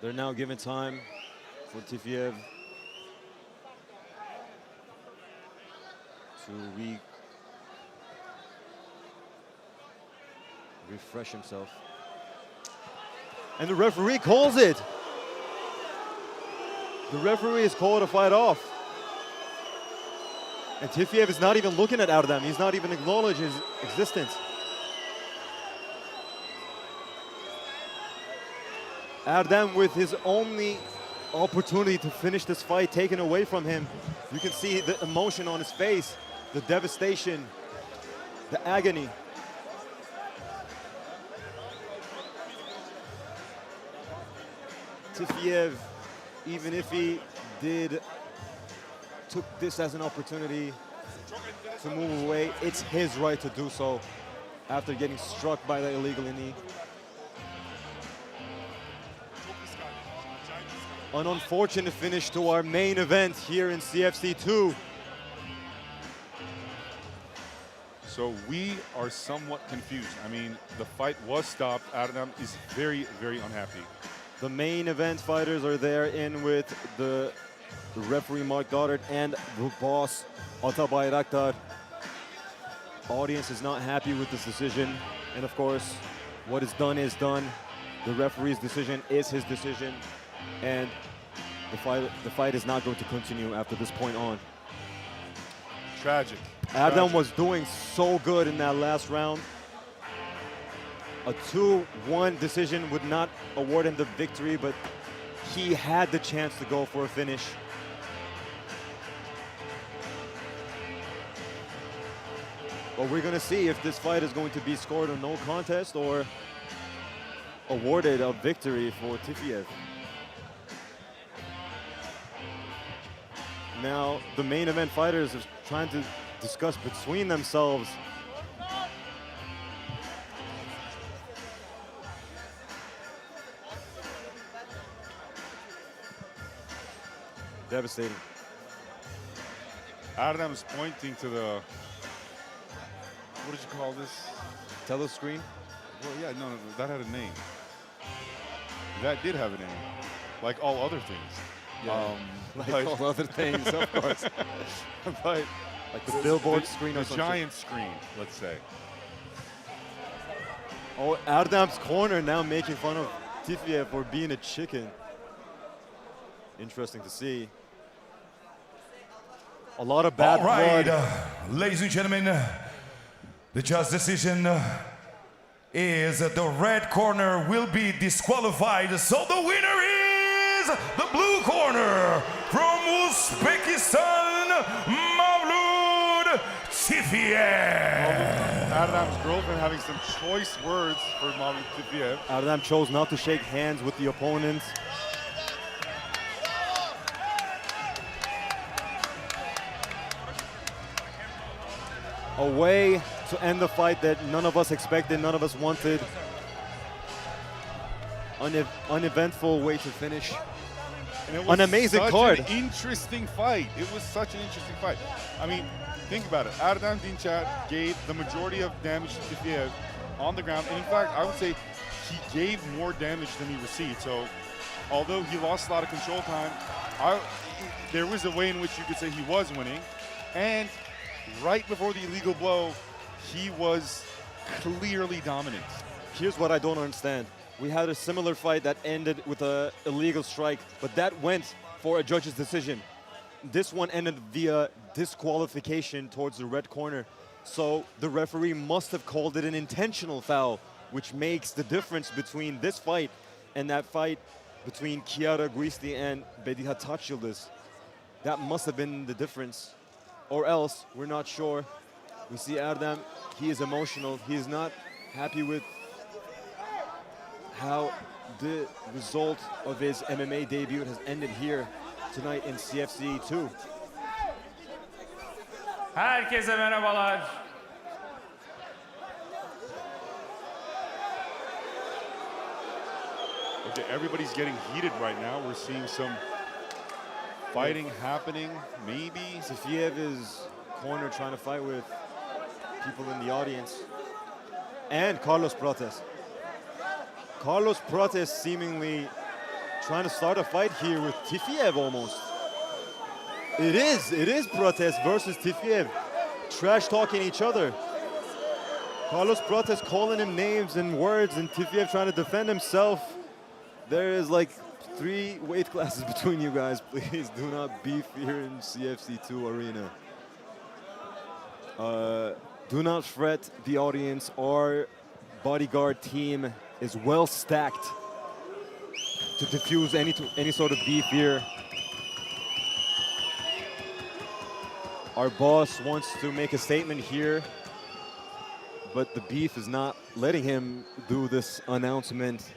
They're now giving time for Tifiev to refresh himself. And the referee calls it. The referee has called a fight off. And Tifiev is not even looking at Erdem. He's not even acknowledging his existence. Erdem with his only opportunity to finish this fight taken away from him. You can see the emotion on his face, the devastation, the agony. Tifiev, even if he took this as an opportunity to move away, it's his right to do so after getting struck by the illegal knee. An unfortunate finish to our main event here in CFC 2. So we are somewhat confused. I mean, the fight was stopped. Erdem is very, very unhappy. The main event fighters are there in with the referee Mark Goddard and the boss Ata Bayraktar. Audience is not happy with this decision. And of course, what is done is done. The referee's decision is his decision. And the fight is not going to continue after this point on. Tragic. Erdem was doing so good in that last round. A 2-1 decision would not award him the victory, but he had the chance to go for a finish. But we're going to see if this fight is going to be scored a no contest or awarded a victory for Tifiev. Now, the main event fighters are trying to discuss between themselves. Devastating. Erdem's pointing to the, what did you call this? Telescreen? Well, yeah, no, that had a name. That did have a name, like all other things. Yeah, like all other things, of course. But like the billboard screen or the something. giant screen, let's say. Oh, Erdem's corner now making fun of Tifiev for being a chicken. Interesting to see. A lot of bad All right, blood. ladies and gentlemen, the judge decision is the red corner will be disqualified. So the winner is the blue corner from Uzbekistan, Mavlud Tifiev. Erdem's girlfriend having some choice words for Mavlud Tifiev. Erdem chose not to shake hands with the opponents. A way to end the fight that none of us expected, none of us wanted. Uneventful way to finish. And it was an amazing such card. An interesting fight. It was such an interesting fight. I mean, think about it. Erdem Dinçer gave the majority of damage to Tifiev on the ground. And in fact, I would say he gave more damage than he received. So although he lost a lot of control time, there was a way in which you could say he was winning. And right before the illegal blow, he was clearly dominant. Here's what I don't understand. We had a similar fight that ended with an illegal strike, but that went for a judge's decision. This one ended via disqualification towards the red corner. So the referee must have called it an intentional foul, which makes the difference between this fight and that fight between Kiara Guisti and Bediha Taçyıldız. That must have been the difference. Or else, we're not sure. We see Erdem, he is emotional. He is not happy with how the result of his MMA debut has ended here tonight in CFC 2. Herkese merhabalar. Okay, everybody's getting heated right now. We're seeing some Fighting happening, maybe. Safiev is cornered trying to fight with people in the audience. And Carlos Prates. Carlos Prates seemingly trying to start a fight here with Tifiev almost. It is Prates versus Tifiev. Trash talking each other. Carlos Prates calling him names and words, and Tifiev trying to defend himself. There is like 3 weight classes between you guys. Please do not beef here in CFC2 arena. Do not fret, the audience. Our bodyguard team is well stacked to diffuse any sort of beef here. Our boss wants to make a statement here, but the beef is not letting him do this announcement.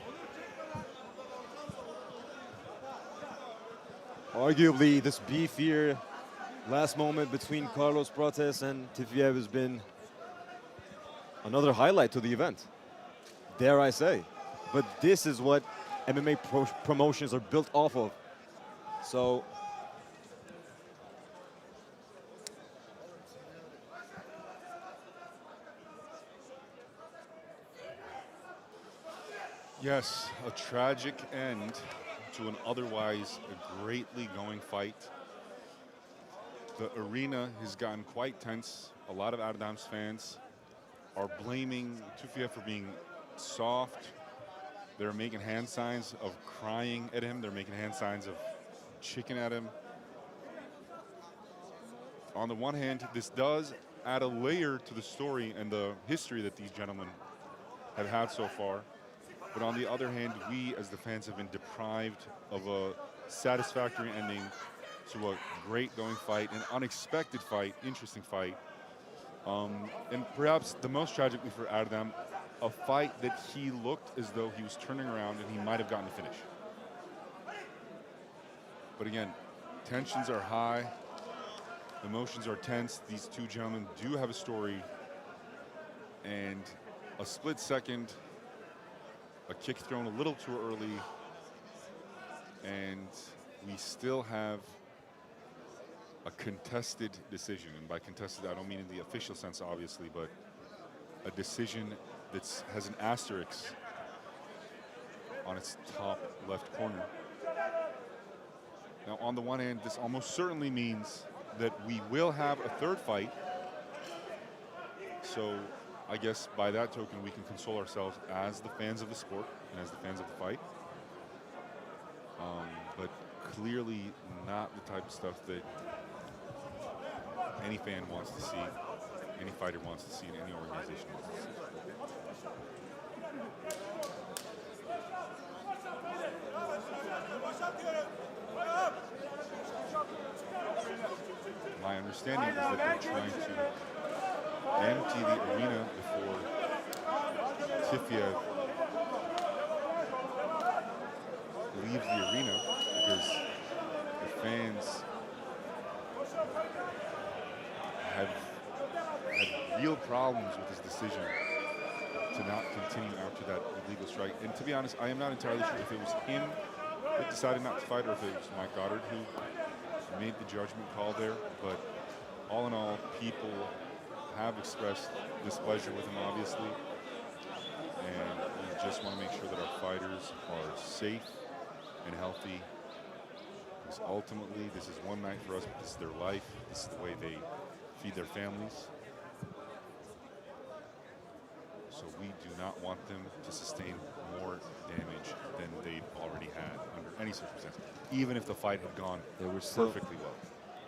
Arguably, this beef here, last moment between Carlos Prates and Tifiev has been another highlight to the event, dare I say. But this is what MMA promotions are built off of. So, yes, a tragic end to an otherwise greatly going fight. The arena has gotten quite tense. A lot of Erdem's fans are blaming Tifiev for being soft. They're making hand signs of crying at him. They're making hand signs of chicken at him. On the one hand, this does add a layer to the story and the history that these gentlemen have had so far. But on the other hand, we as the fans have been deprived of a satisfactory ending to a great going fight, an unexpected fight, interesting fight. And perhaps the most tragically for Erdem, a fight that he looked as though he was turning around and he might have gotten the finish. But again, tensions are high, emotions are tense. These two gentlemen do have a story, and a split second, a kick thrown a little too early, and we still have a contested decision. And by contested, I don't mean in the official sense, obviously, but a decision that has an asterisk on its top left corner. Now, on the one hand, this almost certainly means that we will have a third fight. So I guess by that token, we can console ourselves as the fans of the sport and as the fans of the fight. But clearly not the type of stuff that any fan wants to see, any fighter wants to see, and any organization wants to see. My understanding is that they're trying to empty the arena before Tifiev leaves the arena, because the fans have had real problems with his decision to not continue after that illegal strike. And to be honest, I am not entirely sure if it was him that decided not to fight or if it was Mike Goddard who made the judgment call there. But all in all, people have expressed displeasure with him, obviously. And we just want to make sure that our fighters are safe and healthy. Because ultimately, this is one night for us, but this is their life. This is the way they feed their families. So we do not want them to sustain more damage than they've already had under any circumstance, even if the fight had gone perfectly well.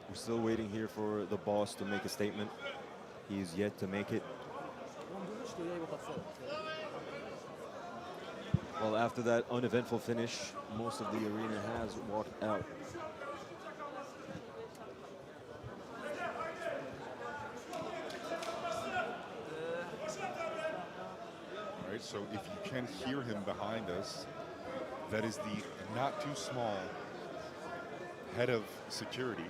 We're still waiting here for the boss to make a statement. He's yet to make it. Well, after that uneventful finish, most of the arena has walked out. All right, so if you can hear him behind us, that is the not too small head of security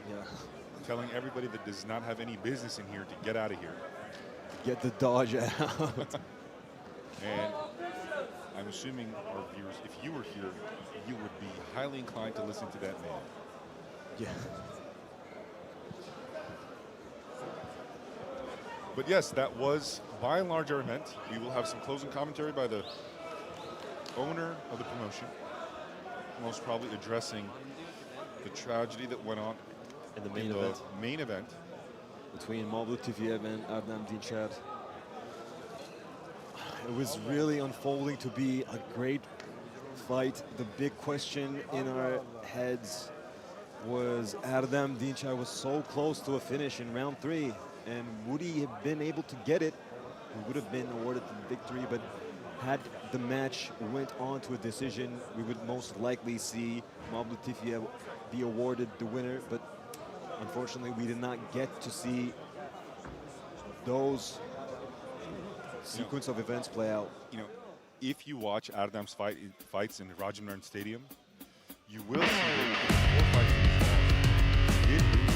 telling everybody that does not have any business in here to get out of here. Get the Dodge out. And I'm assuming our viewers, if you were here, you would be highly inclined to listen to that man. Yeah. But yes, that was by and large our event. We will have some closing commentary by the owner of the promotion, most probably addressing the tragedy that went on in the main event. Between Mavlut Tifiev and Erdem Dinçer. It was really unfolding to be a great fight. The big question in our heads was Erdem Dinçer was so close to a finish in round 3, and would he have been able to get it? He would have been awarded the victory, but had the match went on to a decision, we would most likely see Mavlut Tifiev be awarded the winner, but unfortunately we did not get to see those sequence of events play out. You know, if you watch Erdem's fights in the Rajimnern Stadium, you will see that 4 fights in his lost. He did